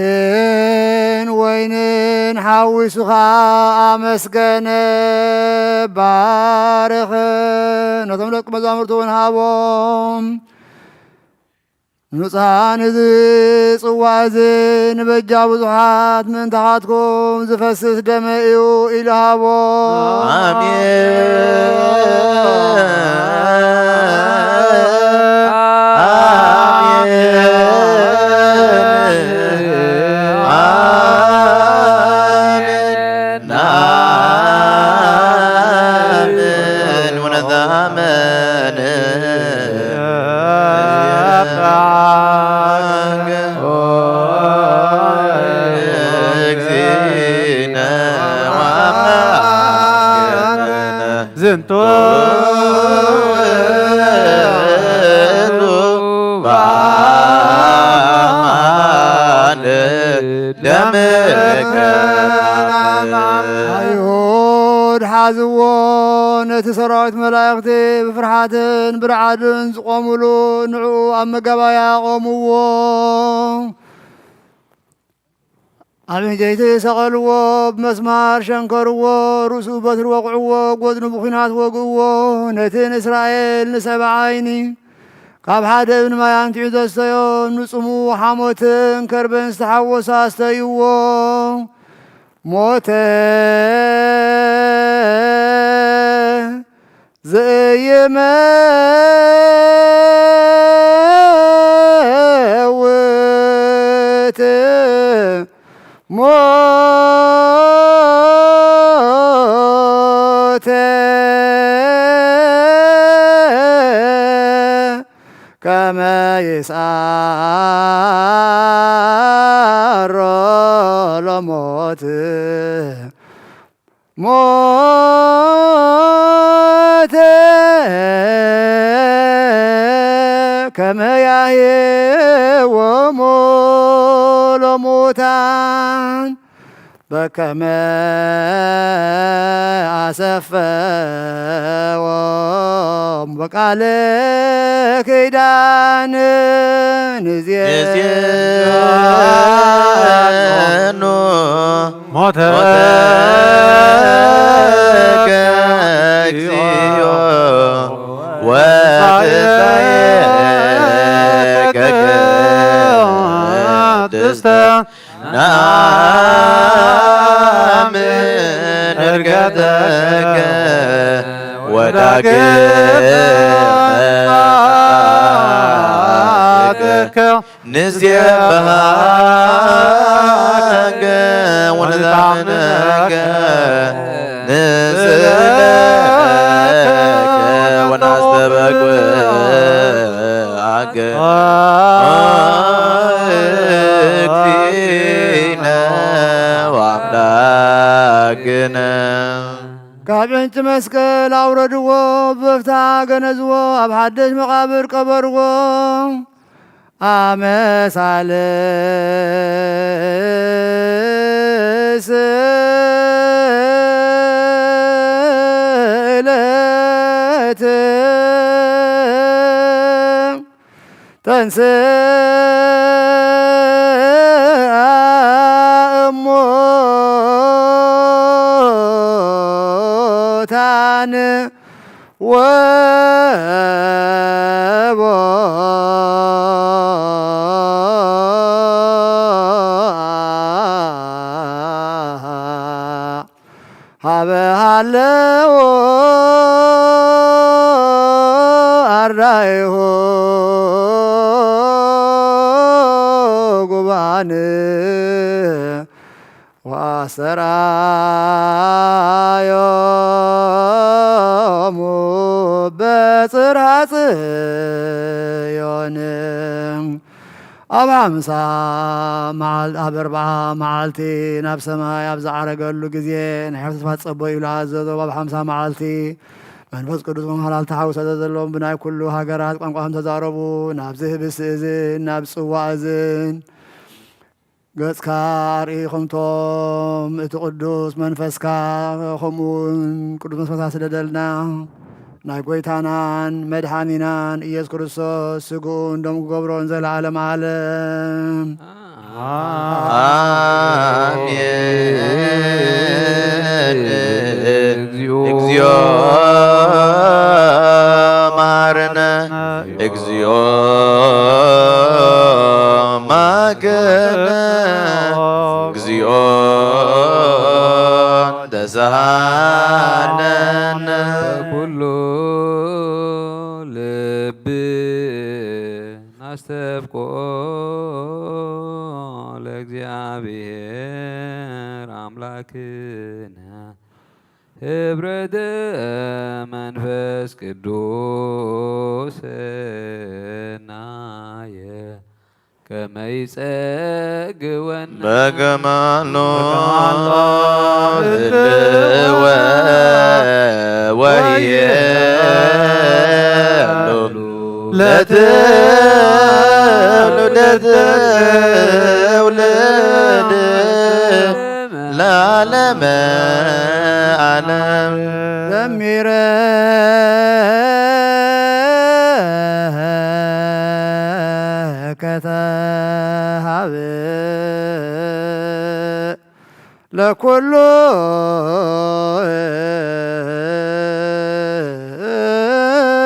ማየን ወይንን ሓዊሱኻ አመስገነ ባርኽ ነቶም ደቂ መዛሙርቱ እውን ሃቦም ንጹሓን እዚ ጽዋዕ እዚ ንበጃ ብዙሓት ምእንታኻትኩም ዝፈስስ ደመ እዩ ኢሉ ሃቦም ዝንቱ በአማን ደምከ አይሁድ ሓዝዎ ነቲ ሰራዊት መላእኽቲ ብፍርሓትን ብርዓድን ዝቆሙሉ ንዕኡ ኣብ መጋባያ ቆምዎ ኣብ ዕንጨይቲ ሰቐልዎ ብመስማር ሸንከርዎ ርእሱ በትሪ ወቕዕዎ ጐድኑ ብኹናት ወግእዎ ነቲ ንእስራኤል ንሰብዓ ዓይኒ ካብ ሓደ እብን ማይ ኣንቲዑ ዘስተዮ ንጽሙ ሓሞትን ከርበን ዝተሓወሳ ኣስተይዎ ሞተ ዘየመውት ሞተ ከመ ይስዓሮ ለሞት ሞተ ከመ ያህይዎሙ ለሙታን በከመ አሰፈዎም በቃለ ኪዳን ንዜኑ ሞተከ እግዚኦ ወትንሣኤከ ቅድስተ ናምን ዕርገተከ ወዳግመ ንዜብሃከ ወንዛምነከ ንስእለከ ወናስተበግዓከ عبنت مسكل أوردوا بفتح جنزوا أبحدش مقابر قبروا أمس على تنسى موتان هبهالو أرأيه قبان وسرايوم بصرع صيون أبعمسا معل أبربعة معلتي نفس ما يبزع رجل جزين حفظ فتصبوا إلى عزة وبحمسا معلتي መንፈስ ቅዱስ መሃላል ተሐውሰ ዘለዎም ብናይ ኩሉ ሃገራት ቋንቋም ተዛረቡ ናብዝህ ብስእዝን ናብ ጽዋእዝን ገጽካ ርኢኹምቶም እቲ ቅዱስ መንፈስካ ከምኡውን ቅዱስ መንፈስካ ስለደልና ናይ ጐይታናን መድሓኒናን ኢየሱስ ክርስቶስ ስጉኡን ደሙ ክገብሮን ዘለዓለም ዓለም አሜን። እግዚኦ ማረነ እግዚኦ ማገነ እግዚኦ ተሳሃነነ ኩሉ ልብ ናስተብቆ ለእግዚአብሔር አምላክነ ህብረተ መንፈስ ቅዱስ ናየ ከመ ይጸግወነ በገማሎ ህልወ ወየሉ ለትውልድ ለዓለመ ዓለም ዘሚረ ከተሃብ ለኩሉ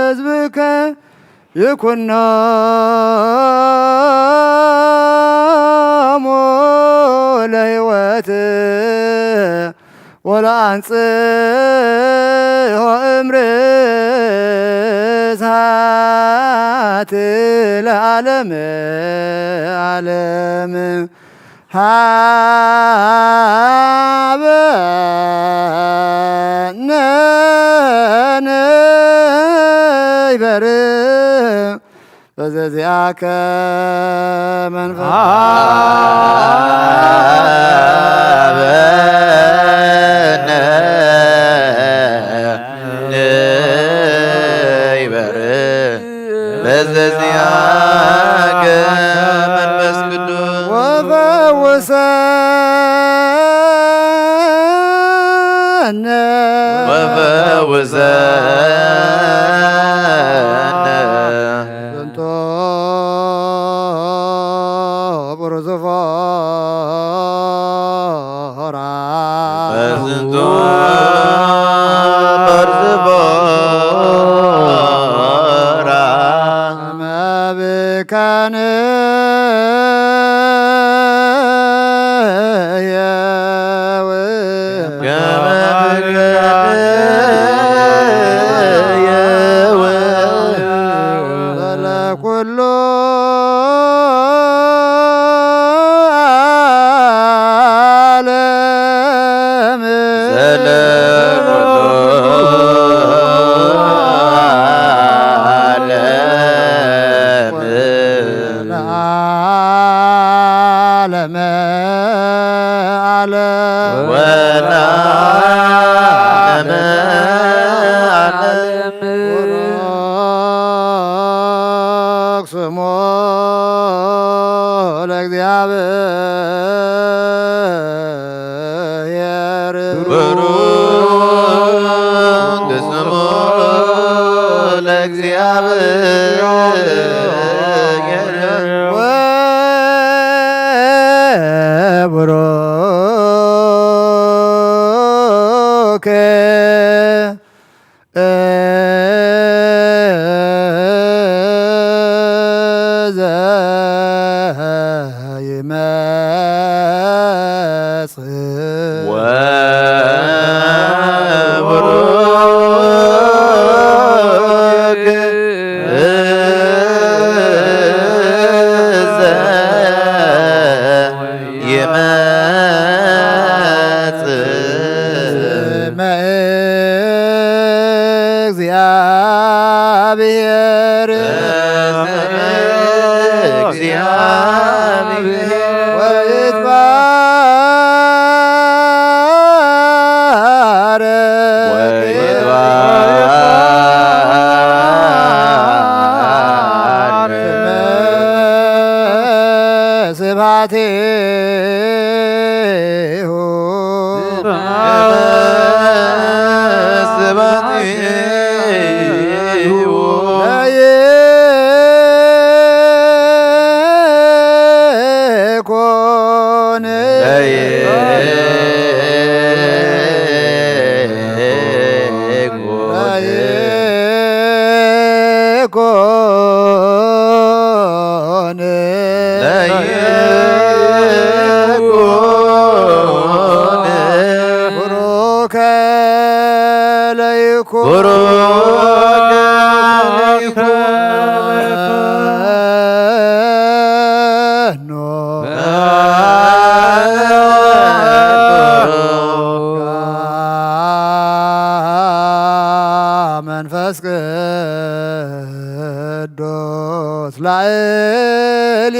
ህዝብከ ይኩኖሙ ለሕይወት ወለአንጽሖ እምርሳት ለዓለመ ዓለም ሃበነ ይበር በዘዚአከ መንፈስ ይበር በዘዚአከ መንፈስ ቅዱስ ወፈውሰነ ዘንቶ ጵርዝፎራ በዝንቶ ጵርዝፎራ መብካነ ዓለም ይመጽእ ወቡሩክ እግዚአብሔር መንፈስ ቅዱስ ላዕል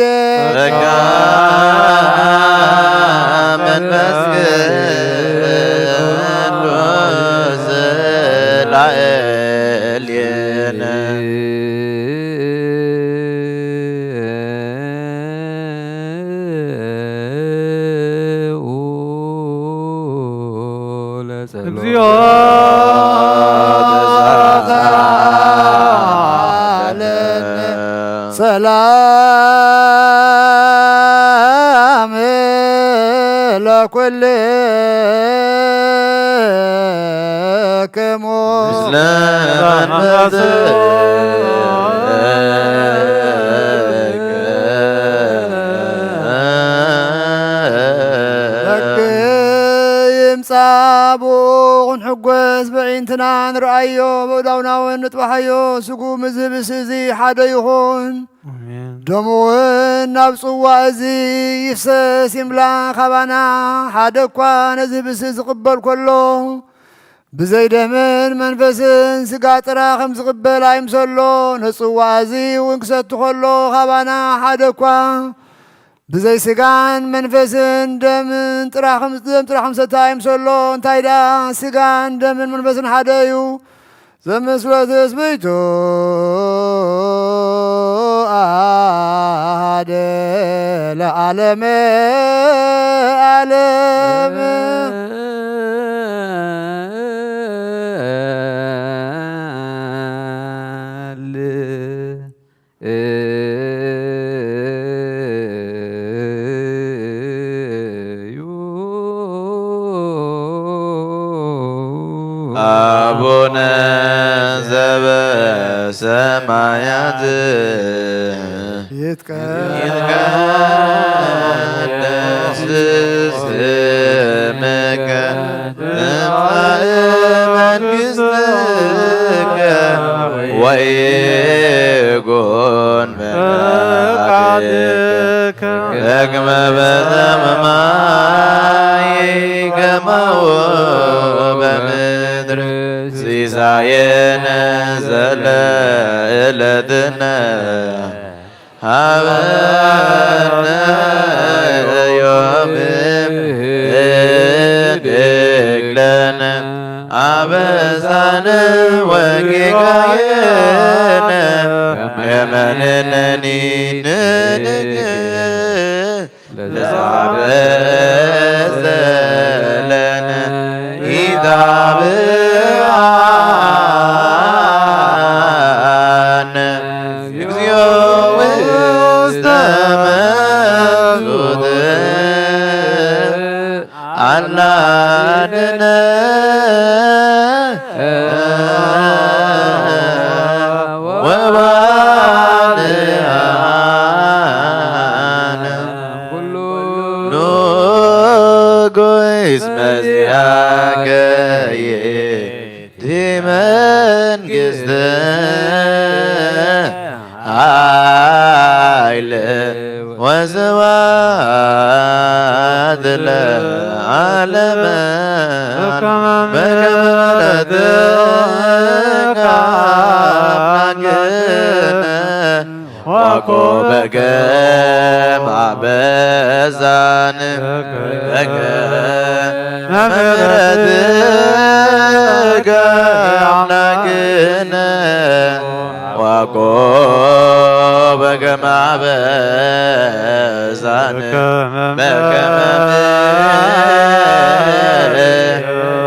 መንፈስ ቅዱስ ላዕሌነ እግዚኦ ሰላም ለኩልክሙ ምስለ ይምጻቡን ሕጐስ በዒንትና ንርአዮ በእዳውናውን ንጥባሓዮ ስጉም እዚ ብስ እዚ ሓደ ይኹን ደሙ እውን ናብ ጽዋዕ እዚ ይፍሰስ ይምላ ኻባና ሓደ እኳ ነዚ ብስ ዝቕበል ከሎ ብዘይ ደምን መንፈስን ስጋ ጥራ ከም ዝቕበል ኣይምሰሎ ነጽዋዕ እዚ እውን ክሰቲ ከሎ ኻባና ሓደ እኳ ብዘይ ስጋን መንፈስን ደምን ጥራ ከም ሰታ ኣይምሰሎ እንታይ ዳ ስጋን ደምን መንፈስን ሓደ እዩ ዘመስሎ ትስብእቱ አሐደ ለዓለመ ዓለም አቡነ ዘበሰማያት ይትቀደስ ስምከ ትምጻእ መንግሥትከ ወይኩን ፈቃድከ በከመ በሰማይ ከማሁ በምድር ሲሳየነ ዘለዕለትነ ሀበነ ዮም ህድግ ለነ አበሳነ ወጌጋየነ ከመ ንሕነኒ ንሕነግ ለዘአበሰ ለነ ኢታብአነ እግዚኦ ውስተ መንሱት አላ አድኅነነ ወባልሐነ ኩሉ ጎይስ መዚያከ መንግሥተ ኃይል ወስብሐት ለዓለመ በከመ ወኮበ ገማ በዛን ምሕረትከ አምላክነ ወኮበ ገማ በዛን በከመ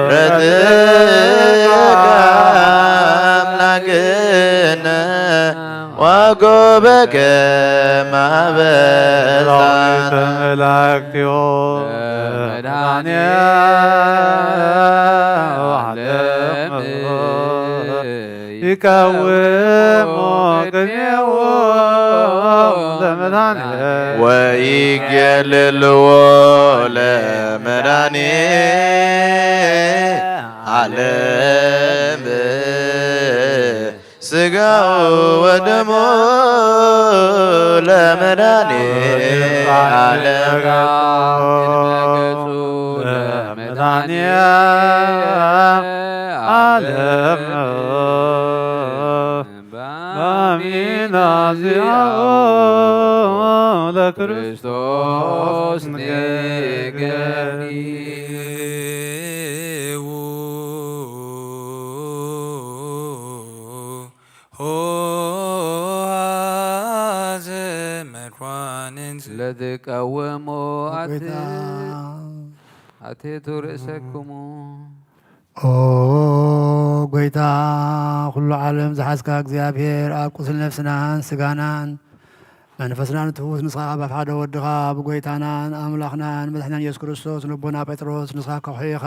ምሕረትከ አምላክነ ወጎበከ ማበዛን መላእክቲዮ መድኃኔዓለም ይቀውሞ ቅኔዎ ለመድኃኔዓለም ወይጌልልዎ ለመድኃኔዓለም ሥጋው ወደሙ ለመድኃኔዓለም በሚናዝያው ለክርስቶስ ንገሪ ለትቀወሙ አትሕቱ ርእሰክሙ ኦ ጎይታ ኩሉ ዓለም ዝሓዝካ እግዚኣብሔር ኣብ ቁስል ነፍስናን ስጋናን መንፈስናን ትሑት ንስኻ ኣብ ሓደ ወድኻ ብጎይታናን ኣምላኽናን መድሕናን ኢየሱስ ክርስቶስ ንቦና ጴጥሮስ ንስኻ ከውሒኻ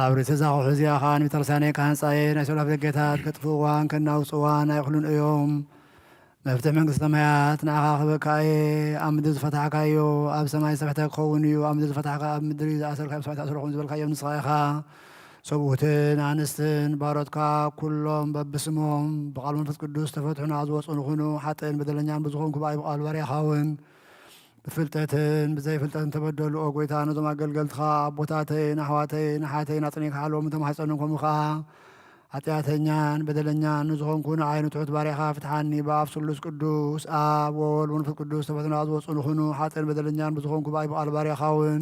ኣብ ርእሲ እዛ ከውሒ እዚኣኻ ንቤተክርስትያነይ ካህንፃየ ናይ ሰብላፍ ደገታት ከጥፍእዋን ከናውፅዋን ናይ ኩሉን እዮም መፍትሒ መንግስቲ ሰማያት ንዓኻ ክበካየ ኣብ ምድሪ ዝፈታሕካዮ ኣብ ሰማይ ዝሰፍሐተ ክኸውን እዩ ኣብ ምድሪ ዝፈታሕካ ኣብ ምድሪ ዝኣሰርካ ኣብ ሰማይ ተኣስረኹም ዝበልካዮም ንስኻ ኢኻ ሰብኡትን ኣንስትን ባሮትካ ኩሎም በብስሞም ብቓል መንፈስ ቅዱስ ተፈትሑና ዝወፁን ይኹኑ ሓጥን በደለኛን ብዝኾንኩ ብኣይ ብቓል ባርያኻውን ብፍልጠትን ብዘይፍልጠትን ተበደሉ ኦ ጎይታ ነዞም ኣገልገልትኻ ኣቦታተይን ኣሕዋተይን ኣሓተይን ኣፅኒዕካ ሓለዎም ተማሕፀንን ከምኡ ከዓ ኃጢአተኛን በደለኛን ንዝኾንኩ ንዓይኑ ትሑት ባርያኻ ፍትሓኒ በአብ ስሉስ ቅዱስ አብ ወወልድ ወመንፈስ ቅዱስ ተፈትና ዝወፁን ይኹኑ ሓጥን በደለኛን ብዝኾንኩ ብኣይ በቓል ባርያኻውን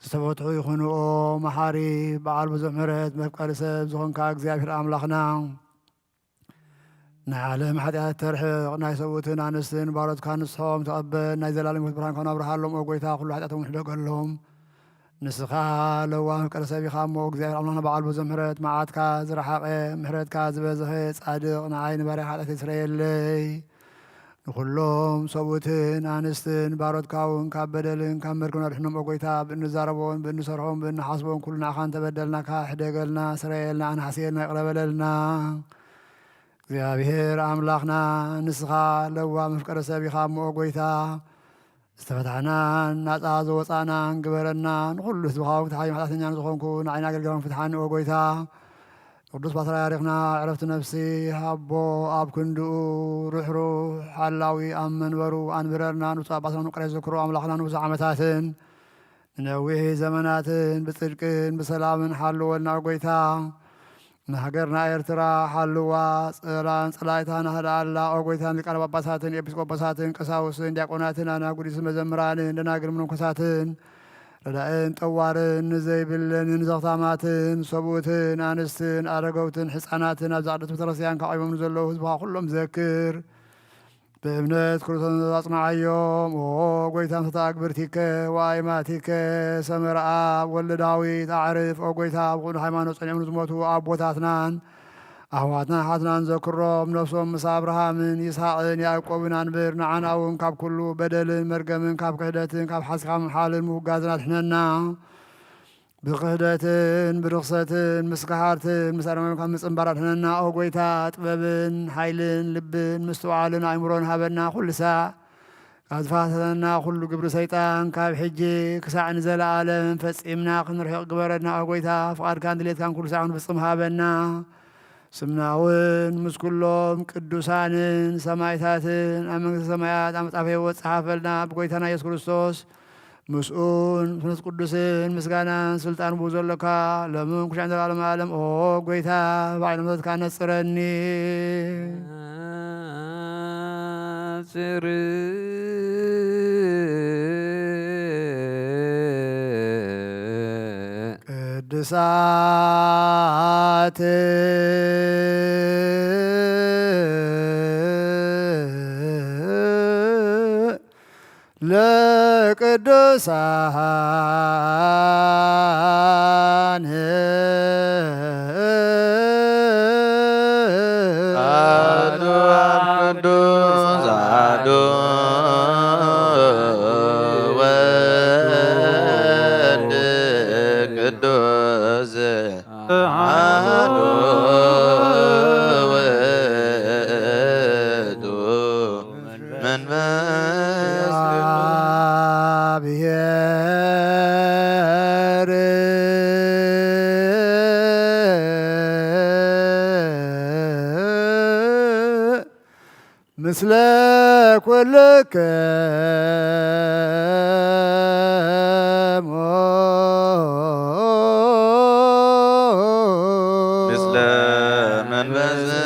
ዝተፈትሑ ይኹኑ ኦ መሓሪ በዓል ብዙሕ ምሕረት መፍቀሪ ሰብ ዝኾንካ እግዚኣብሔር ኣምላኽና ናይ ዓለም ኃጢአት ተርሕቕ ናይ ሰብኡትን ኣንስትን ባሮትካ ንስሖም ተቐበል ናይ ዘላለም ሕይወት ብርሃን ከናብርሃሎም ኦ ጎይታ ኩሉ ኃጢአቶም ንሕደገሎም ንስኻ ለዋ መፍቀሪ ሰብ ኢኻ እሞ እግዚኣብሔር ኣምላኽና በዓል ብዙሕ ምሕረት መዓትካ ዝረሓቐ ምሕረትካ ዝበዝሐ ጻድቕ ንዓይኒ ባርያኻ ኃጢአት ይስረየለይ ንኩሎም ሰብኡትን ኣንስትን ባሮትካ እውን ካብ በደልን ካብ መርገምና ድሕኖም ኦ ጎይታ ብእንዛረቦን ብእንሰርሖም ብእንሓስቦን ኩሉ ንዓኻ እንተበደልናካ ሕደገልና ስረየልና ኣንሓስየልና ይቕረበለልና እግዚኣብሔር ኣምላኽና ንስኻ ለዋ መፍቀሪ ሰብ ኢኻ እሞ ኦ ጎይታ ዝተፈታሕናን ናፃ ዘወፃእናን ግበረና ንኩሉ ህዝብኻ ፍትሓይ ኃጢአተኛ ንዝኾንኩ ንዓይኒ ኣገልጋሎም ፍትሓኒ ኦ ጎይታ ቅዱስ ፓትርያርክና ዕረፍቲ ነፍሲ ኣቦ ኣብ ክንድኡ ሩሕሩሕ ሓላዊ ኣብ መንበሩ ኣንብረርና ንብፁዕ ኣባትና ንቁሬት ዘክሮ ኣምላኽና ንብዙሕ ዓመታትን ንነዊሕ ዘመናትን ብፅድቅን ብሰላምን ሓልወልና ኦ ጎይታ ንሃገርና ኤርትራ ሓልዋ ጽላን ጽላይታ ናህዳኣላ ኦ ጎይታ ሊቃነ ጳጳሳትን ኤጲስቆጶሳትን ቀሳውስትን ዲያቆናትን ኣናጉዲስ መዘምራንን ደናግል መነኮሳትን ረዳእን ጠዋርን ንዘይብልን ንዘኽታማትን ሰብኡትን ኣንስትን ኣረገውትን ሕፃናትን ኣብ ዛቅደት ቤተክርስትያን ካዕቦም ንዘለዉ ህዝብኻ ኩሎም ዘክር ብእምነት ክርስቶስ ኣጽናዓዮም ኦ ጎይታ ምስተኣግብርቲከ ወኣይማቲከ ሰምረ ኣብ ወልደ ዳዊት ኣዕርፍ ኦ ጎይታ ብኩሉ ሃይማኖት ጸኒዖም ዝሞቱ ኣቦታትናን ኣሕዋትናን ሓትናን ዘክሮም ነፍሶም ምስ ኣብርሃምን ይስሐቅን ያዕቆብን አንብር ንዓና እውን ካብ ኩሉ በደልን መርገምን ካብ ክህደትን ካብ ሓስካ ምሓልን ምውጋዝን ኣድሕነና ብክህደትን ብርክሰትን ምስ ካሃርትን ምስ ኣረማም ካብ ምፅንባር ኣድሕነና ኦ ጎይታ ጥበብን ሓይልን ልብን ምስትውዓልን ኣእምሮን ሃበና ኩሉ ሳዕ ኣዝፋተና ኩሉ ግብሪ ሰይጣን ካብ ሕጂ ክሳዕ ንዘለኣለም ፈጺምና ክንርሕቕ ግበረና ጎይታ ፍቓድካን ድሌትካን ኩሉ ሳዕ ክንፍጽም ሃበና ስምና እውን ምስ ኩሎም ቅዱሳንን ሰማይታትን ኣብ መንግስቲ ሰማያት ኣብ መጽሓፈ ሕይወት ፀሓፈልና ብጎይታና ኢየሱስ ክርስቶስ ምስኡን ፍኑት ቅዱስን ምስጋናን ስልጣን ብኡ ዘለካ ሎምን ኩሻዕ ዘለዓለም ዓለም ኦ ጎይታ ባዕለ መትካ ነጽረኒ ጽር ቅድሳት ለቅዱሳን አሐዱ አብ ቅዱስ አሐዱ ወልድ ቅዱስ አሐዱ ውእቱ መንፈስ እግዚአብሔር ምስለ ኩልክሙ ምስለ መንፈስከ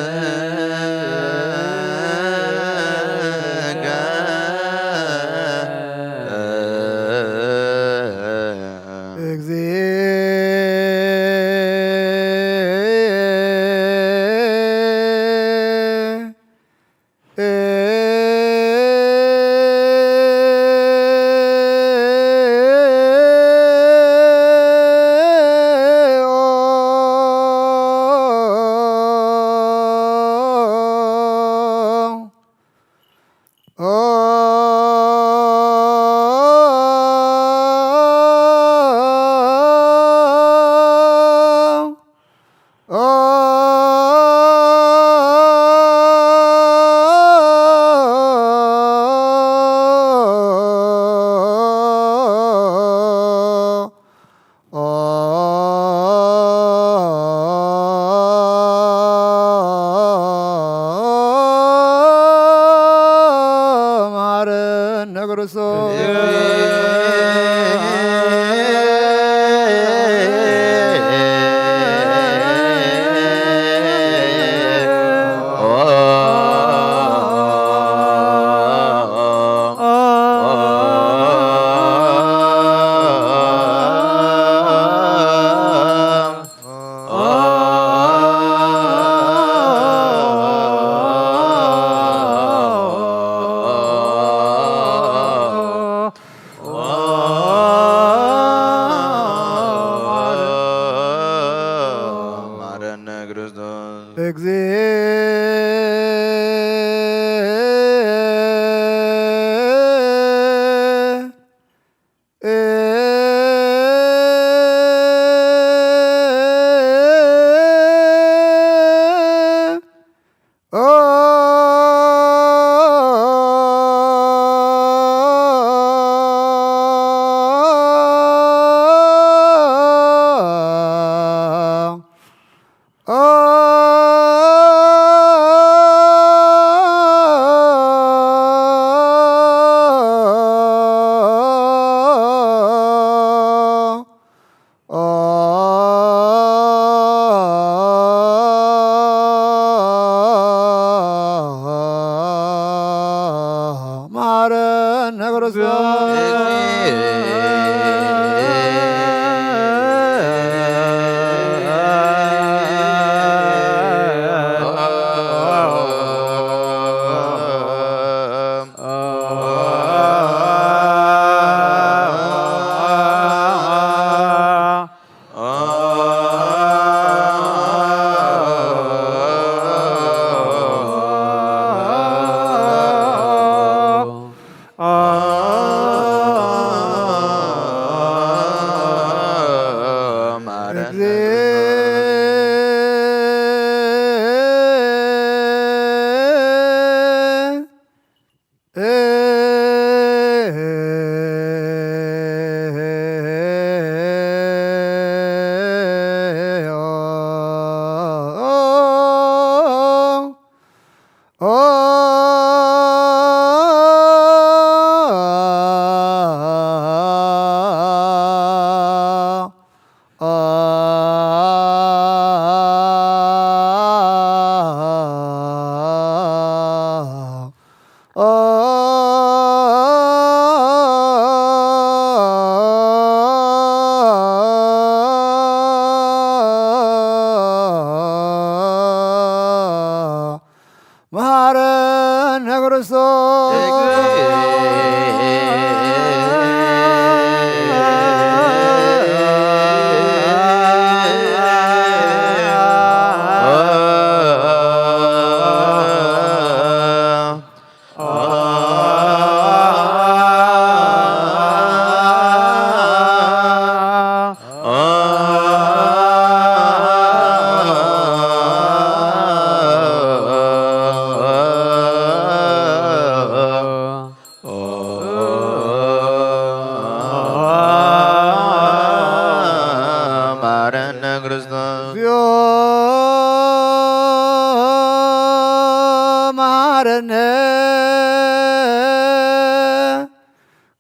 መሐረነ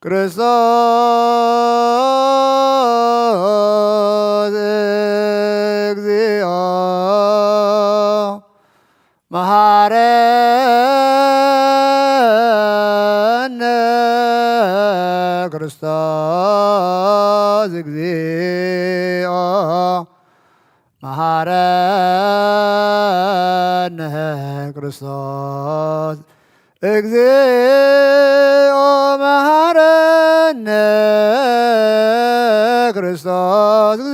ክርስቶስ እግዚኦ መሐረነ ክርስቶስ እግዚኦ መሐረነ ክርስቶስ እግዚኦ መሐረነ ክርስቶስ እግዚኦ መሐረነ ክርስቶስ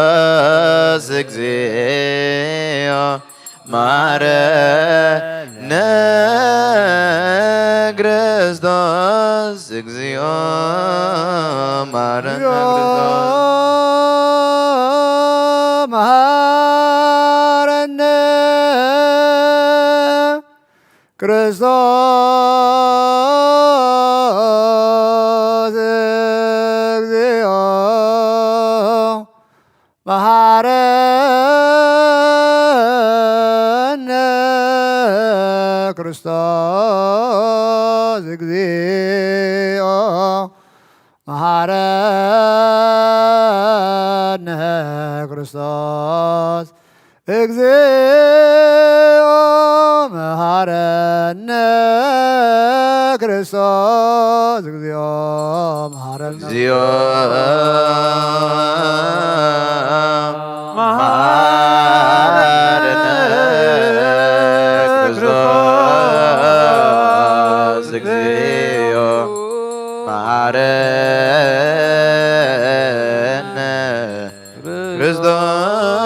እግዚኦ መሐረነ ክርስቶስ እግዚኦ መሐረነ መሐረነ ክርስቶስ እግዚኦ መሐረነ ክርስቶስ እግዚኦ መሐረነ ክርስቶስ እግዚኦ መሐረነ ክርስቶስ እግዚኦ መሐረነ ክርስቶስ እግዚኦ መሐረነ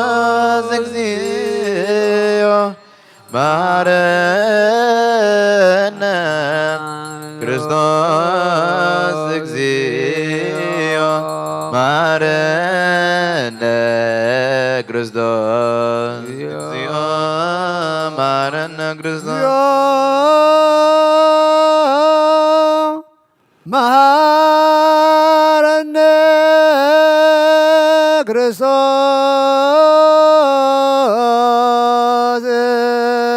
ክርስቶስ እግዚኦ መሐረነ ክርስቶስ እግዚኦ መሐረነ ክርስቶስ መሐረነ ክርስቶስ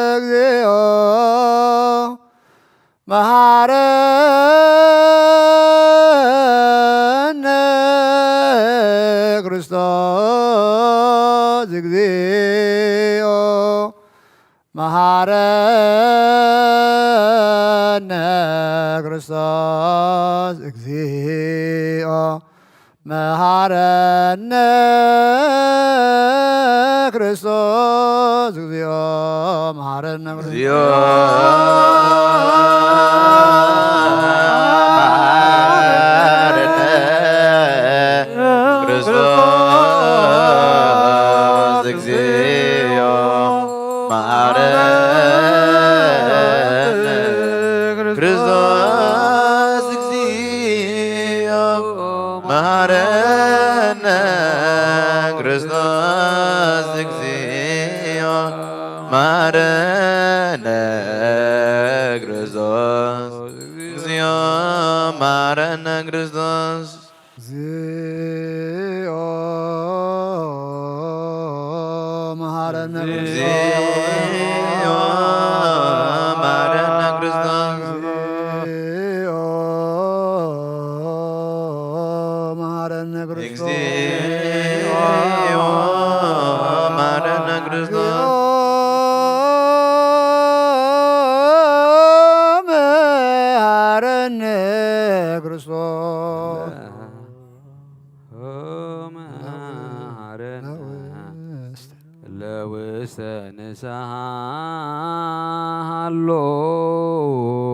እግዚኦ መሐረነ ክርስቶስ እግዚኦ መሐረነ ክርስቶስ እግዚኦ መሐረነ ክርስቶስ እግዚኦ መሐረነ ክርስቶስ እግዚኦ መሐረነ ክርስቶስ እግዚኦ مهرنا كريستوس اكزيو مهرنا كريستوس اكزيو مهرنا كريستوس زيو مهرنا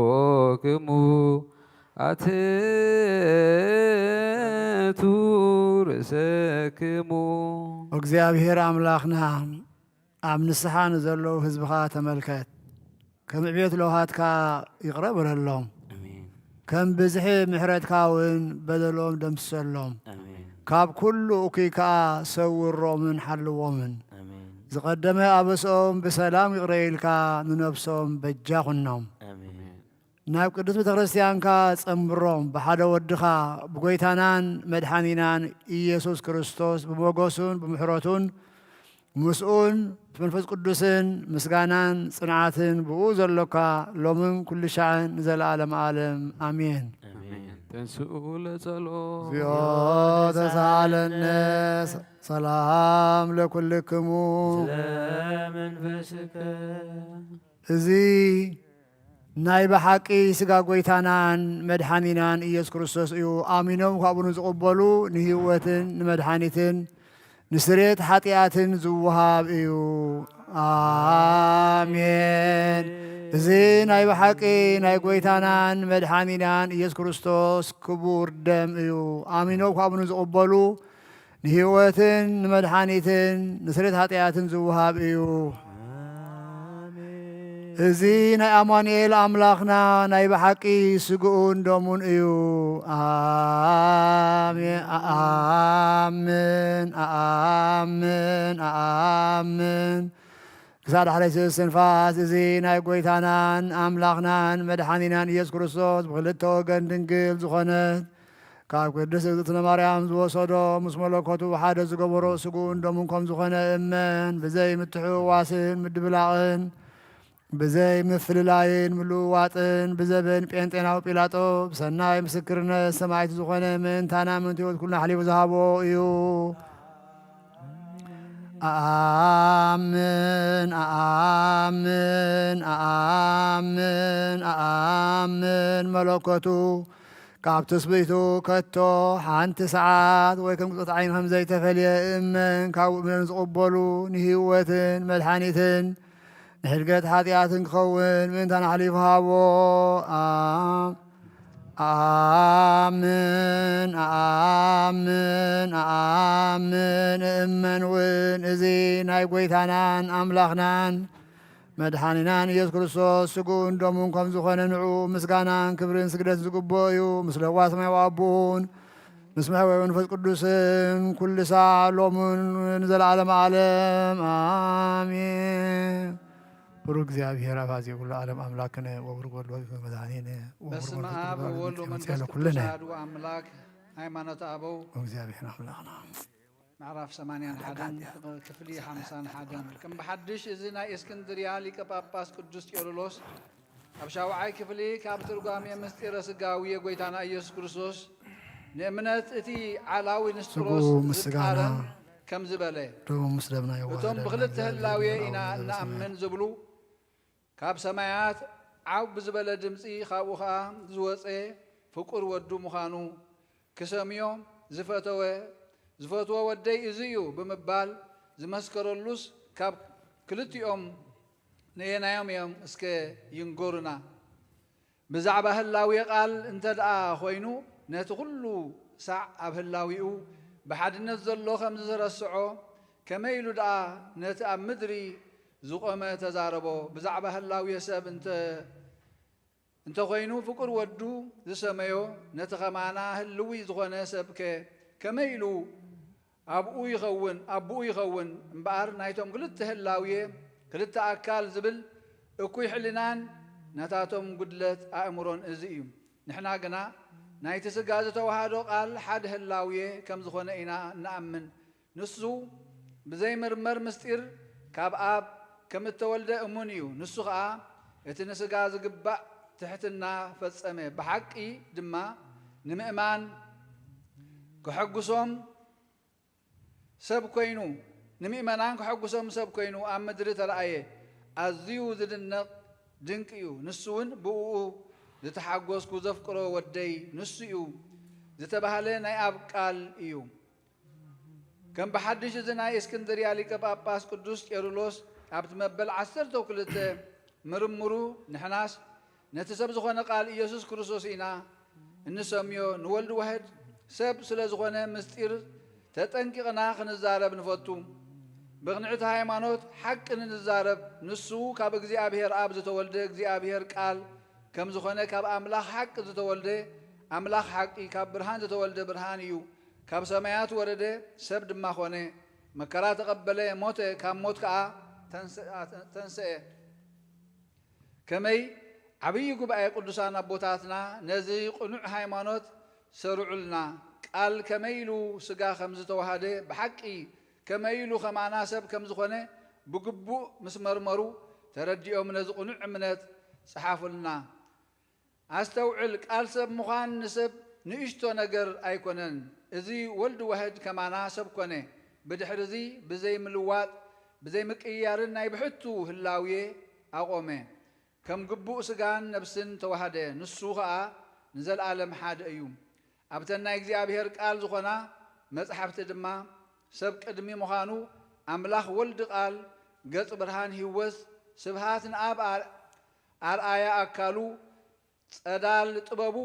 نسهلوكمو أتتور سكمو እግዚአብሔር አምላኽና ኣብ ንስሓ ንዘለዉ ህዝብኻ ተመልከት ከም ዕቤት ለውሃትካ ይቕረብረሎም ከም ብዝሒ ምሕረትካ እውን በደሎም ደምስሰሎም ካብ ኩሉ እኩይ ከዓ ሰውሮምን ሓልዎምን ዝቐደመ ኣበስኦም ብሰላም ይቕረኢልካ ንነብሶም በጃኹኖም ናብ ቅዱስ ቤተ ክርስቲያንካ ጸምብሮም ብሓደ ወድኻ ብጐይታናን መድሓኒናን ኢየሱስ ክርስቶስ ብሞገሱን ብምሕረቱን ምስኡን መንፈስ ቅዱስን ምስጋናን ጽንዓትን ብኡ ዘሎካ ሎምን ኩሉ ሻዕን ንዘለዓለም ዓለም ኣሜን ተንስኡ ለጸሎት እግዚኦ ተሳሃለነ ሰላም ለኩልክሙ ስለመንፈስከ እዚ ናይ ብሓቂ ስጋ ጐይታናን መድሓኒናን ኢየሱስ ክርስቶስ እዩ ኣሚኖም ካብኡ ንዝቕበሉ ንህይወትን ንመድሓኒትን ንስርየት ሓጢኣትን ዝውሃብ እዩ ኣሜን እዚ ናይ ብሓቂ ናይ ጐይታናን መድሓኒናን ኢየሱስ ክርስቶስ ክቡር ደም እዩ ኣሚኖም ካብኡ ንዝቕበሉ ንህይወትን ንመድሓኒትን ንስርየት ሓጢኣትን ዝውሃብ እዩ እዚ ናይ ኣማኑኤል ኣምላኽና ናይ ብሓቂ ስግኡን ደሙን እዩ ኣሜን ኣሜን ኣሜን ኣሜን ክሳብ ዳሕረይ ስንፋስ እዚ ናይ ጐይታናን ኣምላኽናን መድሓኒናን ኢየሱስ ክርስቶስ ብክልተ ወገን ድንግል ዝኾነት ካብ ቅድስት እግዝእትነ ማርያም ዝወሰዶ ምስ መለኮቱ ሓደ ዝገበሮ ስግኡን ደሙን ከም ዝኾነ እመን ብዘይ ምትሕውዋስን ምድብላቕን ብዘይ ምፍልላይን ምልውዋጥን ብዘበን ጴንጤናዊ ጲላጦስ ብሰናይ ምስክርነት ሰማዕቲ ዝኾነ ምእንታና ምእንቲ ህይወት ኩልና ሓሊፉ ዝሃቦ እዩ ኣሜን ኣሜን ኣሜን ኣሜን መለኮቱ ካብ ትስብእቱ ከቶ ሓንቲ ሰዓት ወይ ከም ቅፅበት ዓይኒ ከም ዘይተፈልየ እመን ካብኡ እምነን ዝቕበሉ ንህይወትን መድሓኒትን ንሕድገት ሓጢኣትን ክኸውን ምእንታና ሓሊፉ ሃቦ ኣሜን ኣሜን ኣሜን እመን እውን እዚ ናይ ጐይታናን ኣምላኽናን መድሓኒናን ኢየሱስ ክርስቶስ ስግኡን ደሙን ከም ዝኾነ ንዑ ምስጋናን ክብርን ስግደት ዝግብኦ እዩ ምስ ለዋ ሰማያዊ ኣቦን ምስ መሕወይ መንፈስ ቅዱስን ኩሉ ሳዕ ሎምን ንዘለዓለመ ዓለም ኣሜን ብሩክ እግዚአብሔር አባዜ ኩሉ ዓለም አምላክነ ወብሩክ ወልድ ወልድ መድኃኒነ በስመ አብ ወወልድ ወመንፈስ ቅዱስ አሐዱ አምላክ ሃይማኖተ አበው እግዚአብሔር አምላክና ምዕራፍ 81 ክፍሊ 51 ከም ብሓድሽ እዚ ናይ እስክንድርያ ሊቀ ጳጳስ ቅዱስ ቄርሎስ ኣብ ሻውዓይ ክፍሊ ካብ ትርጓሜ ምስጢረ ስጋዊ የጎይታና ኢየሱስ ክርስቶስ ንእምነት እቲ ዓላዊ ንስጥሮስ ዝቃረን ከም ዝበለ እቶም ብክልተ ህላዌ ኢና እናኣምን ዝብሉ ካብ ሰማያት ዓው ብዝበለ ድምፂ ካብኡ ከዓ ዝወፀ ፍቁር ወዱ ምዃኑ ክሰምዮ ዝፈትዎ ወደይ እዚ እዩ ብምባል ዝመስከረሉስ ካብ ክልቲኦም ነየናዮም እዮም እስከ ይንጎሩና ብዛዕባ ህላዌ ቃል እንተ ደኣ ኮይኑ ነቲ ኩሉ ሳዕ ኣብ ህላዊኡ ብሓድነት ዘሎ ከም ዝረስዖ ከመይ ኢሉ ደኣ ነቲ ኣብ ምድሪ ዝቆመ ተዛረቦ ብዛዕባ ህላዊ ሰብ እንተ እንተ ኮይኑ ፍቁር ወዱ ዝሰመዮ ነቲ ኸማና ህልዊ ዝኾነ ሰብከ ከመይ ኢሉ አብኡ ይኸውን እምበኣር ናይቶም ክልተ ህላውየ ክልተ ኣካል ዝብል እኩይ ሕሊናን ነታቶም ጉድለት ኣእምሮን እዚ እዩ ንሕና ግና ናይቲ ስጋ ዝተዋሃዶ ቃል ሓደ ህላውየ ከም ዝኾነ ኢና ንኣምን ንሱ ብዘይምርመር ምስጢር ካብ ኣብ ከም እተወልደ እሙን እዩ ንሱ ከዓ እቲ ንስጋ ዝግባእ ትሕትና ፈጸመ ብሓቂ ድማ ንምእማን ክሐጉሶም ሰብ ኮይኑ ንምእመናን ክሐጉሶም ሰብ ኮይኑ ኣብ ምድሪ ተረኣየ ኣዝዩ ዝድነቕ ድንቂ እዩ ንሱ እውን ብኡ ዝተሓጎስኩ ዘፍቅሮ ወደይ ንሱ እዩ ዝተባህለ ናይ ኣብ ቃል እዩ ከም ብሓድሽ እዚ ናይ እስክንድርያ ሊቀ ጳጳስ ቅዱስ ቄርሎስ ኣብቲ መበል 12 ምርምሩ ንሕናስ ነቲ ሰብ ዝኾነ ቃል ኢየሱስ ክርስቶስ ኢና እንሰምዮ ንወልዲ ዋሕድ ሰብ ስለ ዝኾነ ምስጢር ተጠንቂቕና ክንዛረብ ንፈቱ ብቕንዕቲ ሃይማኖት ሓቂ ንዛረብ ንሱ ካብ እግዚኣብሔር ኣብ ዝተወልደ እግዚኣብሔር ቃል ከም ዝኾነ ካብ ኣምላኽ ሓቂ ዝተወልደ ኣምላኽ ሓቂ ካብ ብርሃን ዝተወልደ ብርሃን እዩ ካብ ሰማያት ወረደ ሰብ ድማ ኾነ መከራ ተቐበለ ሞተ ካብ ሞት ከዓ ተንስአ ከመይ ዓብይ ጉባኤ ቅዱሳን ኣቦታትና ነዚ ቕኑዕ ሃይማኖት ሰሩዑልና ቃል ከመይ ኢሉ ስጋ ከም ዝተዋሃደ ብሓቂ ከመይ ኢሉ ኸማና ሰብ ከም ዝኾነ ብግቡእ ምስ መርመሩ ተረዲኦም ነዚ ቕኑዕ እምነት ፀሓፉልና ኣስተውዕል ቃል ሰብ ምዃን ንሰብ ንእሽቶ ነገር ኣይኮነን እዚ ወልዲ ዋሕድ ከማና ሰብ ኮነ ብድሕሪ እዚ ብዘይ ምልዋጥ ብዘይ ምቅያርን ናይ ብሕቱ ህላውየ ኣቆመ ከም ግቡእ ስጋን ነብስን ተዋሃደ ንሱ ከዓ ንዘለኣለም ሓደ እዩ ኣብተን ናይ እግዚኣብሔር ቃል ዝኾና መጽሓፍቲ ድማ ሰብ ቅድሚ ምዃኑ ኣምላኽ ወልዲ ቃል ገጽ ብርሃን ህይወት ስብሃት ንኣብ ኣርኣያ ኣካሉ ጸዳል ጥበቡ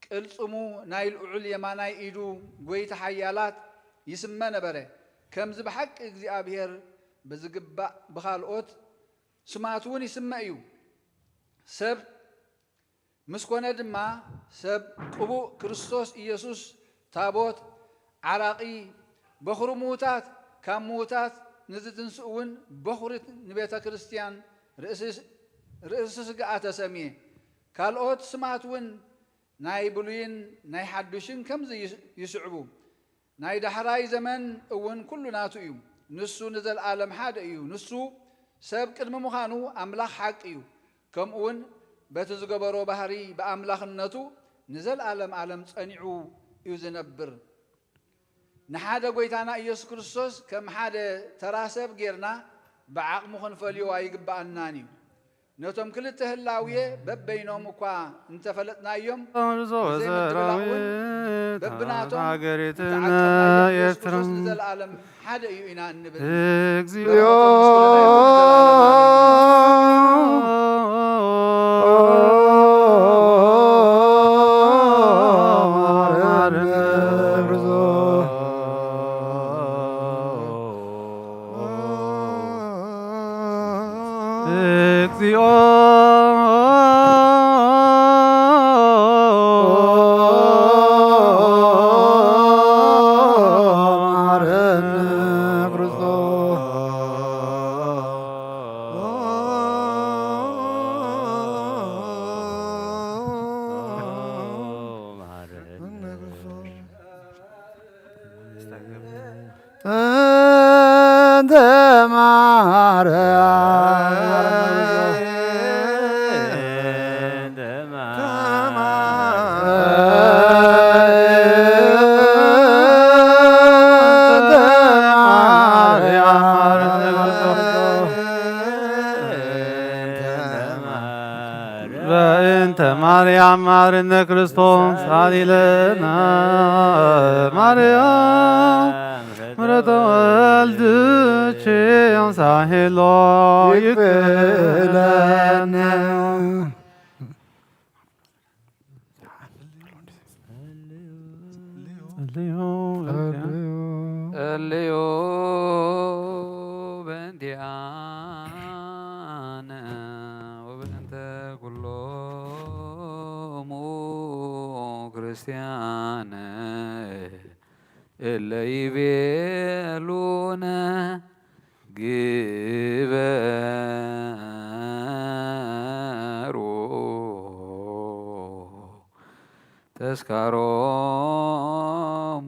ቅልጽሙ ናይ ልዑል የማናይ ኢዱ ጐይታ ሓያላት ይስመ ነበረ ከምዚ ብሓቂ እግዚኣብሔር ብዝግባእ ብኻልኦት ስማት እውን ይስመ እዩ ሰብ ምስ ኮነ ድማ ሰብ ቅቡእ ክርስቶስ ኢየሱስ ታቦት ዓራቂ በኹሪ ምዉታት ካብ ምዉታት ንዝትንስኡ እውን በኹሪ ንቤተ ክርስቲያን ርእሲ ስግኣ ተሰሚየ ካልኦት ስማት እውን ናይ ብሉይን ናይ ሓዱሽን ከምዚ ይስዕቡ ናይ ዳሕራይ ዘመን እውን ኩሉ ናቱ እዩ ንሱ ንዘለኣለም ሓደ እዩ ንሱ ሰብ ቅድሚ ምዃኑ ኣምላኽ ሓቂ እዩ ከምኡ እውን በቲ ዝገበሮ ባህሪ ብኣምላኽነቱ ንዘለኣለም ዓለም ጸኒዑ እዩ ዝነብር ንሓደ ጐይታና ኢየሱስ ክርስቶስ ከም ሓደ ተራ ሰብ ጌርና ብዓቕሙ ክንፈልዮ ኣይግባአናን እዩ ነቶም ክልተ ህላውየ በበይኖም እኳ እንተፈለጥናዮም በብናቶም ሃገሪትና ኤርትራ ንዘለኣለም ሓደ እዩ ኢና እንብል እግዚኦ እግዚኦ እንተ በእንተ ማርያም ማርነ ክርስቶስ አሊለና ማርያም ምሕረተ ወልድኪ ሳሂሎ ይክለነ እልዮ በእንቲአነ ወበእንተ ኩሎ ክርስቲያነ እለ ይቤሉነ ግበሩ ተስካሮሙ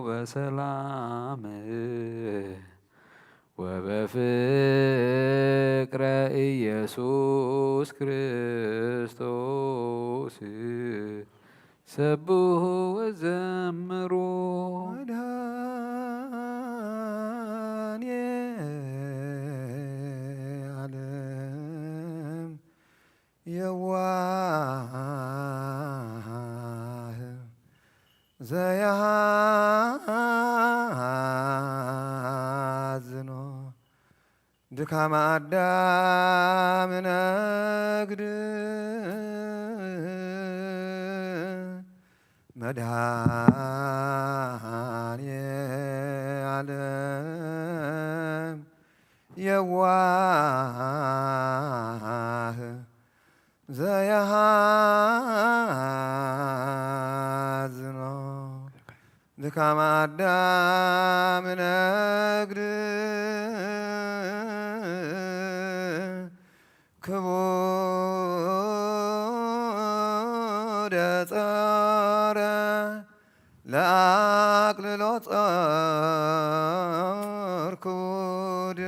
በሰላም ወበፍቅረ ኢየሱስ ክርስቶስ ሰብሑ ወዘምሩ መድኃኔዓለም የዋህ ዘያዝኖ ድካመ አዳም ነግድ መድኃኔዓለም የዋህ ዘያዝኖ ድካመ አዳም ነግድ ክቡደ ጸረ ለአቅልሎ ጸር ክቡድ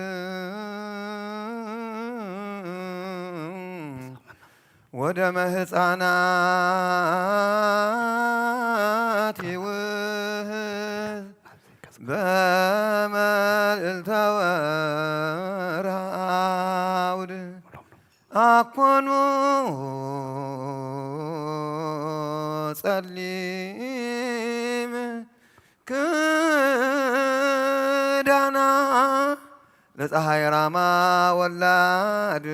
ወደ መህፃናት ይውህዝ በመልዕልተ ወርሃውድ አኮኑ ጸሊም ክዳና ለፀሐይ ራማ ወላድ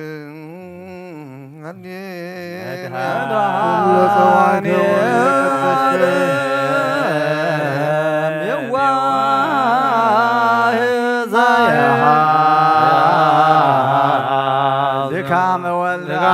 ድካመ ወልዳ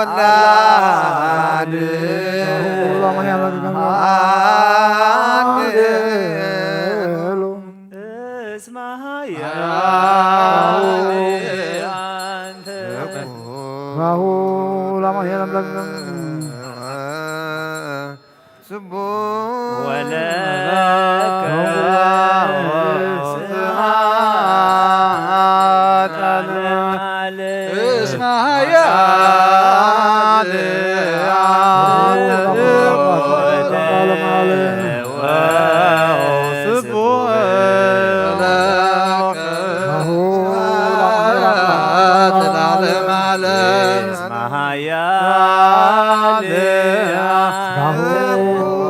ወላድ ናሁ ለአማኑኤል አምላክ ስቡሕ ወለከ ስብሐት እስመ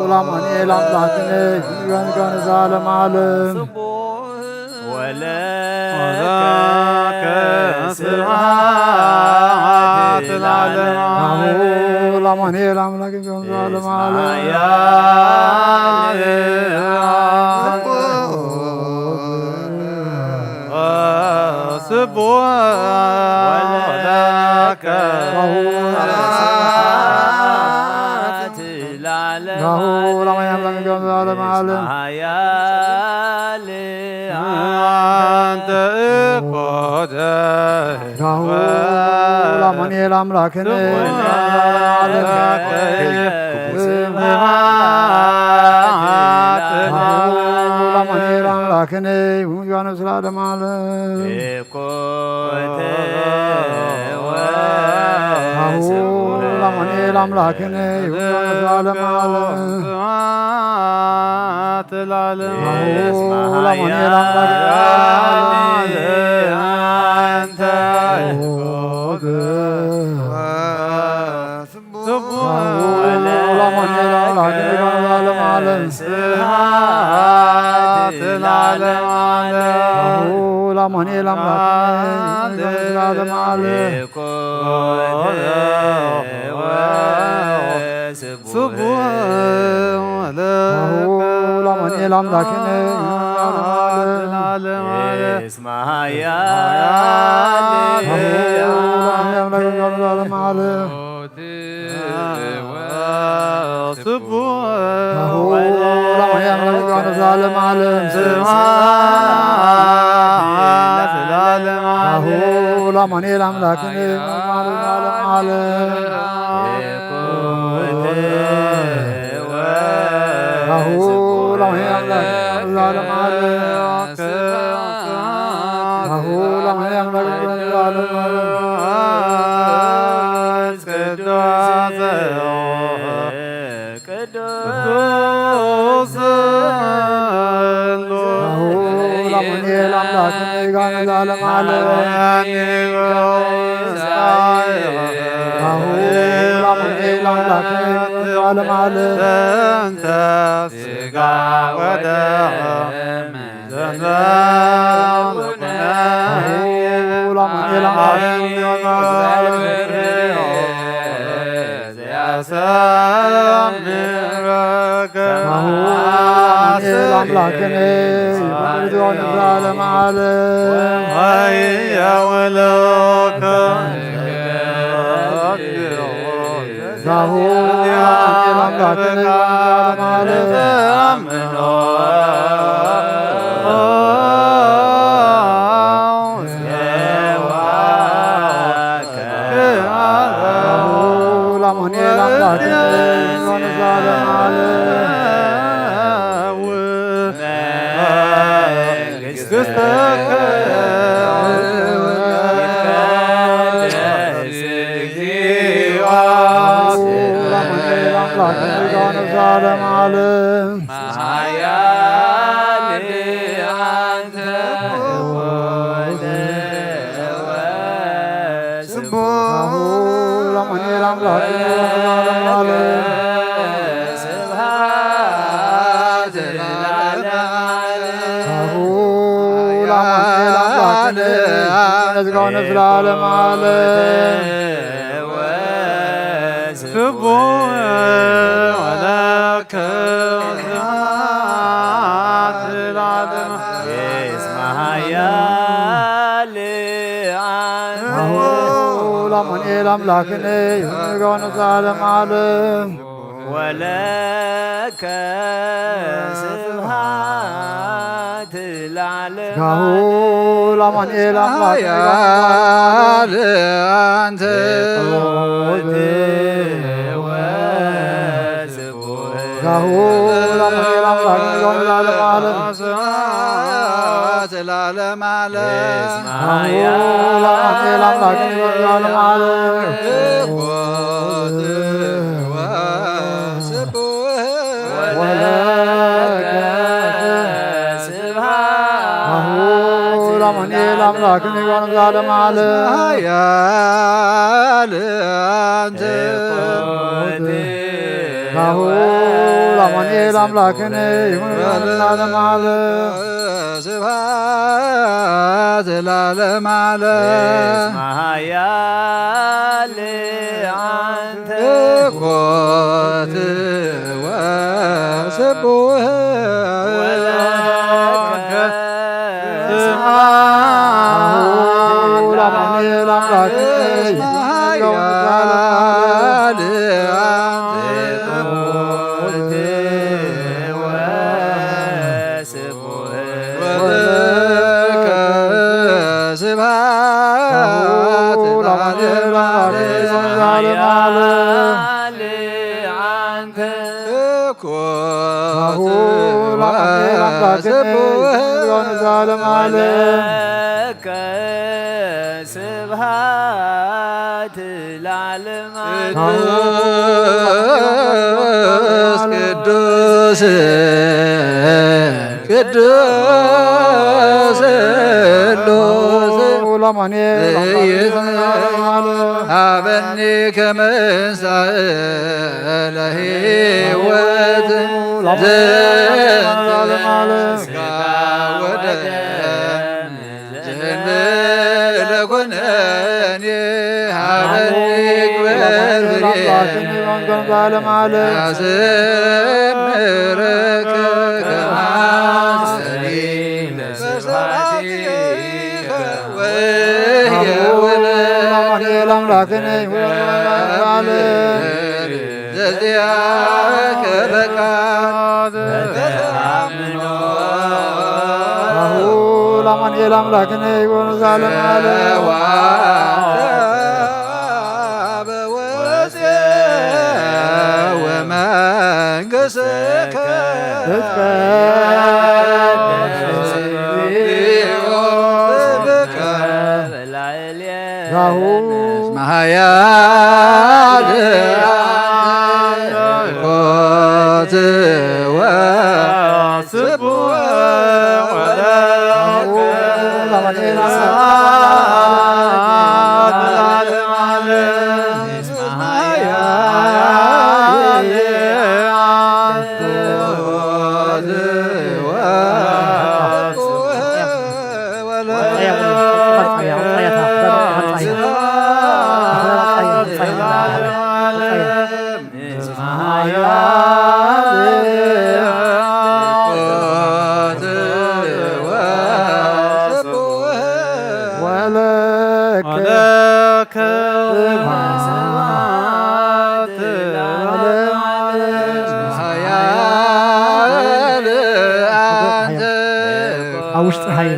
ለአማኑኤል አምላክነ ይሁን ዘላለም ዓለም ወለከ ስብሐት ለዓለመ ለአማኑኤል አምላክ ይሁን ዘላለም ዓለም ስቡሕ ወለከ ናሁ ለአማኑኤል አምላክ ይሁን ዘላለም ዓለም አንተ እኮተ ናሁ ለአማኑኤል አምላክነ ለአማኑኤል አምላክነ ይሁን ዘላለም ዓለም ናሁ ለአማኑኤል አምላክነ ይሁን ዘላለም ዓለም ስብሐት ለዓለመ ለአማኑኤል አምላክ አንተ ለአማኑኤል አምላክ ይሁን ዘላለም ዓለም ስብሐት ለዓለመ ለአማኑኤል አምላክ ይሁን ዘላለም ዓለም ስቡሕ ለአማኑኤል አምላክ ይሁን ለዓለመ እስመ ኃያል ዘላለም ዓለም ስቡሕ ለአማኑኤል አምላክ ይሁን ዘላለም ዓለም ስብሐት ለዓለመ ለአማኑኤል አምላክ ይሁን ዘላለም ዓለም ናሁ ለአማኑኤል አምላክ ይሁን ዘላለም ዓለም ናሁ ለአማኑኤል አምላክ ይሁን ዘላለም ዓለም ናሁ ለአማኑኤል አምላክ ይሁን ዘላለም ዓለም ናሁ ለአማኑኤል አምላክ ይሁን ዘላለም ዓለም ዘንተ ሥጋ ወደም ዘንበብነ ለአማኑኤል አምላክ ይሁን ዘላለም ዘያሰምረከ ናሁ ለአማኑኤል አምላክነ ይሁን ዘላለም ዓለም ወየውለከ ናሁ ለአማኑኤል አምላክነ ይሁን ዘላለም ዓለም ለአማኑኤል አምላክነ ይሁን ዘላለም ዓለም መንግሥትከ ለአማኑኤል አምላክነ ይሁን ዘላለም ዓለም ናሁ ለአማኑኤል አምላክ ይሁን ዘላለም ዓለም ናሁ ለአማኑኤል አምላክነ ይሁን ዘላለም ዓለም ስቡሕ ወለከ ስብሐት ለዓለመ እስመ ኃያል ናሁ ለአማኑኤል አምላክነ ይሁን ዘላለም ዓለም ወለከ ስብሐት ጋሁ ለአማኑኤል አምላክ ያለ አንተ ጋሁ ለአማኑኤል አምላክ ለዓለም ዓለም ለዓለም ዓለም ለአማኑኤል አምላክ ለዓለም ዓለም ለአማኑኤል አምላክ ለዓለም ዓለም ያለ አንተ ጋሁ ለአማኑኤል አምላክን ይሁን ለዓለም ዓለም ስብሐት ለዓለም ዓለም ያለ አንተ ኮት ወስቡህ ለአማኑኤል አምላክ ስብሐት ለዓለም ቅዱስ ቅዱስ አበኒ ከመንሳእ ለሕይወት ዘንተ ወደም ለኮነኒ ሀበኒ ግበር ያዘምረከ ከማሰሪ ለስብሐቲከ ወየውለ አምላክን ዘዚአከ በቃል ለአማኑኤል አምላክን ይሁን ለዓለም ዓለም ወመንግሥትከ ማህያድ ኮት ወስቡ ውስጥ ሀይል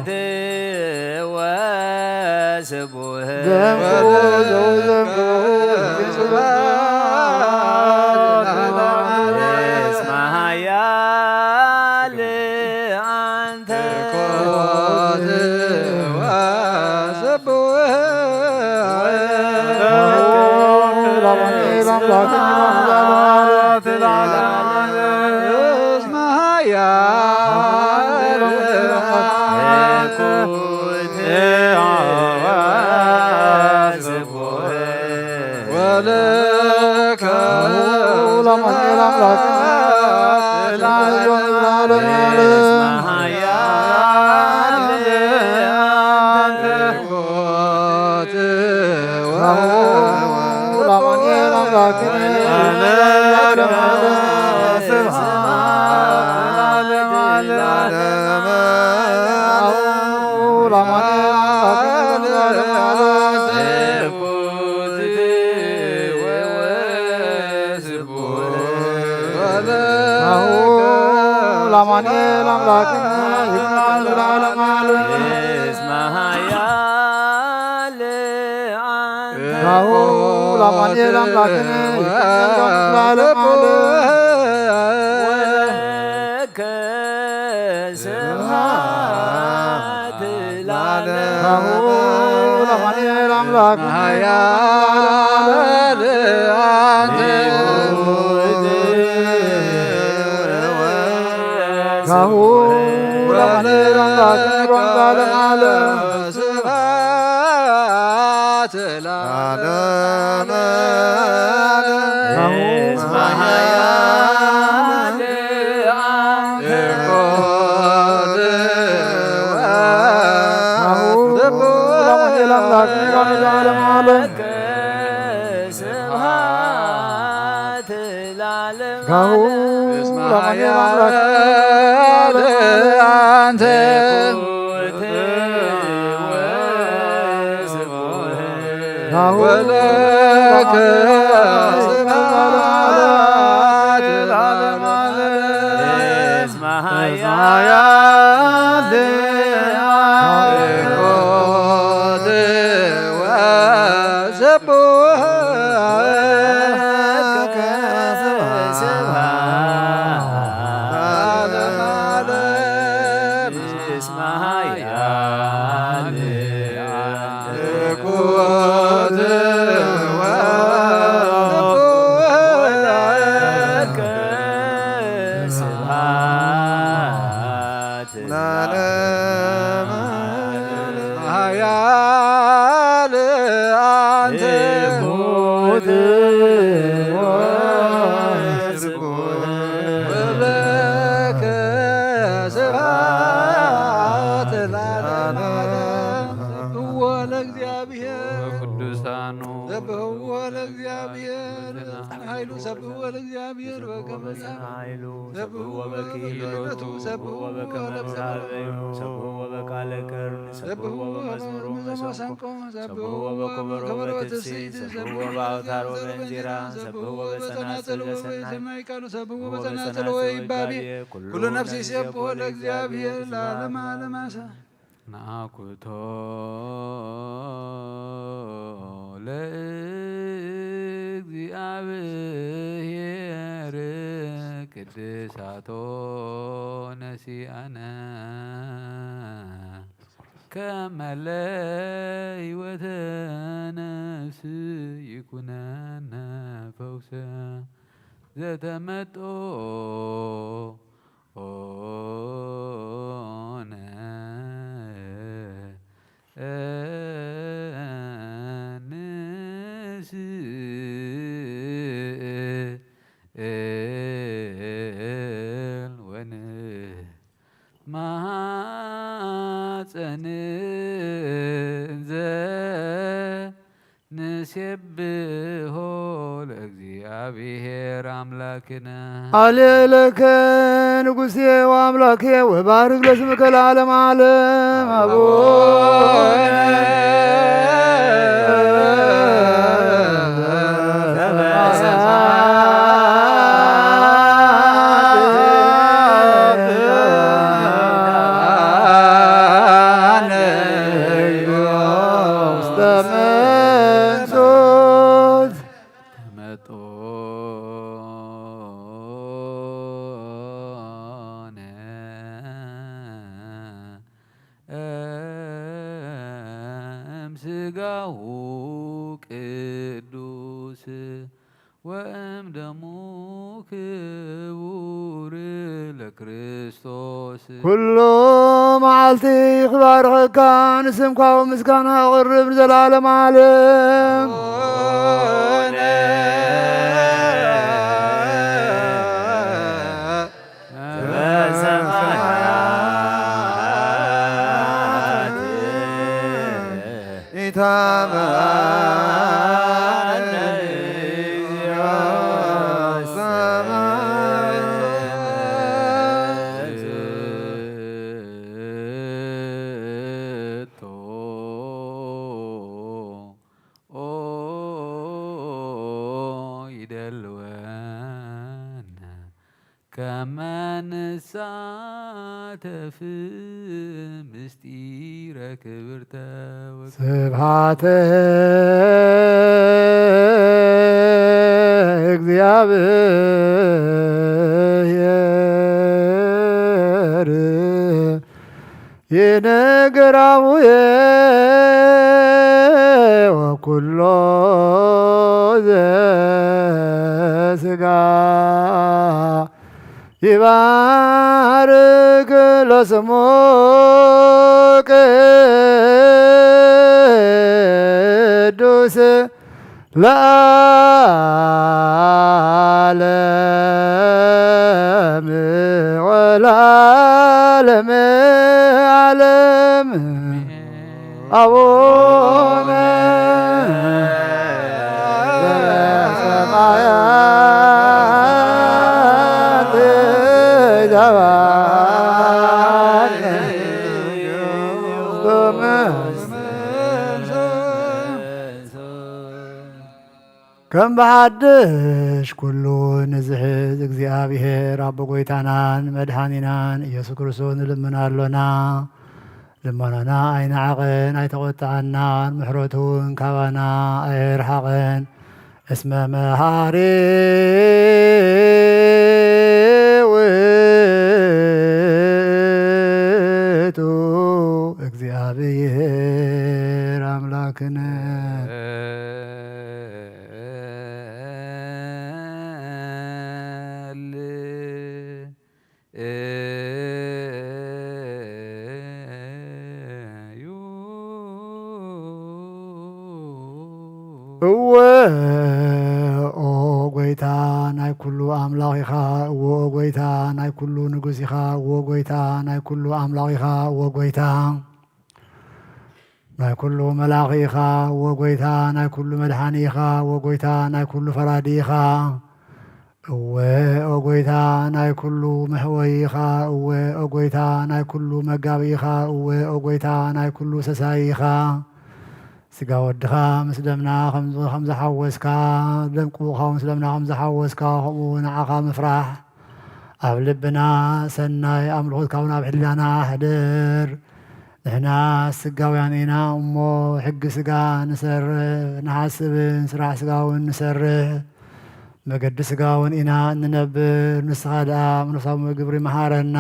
ለአማኑኤል አምላክን ካሁ ለአማኑኤል አምላክነ ለዓለም ወለከ ስብሐት ለዓለም ካሁ ለአማኑኤል አምላክነ ካሁ ለአማኑኤል አምላክነ ለዓለም ዓለም ስብሐት ለዓለም ኩሉ ነፍስ ይሴብሖ ለእግዚአብሔር ለዓለመ ዓለም አሳ ናኩቶ ለእግዚአብሔር ቅድሳቶ ነሲአነ ከመ ለሕይወተ ነፍስ ይኩነነ ፈውሰ ዘተመጦ ኦነ ንስእል ወንማፀን እንዘ ንሴብሖ ለእግዚአብሔር አምላክነ አሌለከ ንጉሴ ወአምላኬ ወባርክ ለስምከ ለዓለመ ዓለም አቡነ ስጋሁ ቅዱስ ወእም ደሙ ክቡር ለክርስቶስ ኩሎ መዓልቲ ክባርኸካ ንስምካው ምስጋና ቅርብ ንዘላለም ዓለም ከመንሳተፍ ምስጢረ ክብርተ ስብሐተ እግዚአብሔር ይነግራውየ ወኩሎ ዘሥጋ ይባርክ ለስሙ ቅዱስ ለዓለም ወለዓለመ ዓለም አቡነ ዘበሰማያት ከም በሓድሽ ኩሉ ንዝሕዝ እግዚአብሔር ኣቦ ጐይታናን መድኃኒናን ኢየሱስ ክርስቶስ ንልምናሎና ልመናና ኣይነዓቐን ኣይተቖጥዓናን ምሕረቱን ካባና ኣይርሓቐን እስመ መሃሪ ውእቱ እግዚአብሔር አምላክነ እወ ኦ ጐይታ ናይ ኩሉ ኣምላኽ ኢኻ እወ ኦ ጐይታ ናይ ኩሉ ንጉስ ኢኻ እወ ጐይታ ናይ ኩሉ ኣምላኽ ኢኻ እወ ጐይታ ናይ ኩሉ መላኺ ኢኻ እወ ጐይታ ናይ ኩሉ መድሓኒ ኢኻ እወ ጐይታ ናይ ኩሉ ፈራዲ ኢኻ እወ ኦ ጐይታ ናይ ኩሉ መሕወይ ኢኻ እወ ኦ ጐይታ ናይ ኩሉ መጋቢ ኢኻ እወ ኦ ጐይታ ናይ ኩሉ ሰሳይ ኢኻ ስጋ ወድኻ ምስ ደምና ከም ዝሓወስካ ደምቁኻ ምስ ደምና ከም ዝሓወስካ ከምኡ ንዓኻ ምፍራሕ ኣብ ልብና ሰናይ ኣምልኾት ካብ ናብ ሕሊናና ሕድር ንሕና ስጋውያን ኢና እሞ ሕጊ ስጋ ንሰርሕ ንሓስብን ስራሕ ስጋውን ንሰርሕ መገዲ ስጋውን ኢና ንነብር ንስኻ ደኣ መንፈሳዊ ግብሪ መሃረና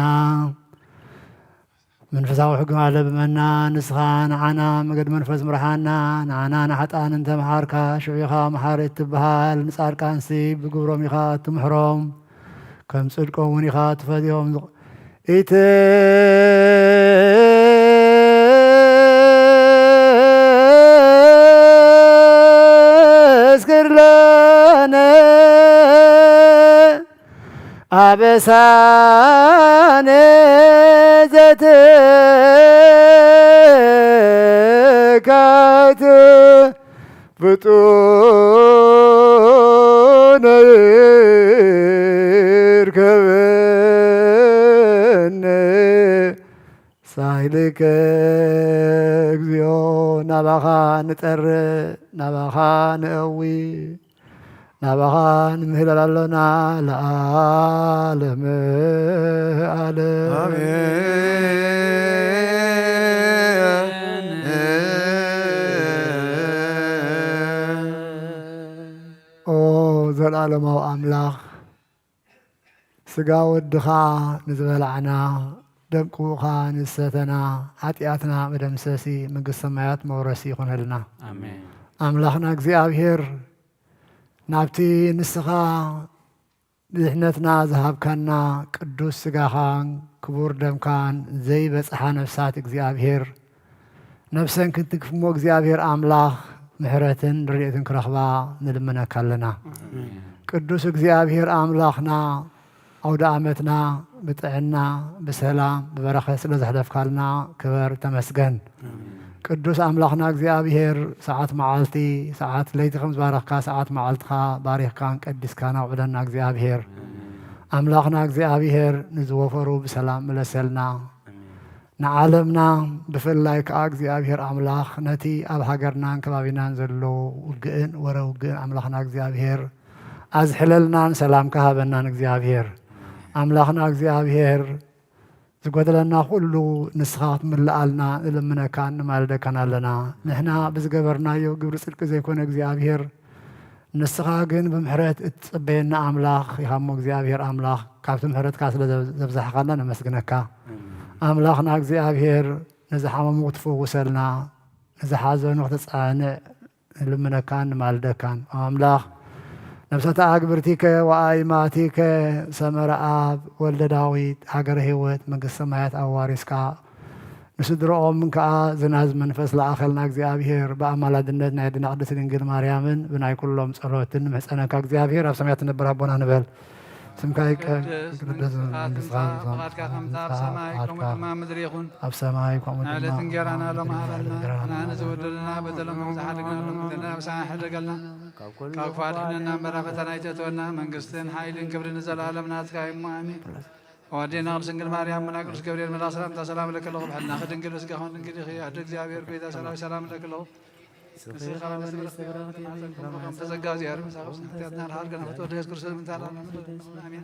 መንፈሳዊ ሕጊ ኣለብመና ንስኻ ንዓና መገዲ መንፈስ ምርሓና ንዓና ንሓጣን እንተመሃርካ ሽዑ ኢኻ መሓሪ እትበሃል ንጻድቃንሲ ብግብሮም ኢኻ እትምሕሮም ከም ጽድቆም እውን ኢኻ ትፈትዮም እስክር ለነ አበሳነ ዘትካት ፍጡነ ይርከበነ ሳይልከ እግዚኦ ናባኻ ንጠርእ ናባኻ ንእዊ ናባኻ ንምህለል ኣሎና ለዓለመ ዓለም ኦ ዘለዓለማዊ ኣምላኽ ስጋ ወድኻ ንዝበላዕና ደምቁኻ ንሰተና ኃጢአትና መደምሰሲ መንግሥተ ሰማያት መውረሲ ይኹነልና ኣምላኽና እግዚኣብሔር ናብቲ ንስኻ ድሕነትና ዝሃብካና ቅዱስ ስጋኻን ክቡር ደምካን ዘይበጽሓ ነፍሳት እግዚኣብሔር ነፍሰን ክንትክፍሞ እግዚኣብሔር ኣምላኽ ምሕረትን ርድኤትን ክረኽባ ንልምነካ ኣለና ቅዱስ እግዚኣብሔር ኣምላኽና ኣውደ ዓመትና ብጥዕና ብሰላም ብበረኸት ስለ ዘሕለፍካልና ክበር ተመስገን ቅዱስ ኣምላኽና እግዚኣብሔር ሰዓት መዓልቲ ሰዓት ለይቲ ከም ዝባረኽካ ሰዓት መዓልትኻ ባሪኽካን ቀዲስካን ኣውዕለና እግዚኣብሔር ኣምላኽና እግዚኣብሔር ንዝወፈሩ ብሰላም መለሰልና ንዓለምና ብፍላይ ከዓ እግዚኣብሔር ኣምላኽ ነቲ ኣብ ሃገርናን ከባቢናን ዘሎ ውግእን ወረ ውግእን ኣምላኽና እግዚኣብሔር ኣዝሕለልናን ሰላም ካሃበናን እግዚኣብሔር ኣምላኽና እግዚኣብሔር ዝጐደለና ኩሉ ንስኻ ክትምልኣልና ንልምነካን ንማልደካን ኣለና ንሕና ብዝገበርናዮ ግብሪ ጽድቂ ዘይኮነ እግዚኣብሔር ንስኻ ግን ብምሕረት እትፅበየና ኣምላኽ ኢኻሞ እግዚኣብሔር ኣምላኽ ካብቲ ምሕረትካ ስለ ዘብዛሕኻና ነመስግነካ ኣምላኽና እግዚኣብሔር ንዝሓመሙ ክትፍውሰልና ንዝሓዘኑ ክትፃንዕ ንልምነካን ንማልደካን ኣምላኽ ነብሰተ ኣግብርቲከ ወኣይማቲከ ሰመረ ኣብ ወልደ ዳዊት ሃገረ ህይወት መንግስቲ ሰማያት ኣዋሪስካ ንስድሮኦም ከዓ ዝናዝ መንፈስ ለኣኸልና እግዚኣብሔር ብኣማላድነት ናይ ድና ቅድስት ድንግል ማርያምን ብናይ ኩሎም ጸሎትን ምሕፀነካ እግዚአብሔር ኣብ ሰማያት ትነብር ኣቦና ንበል ስምካ ይቅደስ فقدك خمسة بسماء كم ما مدري يخون ኣብ ሰማይ ከምኡ على تنجرنا لو ما هبلنا أنا نزودلنا بدلنا مزحلقنا لنا بسان حدقلنا كفاتنا بركتنا يتتونا من قصتين حايلين كبر نزل عالمنا تكاي ماني ودينا سنجل مريم من أقرص كبرير من الأسلام تسلام لك الله بحنا خدن كل سكون نقدر خي أدرك زابير بيتا سلام لك الله تزكى زيارة مساقس تأتنا الحال كنا فتوى ديس كرسي من تعالى آمين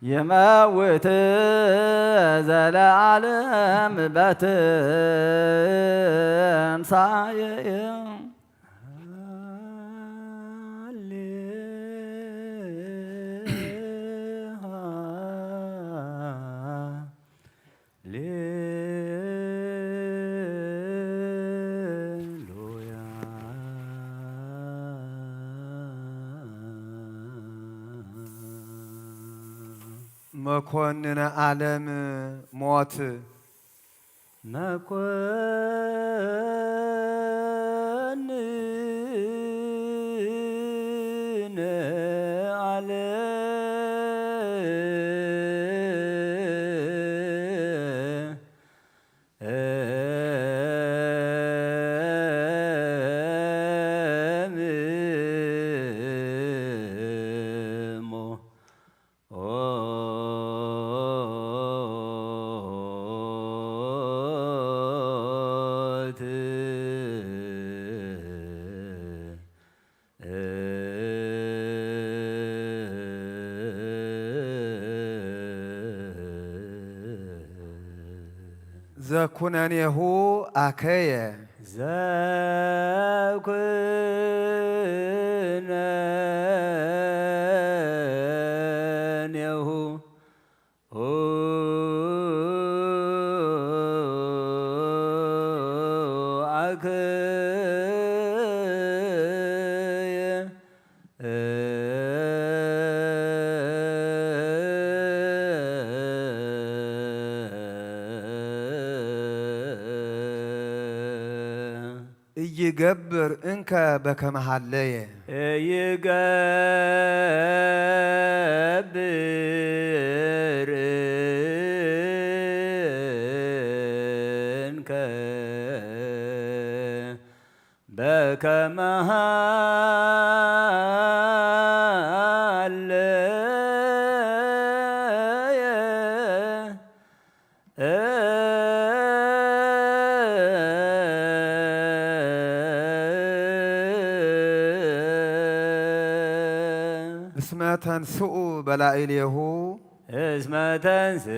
يموت زلالم بتن صايم መኮንነ ዓለም ሞት መኮንነ ዘኩነኔሁ አከየ ዘኩነኔሁ ይገብር እንከ በከመሃለየ ይገብር እንከ እስመ ተንስኡ በላዕሌሁ እስመ ተንሥኡ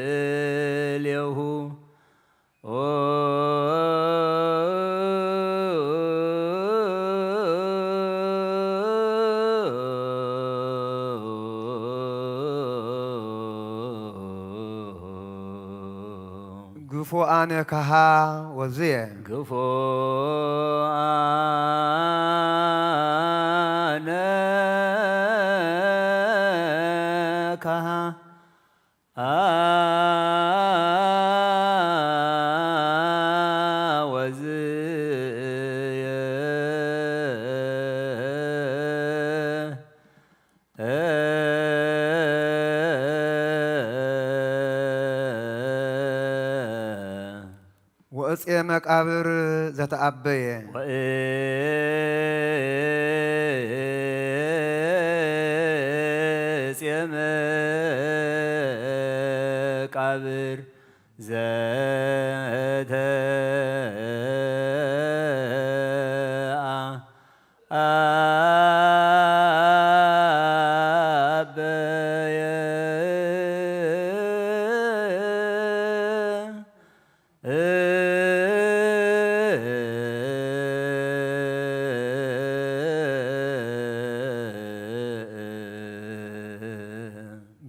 በላዕሌሁ ግፉአነ ከሃ ወዝየ ግፉአነ ከሃ ወዝየ ወእፄ መቃብር ዘተአበየ ወእፄ መቃብር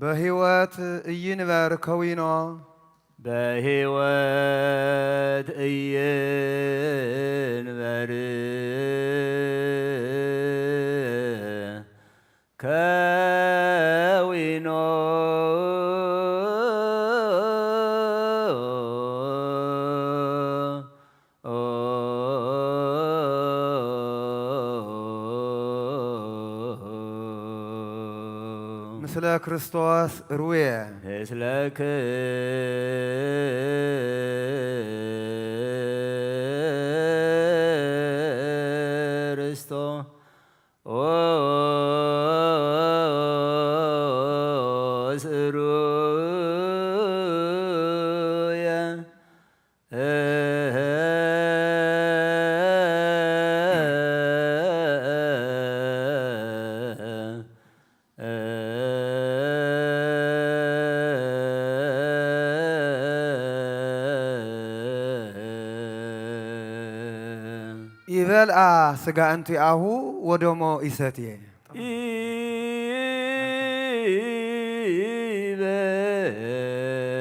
በሕይወት ኢይንበር ከዊኖ በሕይወት ኢይንበር ከዊኖ ምስለ ክርስቶስ ሩየ ምስለ ክርስቶስ ሩየ ይበልአ ስጋ እንቲአሁ ወደሞ ይሰትየ ይበልአ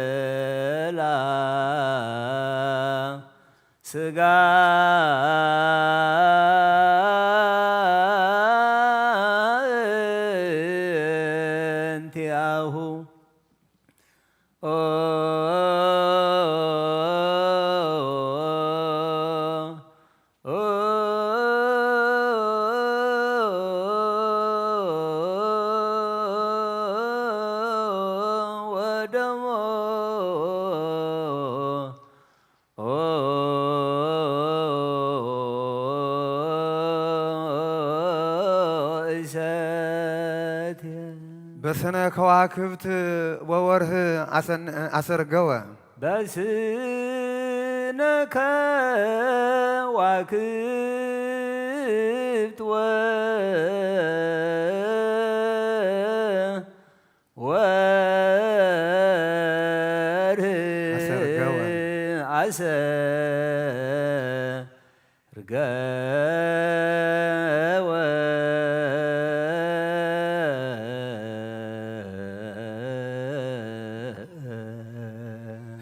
ይበላ ስጋ እንቲአሁ ወደሞ በስነ ከዋክብት ወወርህ አሰርገወ በስነ ከዋክብት ወርህ አሰርገወ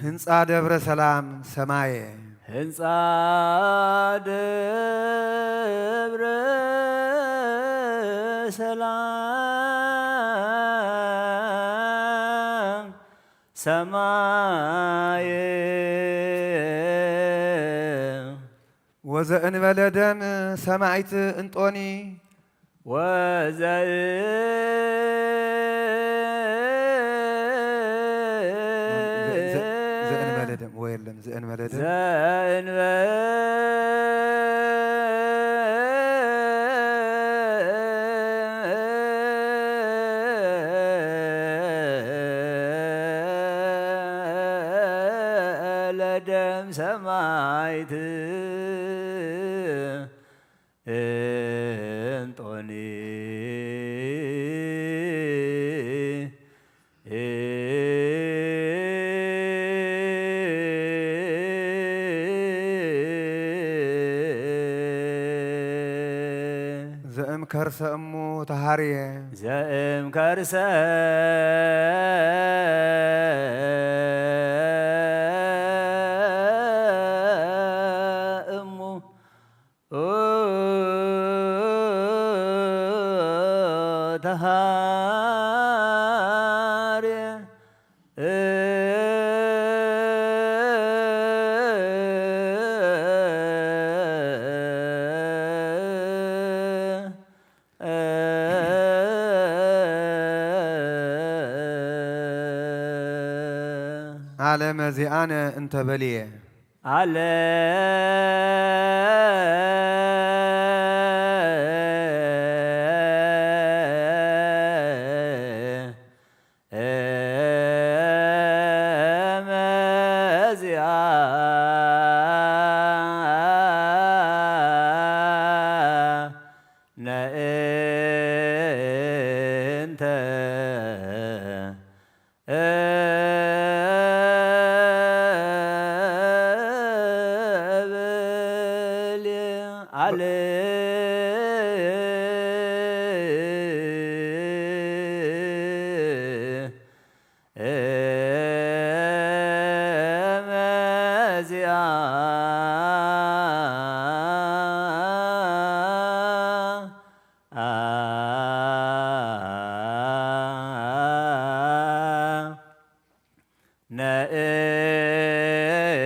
ህንፃ ደብረ ሰላም ሰማየ ህንፃ ደብረ ሰላም ሰማየ ወዘእንበለ ደም ሰማዕት እንጦኒ ዘእንበለ ደም ወየለም ዘእንበለ ደም ለደም ሰማዕት እንጦኒ ዘእም ከርሰ እሙ ተሃርየ ዘእም ከርሰ እሙ ተሃርየ ዓለመ ዚአነ እንተ በልየ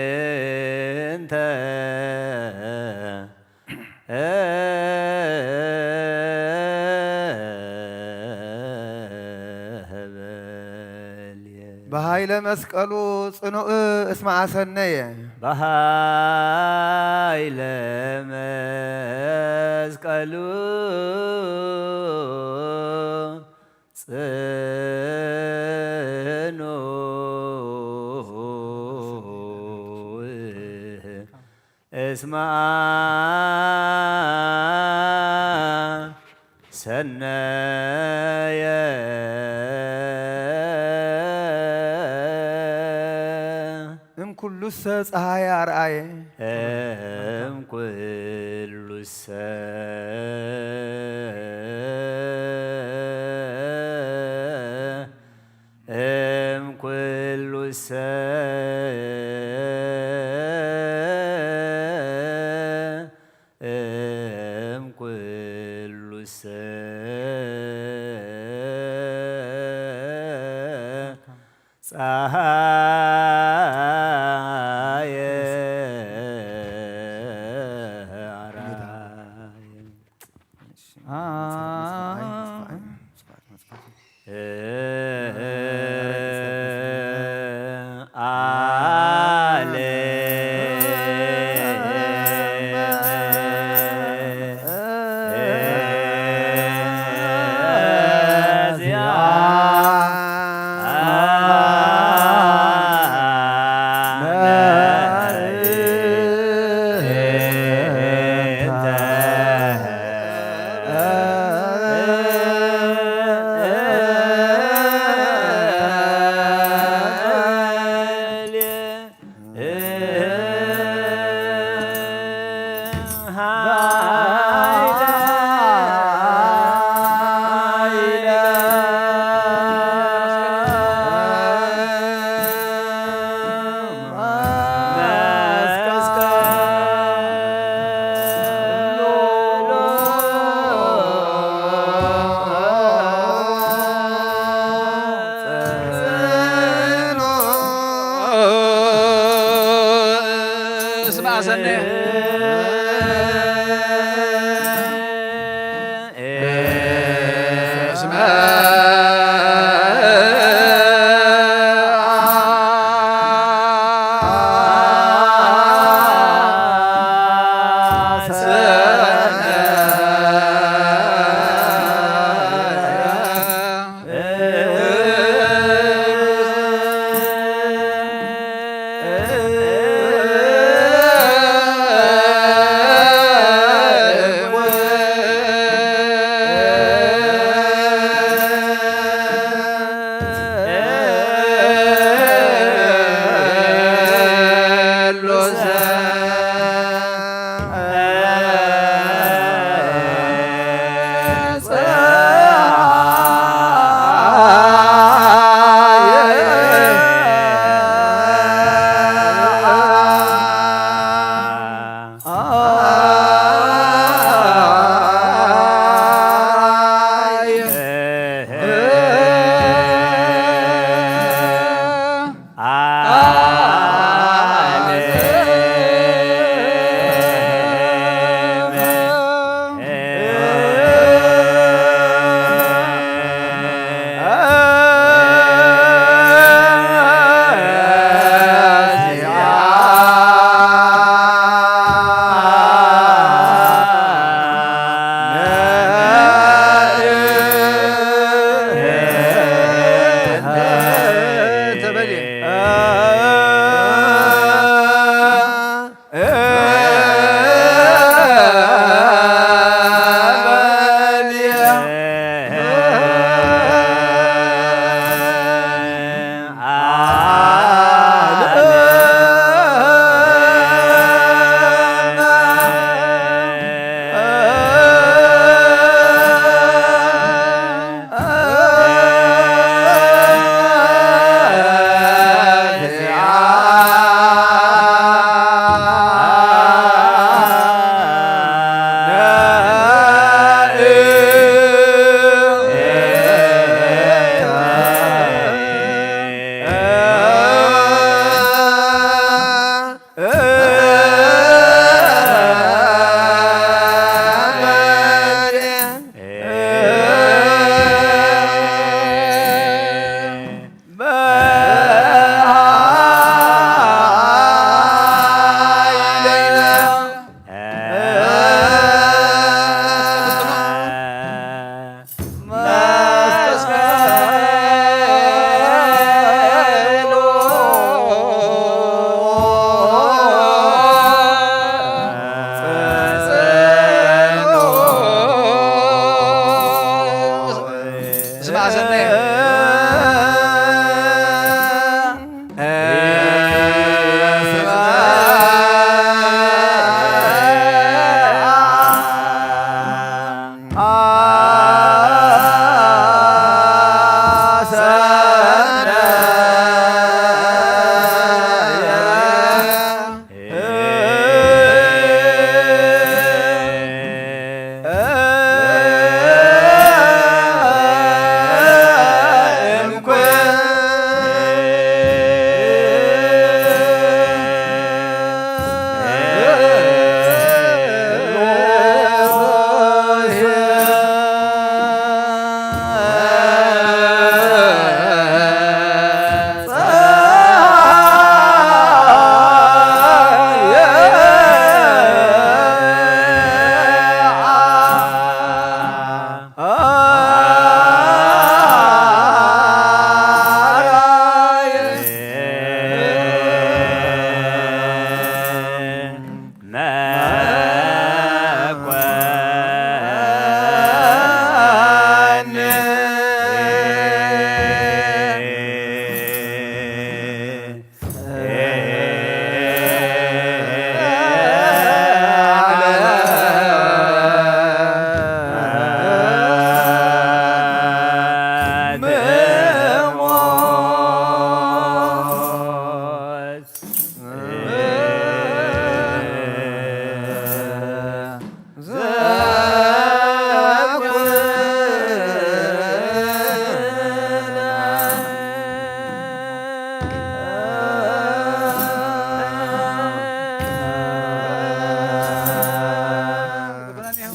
ነእንተ በኃይለ መስቀሉ ጽኑዕ እስመ አሰነየ በኃይለ መስቀሉ እስመ ሰነየ እምኩሉሰ ፀሐየ አርአየ እምኩሉ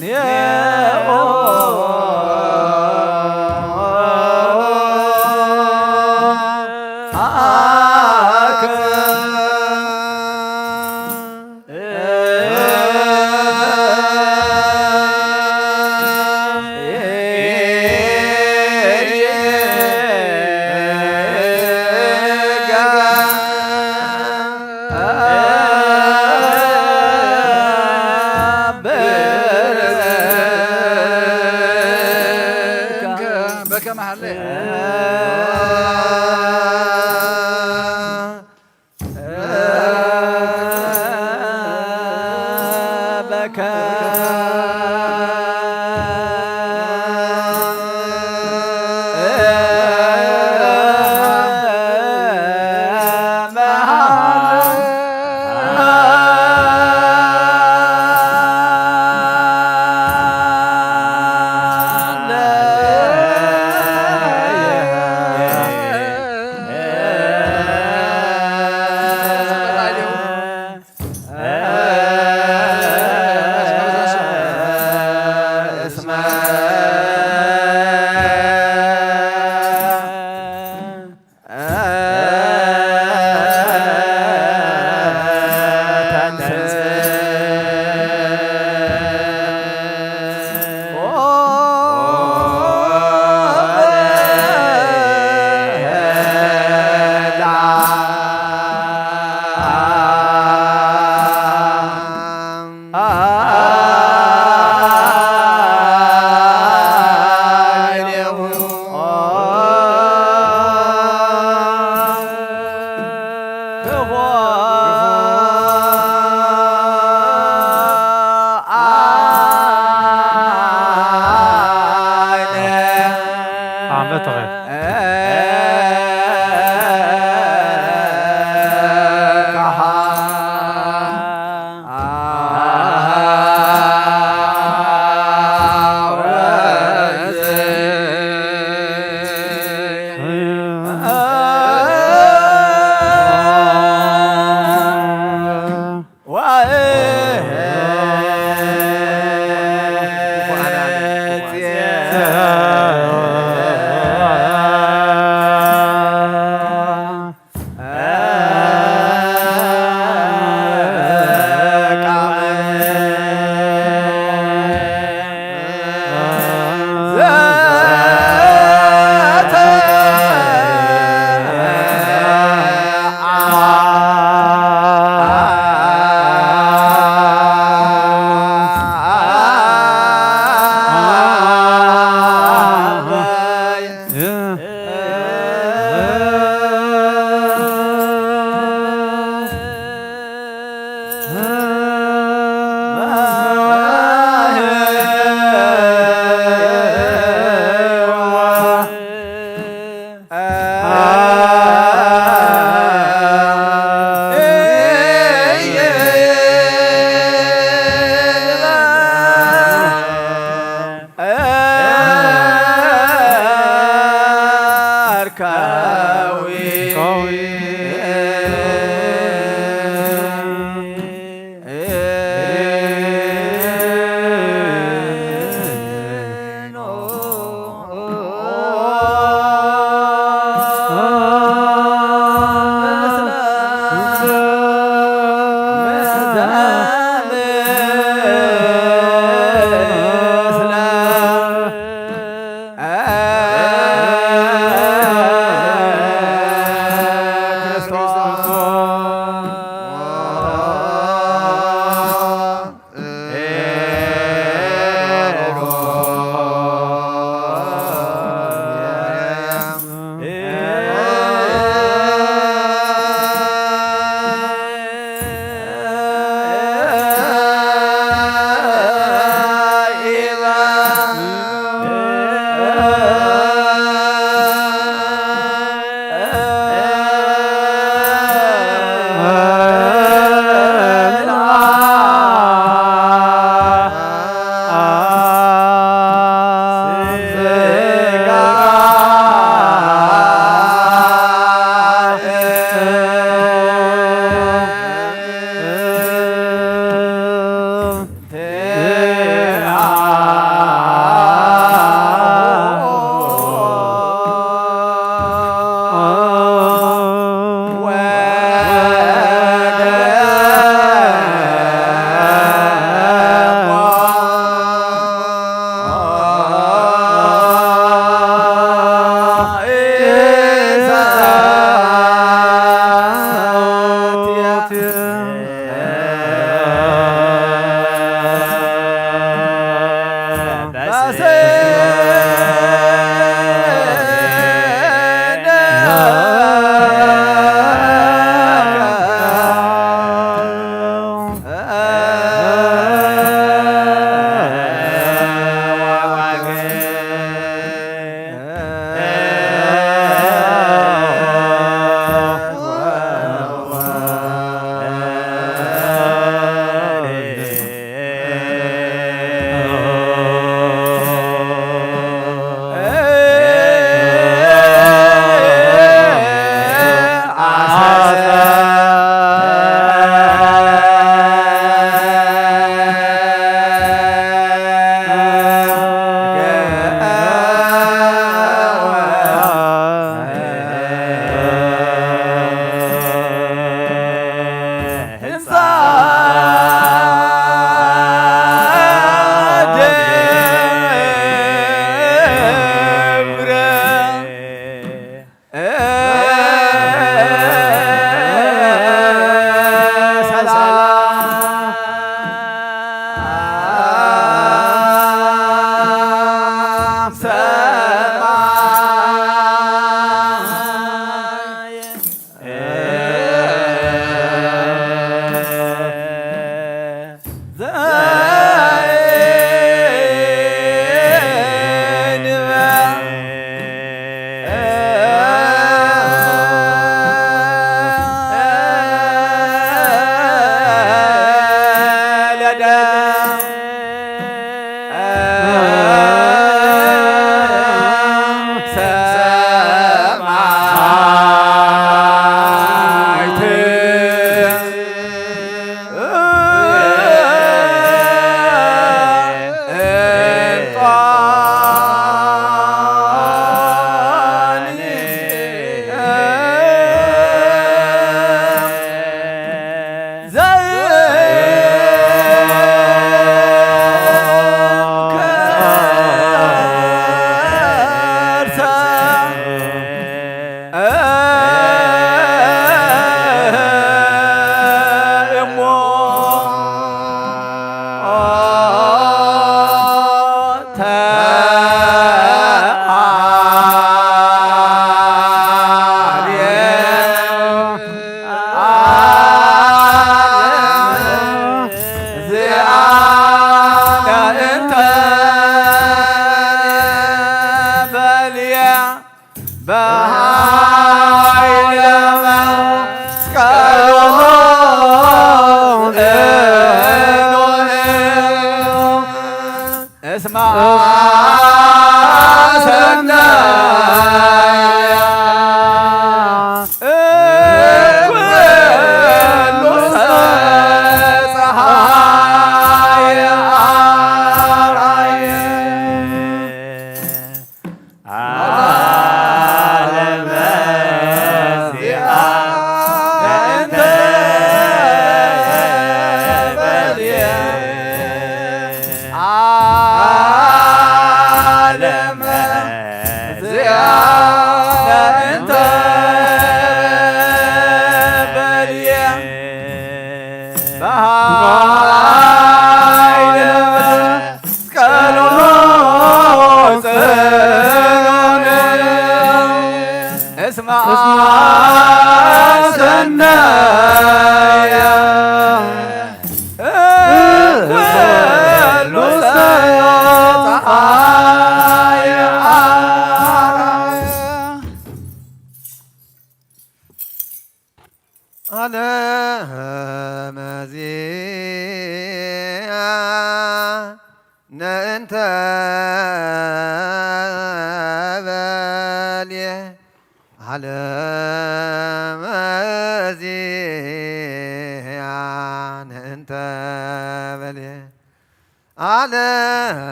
Yeah.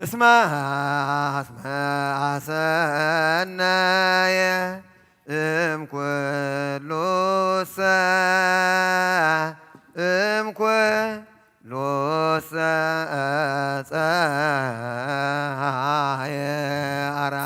اسمع ሰናየ እምኩሉ እምኩሉ ፀሐየ አራ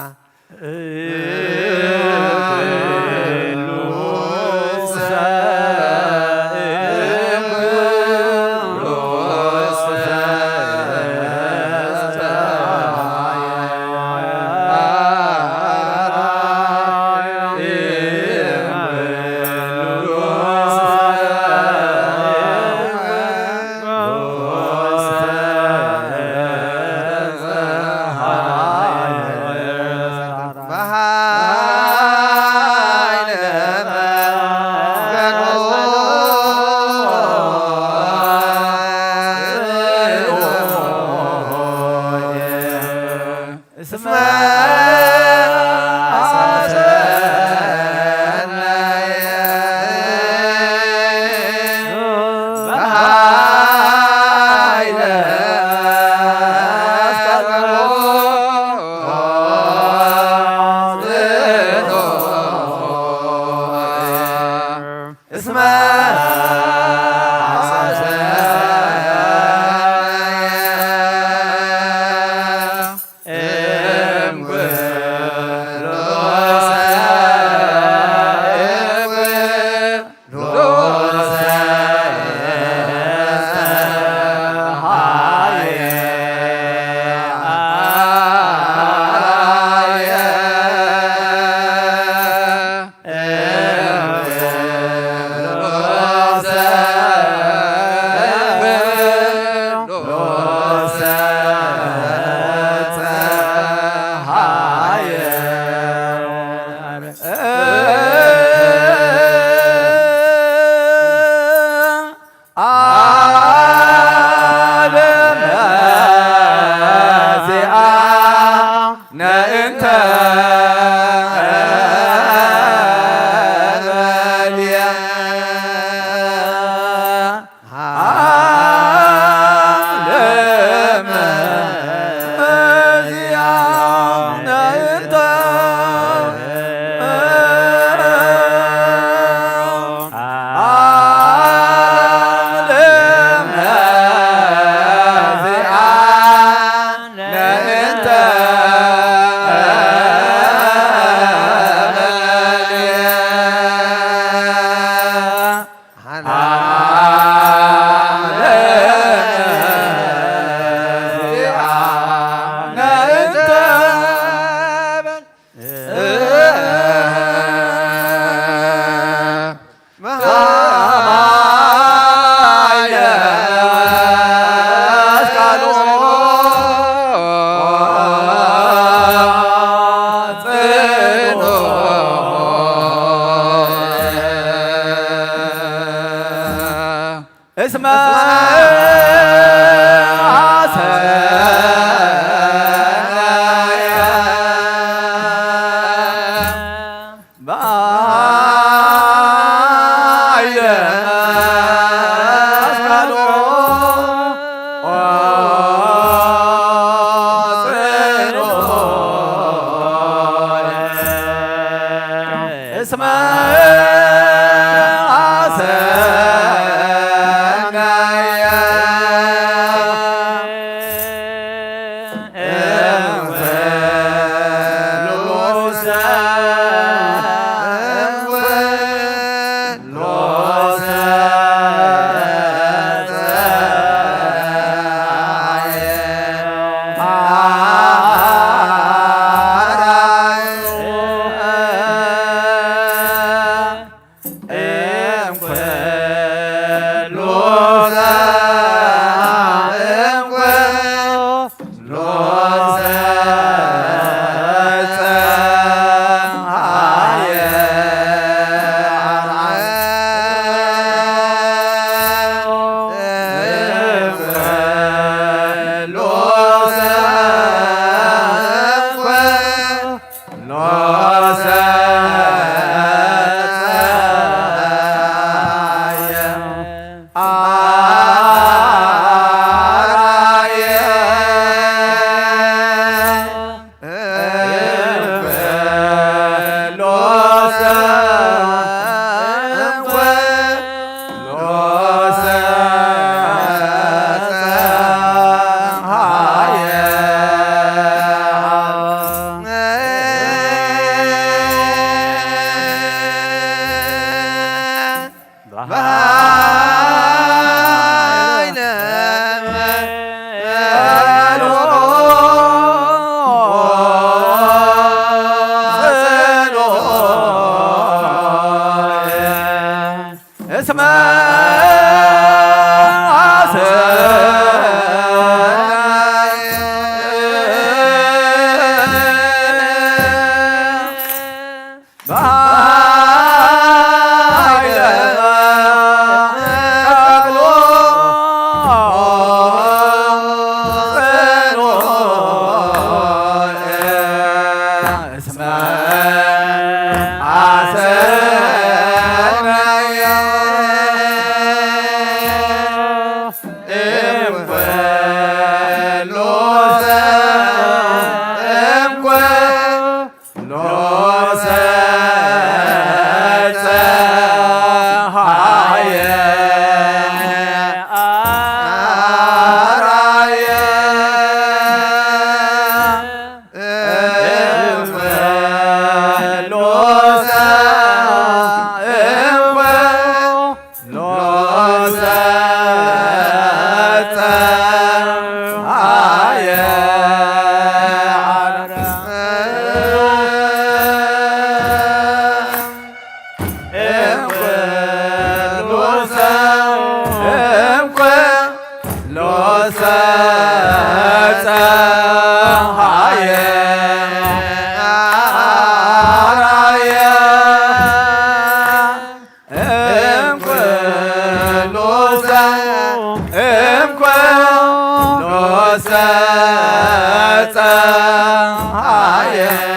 Hallelujah.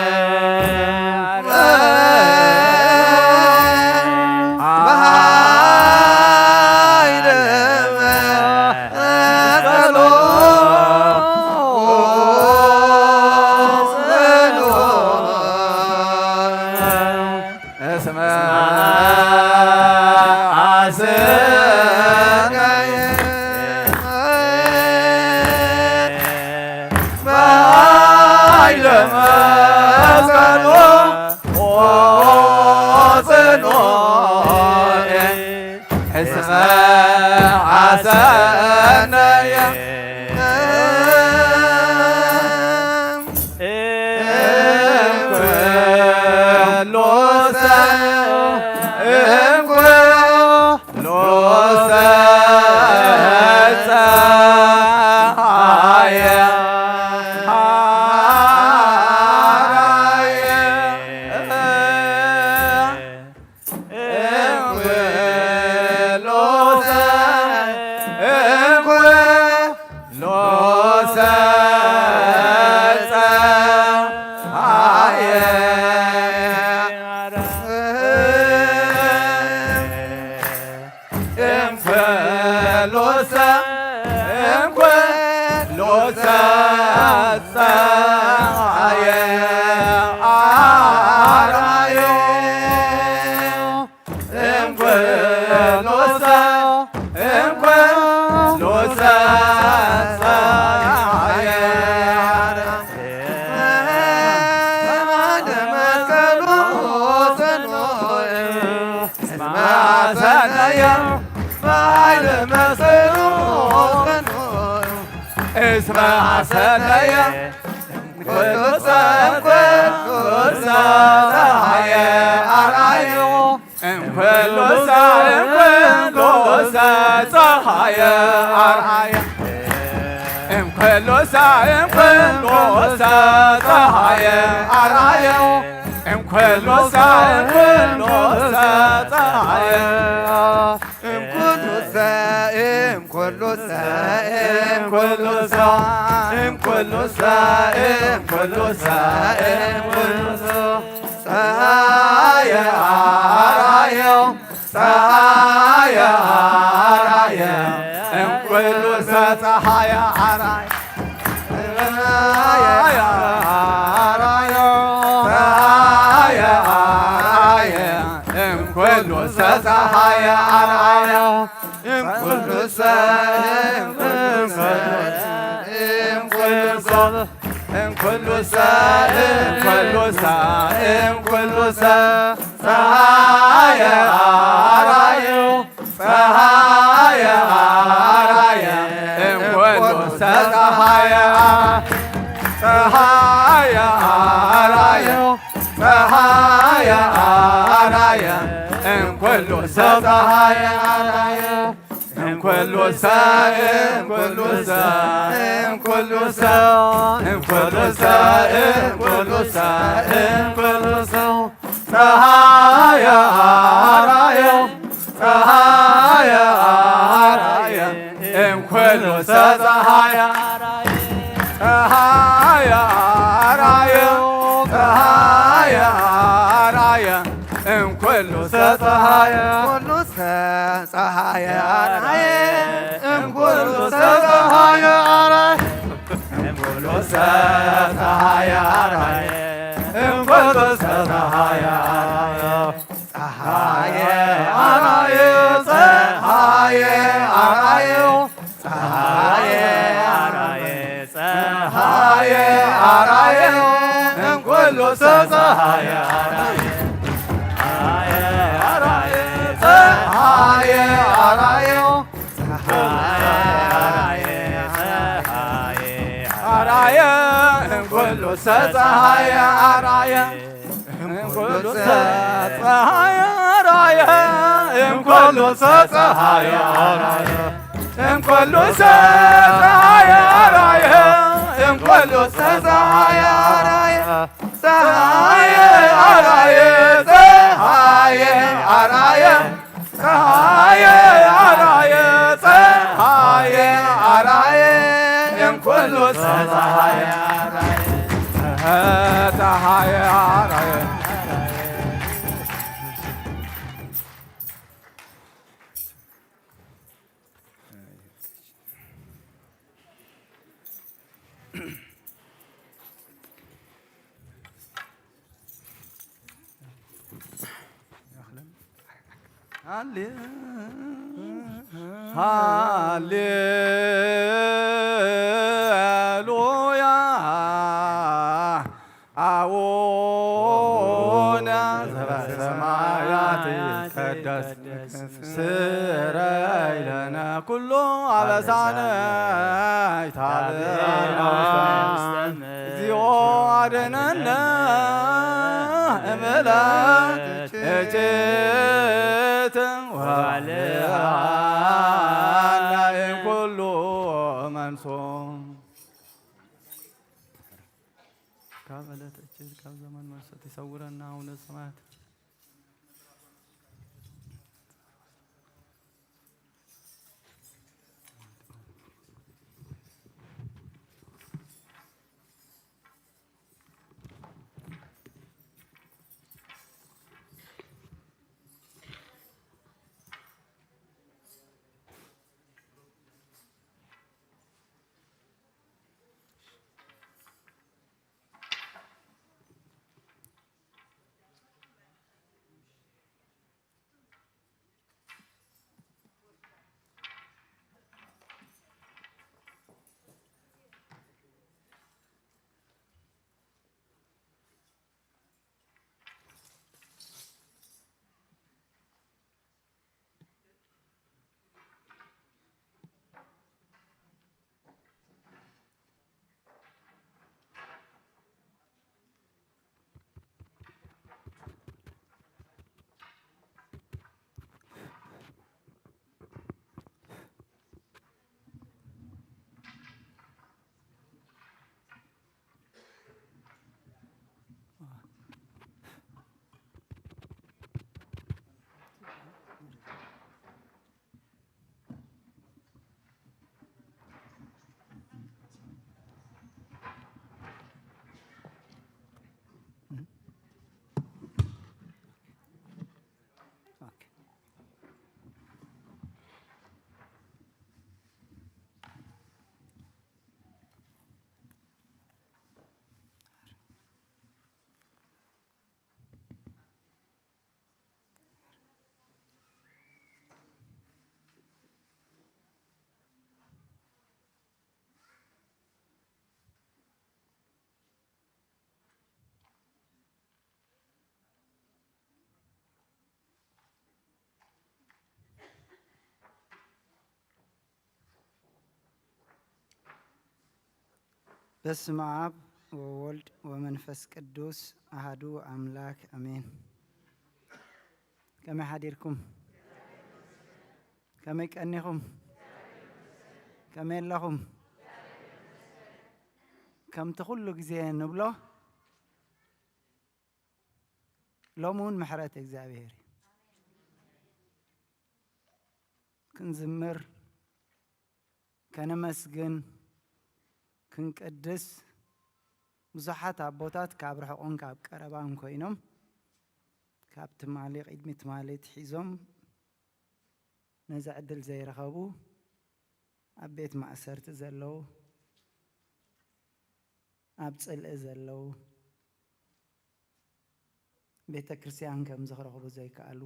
ሃሌሉያ አቡነ ዘበሰማያት ይትቀደስ ስረይ ለነ ኩሉ አበሳነ ይታበአነ እግዚኦ አድኅነነ እምዕለት እቼት ወባልዓነ እምኩሉ መንሶ ካብ ዕለት እቼት ካብ ዘመን መርሰት ይሰውረና አቡነ ሰማያት በስመ አብ ወወልድ ወመንፈስ ቅዱስ አሐዱ አምላክ አሜን። ከመይ ሓዲርኩም? ከመይ ቀኒኹም? ከመይ ኣለኹም? ከምቲ ኩሉ ግዜ ንብሎ ሎሚ እውን ምሕረት እግዚአብሔር ክንዝምር ከነመስግን ክንቅድስ ብዙሓት ኣቦታት ካብ ርሕቆን ካብ ቀረባን ኮይኖም ካብ ትማሊ ቅድሚ ትማሊ ትሒዞም ነዚ ዕድል ዘይረኸቡ ኣብ ቤት ማእሰርቲ ዘለዉ ኣብ ፅልኢ ዘለዉ ቤተ ክርስቲያን ከም ዝኽረኽቡ ዘይከኣሉ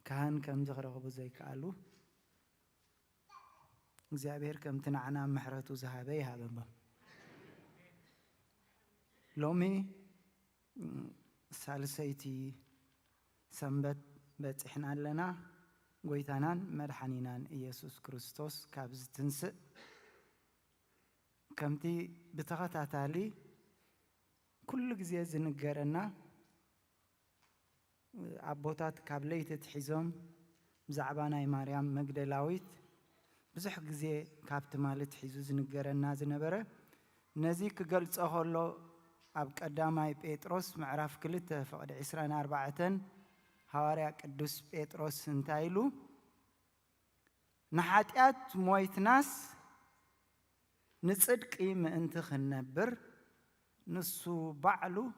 ካህን ከም ዝኽረኽቡ ዘይከኣሉ እግዚአብሔር ከምቲ ንዓና ምሕረቱ ዝሃበ ይሃበሞ። ሎሚ ሳልሰይቲ ሰንበት በፂሕና ኣለና ጎይታናን መድሓኒናን ኢየሱስ ክርስቶስ ካብ ዝትንስእ ከምቲ ብተኸታታሊ ኩሉ ግዜ ዝንገረና ኣቦታት ካብ ለይቲ ትሒዞም ብዛዕባ ናይ ማርያም መግደላዊት ብዙሕ ግዜ ካብቲ ማለት ሒዙ ዝንገረና ዝነበረ ነዚ ክገልጾ ከሎ ኣብ ቀዳማይ ጴጥሮስ ምዕራፍ 2 ፍቕዲ 24 ሐዋርያ ቅዱስ ጴጥሮስ እንታይ ኢሉ ንሓጢአት ሞይትናስ ንጽድቂ ምእንቲ ክንነብር نسو بعلو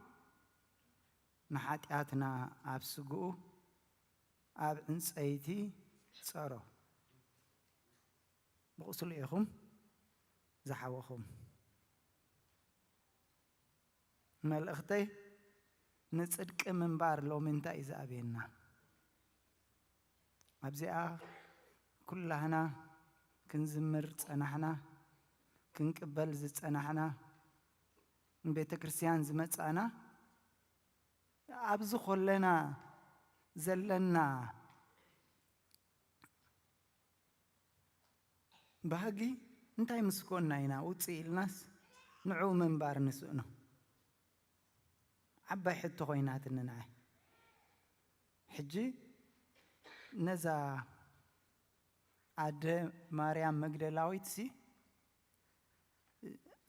نحاتياتنا أبسقو أب إنسايتي صارو بغسل إيخم زحوخم ملأختي نصدق منبار لو منتا إذا أبينا أبزئا كلنا كنزمر صنحنا كنقبل صنحنا بيت كريستيان زمت أنا أبز خلنا زلنا بهاجي انتي مسكوننا هنا وتصي الناس نعو منبار نسؤنا عبا حتى خويناتنا نعي حجي نزا عد مريم مجدلاويت سي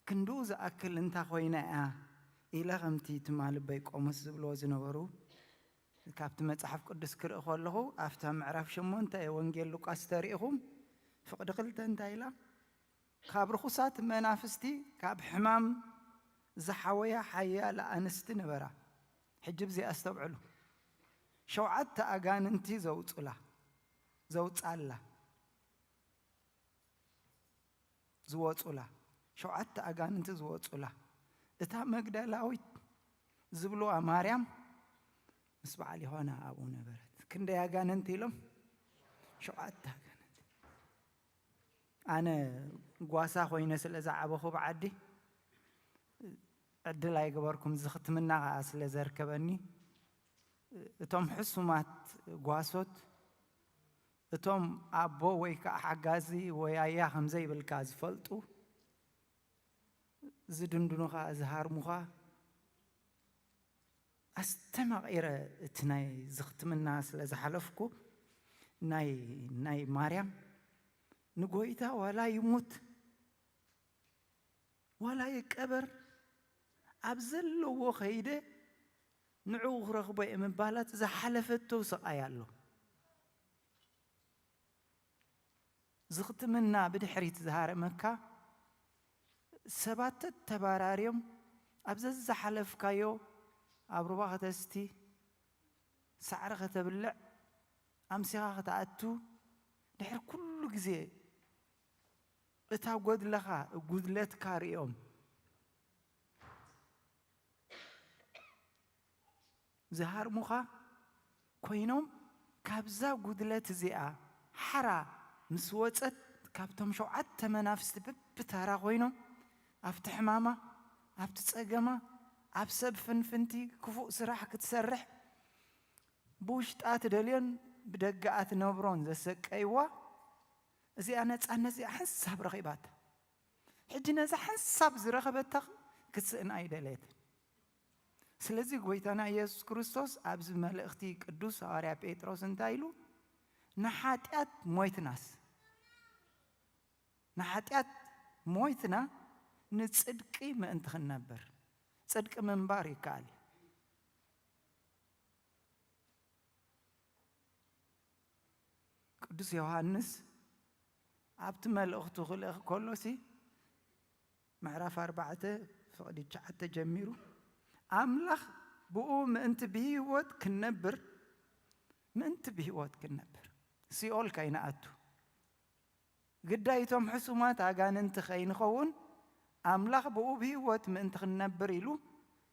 كندوز أكل انت خوينا إلى غمتي تمال بيك أمس بلوز نورو كابت متصحف قدس كرء خلله أفتهم عرف شمون تا وانجيل لوكاس تاريخهم فقد قلت انت إلى خابر خصات منافستي كاب حمام زحوية حياة لأنست نبرة حجب زي أستوعله شو عدت أجان انتي زوج الله زوج الله زوج الله شو عدت أجان انتي زوج الله إتا مجدلاويت زبلوا مريم مسبع لي هنا أبو نبرت كندا أجان انتي لهم شو عدت أجان انتي أنا قواسا خوينا سلزع أبو خو بعدي عدل لا يقبركم زخت منا أصل زركبني توم حسومات قواسوت توم أبو ويكا حجازي ويايا همزي بالكاز فلتو زدندنوها أزهار مخا أستمع إلى تناي زخت منا أصل زحلفكو ناي مريم نقويتا ولا يموت ولا يكبر أبزل وخيده نعوغ رغبة من بالات إذا حلفته سقايالله زغت منا بدحريت زهار مكة سبات التباراريم أبزل حلف كايو أبروبا تستي سعر تبلع أمسيها تأتو دحر كل جزء إتا قد لها قد لت كاريوم زهار مخا كوينوم كابزا قدلت زيا حرا مسوتت كابتم شو عدت منافس بتارا كوينوم أفتح ماما أفتسأجما أبسب فنتي كفوق سراح كتسرح بوش تأت دليل بدقات نبرون زسك أيوة زي أنا زي حساب رغبات حجنا زي حساب زي رغبتك كتسأن أي دليل سلزي قويتنا يسوع كريستوس أبز ملأختي قدوس عاري بيتروس انتايلو نحاتيات مويتناس نحاتيات مويتنا نتصدقي ما انت خنبر صدق من باري كالي قدوس يوحنس أبت ملأختو خلق كلوسي معرف 4 فقدي حتى جميرو أملخ بقوم أنت بهيوت كنبر ما أنت بهيوت كنبر سيول كايناتو قدايتهم حسومات عجان أنت خاين خون أملخ بقوم بهيوت ما أنت كنبر يلو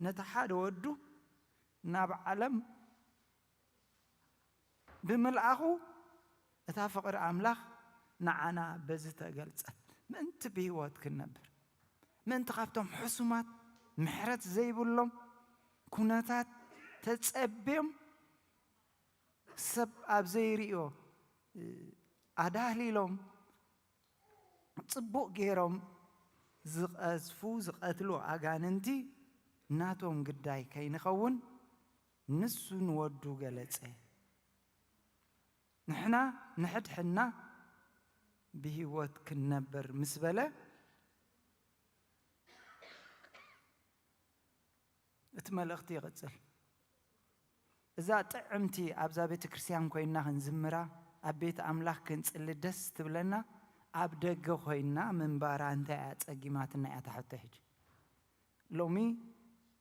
نتحاد ودو ناب علم بملعه اتفقر أملخ نعنا بزت جلسة ما أنت بهيوت كنبر ما أنت خافتهم حسومات محرت زي بقولهم كوناتات تتصبيم سب أبزيريو أداهلي لهم تصبق جيرهم زقازفو زقاتلو أجاننتي ناتهم قداي كي نخون نسون ودو جلسة نحنا نحد حنا بهوت كنبر مسبلة اتملختي غتسل إذا طعمتي أبزا بيت كريستيان كوينا هنزمرا أبيت أملاك كنسل دس تبلنا أبدأ خوينا من باران تاعت أجمعتنا أتحتهج لومي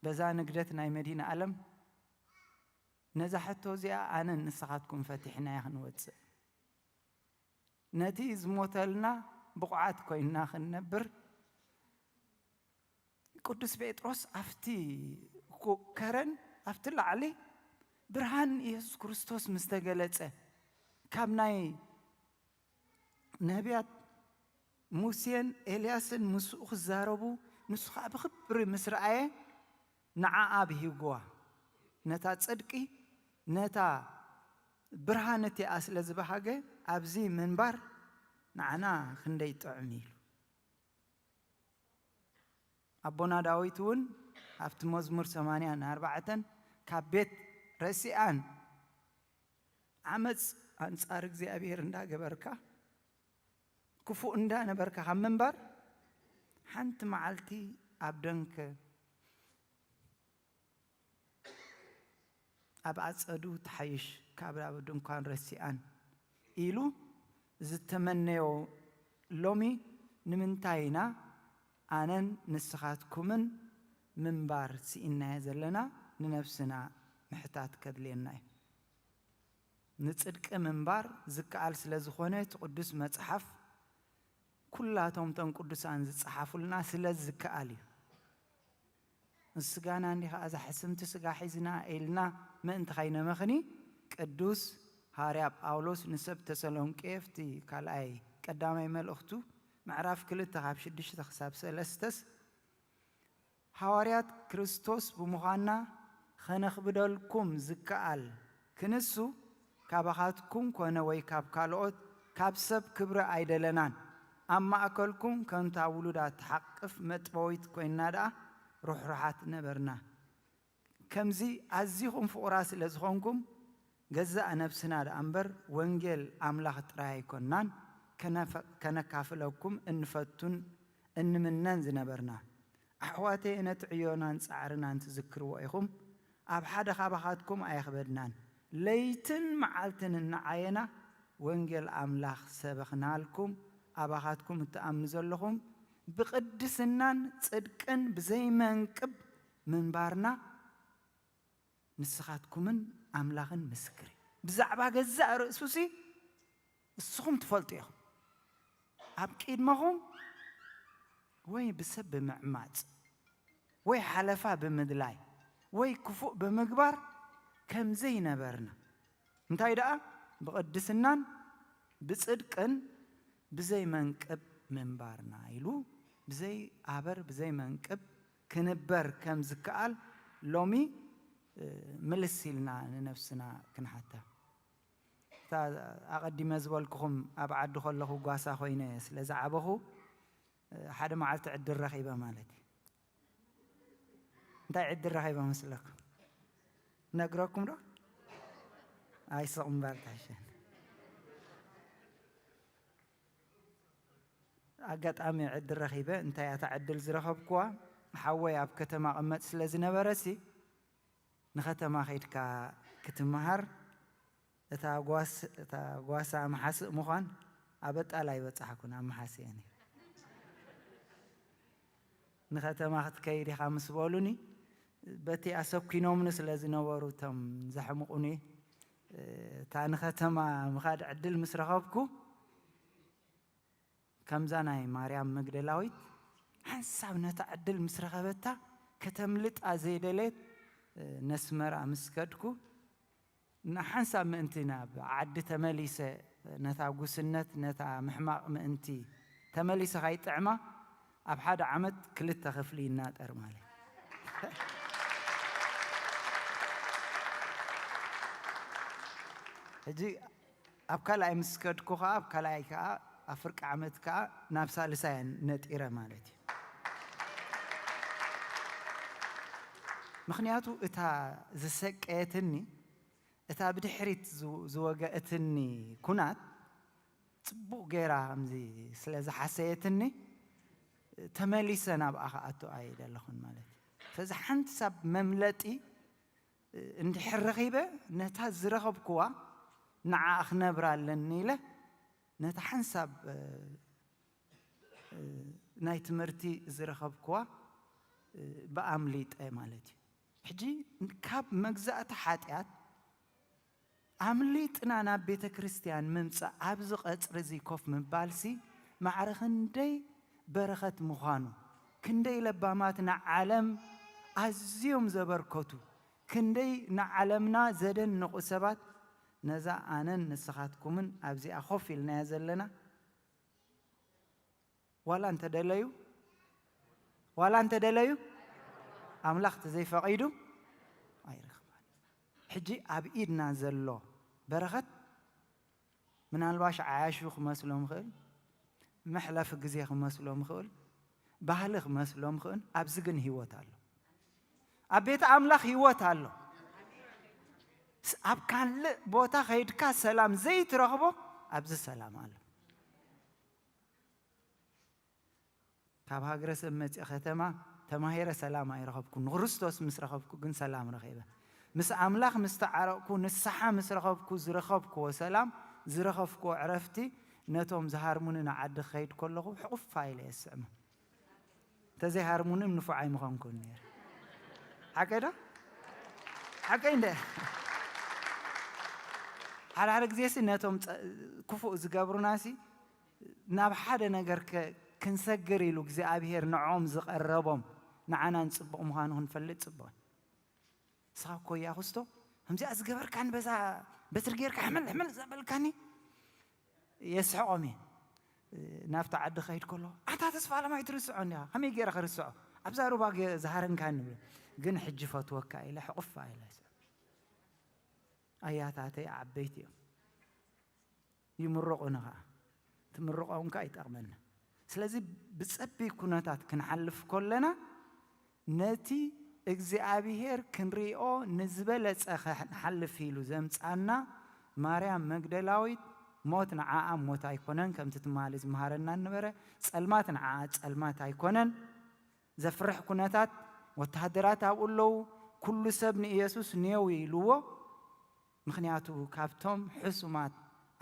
بزا نقدت ناي مدينة ألم نزحتو زيا أنا نسخاتكم فتحنا يا خنوت نتي زموتلنا بقعات كوينا خنبر قدس بيتروس أفتي كرن أفتي علي برهان يسوع كريستوس مستقلته كابناي نبيات موسين إلياسن مسوخ زاربو نسخة بخبر مسرعة نعا أبيه جوا نتا تصدقي نتا برهانتي أصل زبحاجة أبزي منبر نعنا خندي تعميل أبونا داويتون أفت مزمور 84 كبيت رسيان عمز أنصارك زي أبير ندا جبركا كفو ندا نبركا هم منبر حنت معلتي أبدنك أبعث أدو تحيش كابلا بدون كان رسيان إلو زتمنيو لومي نمنتاينا أنا نسخاتكمن منبر سئنا زلنا ننفسنا محتاج كدلينا نتصدق منبر زكال سلازخونة قدس مصحف كلاتهم تن قدس عن صحف لنا سلاز زكالي السجانا عندي هذا حسمت سجا حزنا إلنا ما أنت خينا مخني قدوس هارياب أولوس نسب تسلون كيفتي كالاي قدامي مال أختو معرف كل تغاب شدش تخساب سلستس حواريات كريستوس بمخانا خنخ بدلكم زكال كنسو كابخاتكم كون ويكاب كالوت كابسب كبر عيدلنان أما أكلكم كنت أولودا تحقف متبويت كوينادا روح راحت نبرنا كمزي عزيهم فوراس لزخونكم جزاء نفسنا الأمبر وانجيل أملاخ تراي كونان كنا كافلكم إن فتون إن منن زنبرنا أحواتي إن تعيونا نسعرنا نتذكروا إيهم أبحد خابخاتكم أيخبرنان ليتن معلتن النعينا وانجيل أملاخ سبخنا لكم أبخاتكم تأمنزل لهم بقدسنان صدقن بزي منكب من بارنا نسخاتكمن أملاخن مسكري بزعبا جزاء رأسوسي السخم تفلطيهم أبكيد ماهم وي بسب معمات وي حلفا بمدلاي وي كفوء بمقبار كم زي نبرنا انتاي دقا بقدسنان بصدقن بزي منكب منبارنا يلو بزي عبر بزي منكب كنبر كم زكال لومي ملسيلنا لنفسنا كنحتا تا أقدي مزبالكم أبعد خلقه قاسا خوينيس لزعبه حدا معلت عد الرخيبة مالتي انت عد الرخيبة مثلك نقراكم رو أي صعب بارتاشن أقط أمي عد الرخيبة أنت يتعدل زرخب كوا حوي أب كتما أمت سلازنا برسي نختما خيد كتمهر تاغواس محاس مخان أبت على يبتحكون محاسي يعني نختما خد كيري خامس بولوني بتي أسوق كينوم نسلازنا وروتم زحمقوني تا نختما مخاد عدل مسرخبكو كم زاناي مريم مقدلاويت حساب نتعدل مسرخبتها كتملت أزيدلت نسمر أمسكدكو نحساب منتنا بعد تمليسة نتا قسنت نتا محمق منتي تمليسة هاي طعمة أبحد عمد كل التخفلين نات أرمالي هجي أبكلا أمسكدكو أبكلا كا أفرق عمد كا نفس لسان نتيرة مالتي مخنياتو إتا زسك أتني إتا بدحريت زوجتني كنات تبو غيرها همزي سلازة حسيتني تملي سنة بأخاتو أيد اللهون مالتي فإذا حنت سب مملتي إن حرقيبة نتهز رغب كوا نع أخنا برالنيله نتحنسب نايت مرتي زرخب كوا بأمليت أي مالتي حجي كاب مجزأة حاتيات أمليت أنا بيت كريستيان ممسا أبزق أترزي كوف من بالسي معرخن دي برخة مخانو كندي لباماتنا عالم أزيوم زبركوتو كندي نعلمنا زدن نقصبات نزا أنا نسخاتكمن أبزي أخوفي النازل لنا ولا أنت دليو ولا أنت دليو أملاخت زي فقيدو أي رخبان حجي أبيدنا زلو برخت من الباش عاشو خمسلهم خل محلف جزيه خمسلهم خل بحال خمسلهم خل أبزقن هيوت الله أبيت أملاخ هيوت الله أب كان ل بوتا خيد كا سلام زيت رغبو أبز سلام الله كابها جرس أمت ختمة تماهير سلام أي رغبكم نغرستوس مس رغبكم جن سلام رغيبة مس أملاخ مستعرقكم الصحة مس رغبكم زرخبكم وسلام زرخبكم عرفتي نتوم زهارموننا عد خيد كله حقف فايل يسمع تزهارمون من فعاي مخان كونير هكذا هكذا على حرق زيسي نتوم كفو زقابرو ناسي ناب حدا نقر كنسقري لوك زي أبيهر نعوم زق الربهم نعنا نصبق مخانهن فلت صبون صاحبكو يا خستو هم زي أزقبر كان بترقير كحمل زبل كاني يسحقمي نافت عد خيد كله أنت تسفع لما يترسعون يا هم يجي آخر الساعة أبزارو باقي زهرن كان جن حجفة توكا إلى حقفة إلى آيات هاتي عبيتي يمرقونها تمرقون كايت أرمنا سلازي بتسبي كوناتات كنحلف كلنا نتي إجزاء كنريو نزبلت أخ نحلف فيلو زمت أنا مريم مجدلاويت موتنا عام موت أيقونن كم تتمالز مهارنا النبرة سلماتنا عاد سلمات أيقونن زفرح كوناتات وتهدرات أقول له كل سبن يسوس نيوي لو مخنياتو كابتم حسومات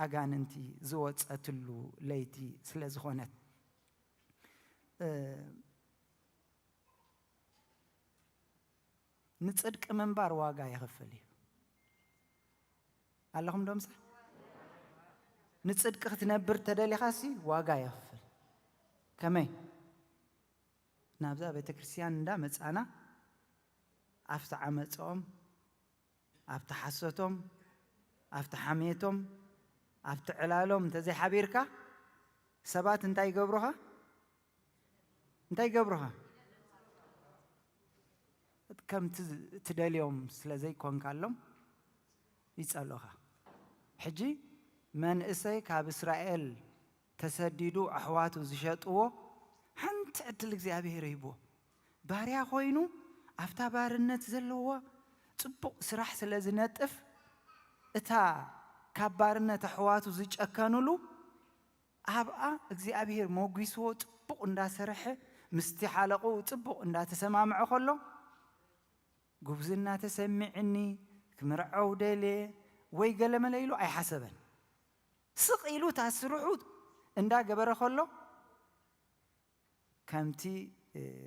أجاننتي زوج أتلو ليتي سلزخونت نتصدق من بار واقع يغفلي اللهم دومس نتصدق تنبر تدلي خاسي واقع يغفل كمي نابزا بيتكريستيان دا مصانا أفتح عمصهم أفتح حسوتهم أفتح حميتهم أفتح علالهم أنت زي حبيركا سبات أنت يقبروها أنت يقبروها كم تدليهم سلازي كون كالهم يسألوها حجي من إسي كاب إسرائيل تسددوا أحواتو زشاتوه حنت أدلك زي أبي هريبو باريا خوينو أفتا بارنت زلوه تبقى سراح سلازي نتف إتا كاب بارنت أحواتو زيج أكانولو أبقى زي أبي هر موقيسو تبقى اندا سرحة مستحالقو تبقى اندا تسمع معه خلو قبزنا تسمعني كمرعو ديلي ويقال ملايلو أي حسبا سقيلو تاسروحو اندا قبر خلو كامتي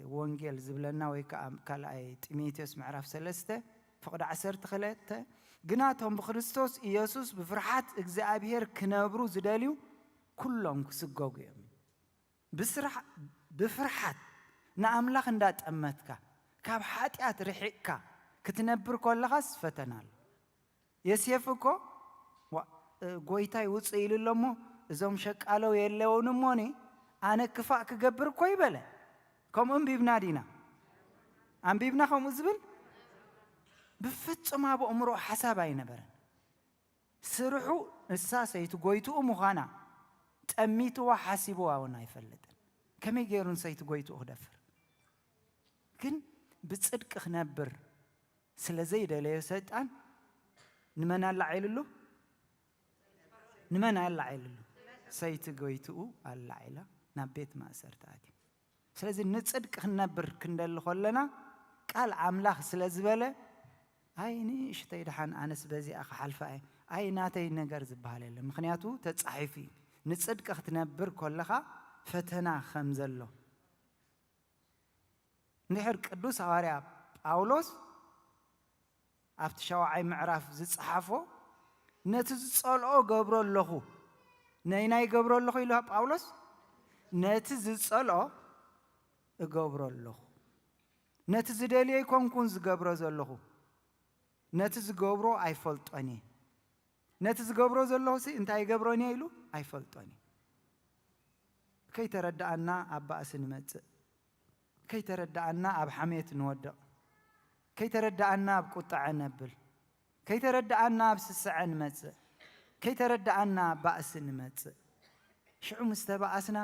وانجيل زبلنا ويكا كالاي تيميتيوس معرف سلسته فقد عسرت خلته قناتهم بخريستوس إيسوس بفرحات إجزابير كنابرو زداليو كلهم كسقوق يمين بفرحات نعملخ اندات أمتك كاب حاتيات رحيكا كتنبر كل غاس فتنال يسيفكو قويتاي وصيل اللمو إذا مشك قالوا يلون موني أنا كفاء كجبر كوي بلا كم أم بيبنادينا أم بيبنا خم زبل بفتش ما بأمره حساب أي نبرن سرحوا الساسة يتقويتوا مخانا تأميتوا وحاسبوا ونا يفلتن كم يجيرون سيتقويتوا هدفر كن بتصدق خنبر سلزيد اللي يسأل نمنا العيللو نمنا العيللو سيتقويتوا العيلة نبيت ما سرتادي سلزي نتصدق خنبر كندل خلنا قال عملاخ سلزبله هايني شتيد حن أنس بزي أخ حلفة أي ناتي نجرز بهالله مخنياتو تتصحفي نتصدق ختنبر كلها فتنا خمزلو نحر قدوس حواريا ጳውሎስ ኣብቲ 7ይ ምዕራፍ ዝጽሓፎ ነቲ ዝጸልኦ ገብሮ ኣለኹ ናይ ገብሮ ኣለኹ ኢሉ ጳውሎስ ነቲ ዝጸልኦ እገብሮ ኣለኹ ነቲ ዝደልየ ኮንኩን ዝገብሮ ዘለኹ ነቲ ዝገብሮ ኣይፈልጦኒ ነቲ ዝገብሮ ዘለኹ እንታይ ይገብሮኒ ኢሉ ኣይፈልጦኒ ከይተረዳእና ኣብ ባእሲ ንመጽእ ከይተረዳእና ኣብ ሓሜት ንወድቕ ከይተረዳእና ኣብ ቁጣዕ ነብል ከይተረዳእና ኣብ ስስዕ ንመጽእ ከይተረዳእና ኣብ ባእሲ ንመጽእ ሽዑ ምስ ተባእስና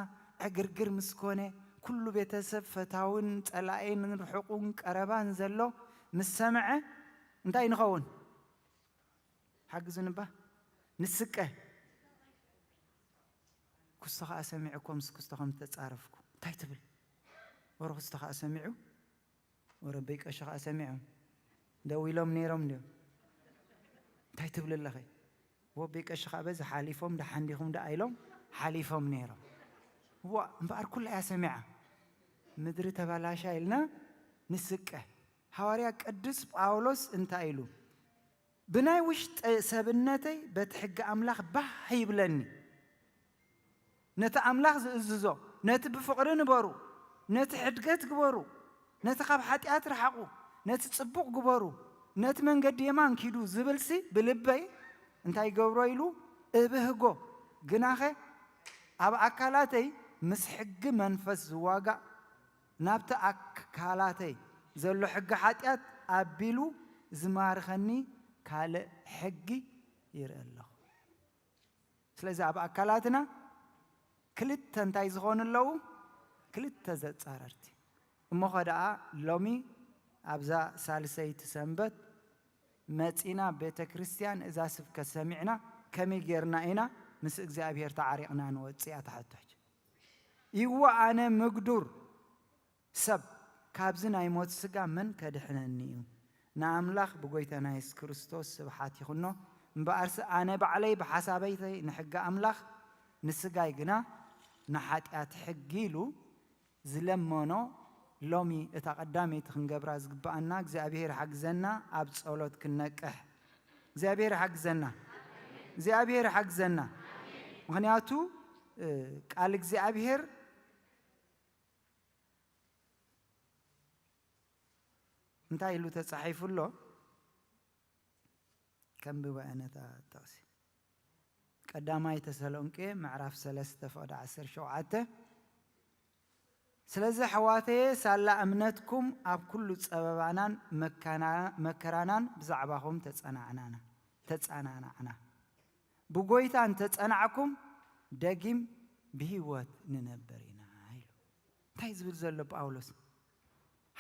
ዕግርግር ምስ ኮነ ኩሉ ቤተሰብ ፈታውን ጸላኤን ርሑቁን ቀረባን ዘሎ ምስ ሰምዐ እንታይ ንኸውን ሓግዙንባ ንስቀ ክስቶ ኸኣ ሰሚዕኩም ክስቶኸም ተጻረፍኩ እንታይ ትብል ወረ ክስቶ ኸኣ ሰሚዑ ወረበይ ቀሺ ኸኣ ሰሚዑ ደው ኢሎም ነይሮም ድዮም እንታይ ትብል ኣለኸ ወበይ ቀሺ ኸኣ በዚ ሓሊፎም ዳሓንዲኹም ዳ ኢሎም ሓሊፎም ነይሮም ዋ እምበኣር ኩላ እያ ሰሚዓ ምድሪ ተባላሻ ኢልና ንስቀ ሐዋርያ ቅዱስ ጳውሎስ እንታይ ኢሉ ብናይ ውሽጢ ሰብነተይ በቲ ሕጊ ኣምላኽ ባህ ይብለኒ ነቲ ኣምላኽ ዝእዝዞ ነቲ ብፍቕሪ ንበሩ ነቲ ሕድገት ግበሩ ነቲ ካብ ሓጢኣት ረሓቑ ነቲ ጽቡቕ ግበሩ ነቲ መንገዲ የማን ኪዱ ዝብልሲ ብልበይ እንታይ ገብሮ ኢሉ እብህጎ ግናኸ ኣብ ኣካላተይ ምስ ሕጊ መንፈስ ዝዋጋእ ናብቲ ኣካላተይ ዘሎ ሕጊ ሓጢኣት ኣቢሉ ዝማርኸኒ ካልእ ሕጊ ይርኢ ኣለኹ ስለዚ ኣብ ኣካላትና ክልተ እንታይ ዝኾኑ ኣለዉ ክልተ ዘጻረርቲ እሞ ኸ ደኣ ሎሚ ኣብዛ ሳልሰይቲ ሰንበት መጺና ቤተ ክርስቲያን እዛ ስብከት ሰሚዕና ከመይ ጌርና ኢና ምስ እግዚኣብሔር ተዓሪቕና ንወፅእ እያ ተሓቶች ይዎ ኣነ ምግዱር ሰብ ካብዚ ናይ ሞት ስጋ መን ከድሕነኒ እዩ ንኣምላኽ ብጎይታና የሱስ ክርስቶስ ስብሓት ይኹኖ እምበኣርሲ ኣነ ባዕለይ ብሓሳበይተይ ንሕጊ ኣምላኽ ንስጋይ ግና ንሓጢኣት ሕጊ ኢሉ ዝለመኖ ሎሚ እታ ቀዳመይቲ ክንገብራ ዝግባአና እግዚኣብሔር ሓግዘና ኣብ ጸሎት ክንነቅሕ እግዚኣብሔር ሓግዘና እግዚኣብሔር ሓግዘና ምክንያቱ ቃል እግዚኣብሔር እንታይ ኢሉ ተጻሒፉሎ ከም ብበአነታ ጠቕሲ ቀዳማይ ተሰሎንቄ ምዕራፍ 3 ፍቅዲ 17 ስለዚ ሕዋተየ ሳላ እምነትኩም ኣብ ኩሉ ጸበባናን መከራናን ብዛዕባኹም ተጸናናዕና ብጎይታ እንተጸናዕኩም ደጊም ብህይወት ንነበር ኢና ኢሉ እንታይ ዝብል ዘሎ ጳውሎስ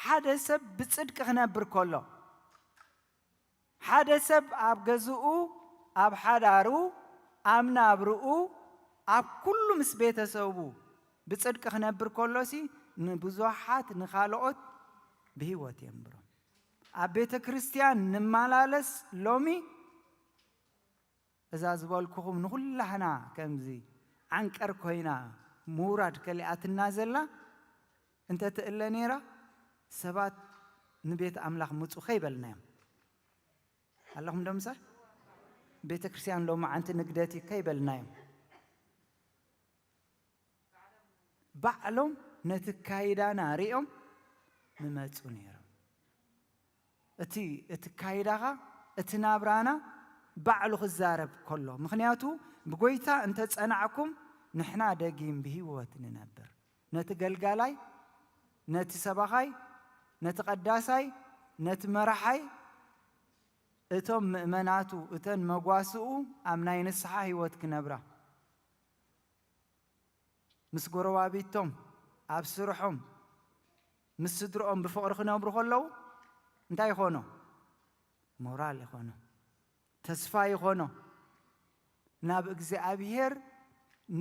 ሓደ ሰብ ብጽድቂ ክነብር ከሎ ሓደ ሰብ ኣብ ገዝኡ ኣብ ሓዳሩ ኣብ ናብርኡ ኣብ ኩሉ ምስ ቤተሰቡ ብጽድቂ ክነብር ከሎሲ ንብዙሓት ንኻልኦት ብህይወት የንብሮም ኣብ ቤተ ክርስቲያን ንመላለስ ሎሚ እዛ ዝበልኩኹም ንኹላህና ከምዚ ዓንቀር ኮይና ምውራድ ከሊኣትና ዘላ እንተትእለ ነይራ ሰባት ንቤት ኣምላኽ ምፁ ከይበልናዮም ኣለኹም ዶ ምሳል ቤተ ክርስቲያን ሎሚ ዓንቲ ንግደቲ ከይበልናዮም ባዕሎም ነቲ ካይዳና ሪኦም ንመፁ ነይሮም እቲ ካይዳኻ እቲ ናብራና ባዕሉ ክዛረብ ከሎ ምክንያቱ ብጎይታ እንተጸናዕኩም ንሕና ደጊም ብህይወት ንነብር ነቲ ገልጋላይ ነቲ ሰባኻይ ነቲ ቀዳሳይ ነቲ መራሓይ እቶም ምእመናቱ እተን መጓስኡ ኣብ ናይ ንስሓ ህይወት ክነብራ ምስ ጎረባቢቶም ኣብ ስርሖም ምስ ስድሮኦም ብፍቕሪ ክነብሩ ከለዉ እንታይ ይኾኖ ሞራል ይኾኖ ተስፋ ይኾኖ ናብ እግዚኣብሔር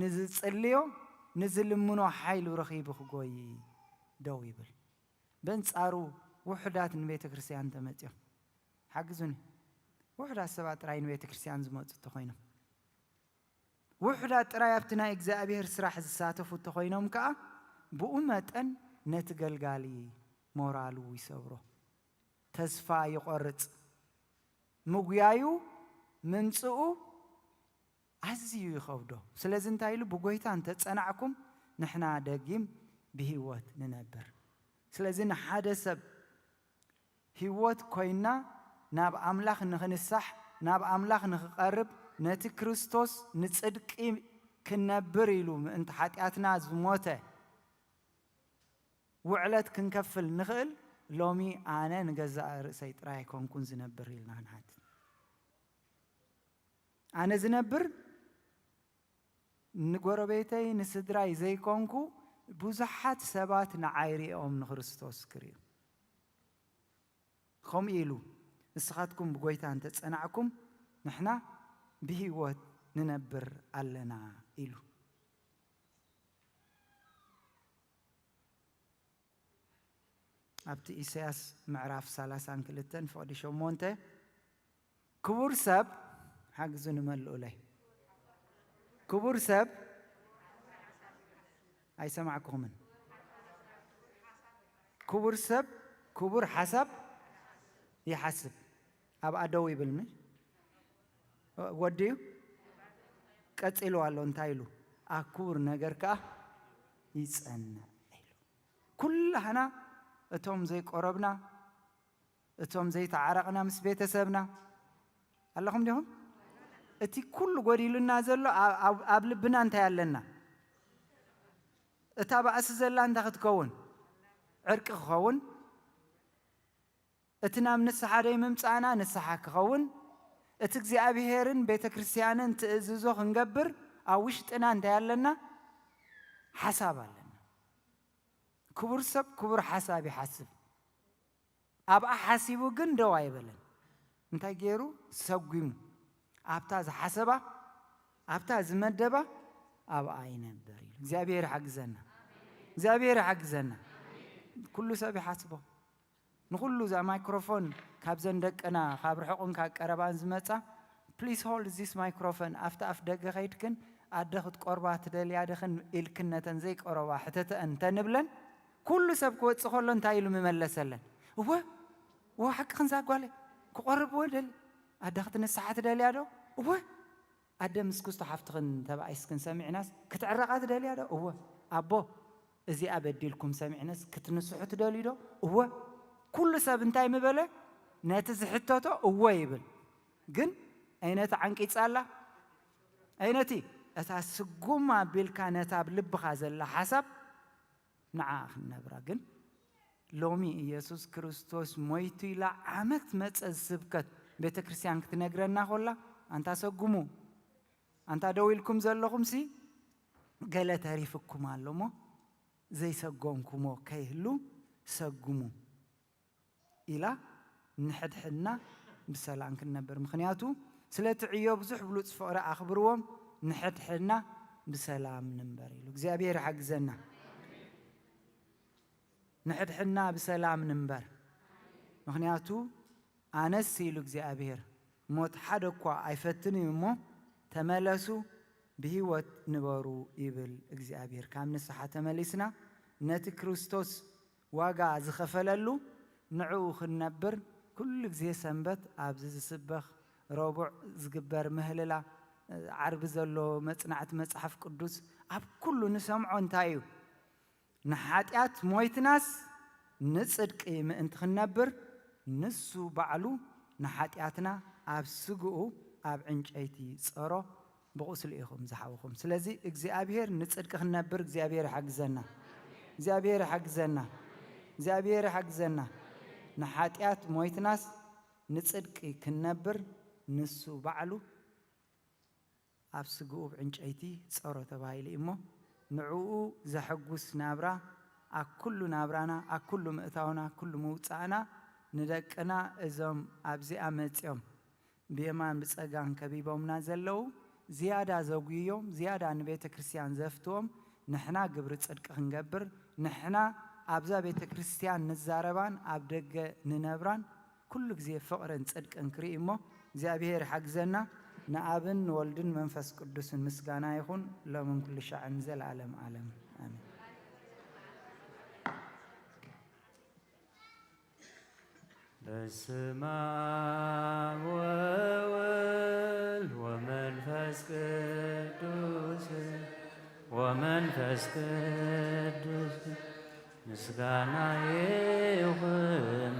ንዝጽልዮ ንዝልምኖ ሓይሉ ረኺቡ ክጎይ ደው ይብል በንጻሩ ውሕዳት ንቤተ ክርስቲያን ተመጽኦም ሓግዙኒ ውሕዳት ሰባት ጥራይ ንቤተ ክርስቲያን ዝመፁ እንተኾይኖም ውሕዳት ጥራይ ኣብቲ ናይ እግዚኣብሔር ስራሕ ዝሳተፉ እንተኾይኖም ከዓ ብኡ መጠን ነቲ ገልጋሊ ሞራሉ ይሰብሮ ተስፋ ይቆርጽ ምጉያዩ ምንጽኡ አዝዩ ይኸብዶ ስለዚህ እንታይ ኢሉ ብጎይታ እንተጸናዕኩም ንሕና ደጊም ብህይወት ንነብር ስለዚህ ንሓደ ሰብ ህይወት ኮይና ናብ ኣምላኽ ንኽንሳሕ ናብ ኣምላኽ ንኽቐርብ ነቲ ክርስቶስ ንጽድቂ ክንነብር ኢሉ ምእንቲ ሓጢኣትና ዝሞተ ውዕለት ክንከፍል ንኽእል ሎሚ ኣነ ንገዛእ ርእሰይ ጥራይ ኮንኩን ዝነብር ኢልና ንሓት ኣነ ዝነብር ንጎረቤተይ ንስድራይ ዘይኮንኩ ብዙሓት ሰባት ንዓይሪኦም ንክርስቶስ ክርዩ ከምኡ ኢሉ ንስኻትኩም ብጎይታ እንተጸናዕኩም ንሕና ብህይወት ንነብር ኣለና ኢሉ ኣብቲ ኢሳያስ ምዕራፍ 32 ፍቕዲ 8 ክቡር ሰብ ሓግዙ ንመልኡለይ ክቡር ሰብ ኣይሰማዕኩምን ክቡር ሰብ ክቡር ሓሳብ ይሓስብ ኣብ ኣደው ይብልኒ ወዲዩ ቀፂሉ ኣሎ እንታይ ኢሉ ኣብ ክቡር ነገር ከዓ ይጸንዕ ኢሉ ኩላህና እቶም ዘይቆረብና እቶም ዘይተዓረቕና ምስ ቤተሰብና ኣለኹም ዲኹም እቲ ኩሉ ጎዲሉና ዘሎ ኣብ ልብና እንታይ ኣለና እታ ባእሲ ዘላ እንታይ ክትከውን ዕርቂ ክኸውን እቲ ናብ ንስሓ ደይ ምምፃእና ንስሓ ክኸውን እቲ እግዚኣብሔርን ቤተ ክርስቲያንን ትእዝዞ ክንገብር ኣብ ውሽጥና እንታይ ኣለና ሓሳብ ኣለና ክቡር ሰብ ክቡር ሓሳብ ይሓስብ ኣብኣ ሓሲቡ ግን ደው ኣይበለን እንታይ ገይሩ ሰጉሙ ኣብታ ዝሓሰባ ኣብታ ዝመደባ ኣብኣ ይነብር ኢሉ እግዚኣብሔር ይሓግዘና እግዚኣብሔር ይሓግዘና ኩሉ ሰብ ይሓስቦ ንኩሉ ዛ ማይክሮፎን ካብ ዘንደቅና ካብ ርሕቁን ካብ ቀረባን ዝመፃ ፕሊዝ ሆልድ ዚስ ማይክሮፎን ኣፍታ ኣፍ ደገ ኸይድክን ኣደ ክትቆርባ ትደልያ ድኽን ኢልክን ነተን ዘይቆረባ ሕተተአን ተንብለን ኩሉ ሰብ ክወፅእ ከሎ እንታይ ኢሉ ምመለሰለን እወ ሓቂ ክንዛጓለ ክቆርብ ወደል ኣደ ክትንስሓ ትደልያ ዶ እወ ኣደ ምስክስቶ ሓፍትኽን ተባኣይስክን ሰሚዕናስ ክትዕረቓ ትደልያ ዶ እወ ኣቦ እዚኣ በዲልኩም ሰሚዕነስ ክትንስሑ ትደልዩ ዶ እወ ኩሉ ሰብ እንታይ ምበለ ነቲ ዝሕተቶ እወ ይብል ግን ኣይነቲ ዓንቂፃ ኣላ ኣይነቲ እታ ስጉማ ኣቢልካ ነታ ኣብ ልብኻ ዘላ ሓሳብ ንዓ ክንነብራ ግን ሎሚ ኢየሱስ ክርስቶስ ሞይቱ ኢላ ዓመት መፀ ዝስብከት ቤተ ክርስቲያን ክትነግረና ኮላ ኣንታ ሰጉሙ ኣንታ ደው ኢልኩም ዘለኹም ሲ ገለ ተሪፍኩም ኣሎ ሞ ዘይሰጎምኩሞ ከይህሉ ሰጉሙ ኢላ ንሕድሕድና ብሰላም ክንነብር ምክንያቱ ስለቲ ዕዮ ብዙሕ ብሉፅ ፍቕሪ ኣኽብርዎም ንሕድሕድና ብሰላም ንንበር ኢሉ እግዚኣብሔር ይሓግዘና ንሕድሕድና ብሰላም ንንበር ምክንያቱ ኣነስ ኢሉ እግዚኣብሔር ሞት ሓደ እኳ ኣይፈትን እዩ እሞ ተመለሱ ብህይወት ንበሩ ይብል እግዚኣብሔር ካብ ንስሓ ተመሊስና ነቲ ክርስቶስ ዋጋ ዝኸፈለሉ ንዕኡ ክንነብር ኩሉ ግዜ ሰንበት ኣብዚ ዝስበኽ ረቡዕ ዝግበር ምህልላ ዓርቢ ዘሎ መጽናዕቲ መጽሓፍ ቅዱስ ኣብ ኩሉ ንሰምዖ እንታይ እዩ ንሓጢኣት ሞይትናስ ንጽድቂ ምእንቲ ክንነብር ንሱ ባዕሉ ንሓጢኣትና ኣብ ስግኡ ኣብ ዕንጨይቲ ጸሮ ብቁስሊ ኢኹም ዝሓውኹም ስለዚ እግዚኣብሔር ንጽድቂ ክንነብር እግዚኣብሔር ይሓግዘና እግዚኣብሔር ይሓግዘና እግዚኣብሔር ይሓግዘና ንሓጢኣት ሞይትናስ ንጽድቂ ክንነብር ንሱ ባዕሉ ኣብ ስግኡ ብዕንጨይቲ ጸሮ ተባሂሉ እሞ ንዕኡ ዘሐጉስ ናብራ ኣብ ኩሉ ናብራና ኣብ ኩሉ ምእታውና ኩሉ ምውፃእና ንደቅና እዞም ኣብዚኣ መፂኦም ብየማን ብፀጋን ከቢቦምና ዘለው ዝያዳ ዘጉዮም ዝያዳ ንቤተ ክርስቲያን ዘፍትዎም ንሕና ግብሪ ጽድቂ ክንገብር ንሕና ኣብዛ ቤተ ክርስቲያን ንዛረባን ኣብ ደገ ንነብራን ኩሉ ግዜ ፍቕርን ጽድቅን ክርኢ እሞ እግዚኣብሔር ይሓግዘና ንኣብን ንወልድን መንፈስ ቅዱስን ምስጋና ይኹን ሎምን ኩሉ ሻዕን ዘለዓለም ዓለም ኣሜን በስመ አብ ወወልድ ወመንፈስ ቅዱስ ምስጋና ይሁን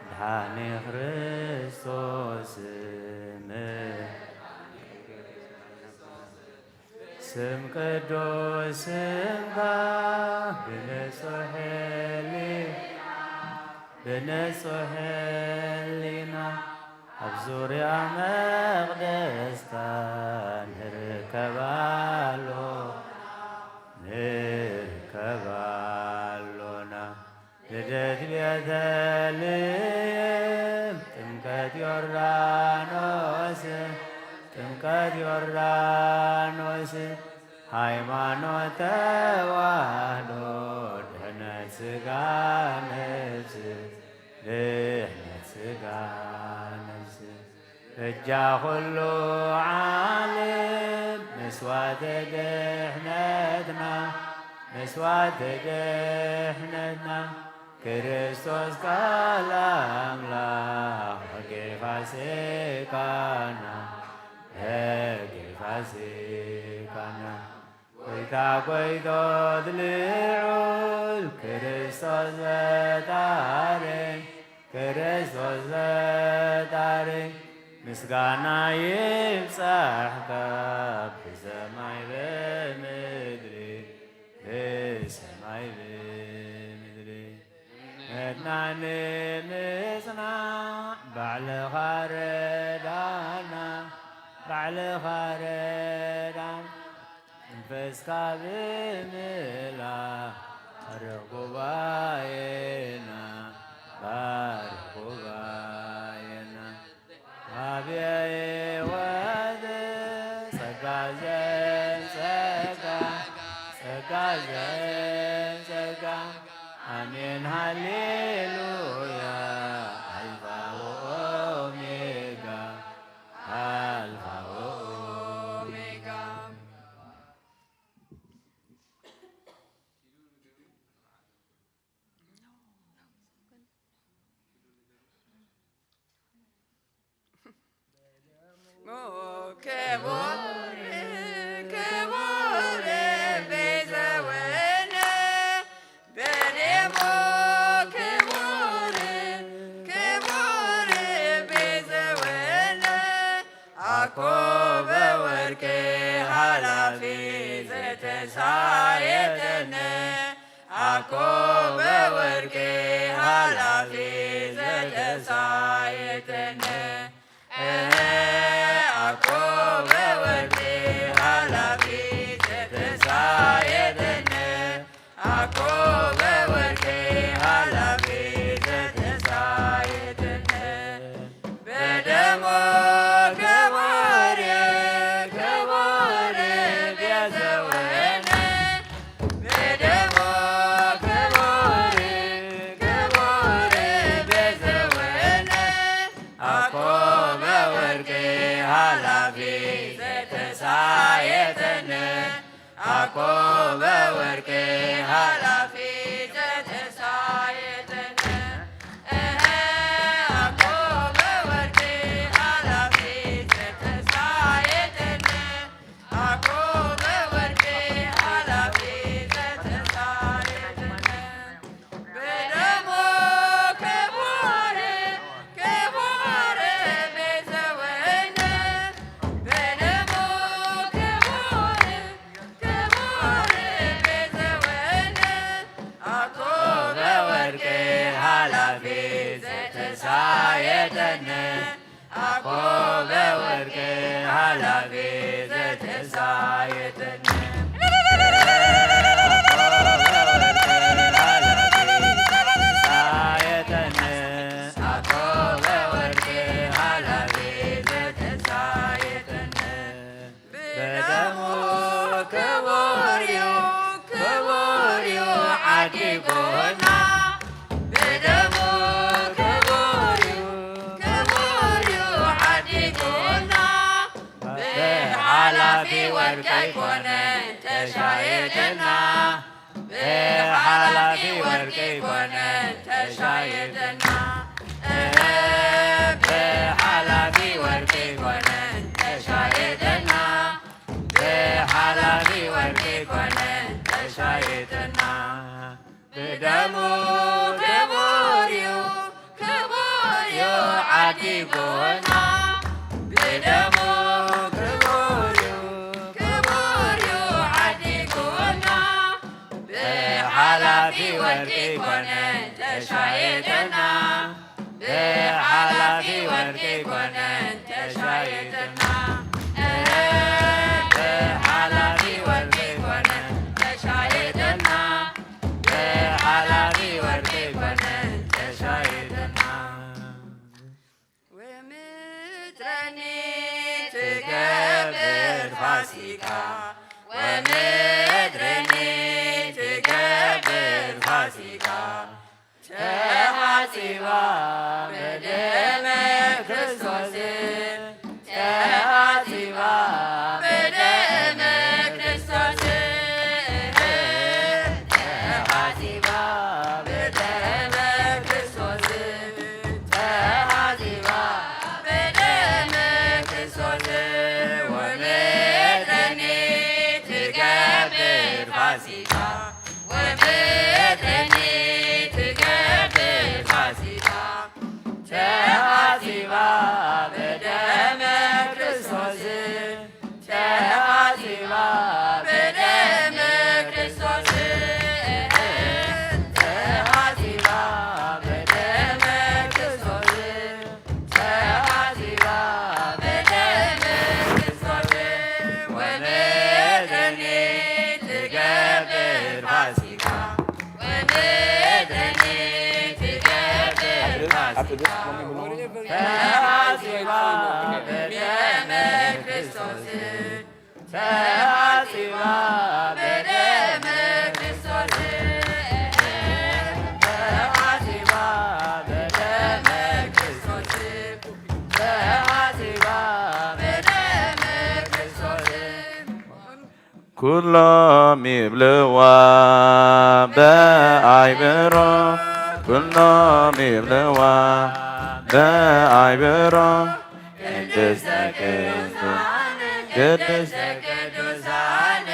ድኃኔ ክርስቶስ ስም ቅዱስ ስምካ ብንጹሕ ሕሊና ኣብ ዙርያ መቕደስካ ንርከባሎና ልደት ቤተልሔም ጥምቀት ዮርዳኖስ ሃይማኖት ተዋህዶ ድኅነት ሥጋ ነፍስ እጃ ኩሉ ዓለም መስዋዕተ ድኅነትና ክርስቶስ ቃል አምላክ ወጌ ፋሲካና ጎይታ ጐይቶት ልዑል ክርስቶስ ፈጣሪ ምስጋና ይብጻሕካ ብሰማይ በምድሪ መድናን ምጽናዕ ባዕልኻ ረዳና መንፈስካ ብምልኣኽ ባርኽ ጉባኤና ኣብየ ሕይወት ጸጋ ዘንጸጋ አሜን ሃሌሉያ አልፋ ወኦሜጋ አኮ በወርቄ ኃላፊ ዘተሳየተነ አኮ በወርቄ ኃላፊ ዘተሳየተነ አኮ በወርቄ ኃላፊ ዘተሳየተነ በደሞ አኮ በወርቄ ኃላፊ ዘተሳየተነ አኮ በወርቄ ኃላፊ ዘተሳየተነ አኮ በወርቄ ኃላፊ ዘተሳየተነ በደሞ ክቡር ቤዘወነ በደሞ ዘተሳየተነ አኮ በወርቄ ኃላፊ ዘተሳየተነ አኮ በወርቄ ኃላፊ ዘተሳየተነ በደሙ ክቡርዩ ዓዲጎና በደሙ ኃላፊ ወርቅ አይኮነን ተሻየተና በኃላፊ ወርቅ አይኮነን ተሻየተና عديقونا بدمو كبوريو عديقونا بحلافي ورقي كونن تشايتنا بحلافي ورقي كونن تشايتنا بحلافي ورقي كونن تشايتنا بحلافي ورقي كونن تشايتنا ومترني تقبل فاسيكا ومترني تقبل فاسيكا تحاسبا بدم كريستوس تحاسبا بدم كريستوس تحاسبا بدم كريستوس تحاسبا بدم كريستوس ومترني تقبل فاسيكا ومترني تحاسبا بدم كريستوس تحاسبا بدم كريستوس تحاسبا بدم كريستوس تحاسبا بدم كريستوس ومترني تقبل فاسيكا ومترني تقبل فاسيكا تحاسبا بدم كريستوس تحاسبا بدم كريستوس تحاسبا بدم كريستوس تحاسبا بدم كريستوس كلهم يبلوا بعبرة كلهم يبلوا بعبرة قدس قدس مريم قدس قدوسان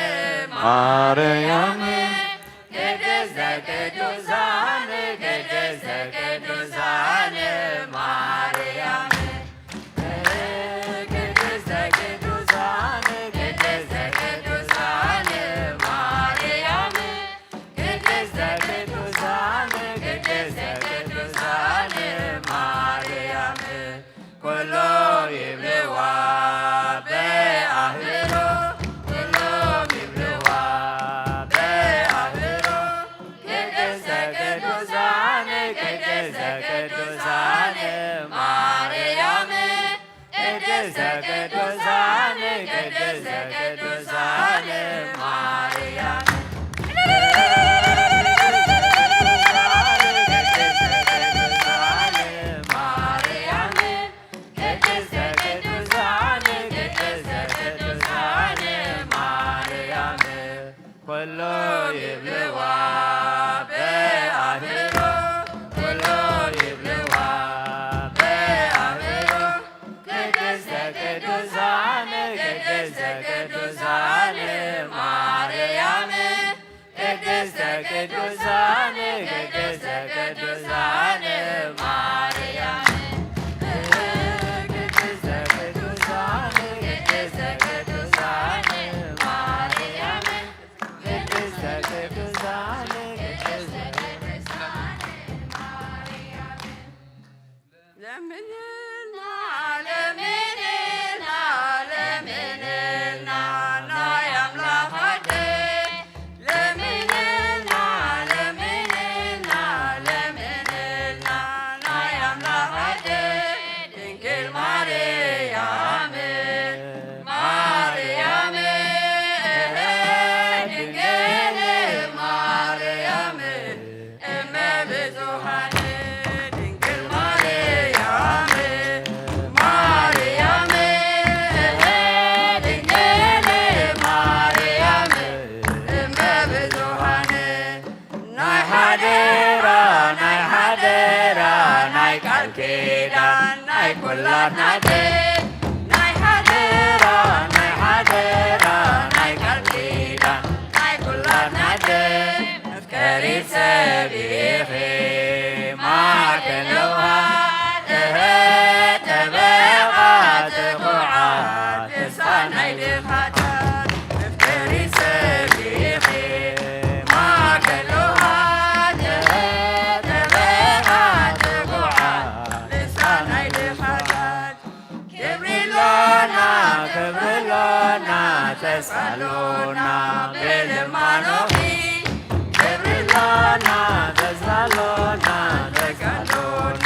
قدس قدوسان مريم قدس قدوسان قدس قدوسان مريم قدس قدوسان قدس قدوسان مريم كله يبلوا بأهله كلهم يبلوا بأهله قدس قدوسان قدس قدوسان مريم قدس قدوسان قدس قدوسان مريم كله يبلوا بأهله كله يبلوا بأهله قدس قدوسان قدس قدوسان مريم قدس قدوسان قدس قدوسان مريم قدس قدوسان قدس قدوسان مريم قدس قدوسان قدس قدوسان مريم لمننا لمننا لمننا لا يملك لمننا لمننا لمننا لا يملك تنكر مريم مريم تنكر مريم أما بزهان تنكر مريم مريم تنكر مريم أما بزهان ناي حديرة ناي حديرة ناي كالكيدا ناي كلها نادي ناي حديرة ناي حديرة ناي كالكيدا ناي كلها نادي أفكاري سبيخي معك اللوها ተስፋሎና ብልማኖኺ ክብርሎና ተስፋሎና ተቃሎና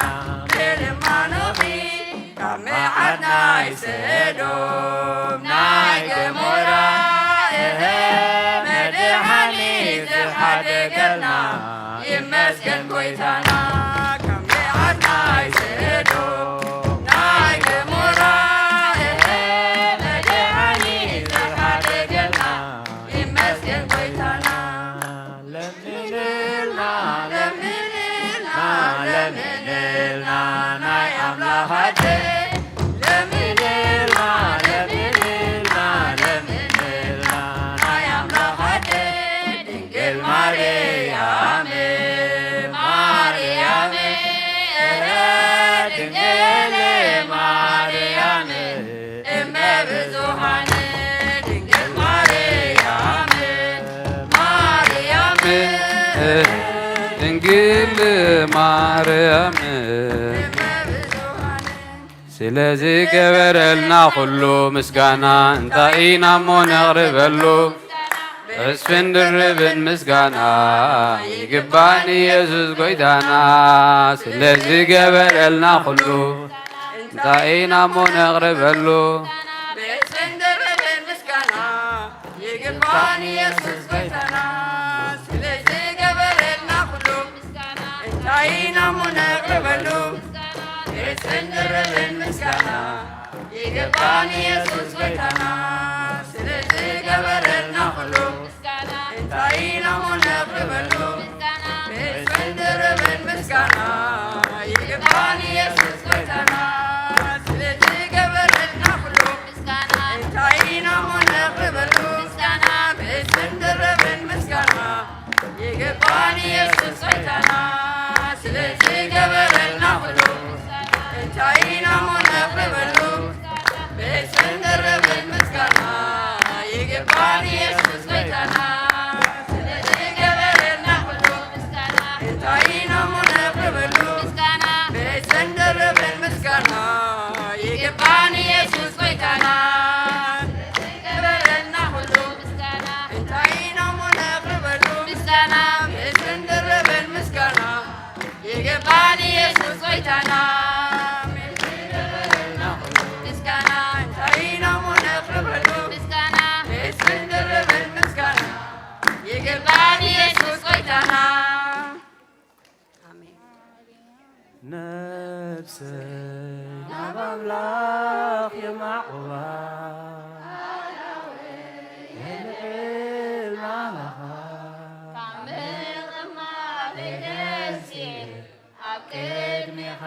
ብልማኖኺ ካብ መዓት ናይ ሰዶም ናይ ገሞራ መድኃኒት ዝሓደገልና ይመስገን ጎይታና ካብ መዓት ናይ ሰዶም ናይ ገሞራ መድኃኒት ዝሓደገልና ይመስገን ጎይታና ለምንልና ለምንልና ለምንልና ናይ ኣምላኻት ለምንልና ለምንልና ለምንልና ናይ ኣምላኻት ድንግል ማርያም ማርያም ድንግል ማርያም እመ ብዙኃን ድንግል ማርያም ማርያም ድንግል ማርያም ስለዚ ገበረልና ኩሉ ምስጋና እንታይ ኢና እሞ ነቕርበሉ ተስፍን ድርብን ምስጋና ይግባን ኢየሱስ ጎይታና ስለዚ ገበረልና ኩሉ እንታይ ኢና እሞ ነቕርበሉ ተስፍን ድርብን ምስጋና ይግባን ኢየሱስ ጎይታና ስለዚ ገበረልና ኩሉ እንታይ ኢና እሞ ነቕርበሉ ተስፍን ድርብን ምስጋና ይግባን ኢየሱስ ጎይታና ስለዚ ገበረልና ኩሉ እንታይ ኢና እሞ ነቕርበሉ ተስፍን ድርብን ምስጋና ይግባን ኢየሱስ ጎይታና ስለዚ ገበረልና ኩሉ እንታይ ኢና እሞ ነቕርበሉ ተስፍን ድርብን ምስጋና ይግባን ኢየሱስ ጎይታና ስለዚ ገበረልና ኩሉ እንታይ ኢና እሞ ነቕርበሉ ተስፍን ድርብን ምስጋና ይግባን ኢየሱስ ጎይታና ስለዚ ገበረልና ኩሉ እንታይ ኢና እሞ ነቕርበሉ ተስፍን ድርብን ምስጋና ይግባን ኢየሱስ ጎይታና ገበረልና ኩሉ እንታይ ኢና እሞ ነቕርበሉ ተስፍን ድርብን ምስጋና ይግባን ኢየሱስ ጎይታና ይግባን ኢየሱስ ጎይታና ነፍሰይ ናብ ኣምላኽ የማዕቁባ የልዕል ናባኻ ኣብ ቅድሚኻ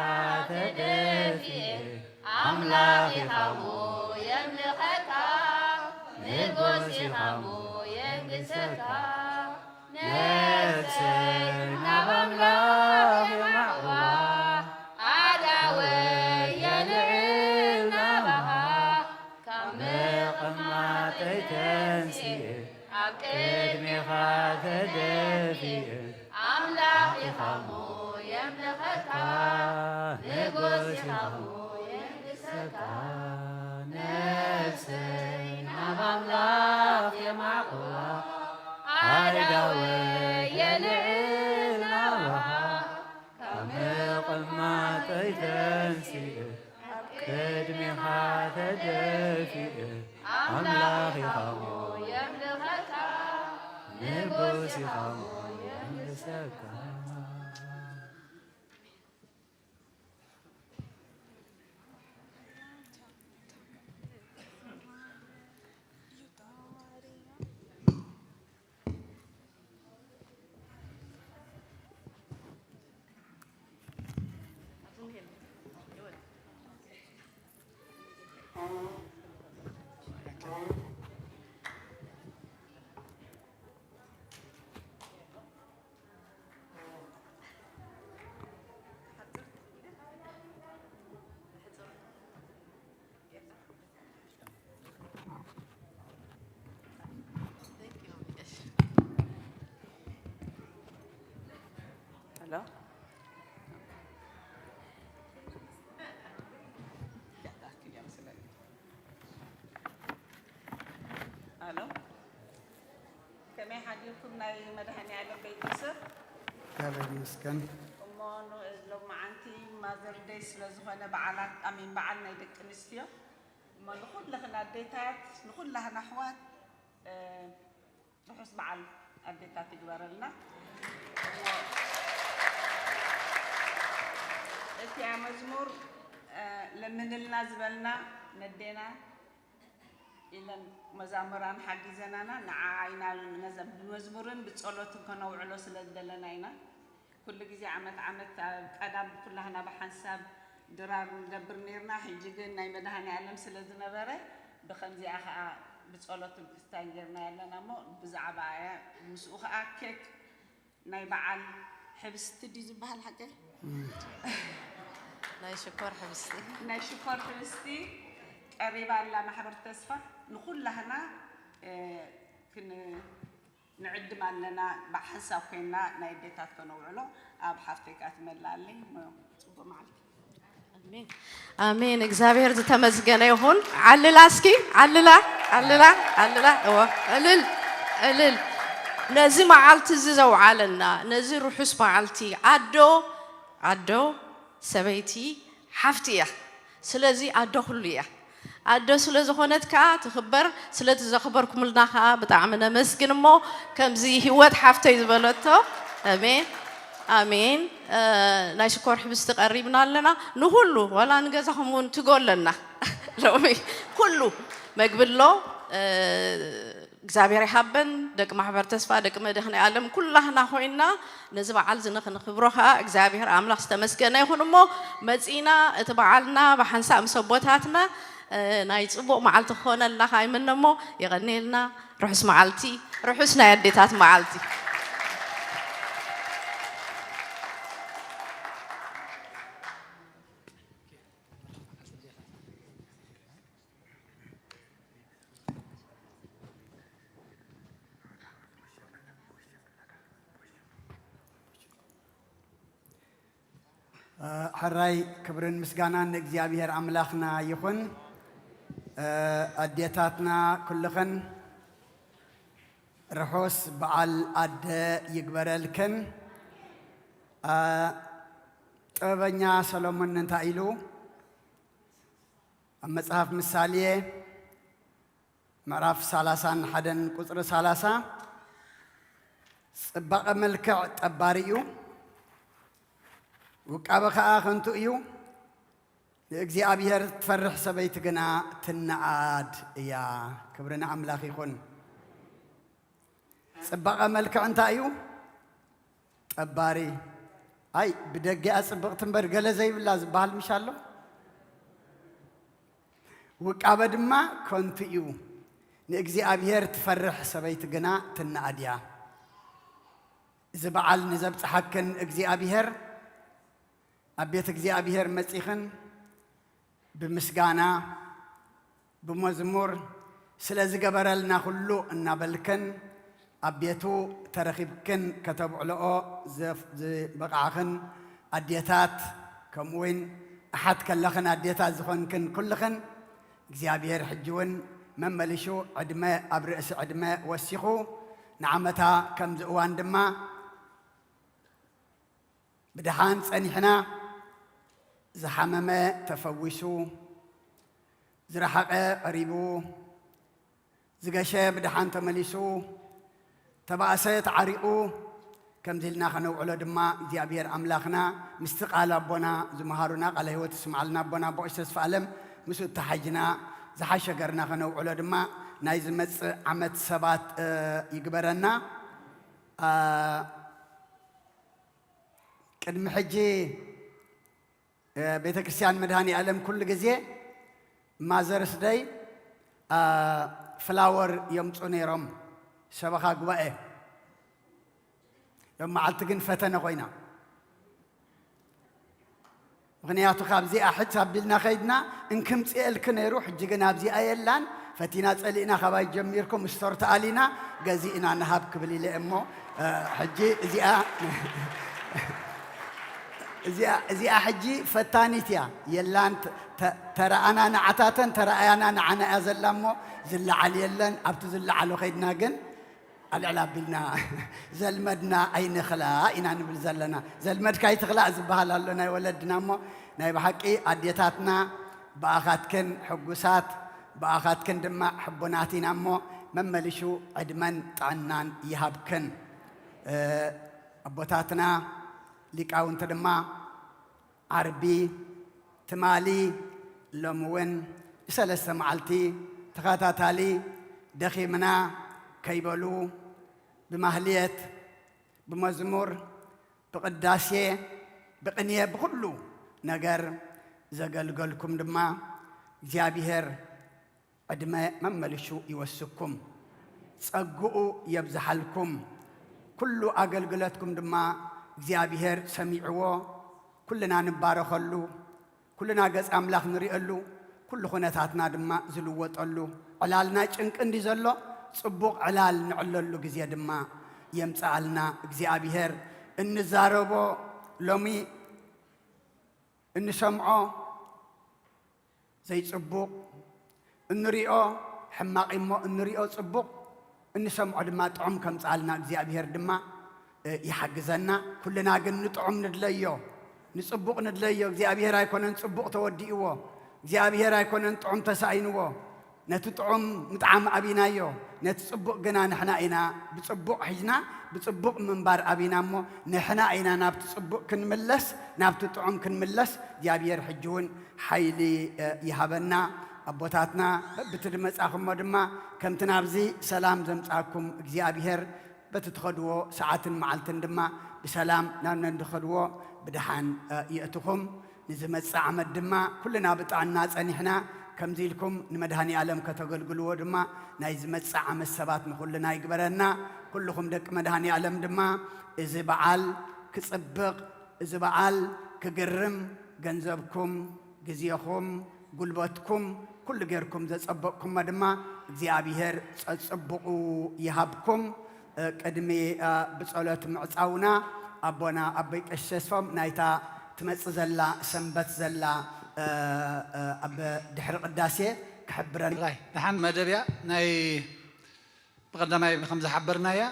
ተደፊአ ኣምላኽ ኢኻሞ የምልኸካ ንጉስ ኢኻሞ የንግሰካ ነፍሰይ ናብ ኣምላኽ የማዕቁባ ኣዳወይ የልዕል ናባኻ ካብ መቐማጠይ ተንሲአ ኣብ ቅድሚኻ ተደፊአ ኣምላኽ ኢኻሞ የምልኸካ ንጉስ ኢኻሞ የንግሰካ ነፍሰይ ናብ ኣምላኽ የማዕቁባ ኣዳወይ የልዕል ናባኻ ካብ መቐማጠይ ተንሲአ ኣብ ቅድሚኻ ተደፊአ ኣምላኽ ኢኻሞ የምልኸካ ንጉስ ኢኻሞ የንግሰካ ኢልኩም ናይ መድሃኒ ዓለም ቤተሰብ እግዚአብሔር ይመስገን። እሞ ሎማዓንቲ ማዘር ዴይ ስለዝኾነ በዓላት ኣሚን በዓል ናይ ደቂ ኣንስትዮ እሞ ንኹላኽና ኣዴታት ንኹላኽና ኣሕዋት ርሑስ በዓል ኣዴታት ይግበረልና እቲ መዝሙር ለምንልና ዝበልና ነዴና ኢለን መዛሙራን ሓጊዘናና ንዓይና ብመዝሙርን ብጸሎትን ከነውዕሎ ስለደለና ኢና ኩሉ ግዜ ዓመት ቀዳም ኩላህና ብሓንሳብ ድራር ንገብር ነርና ሕጂ ግን ናይ መድሃኒ ዓለም ስለ ዝነበረ ብከምዚኣ ከዓ ብጸሎትን ክርስቲያን ጌርና ያለና እሞ ብዛዕባ ምስኡ ከዓ ኬክ ናይ በዓል ሕብስቲ ድዩ ዝበሃል ሓቀይ ናይ ሽኮር ሕብስቲ ቀሪባ ኣላ ማሕበር ተስፋ ንኹላህና ንዕድም ኣለና ብሓንሳብ ኮይንና ናይ ኣዴታት ከነውዕሎ ኣብ ሓፍተይ ከዓ ትመላለይ ፅቡቅ መዓልቲ አሜን እግዚአብሔር ዝተመስገነ ይሁን ዓልላ እስኪ ዓልላ እወ እልል ነዚ መዓልቲ ዝዘውዓለና ነዚ ርሑስ መዓልቲ ኣዶ ሰበይቲ ሓፍቲ እያ ስለዚ ኣዶ ኩሉ እያ ኣዶ ስለ ዝኾነት ከዓ ትኽበር ስለ ትዘኽበርኩምልና ከዓ ብጣዕሚ ነመስግን እሞ ከምዚ ህይወት ሓፍተይ ዝበለቶ ኣሜን ኣሜን ናይ ሽኮር ሕብስቲ ቀሪብና ኣለና ንሁሉ ወላ ንገዛኹም እውን ትጎለና ሎሚ ኩሉ መግብሎ እግዚአብሔር ይሃበን ደቂ ማሕበር ተስፋ ደቂ መድህኒ ዓለም ኩላህና ኮይና ነዚ በዓል ዝንኽንኽብሮ ከዓ እግዚአብሔር ኣምላኽ ዝተመስገነ ይኹን እሞ መፂና እቲ በዓልና ብሓንሳብ ምሰቦታትና ናይ ፅቡቅ መዓልቲ ክኾነልና ይምነ እሞ ይቐኒልና ርሑስ መዓልቲ ርሑስ ናይ ኣዴታት መዓልቲ حراي كبرن مسجانان እግዚአብሔር አምላክና ይሁን አዴታትና ኩልኸን ርሑስ በዓል አደ ይግበረልከን ጥበበኛ ሰሎሞን እንታይ ኢሉ መጽሐፍ ምሳሌ ምዕራፍ 31 ቁጥር 30 ጽባቐ መልክዕ ጠባሪ እዩ وقابك آخنتو إيو እግዚአብሔር تفرح سبيت جنا تنعاد يا كبرنا أملاخي خون صبغ ملك أنت أيو أباري أي بدك أصبغ تنبر جل زي بالله زبال مشالله وقابد ما كنت إيو እግዚአብሔር تفرح سبيت جنا تنعاد يا زبعل نزبت حكن እግዚአብሔር أبيت እግዚአብሔር መጽይኽን بمسجانا بمزمور سلازي جبرلنا كله النبلكن أبيتو ترخيبكن كتب علقه بقعخن أديتات كموين أحد كلخن أديتات زخنكن كلخن እግዚአብሔር حجون من ملشو عدماء أبرئس عدماء وسيخو نعمتها كم زوان دما بدهان سنحنا زحمما تفوسو زرحقه قريبو زغشه بدحان تمليسو تباسه عريقو كم زلنا خنوعلو دما እግዚአብሔር አምላክና مستقال ابونا زمهارونا قال هيوت اسمع لنا ابونا بوش تسفالم مسو تحجنا زحشغرنا خنوعلو دما ناي زمص عمت سبات يغبرنا قدم حجي بيت كريستيان مدهاني علم كل جزء مازرس داي فلاور يوم تونيرم شبكة قبائة يوم معلتقن فتنة قوينا غنياتو خابزي أحد سابلنا خيدنا إنكم تسأل كنا يروح جينا بزي أيلان فتينا تسألينا خباي جميركم استرت علينا جزينا نهاب قبلي لأمه حجي زي أحجي فتانيتيا يلان ترى أنا نعتاتن ترى أنا نعنا أزلمو زل على يلان أبتو زل على خيدنا جن العلا بلنا زلمدنا أين خلا إن نبل زلنا زلمد كاي تخلا زبها لنا ولدنا مو ناي بحقي أديتاتنا بأخذكن حجوسات بأخذكن دم حبوناتنا مو مملشو عدمن عنان يهبكن أبوتاتنا لك أو أنت دم عربي تمالي لمون سلسة معلتي تغاتاتالي دخيمنا كيبلو بمهليت بمزمور بقداسية بقنية بكله نجار زقلقلكم دما زيابيهر عدما مملشو يوسكم صقوا يبزحلكم كله أقلقلتكم دما زيابيهر سميعوا كلنا نبارخلو كلنا جز أملاخ نريقلو كل خناتاتنا دما زلوت قلو علالنا جنك اندي زلو صبوق علال نعللو جزيا دما يمسالنا እግዚአብሔር እንዛረቦ ሎሚ እንሰምዖ ዘይጽቡቅ እንሪኦ ሕማቕ እሞ እንሪኦ ጽቡቅ እንሰምዖ ድማ ጥዑም ከምጻልና እግዚአብሔር ድማ ይሐግዘና ኩልና ግን ንጥዑም ንድለዮ ንጽቡቅ ንድለዮ እግዚአብሔር ኣይኮነን ጽቡቅ ተወዲእዎ እግዚአብሔር ኣይኮነን ጥዑም ተሳኢንዎ ነቲ ጥዑም ምጥዓም አቢናዮ ነቲ ጽቡቅ ግና ንሕና ኢና ብጽቡቅ ሒዝና ብጽቡቅ ምንባር አቢና እሞ ንሕና ኢና ናብቲ ጽቡቅ ክንምለስ ናብቲ ጥዑም ክንምለስ እግዚአብሔር ሕጂ እውን ሓይሊ ይሃበና ኣቦታትና በብትድመጻኹሞ ድማ ከምቲ ናብዚ ሰላም ዘምጻኩም እግዚአብሔር በቲ ትኸድዎ ሰዓትን መዓልትን ድማ ብሰላም ናብ ነንድኸድዎ ብድሓን ይእትኹም ንዝመጽእ ዓመት ድማ ኩልና ብጣዕና ጸኒሕና كمزيلكم نمدهني عالم كتقولوا دما نايز متسع مسبات نخلنا يقبلنا كلكم دك مدهني عالم دما إذا بعال كسبق إذا بعال كجرم جنزبكم جزيكم قلبتكم كل غيركم ذا سبقكم دما زي أبيهر سبقوا يهبكم كدمي بصلة معصونا أبونا أبيك الشسفم نايتا تمسزلا سنبت زلا أب دحر قداسة كحبرنا راي نحن مدبيا ناي بقدماي بخمسة حبرنا يا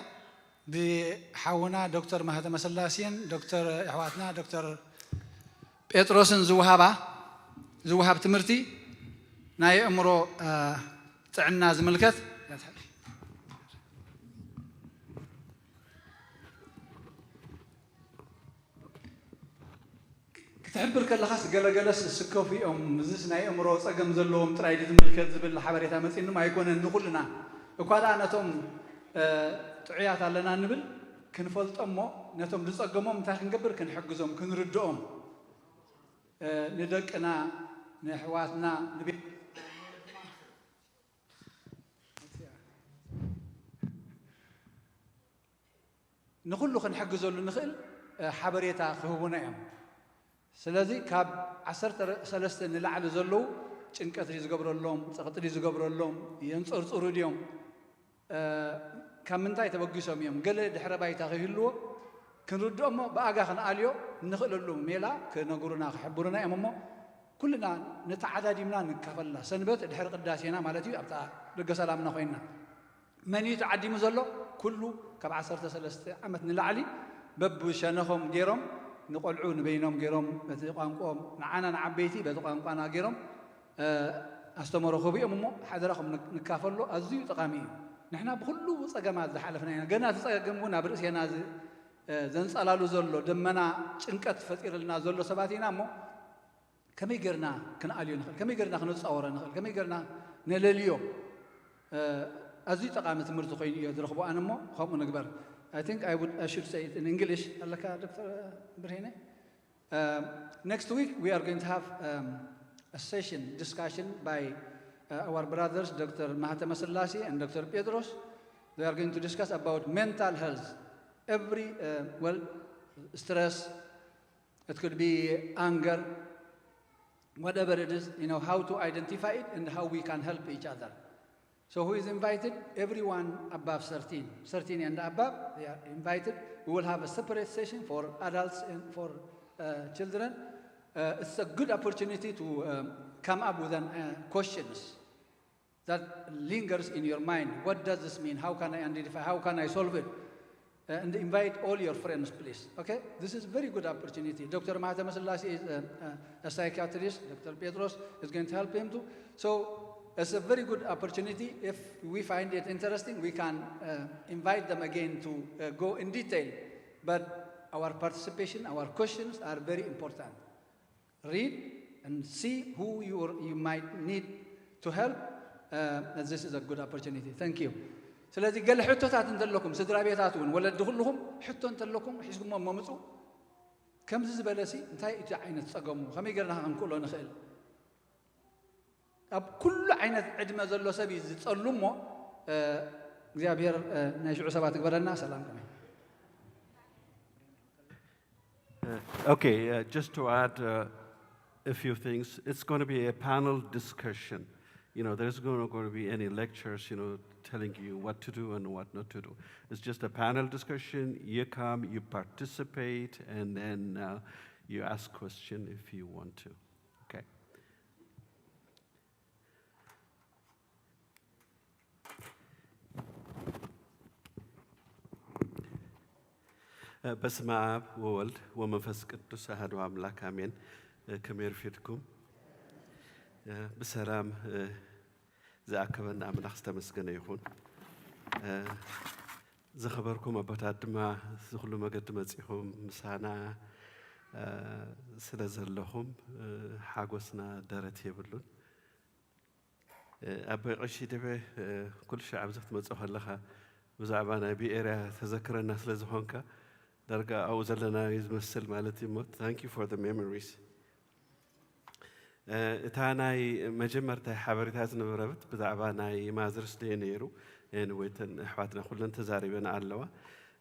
بحاونا دكتور مهدي مسلاسين دكتور إحواتنا دكتور بيتروسن زوهاب تمرتي ناي أمرو تعنا زملكت تعبر كل خاص جلس السكوفي مزس ناي أمره صقم زلهم ترايد الملكة زبل حبريتها مثل إنه ما يكون نقولنا وقال أنا توم تعيات علىنا نبل كنفلت أمه نتوم نصقمهم تاخن قبر كنحجزهم كنردهم ندق أنا نحواتنا نبي نقول له كنحجزه لنخل حبريتها خهونا يوم سلازي كاب عسرت سلست نلعل زلو ጭንቀት ይዝገብሩ ለهم ጸጥሪ ይዝገብሩ ለهم የንጽርጽሩ ዲዮም ከምንታይ ተበግሶም እዮም ገለ ድሕረ ባይታ ከህልዎ ክንርድኦሞ በአጋ ከንአልዮ ንኽእለሉ ሜላ ከነገሩና ከሕብሩና እዮም እሞ ኩልና ነተዓዳዲምና ንካፈላ ሰንበት ድሕሪ ቅዳሴና ማለት እዩ ኣብታ ደገ ሰላምና ኮይና መን እዩ ተዓዲሙ ዘሎ ኩሉ ካብ 13 ዓመት ንላዕሊ በብሸነኾም ገይሮም نقولوا نبينهم جيرهم بتقانقهم نعنا نعبيتي بتقانقنا جيرهم استمروا خبي أمم حدا رقم نكافلوا أزيو تقامي نحنا بخلو صجمات زحلفنا يعني جنات صجمونا برأسنا زنس على لزلو دمنا شنكت فتير لنا زلو سباتينا مو كم يجرنا كنا عليو نخل كم يجرنا خنوس أورا نخل كم يجرنا نلليو أزيو تقامت مرتقين يدرخبوا أنا مو خم نكبر I think I should say it in English. Dr. Brehene. Next week we are going to have a discussion by our brothers, Dr. Mahatma Selassie and Dr. Petros. They are going to discuss about mental health. Every, stress, it could be anger, whatever it is, how to identify it and how we can help each other. So who is invited? Everyone above 13 and above, they are invited. We will have a separate session for adults and for children. It's a good opportunity to come up with questions. that lingers in your mind. What does this mean? How can I identify? How can I solve it? And invite all your friends, please. Okay? This is a very good opportunity. Dr. Mahathir Masallasi is a psychiatrist. Dr. Petros is going to help him too. So it's a very good opportunity. If we find it interesting, we can invite them again to go in detail. But our participation, our questions are very important. Read and see who you might need to help. This is a good opportunity. Thank you. ስለዚህ ገለ ሕቶታት እንተለኩም ስድራ ቤታት እውን ወለድ ኩልኩም ሕቶ እንተለኩም ሒዝኩም መምፁ ከምዚ ዝበለሲ እንታይ እቲ ዓይነት ፀገሙ ከመይ ጌርና ክንክእሎ ንኽእል ኣብ ኩሉ ዓይነት ዕድመ ዘሎ ሰብ ዝፀሉ እሞ እግዚአብሔር ናይ ሽዑ ሰባት ይግበረና ሰላም ከመይ Okay, just to add a few things, it's going to be a panel discussion. You know, there's going to be any lectures, you know, telling you what to do and what not to do. It's just a panel discussion. You come, you participate, and then you ask questions if you want to. Okay. በስመ አብ ወወልድ ወመንፈስ ቅዱስ አሐዱ አምላክ አሜን። ከመይ ፊትኩም بسلام زاكبنا أملاخ استمسكنا يخون زخبركم أبتاد ما زخلو ما قد مسيحهم مسانا سلازلهم حاجوسنا دارت يبلون أبي عشي تبع كل شعب زخت مسوح لها وزعبنا بيئرة تذكر الناس لزهونك درجة أو زلنا يزمسل مالتي موت. Thank you for the memories. تاناي مجمرتها حبرتها نبربت بزعباناي مازرس دينيرو إن ويتن حواتنا كلنا تزاربنا علوا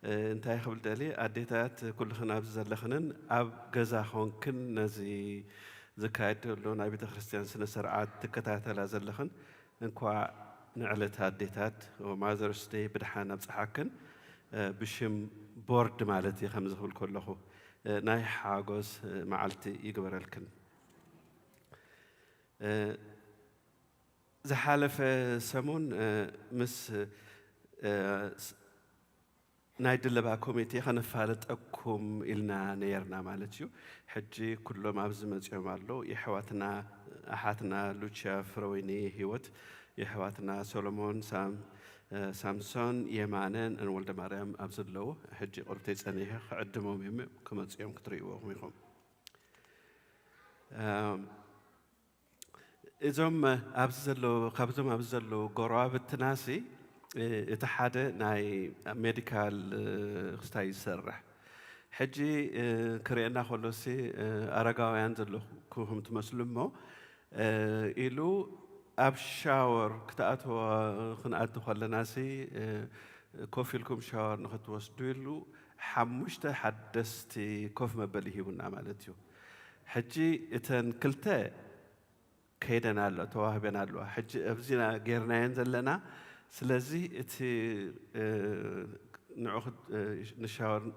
انتهي قبل دالي أديتات كل خنا بزلخنن أب جزا خون كن نزي زكاية لون أبي تخريستيان سنة سرعات تكتات لا زلخن انكوا نعلتها أديتات ومازرس دي بدحانا بصحاكن بشم بورد مالتي خمسة الكله ناي حاجوز معلتي يقبر الكن زحالف سمون مس نايدل با كوميتي خنفالت اكم إلنا نيرنا مالتيو حجي كله ما بزمت يومالو يحواتنا أحاتنا لوتشا فرويني هيوت يحواتنا سولومون سامسون يمانن ان ولد مريم أبزلو حجي قربتي سنيها عدمهم يم كما تسيوم كتريوهم يخم إذا أبزلو خبزهم أبزلو قرابة تناسي يتحدى ناي ميديكال خستاي سرح حجي كرينا خلصي أرجعوا ينزلوا كوهم تمسلمو إلو أبشاور كتأتوا خنقات خلناسي كوفيلكم شاور نخت وسدولو حمشت حدستي كوف مبليه ونعملتيو حجي إتن كلتا كيدنا له توهبنا له حج أبزينا غيرنا ينزل لنا سلازي إتي نأخذ نشاور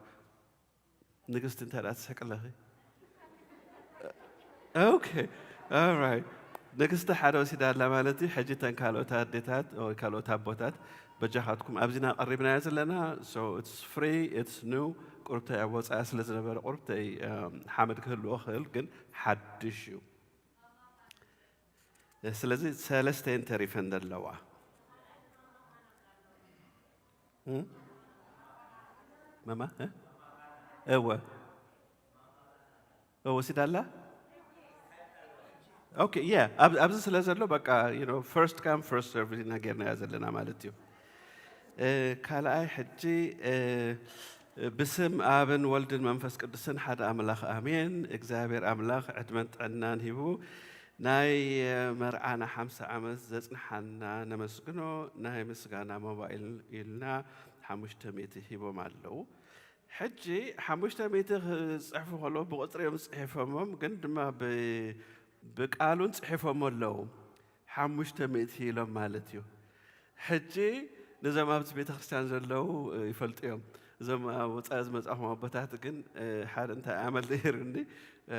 نقص تنتهي سكر له أوكي all right نقص تحرو سيدا لمالتي حجي تنكالوتات ديتات أو كالوتات بوتات بجهاتكم أبزينا قريبنا ينزل لنا so it's free it's new قربتي أبوز أسل زنبر قربتي حامد كله أخل كن حدشوا سلازي سالستين تريفن دلوا ماما هو سيدالا اوكي yeah ابز سلازلو بقى you know first come first serve نغيرنا يازلنا مالتيو كالاي حجي بسم ابن ولد المنفس قدسن حد املاخ امين اغزابير املاخ عدمت عنان هيبو ناي مرعانا 5 عمس زصنحنا نمسكنو ناي مسغانا موبايل إلنا 500 هيبو مالو حجي 500 صحفو خلو بقطريهم صحفهم قندما بقالون صحفهم لو 500 هيلو مالتيو حجي نزما بيت كريستيان زلو يفلطيهم زما وصاز مصحفهم ابتات كن حال انت عمل ديرني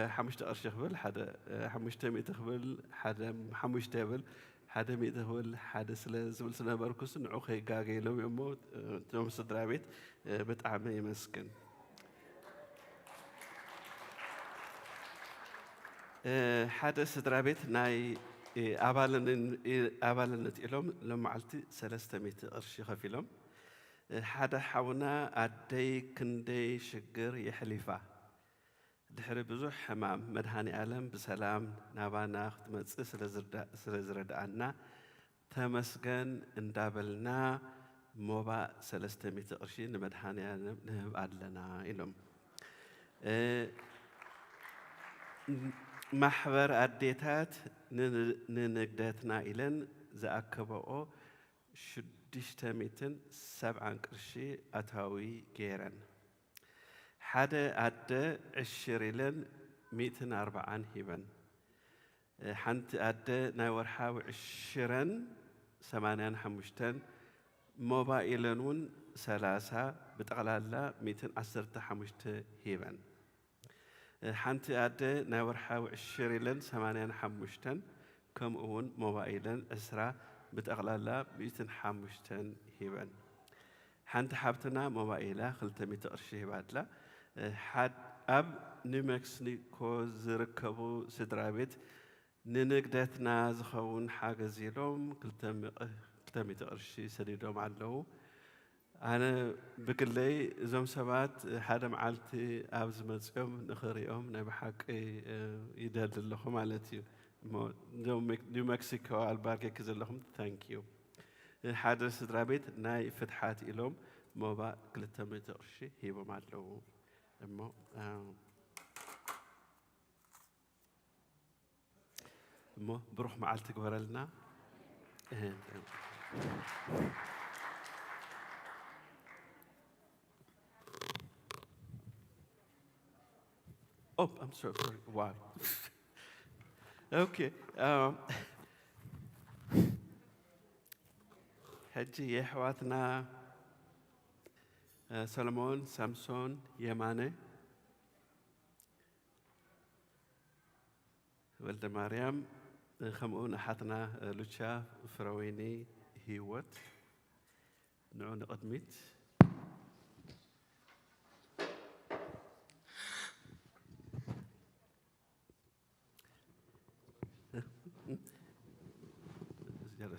5 قرش خبل حدا 500 خبل حدا 5 تبل ሓደ ሚእቲ ክብል ሓደ ስለ ዝብል ስነበርኩስ ንዑ ከይጋገይሎም እሞ እቶም ስድራ ቤት ብጣዕሚ ይመስግን። ሓደ ስድራ ቤት ናይ ኣባልነት ኢሎም ሎም መዓልቲ 300 ቅርሺ ከፊሎም ሓደ ሓውና ኣደይ ክንደይ ሽግር የሕሊፋ ድሕሪ ብዙሕ ሕማም መድሃኒ ዓለም ብሰላም ናባና ክትመጽእ ስለ ዝረዳኣና ተመስገን እንዳበልና ሞባ 300 ቅርሺ ንመድሃኒ ዓለም ንህብ ኣለና ኢሎም ማሕበር ኣዴታት ንንግደትና ኢለን ዝኣከበኦ 670 ቅርሺ ኣታዊ ገይረን ሓደ ኣደ 10 ኢለን 140 ሂበን ሓንቲ ኣደ ናይ ወርሓዊ 85 ሞባኢለን እውን 30 ብጠቕላላ 115 ሂበን ሓንቲ ኣደ ናይ ወርሓዊ 10 ኢለን 85 ከምኡ እውን ሞባኢለን 20 ብጠቕላላ 105 ሂበን ሓንቲ ሓብትና ሞባኢላ 200 ቅርሺ ሂባትላ ኣብ ኒውሜክሲኮ ዝርከቡ ስድራ ቤት ንንግደትና ዝኸውን ሓገዝ ኢሎም 200 ቅርሺ ሰዲዶም ኣለዉ ኣነ ብግለይ እዞም ሰባት ሓደ መዓልቲ ኣብ ዝመፅኦም ንኽሪኦም ናይ ብሓቂ ይደሊ ኣለኹ ማለት እዩ እዞም ኒውሜክሲኮ ኣልባርጌክ ዘለኹም ታንኪዩ ሓደ ስድራ ቤት ናይ ፍትሓት ኢሎም ሞባ 200 ቅርሺ ሂቦም ኣለዉ እሞ ብሩኽ መዓልቲ ግበረልና Oh, I'm sorry. Wow. Okay. ሕጂ የሕዋትና ሰሎሞን ሳምሶን የማነ ወልደ ማርያም ከምኡውን ኣሓትና ሉቻ ፍረወይኒ ህይወት ንዑ ንቕድሚት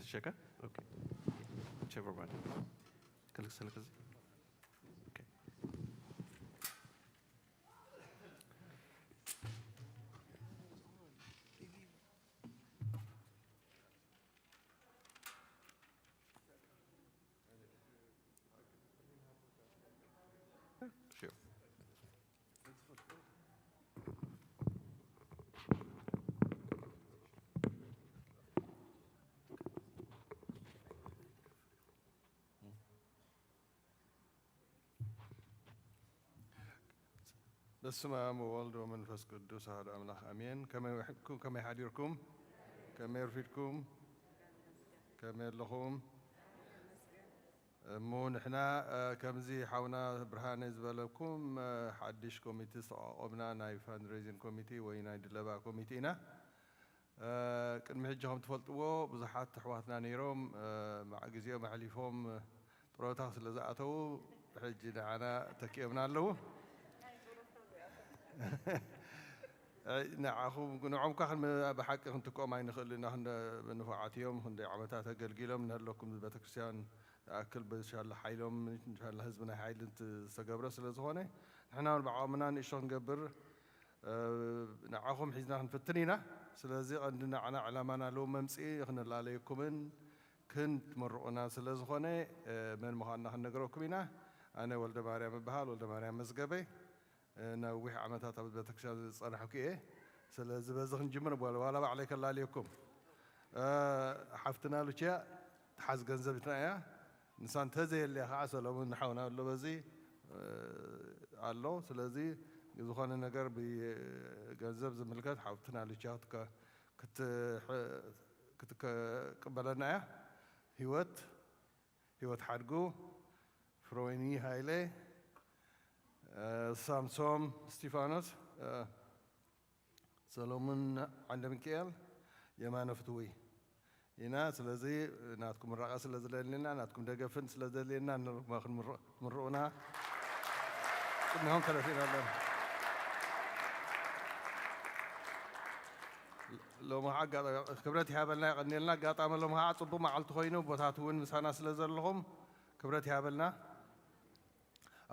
Shaka? Okay. Whichever one. Okay. Sure. በስመ አብ ወወልድ ወመንፈስ ቅዱስ አሐዱ አምላክ አሜን። ከመይ ውሕድኩም ከመይ ሓዲርኩም ከመይ ረፊድኩም ከመይ ኣለኹም እሞ ንሕና ከምዚ ሓውና ብርሃነ ዝበለኩም ሓድሽ ኮሚቴ ዝተቋቋምና ናይ ፋንድሬዚንግ ኮሚቴ ወይ ናይ ድለባ ኮሚቴ ኢና ቅድሚ ሕጂ ከም ትፈልጥዎ ብዙሓት ኣሕዋትና ነይሮም ማዕ ግዜኦም ኣሕሊፎም ጥሮታ ስለ ዝኣተዉ ሕጂ ንዓና ተኪኦምና ኣለዉ ንዖም ካ ብሓቂ ክንትቆም ኣይንኽእል ኢና ንፉዓትዮም ክንደይ ዓመታት ኣገልጊሎም ንህለኩም ቤተክርስትያን ኣክል ብሻላ ሓይሎም እንሻላ ህዝቢ ናይ ሓይሊ ዝተገብረ ስለ ዝኾነ ንሕና ብዓቕምና ንእሽቶ ክንገብር ንዓኹም ሒዝና ክንፍትን ኢና ስለዚ ቀንዲ ንዓና ዕላማና ለው መምፅኢ ክንላለየኩምን ክንትመርቑና ስለ ዝኾነ መን ምዃንና ክንነገረኩም ኢና ኣነ ወልደ ማርያም እበሃል ወልደ ማርያም መዝገበ ነዊሕ ዓመታት ኣብ ቤተክርስትያን ዝፀናሕኩ እየ ስለዚ በዚ ክንጅምር ዋላ ባዕለይ ከላለየኩም ሓፍትና ሉችያ ትሓዝ ገንዘብትና እያ ንሳ እንተዘየለያ ከዓ ሰሎሞን ንሓውና ኣሎ በዚ ኣሎ ስለዚ ዝኾነ ነገር ብገንዘብ ዝምልከት ሓፍትና ሉችያ ክትቅበለና እያ ህይወት ሓድጉ ፍሮወይኒ ሃይሌ ሳምሶም ስቲፋኖስ ሰሎሞን ዓንደ ሚካኤል የማነ ፍትዊ ኢና ስለዚ ናትኩም ምረቃ ስለ ዝደልየና ናትኩም ደገፍን ስለ ዝደልየና ምርኡና ቅድሚሆም ተረፊና ኣለና ሎማ ክብረት ይሃበልና ይቀኒልና ኣጋጣሚ ሎማ ፅቡቅ መዓልቲ ኮይኑ ቦታት እውን ምሳና ስለ ዘለኹም ክብረት ይሃበልና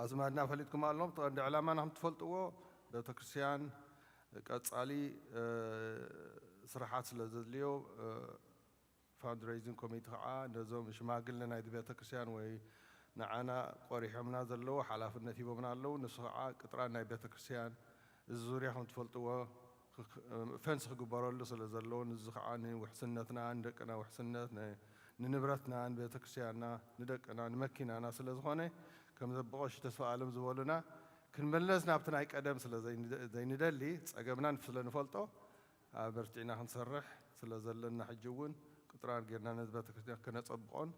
ኣዝማድና ፈሊጥኩም ኣሎም ቀንዲ ዕላማና ከም ትፈልጥዎ ቤተክርስትያን ቀፃሊ ስራሓት ስለ ዘድልዮ ፋንድሬይዚንግ ኮሚቴ ከዓ ነዞም ሽማግለ ናይቲ ቤተክርስትያን ወይ ንዓና ቆሪሖምና ዘለዎ ሓላፍነት ሂቦምና ኣለው ንሱ ከዓ ቅጥራን ናይ ቤተክርስትያን እዚ ዙርያ ከም ትፈልጥዎ ፈንስ ክግበረሉ ስለ ዘለዎ እዚ ከዓ ንውሕስነትና ንደቅና ውሕስነት ንንብረትና ንቤተክርስትያንና ንደቅና ንመኪናና ስለ ዝኾነ ከም ዘበቆሽ ተስፋ ኣለም ዝበሉና ክንመለስ ናብቲ ናይ ቀደም ስለ ዘይንደሊ ፀገምና ስለ ንፈልጦ ኣበርቲዕና ክንሰርሕ ስለ ዘለና ሕጂ እውን ቅጥራን ጌርና ነዚ ቤተክርስትያን ክነፀብቆን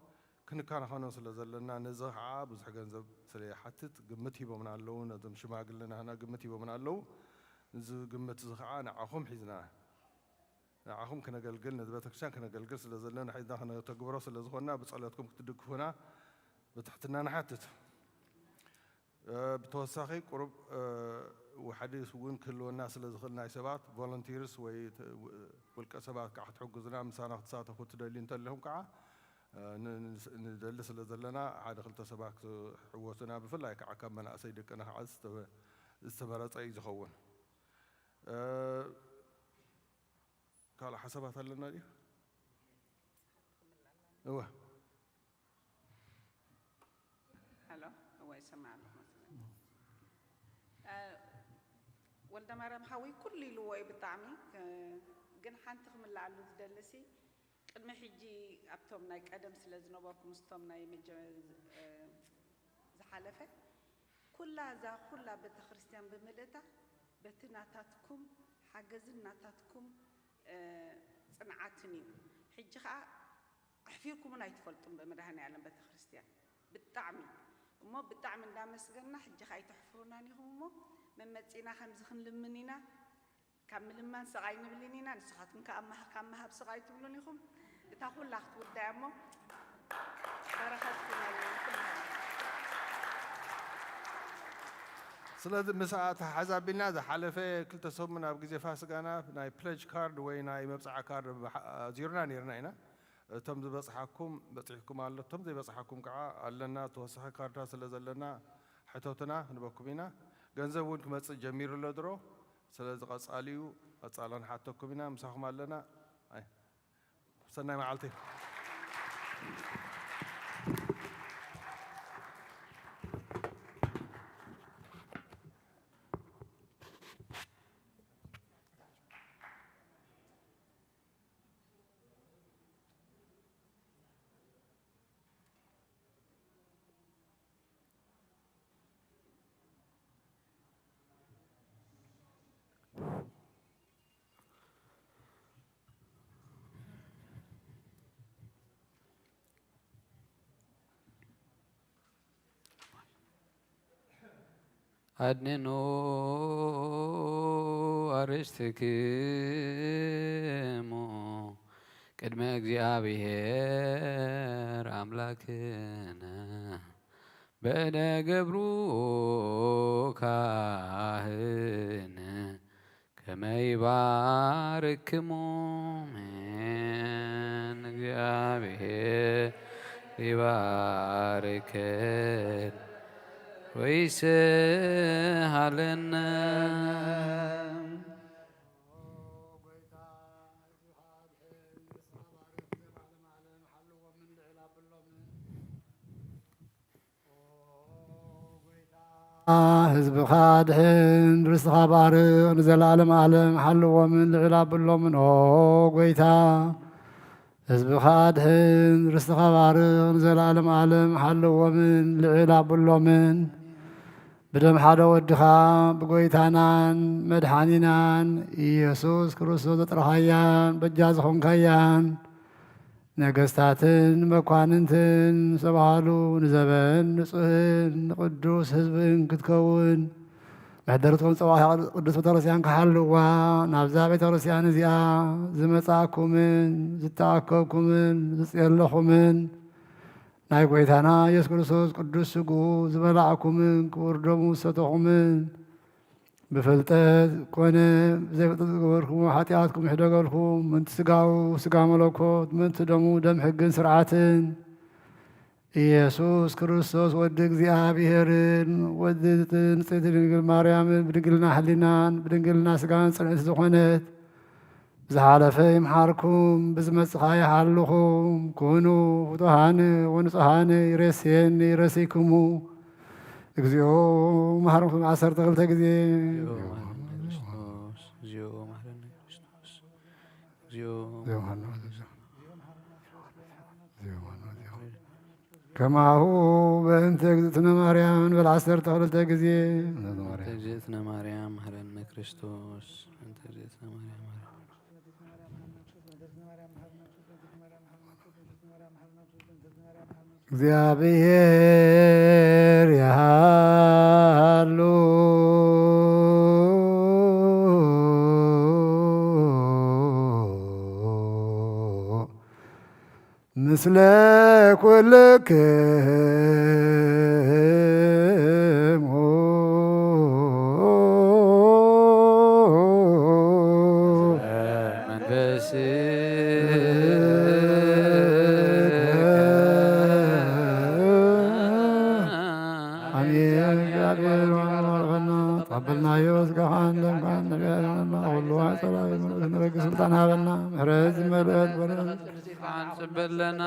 ክንከናኸኖን ስለ ዘለና ነዚ ከዓ ብዙሕ ገንዘብ ስለ ይሓትት ግምት ሂቦምና ኣለው ነዞም ሽማግለናና ግምት ሂቦምና ኣለው እዚ ግምት እዚ ከዓ ንዓኹም ሒዝና ንዓኹም ክነገልግል ነዚ ቤተክርስትያን ክነገልግል ስለ ዘለና ሒዝና ክነተግብሮ ስለ ዝኾንና ብፀሎትኩም ክትድግፉና ብትሕትና ንሓትት ብተወሳኺ ቁሩብ وحديث وين كلنا سلزخل ناي سبات فولنتيرز وي والك سبات كاع تحجزنا مسانا تساتفوا تدلين تلهم كاع ندلس لنا عاد خلت سبات حوسنا بفلا كاع كمنا اسيدك انا عز استمرت اي زخون قال حسبات لنا دي هو هلو هو يسمع ولد مريم حوي كل لوي بطعمي جن حنتخم اللي على الدلسي قدم حجي أبتم ناي قدم سلزنوبكم استم ناي زحلفة كلها ذا كلها بتخريستيان بملتا بتناتاتكم حجزناتاتكم صنعتني حجي خا أحفيكم ناي تفلتم بمدهني على بتخريستيان بالطعمي وما بالطعم دامس قلنا حجي خا يتحفروناني هم ممتينا خمس خنلمنينا كمل ما سقاي نبلينينا نسخاتكم كأمها بسقاي تبلونيكم تاخذ لاخت قدامه بركاتكم سلاد مساعات حزابنا ذا حلفة كل تصمنا بجزء فاسقنا ناي بلج كارد وين ناي مبصع كارد زيرنا نيرنا تم بصحكم بصحكم على تم بصحكم كعا لنا توسخ كارد سلاد لنا حتوتنا نبكمينا ገንዘቡን ክመጽእ ጀሚሩ ለድሮ ስለዚ ቀጻሊዩ ቀጻላን ሓተኩም ኢና ምሳኹም ኣለና ኣይ ሰናይ መዓልቲ أدنو أرشتكمو قدم እግዚአብሔር አምላክነ በደ ገብሩ ካህን ከመይባርክሙ ምን እግዚአብሔር ይባርከን ويسهلنا حزب خادحن رزق بارق نزل عالم عالم حلو من العلاب اللومن قويتا حزب خادحن رزق بارق نزل عالم عالم حلو من العلاب اللومن بدم حدا ودخا بقويتانان مدحانينان ኢየሱስ ክርስቶስ ጥራሃያን በጃዝኹም ካያን ነገስታትን መኳንንትን ሰብሃሉ ንዘበን ንጹህን ንቅዱስ ህዝብን ክትከውን ምሕደርቶም ፀባሕ ቅዱስ ቤተክርስትያን ክሓልዋ ናብዛ ቤተክርስትያን እዚኣ ዝመፃኩምን ዝተኣከብኩምን ዝፅየለኹምን ናይ ጎይታና ኢየሱስ ክርስቶስ ቅዱስ ስጉ ዝበላዕኩምን ክቡር ደሙ ዝሰተኹምን ብፍልጠት ኮነ ብዘይፍልጠት ዝገበርኩሞ ሓጢኣትኩም ይሕደገልኩም ምንቲ ስጋው ስጋ መለኮት ምንቲ ደሙ ደም ሕግን ስርዓትን ኢየሱስ ክርስቶስ ወዲ እግዚኣብሔርን ወዲ ንጽሕቲ ድንግል ማርያምን ብድንግልና ሕሊናን ብድንግልና ስጋን ጽንዕቲ ዝኾነት ብዝሓለፈ ይምሓርኩም ብዝመጽእ ኸ ይሓልኹም ኩኑ ፍቱሃን ወንጹሃን ይረስየኒ ይረሲክሙ እግዚኦ መሃርኩም 12 ጊዜ ከማሁ በእንተ እግዝእትነ ማርያም በል 12 ጊዜ እግዝእትነ ማርያም መሐረነ ክርስቶስ እንተ እግዝእትነ ማርያም እግዚአብሔር ያሃሉ ምስለ ኩልክሙ መንፈስ ተቀበልናዮ ስጋኻን ደምካን ነቢያና ሁሉ አጸላዊ ንረግ ስልጣን ሃበና ምሕረት ዝመልአት በረከት አንጽበለና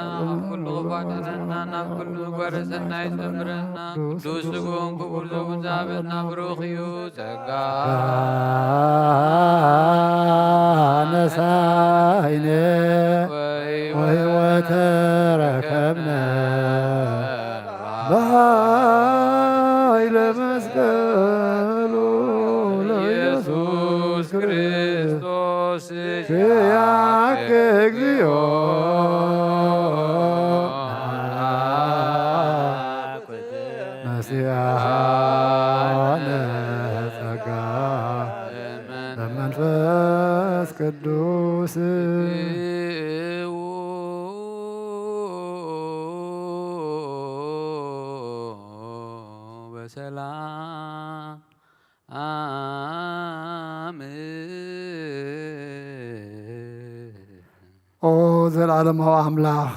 ኩሉ ጓደና ናብ ኩሉ ጓረሰና ይዘምረና ቅዱስ ስጉን ክቡር ዘቡን ዛበና ብሩኽ እዩ ጸጋ ነሳይነ ወሕይወተ ረከብነ በኃይለ መስቀሉ ለኢየሱስ ክርስቶስ ያከ እግዚኦ መሲሐነ ጸጋ በመንፈስ ቅዱስ በሰላም ኦ ዘለዓለማዊ አምላኽ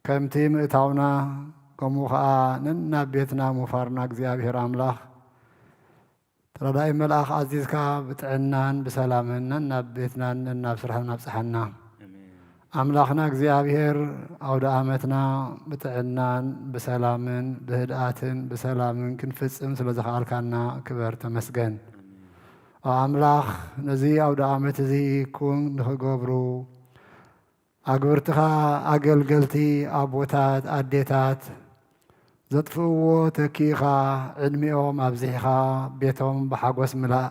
ከምቲ ምእታውና ከምኡ ከዓ ነናብ ቤትና ምፋርና እግዚኣብሔር አምላኽ ተረዳኢ መልአኽ ኣዚዝካ ብጥዕናን ብሰላምን ነናብ ቤትናን ነናብ ስራሕና ኣብፅሓና ኣምላኽና እግዚኣብሔር ኣውደ ዓመትና ብጥዕናን ብሰላምን ብህድኣትን ብሰላምን ክንፍፅም ስለ ዝኸኣልካና ክበር ተመስገን ኣምላኽ ነዚ ኣውደ ዓመት እዚ ኩን ንኽገብሩ ኣግብርትኻ ኣገልገልቲ ኣቦታት ኣዴታት ዘጥፍእዎ ተኪኻ ዕድሚኦም ኣብዚሕኻ ቤቶም ብሓጎስ ምላእ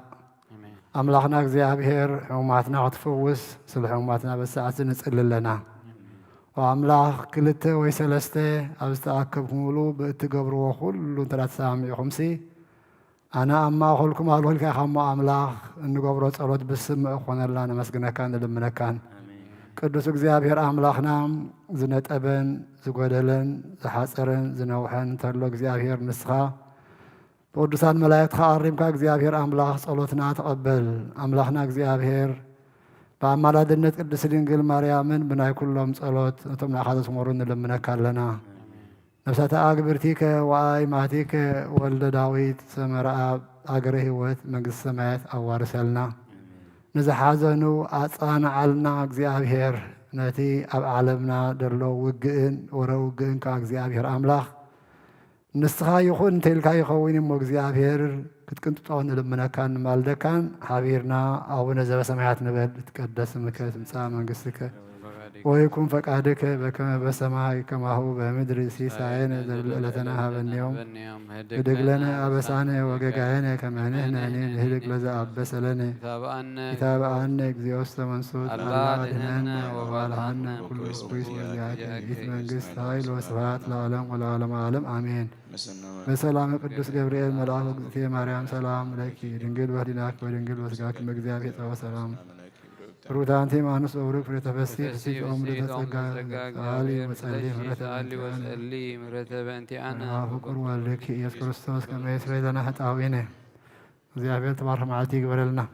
ኣምላኽና እግዚኣብሔር ሕሙማትና ክትፍውስ ስለ ሕሙማትና በሰዓት ንጽሊ ኣለና ኣምላኽ 2 ወይ 3 ኣብ ዝተኣከብኩምሉ ብእትገብርዎ ኩሉ እንተዳ ተሰሚዕኹምሲ ኣነ ኣብ ማእኸልኩም ኣለኹ ኢልካ ኢኻ እሞ ኣምላኽ እንገብሮ ጸሎት ብስምዕ ክኾነላ ነመስግነካ ንልምነካን ቅዱስ እግዚኣብሔር ኣምላኽና ዝነጠበን ዝጐደለን ዝሓፀረን ዝነውሐን እንተሎ እግዚኣብሔር ንስኻ ብቅዱሳን መላእክትኻ ኣሪምካ እግዚኣብሔር ኣምላኽ ጸሎትና ተቐበል ኣምላኽና እግዚኣብሔር ብኣማላድነት ቅድስት ድንግል ማርያምን ብናይ ኩሎም ጸሎት እቶም ናኻ ዘስመሩ ንልምነካ ኣለና ነፍሳተ ኣግብርቲከ ወኣይ ማቲከ ወልደ ዳዊት ሰመርኣ ኣገረ ህይወት መንግስቲ ሰማያት ኣዋርሰልና ንዝሓዘኑ ኣጻንዓልና እግዚኣብሔር ነቲ ኣብ ዓለምና ደሎ ውግእን ወረ ውግእን ካብ እግዚኣብሔር ኣምላኽ ንስኻ ይኹን እንተኢልካ ይኸውን እሞ እግዚኣብሔር ክትቅንጥጦ ንልምነካን ንማልደካን ሓቢርና ኣቡነ ዘበሰማያት ንበል ትቀደስ ስምከ ትምጻእ መንግስትከ ويكون فقادك بكما بسماء كما هو بمدر سيساين ذلتنا هذا اليوم هدق لنا أبسانا وقاقانا كما نحن هدق لذا أبس لنا كتاب عنك زيوست منصوص الله أدنانا ووالعنا كل قيس مزيعك إثم قست هايل وسبحات العالم والعالم عالم آمين بسلام القدس جبريل ملاك في مريم سلام لك دنجل وهدناك ودنجل وسقاك مجزاك وسلام روتانتي مانوس أورك فرتفسي في عمر تسقى علي وسلي مرتب أنت أنا فكر والك يسوع كريستوس كما يسوع لنا حتى عوينه زي عبيد تبارك معتيك برلنا